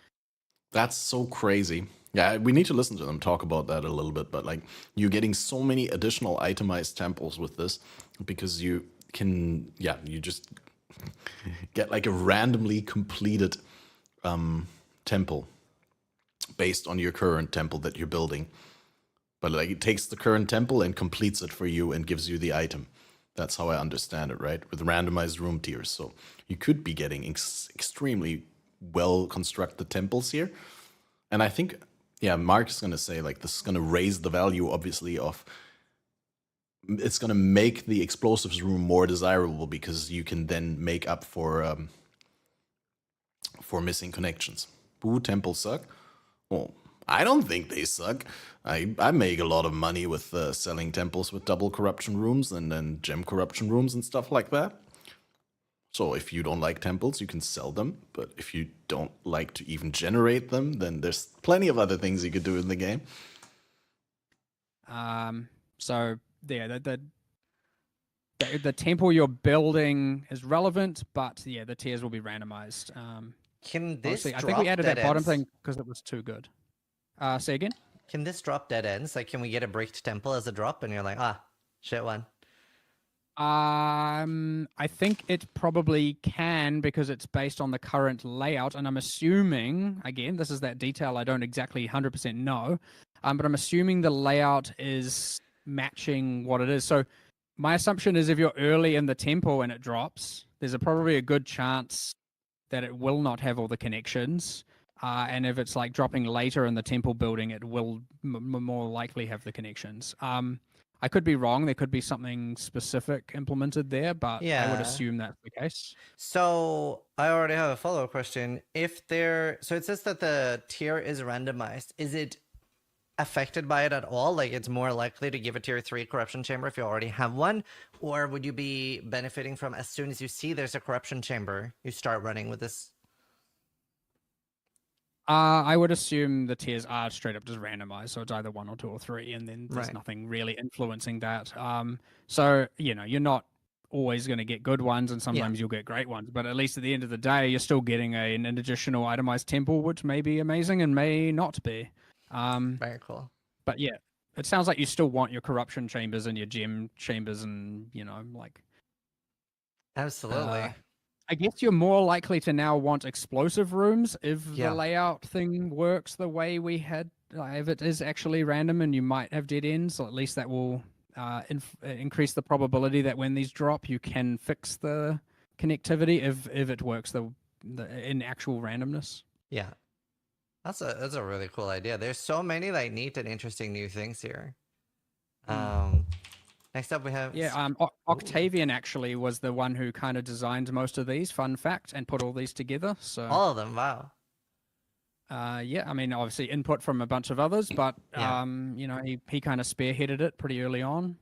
That's so crazy. Yeah, we need to listen to them talk about that a little bit, but like, you're getting so many additional itemized temples with this because you can, you just get like a randomly completed temple based on your current temple that you're building. But like, it takes the current temple and completes it for you and gives you the item. That's how I understand it, right? With randomized room tiers. So you could be getting extremely well constructed temples here. And I think, yeah, Mark's gonna say like this is gonna raise the value, obviously, of it's gonna make the explosives room more desirable because you can then make up for missing connections. Boo, temples suck. Well, I don't think they suck. I make a lot of money with selling temples with double corruption rooms and then gem corruption rooms and stuff like that. So if you don't like temples, you can sell them. But if you don't like to even generate them, then there's plenty of other things you could do in the game. So yeah, the temple you're building is relevant, but yeah, the tiers will be randomized. Can this Honestly, I drop think we added dead that bottom ends? thing because it was too good. Say again? Can this drop dead ends? Like, can we get a bricked temple as a drop, and you're like, ah, shit one. I think it probably can because it's based on the current layout, and I'm assuming, again, this is that detail I don't exactly 100% know, but I'm assuming the layout is matching what it is. So my assumption is if you're early in the temple and it drops, there's probably a good chance that it will not have all the connections. And if it's like dropping later in the temple building, it will more likely have the connections. I could be wrong. There could be something specific implemented there, but I would Yeah. assume that's the case. So I already have a follow-up question. So it says that the tier is randomized. Is it affected by it at all? Like, it's more likely to give a tier 3 corruption chamber if you already have one, or would you be benefiting from as soon as you see there's a corruption chamber, you start running with this? I would assume the tiers are straight up just randomized, so it's either 1 or 2 or 3, and then there's Right. nothing really influencing that. So you're not always going to get good ones, and sometimes you'll get great ones. But at least at the end of the day, you're still getting an additional itemized temple, which may be amazing and may not be. Very cool. But yeah, it sounds like you still want your corruption chambers and your gem chambers, and like. Absolutely. I guess you're more likely to now want explosive rooms if Yeah. the layout thing works the way we had. If it is actually random and you might have dead ends, so at least that will increase the probability that when these drop, you can fix the connectivity if it works in actual randomness. Yeah. That's a really cool idea. There's so many like neat and interesting new things here. Next up we have Octavian actually was the one who kind of designed most of these, fun fact, and put all these together. So all of them. Wow. yeah, I mean, obviously input from a bunch of others, but Yeah. he kind of spearheaded it pretty early on.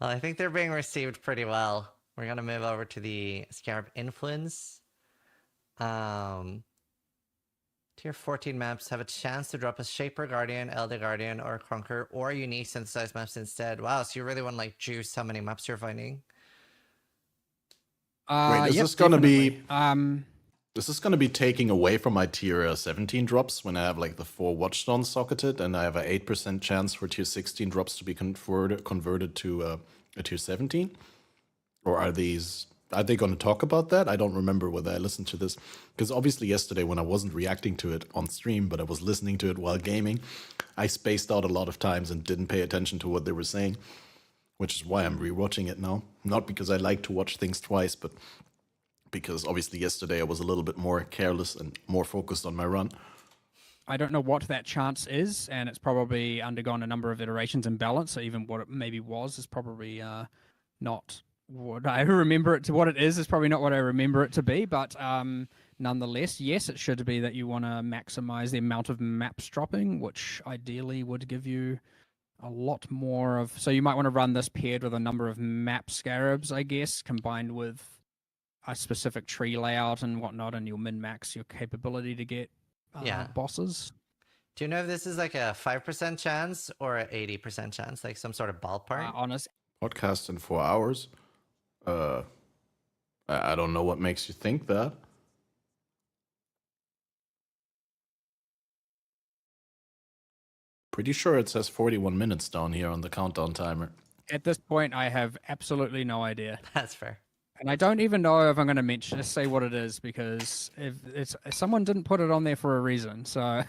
Well, I think they're being received pretty well. We're gonna move over to the Scarab Influence. Tier 14 maps have a chance to drop a Shaper Guardian, Elder Guardian, or Crunker, or unique synthesized maps instead. Wow, so you really want to like juice how many maps you're finding? Wait, is Yep, this gonna be? definitely. Is this gonna be taking away from my tier 17 drops when I have like the 4 Watchstones socketed and I have a 8% chance for tier 16 drops to be converted to a tier 17? Or are they going to talk about that? I don't remember whether I listened to this. Because obviously yesterday when I wasn't reacting to it on stream, but I was listening to it while gaming, I spaced out a lot of times and didn't pay attention to what they were saying. Which is why I'm rewatching it now. Not because I like to watch things twice, but because obviously yesterday I was a little bit more careless and more focused on my run. I don't know what that chance is, and it's probably undergone a number of iterations and balance. So even what it maybe was is probably not what I remember it to. What it is probably not what I remember it to be. But nonetheless, yes, it should be that you want to maximize the amount of maps dropping, which ideally would give you a lot more of. So you might want to run this paired with a number of map scarabs, I guess, combined with a specific tree layout and whatnot, and you'll min-max your capability to get bosses. Do you know if this is like a 5% chance or an 80% chance, like some sort of ballpark? Honest. Podcast in 4 hours? I don't know what makes you think that. Pretty sure it says 41 minutes down here on the countdown timer. At this point, I have absolutely no idea. That's fair. And I don't even know if I'm going to just say what it is, because if someone didn't put it on there for a reason, so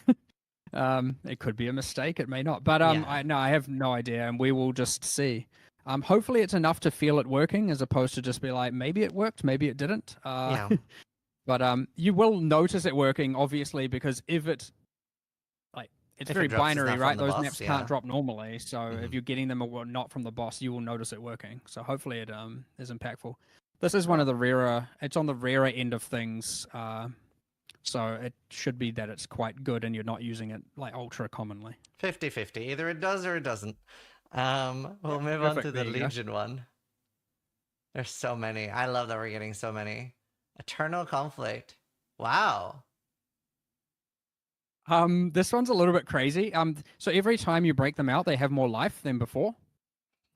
it could be a mistake, it may not. But I have no idea, and we will just see. Hopefully it's enough to feel it working, as opposed to just be like, maybe it worked, maybe it didn't. But you will notice it working, obviously, because if it's it's If it very drops, it's binary, not from right? the Those boss, maps yeah. can't drop normally, so Mhm. if you're getting them or not from the boss, you will notice it working. So hopefully it is impactful. This is one of the rarer. It's on the rarer end of things, so it should be that it's quite good, and you're not using it like ultra commonly. 50-50. Either it does or it doesn't. We'll move on perfect, to the there you go. Legion one. There's so many. I love that we're getting so many. Eternal Conflict. Wow. This one's a little bit crazy. So every time you break them out, they have more life than before.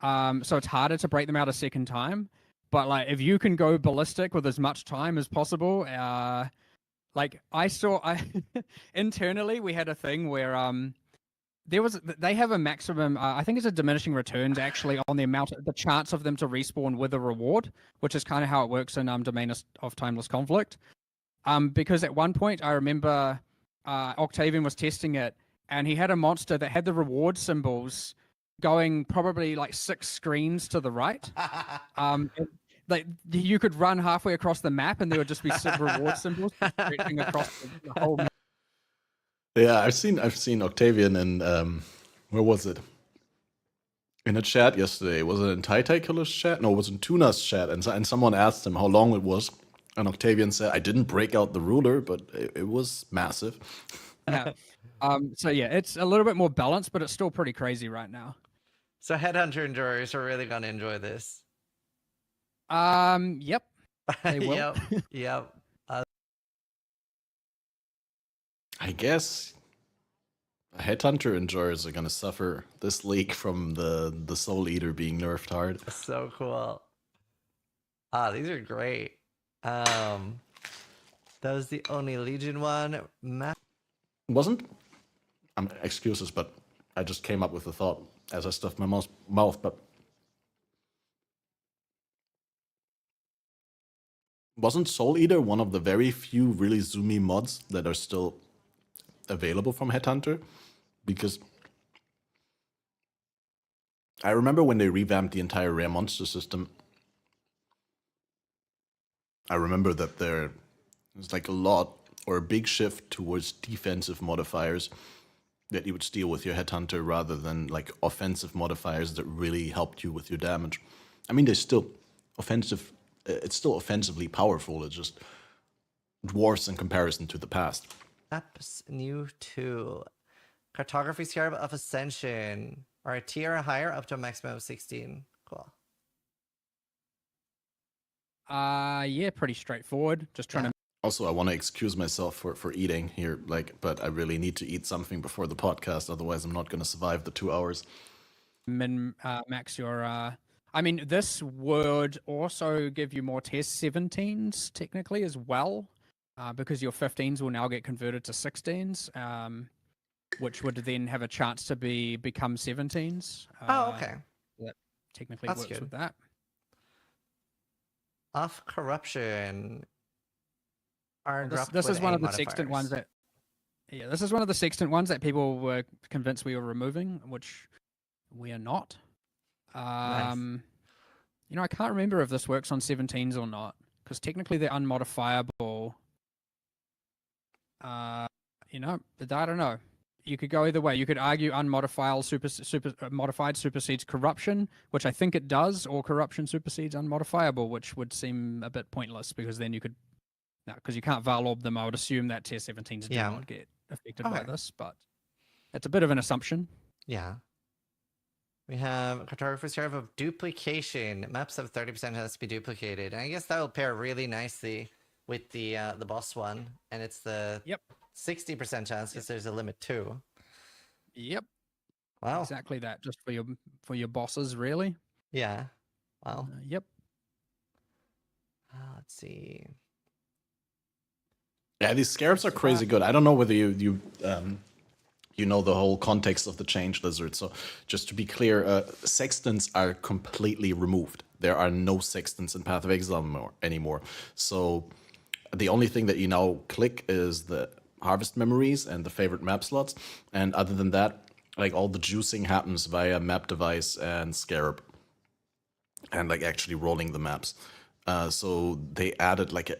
So it's harder to break them out a second time. But like, if you can go ballistic with as much time as possible, like I internally we had a thing where they have a maximum. I think it's a diminishing returns actually on the chance of them to respawn with a reward, which is kind of how it works in Domain of Timeless Conflict. Because at one point I remember Octavian was testing it, and he had a monster that had the reward symbols going probably like 6 screens to the right. Like you could run halfway across the map, and there would just be reward symbols stretching across the whole map. Yeah, I've seen Octavian in where was it? In a chat yesterday. Was it in Tai Killer's chat? No, it was in Tuna's chat, and someone asked him how long it was. And Octavian said, I didn't break out the ruler, but it was massive. Yeah. So yeah, it's a little bit more balanced, but it's still pretty crazy right now. So Headhunter enjoyers are really gonna enjoy this. Yep. They will. Yep. Yep. I guess Headhunter enjoyers are gonna suffer this leak from the Soul Eater being nerfed hard. So cool. These are great. That was the only Legion one. Wasn't? Excuses, but I just came up with the thought as I stuffed my mouth. But wasn't Soul Eater one of the very few really zoomy mods that are still available from Headhunter? Because I remember when they revamped the entire rare monster system, I remember that there was like a lot or a big shift towards defensive modifiers that you would steal with your Headhunter rather than like offensive modifiers that really helped you with your damage. I mean, they're still offensive. It's still offensively powerful. It just dwarfs in comparison to the past. Maps new to Cartography Scarab of Ascension. Or a tier or higher up to a maximum of 16. Cool. Yeah, pretty straightforward. Just trying to. Also, I want to excuse myself for eating here, but I really need to eat something before the podcast. Otherwise, I'm not going to survive the 2 hours. Max your. I mean, this would also give you more test 17s technically as well, because your 15s will now get converted to 16s, which would then have a chance to become 17s. Okay. That technically That's works good. with that. Off corruption. Are This is one of the modifiers. sextant ones that. Yeah, this is one of the sextant ones that people were convinced we were removing, which we are not. Nice. You know, I can't remember if this works on 17s or not, because technically they're unmodifiable. You know, I don't know. You could go either way. You could argue unmodified modified supersedes corruption, which I think it does, or corruption supersedes unmodifiable, which would seem a bit pointless because then you could, no, because you can't Val orb them. I would assume that tier 17s do Yeah. not get affected by Okay. this, but it's a bit of an assumption. Yeah. We have Cartographer's Scarab of Duplication. Maps have 30% chance to be duplicated. And I guess that will pair really nicely with the boss one. And it's the 60% chance because there's a limit too. Yep. Wow. Exactly that. Just for your bosses, really. Yeah. Wow. Yep. Let's see. Yeah, these scarabs are crazy good. I don't know whether you know the whole context of the change lizard. So just to be clear, sextants are completely removed. There are no sextants in Path of Exile anymore. So the only thing that you now click is the harvest memories and the favorite map slots. And other than that, like all the juicing happens via map device and scarab. And like actually rolling the maps. So they added like a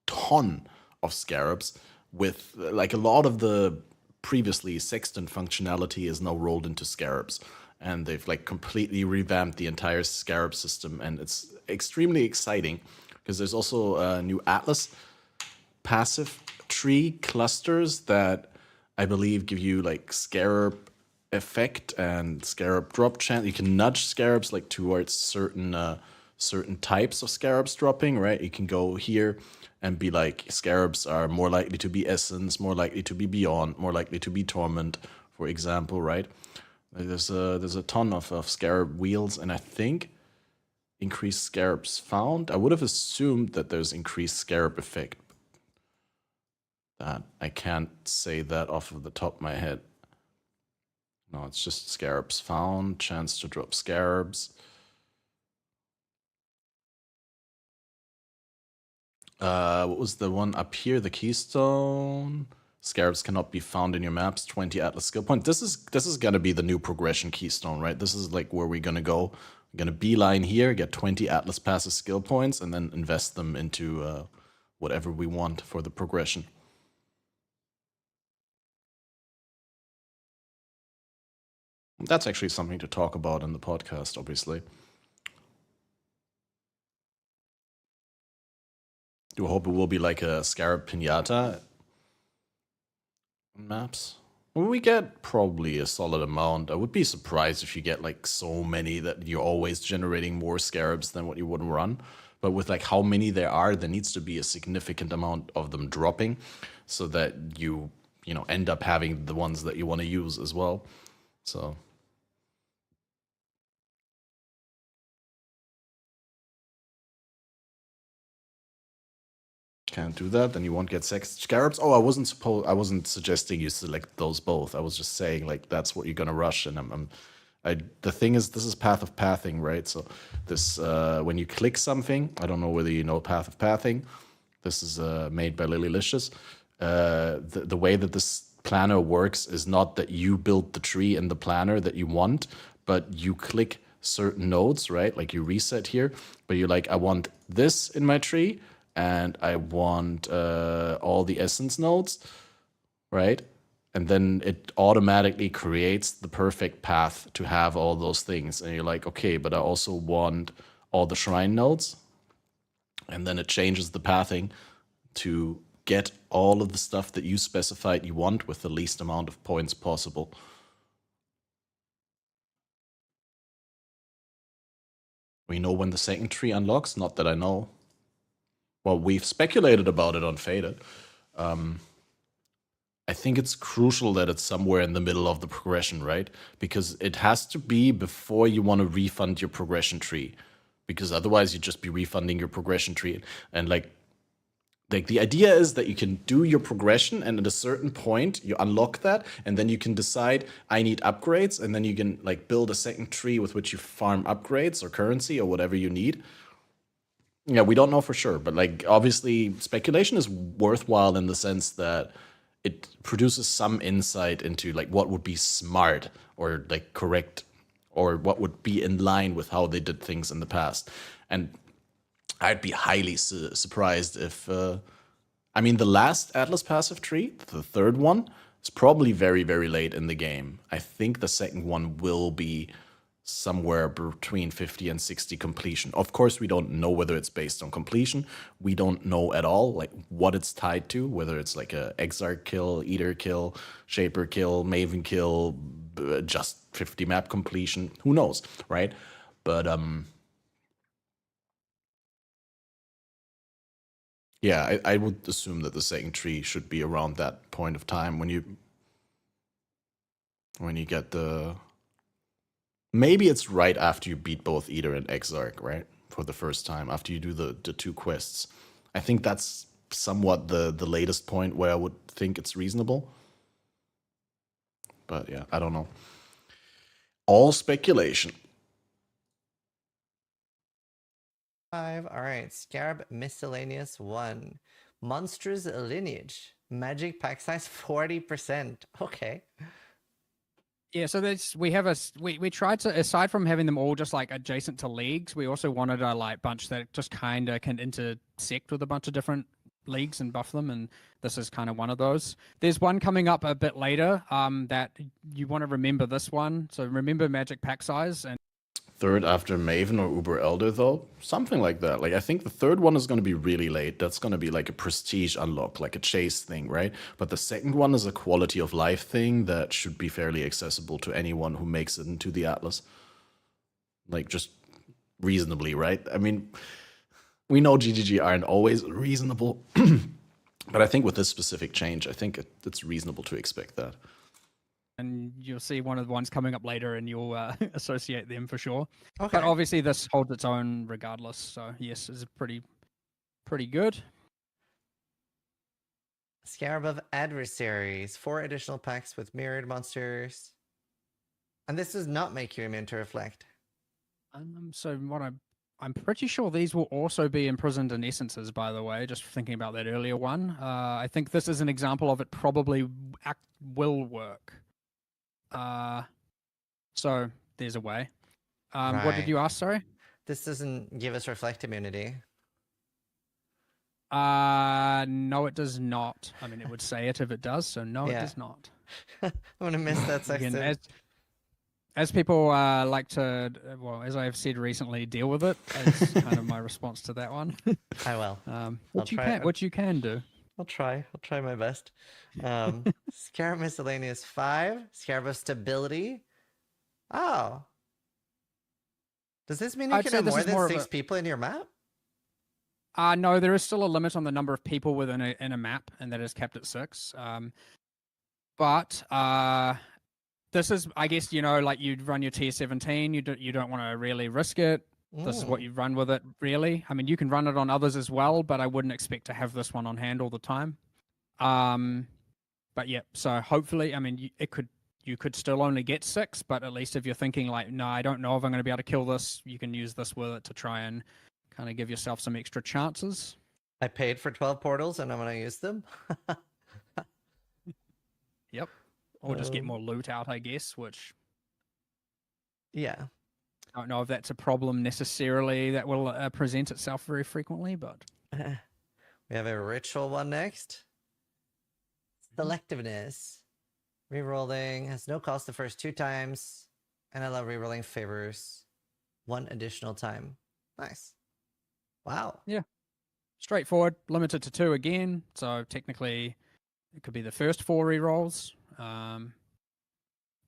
ton of scarabs with like a lot of the previously sextant functionality is now rolled into scarabs, and they've like completely revamped the entire scarab system, and it's extremely exciting because there's also a new Atlas passive tree clusters that I believe give you like scarab effect and scarab drop chance. You can nudge scarabs like towards certain types of scarabs dropping, right? You can go here and be like, scarabs are more likely to be essence, more likely to be beyond, more likely to be torment, for example, right? There's a ton of scarab wheels, and I think increased scarabs found. I would have assumed that there's increased scarab effect. That I can't say that off of the top of my head. No, it's just scarabs found, chance to drop scarabs. What was the one up here? The keystone. Scarabs cannot be found in your maps. 20 Atlas skill points. This is gonna be the new progression keystone, right? This is like where we're gonna go. We're gonna beeline here, get 20 Atlas passes skill points, and then invest them into whatever we want for the progression. That's actually something to talk about in the podcast, obviously. Do hope it will be like a Scarab Pinata maps. Well, we get probably a solid amount. I would be surprised if you get like so many that you're always generating more scarabs than what you would run. But with like how many there are, there needs to be a significant amount of them dropping so that you know, end up having the ones that you want to use as well. So can't do that, then you won't get sex scarabs. Oh, I wasn't suggesting you select those both. I was just saying like that's what you're gonna rush, and the thing is, this is Path of Pathing, right? So this when you click something, I don't know whether you know Path of Pathing. This is made by Lilylicious. The way that this planner works is not that you build the tree in the planner that you want, but you click certain nodes, right? Like you reset here, but you're like, I want this in my tree, and I want all the essence nodes, right? And then it automatically creates the perfect path to have all those things. And you're like, okay, but I also want all the shrine nodes. And then it changes the pathing to get all of the stuff that you specified you want with the least amount of points possible. We know when the second tree unlocks, not that I know. Well, we've speculated about it on Faded. I think it's crucial that it's somewhere in the middle of the progression, right? Because it has to be before you want to refund your progression tree. Because otherwise you'd just be refunding your progression tree. And like the idea is that you can do your progression, and at a certain point you unlock that, and then you can decide, I need upgrades, and then you can like build a second tree with which you farm upgrades or currency or whatever you need. Yeah, we don't know for sure, but like obviously speculation is worthwhile in the sense that it produces some insight into like what would be smart or like correct, or what would be in line with how they did things in the past. And I'd be highly surprised if I mean, the last Atlas passive tree, the third one, is probably very, very late in the game. I think the second one will be somewhere between 50 and 60 completion. Of course, we don't know whether it's based on completion. We don't know at all like what it's tied to, whether it's like a Exarch kill, Eater kill, Shaper kill, Maven kill, just 50 map completion. Who knows, right? But yeah, I would assume that the second tree should be around that point of time when you get the. Maybe it's right after you beat both Eater and Exarch, right? For the first time, after you do the two quests. I think that's somewhat the latest point where I would think it's reasonable. But yeah, I don't know. All speculation. 5. All right. Scarab Miscellaneous 1. Monstrous Lineage. Magic pack size 40%. Okay. Yeah, so we tried to, aside from having them all just like adjacent to leagues, we also wanted a like bunch that just kind of can intersect with a bunch of different leagues and buff them, and this is kind of one of those. There's one coming up a bit later that you want to remember this one. So remember magic pack size, and Third after Maven or Uber Elder, though? Something like that. Like, I think the third one is going to be really late. That's going to be like a prestige unlock, like a chase thing, right? But the second one is a quality of life thing that should be fairly accessible to anyone who makes it into the Atlas. Like, just reasonably, right? I mean, we know GGG aren't always reasonable, but I think with this specific change, I think it's reasonable to expect that. and you'll see one of the ones coming up later, and you'll associate them for sure. Okay. But obviously, this holds its own regardless. So yes, it's pretty good. Scarab of Adversaries. 4 additional packs with mirrored monsters. And this does not make you immune to Reflect. So what I'm pretty sure these will also be imprisoned in essences, by the way, just thinking about that earlier one. I think this is an example of it probably will work. So there's a way. What did Right. you ask, sorry? This doesn't give us Reflect immunity. No, it does not. I mean, it would say it if it does, so no, it Yeah. does not. I'm gonna miss that Again, section. as people like to, well, as I've said recently, deal with it. Is kind of my response to that one. I will. What you can do. I'll try my best. Scarab Miscellaneous 5. Scarab of Stability. Oh. Does this mean you I'd can say have this more is than more of 6 a- people in your map? No, there is still a limit on the number of people within a map, and that is kept at 6. But this is, I guess, like you'd run your tier 17. You don't want to really risk it. This is what you run with it, really. I mean, you can run it on others as well, but I wouldn't expect to have this one on hand all the time. But yeah, so hopefully, I mean, you could still only get 6, but at least if you're thinking like, no, I don't know if I'm going to be able to kill this, you can use this with it to try and kind of give yourself some extra chances. I paid for 12 portals and I'm gonna use them. Yep. Or just get more loot out, I guess, which Yeah. I don't know if that's a problem necessarily that will present itself very frequently, but We have a ritual one next. Selectiveness. Rerolling has no cost the first 2 times, and I love rerolling favors 1 additional time. Nice. Wow. straightforward, limited to 2 again. So technically, it could be the first 4 rerolls,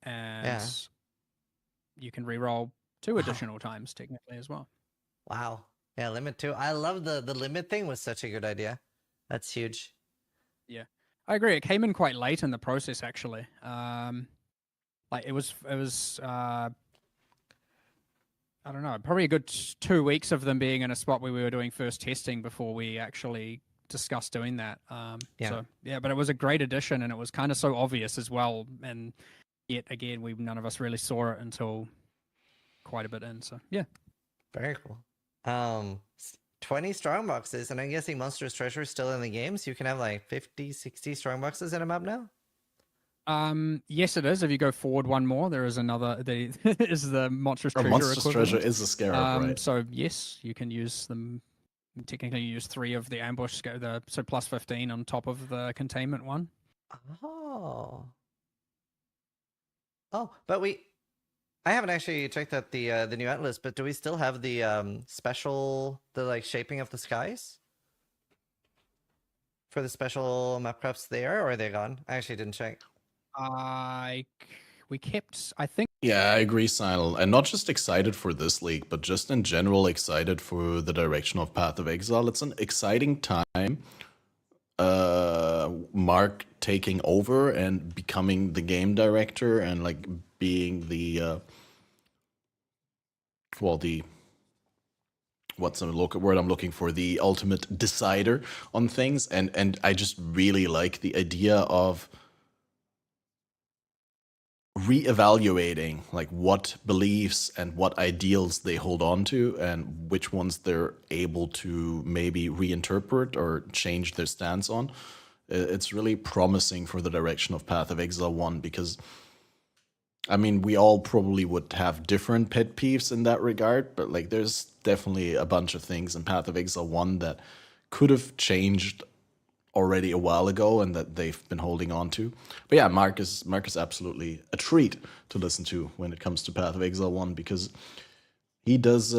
and you can reroll 2 additional times technically as well. Wow. Yeah, limit 2. I love the limit thing was such a good idea. That's huge. I agree. It came in quite late in the process, actually. Like it was. I don't know, probably a good 2 weeks of them being in a spot where we were doing first testing before we actually discussed doing that. So yeah, but it was a great addition, and it was kind of so obvious as well. And yet again, none of us really saw it until quite a bit in. So yeah, Very cool. 20 strong boxes, and I'm guessing Monstrous Treasure is still in the game, so you can have like 50, 60 strong boxes in a map now? yes, it is. If you go forward one more, there is another. Is the monstrous Or treasure Monstrous equivalent. Treasure is a scarab, right? So yes, you can use them. Technically, you use 3 of the ambush, so plus 15 on top of the containment one. Oh. Oh, but I haven't actually checked out the new Atlas, but do we still have the special, the like shaping of the skies? For the special map crops there, or are they gone? I actually didn't check. We kept, I think. Yeah, I agree, Sinal. And not just excited for this league, but just in general excited for the direction of Path of Exile. It's an exciting time. Mark taking over and becoming the game director and like being the what's the word I'm looking for? The ultimate decider on things. And I just really like the idea of reevaluating like what beliefs and what ideals they hold on to and which ones they're able to maybe reinterpret or change their stance on. It's really promising for the direction of Path of Exile 1 because I mean, we all probably would have different pet peeves in that regard, but like there's definitely a bunch of things in Path of Exile 1 that could have changed already a while ago and that they've been holding on to. But yeah, Mark is absolutely a treat to listen to when it comes to Path of Exile 1, because he does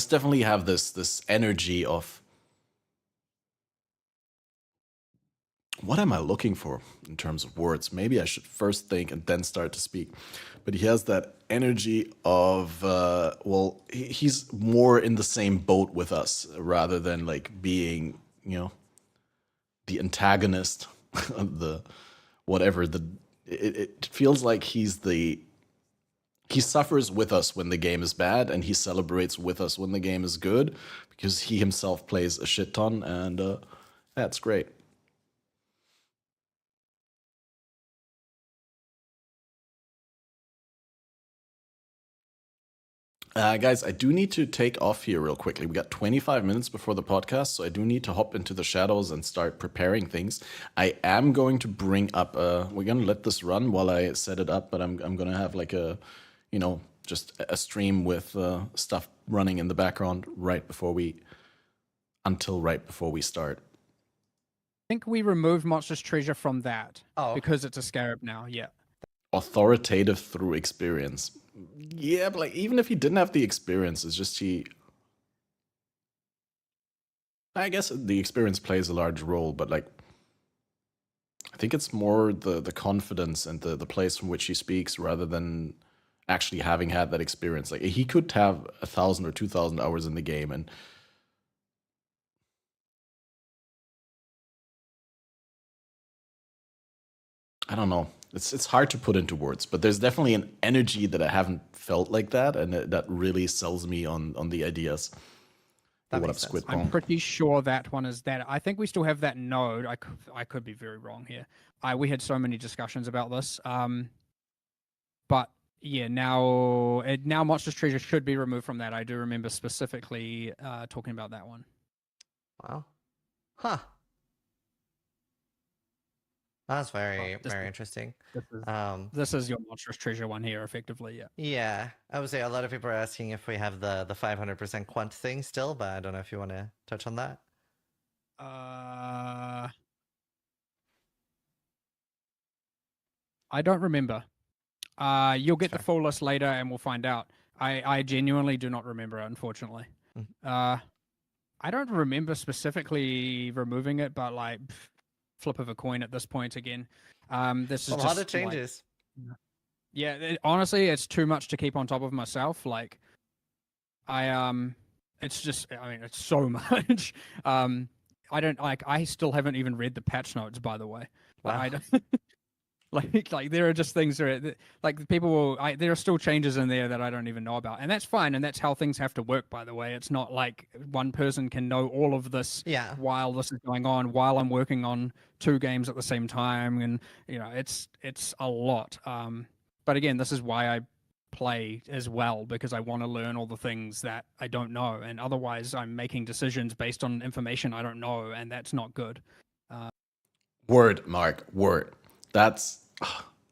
definitely have this energy of, what am I looking for in terms of words? Maybe I should first think and then start to speak. But he has that energy of, he's more in the same boat with us rather than like being, the antagonist, the whatever. It feels like he suffers with us when the game is bad, and he celebrates with us when the game is good, because he himself plays a shit ton, and that's great. Guys, I do need to take off here real quickly. We got 25 minutes before the podcast, so I do need to hop into the shadows and start preparing things. I am going to bring up, we're going to let this run while I set it up, but I'm going to have like a, just a stream with stuff running in the background until right before we start. I think we removed Monstrous Treasure from that Oh. because it's a scarab now. Yeah. Authoritative through experience. Yeah, but like, even if he didn't have the experience, it's just I guess the experience plays a large role, but like, I think it's more the confidence and the place from which he speaks rather than actually having had that experience. Like, he could have 1,000 or 2,000 hours in the game, and I don't know. It's hard to put into words, but there's definitely an energy that I haven't felt like that, and that really sells me on the ideas. That What makes up, Squid sense. I'm Bong? pretty sure that one is that. I think we still have that node. I could be very wrong here. We had so many discussions about this. But yeah, now Monstrous Treasure should be removed from that. I do remember specifically talking about that one. Wow. Huh. That's very, This very is- interesting. This is your Monstrous Treasure one here, effectively. Yeah. Yeah, I would say a lot of people are asking if we have the 500% quant thing still, but I don't know if you want to touch on that. I don't remember. You'll get the Sure. full list later, and we'll find out. I genuinely do not remember, unfortunately. I don't remember specifically removing it, but like flip of a coin at this point again. This is A lot just of like, changes. yeah, honestly, it's too much to keep on top of myself. Like, it's just, I mean, it's so much. I don't like. I still haven't even read the patch notes, by the way. Wow. I don't, like there are just things that like people will. There are still changes in there that I don't even know about, and that's fine. And that's how things have to work. By the way, it's not like one person can know all of this Yeah. while this is going on, while I'm working on 2 games at the same time, and it's a lot. But again, this is why I play as well, because I want to learn all the things that I don't know, and otherwise I'm making decisions based on information I don't know, and that's not good. Word, Mark, word.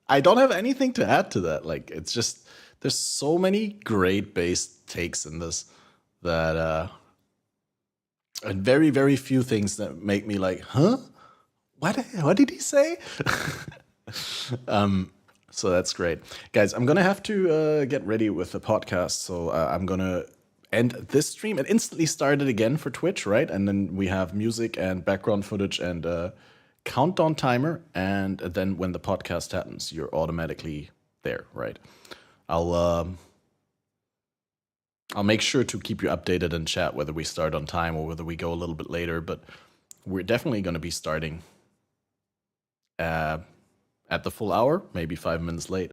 I don't have anything to add to that. Like, it's just, there's so many great based takes in this that and very, very few things that make me like, huh? What did he say? So that's great. Guys, I'm gonna have to get ready with the podcast, so I'm gonna end this stream and instantly start it again for Twitch, right? And then we have music and background footage and countdown timer, and then when the podcast happens, you're automatically there, right? I'll make sure to keep you updated in chat whether we start on time or whether we go a little bit later, but we're definitely going to be starting at the full hour, maybe 5 minutes late.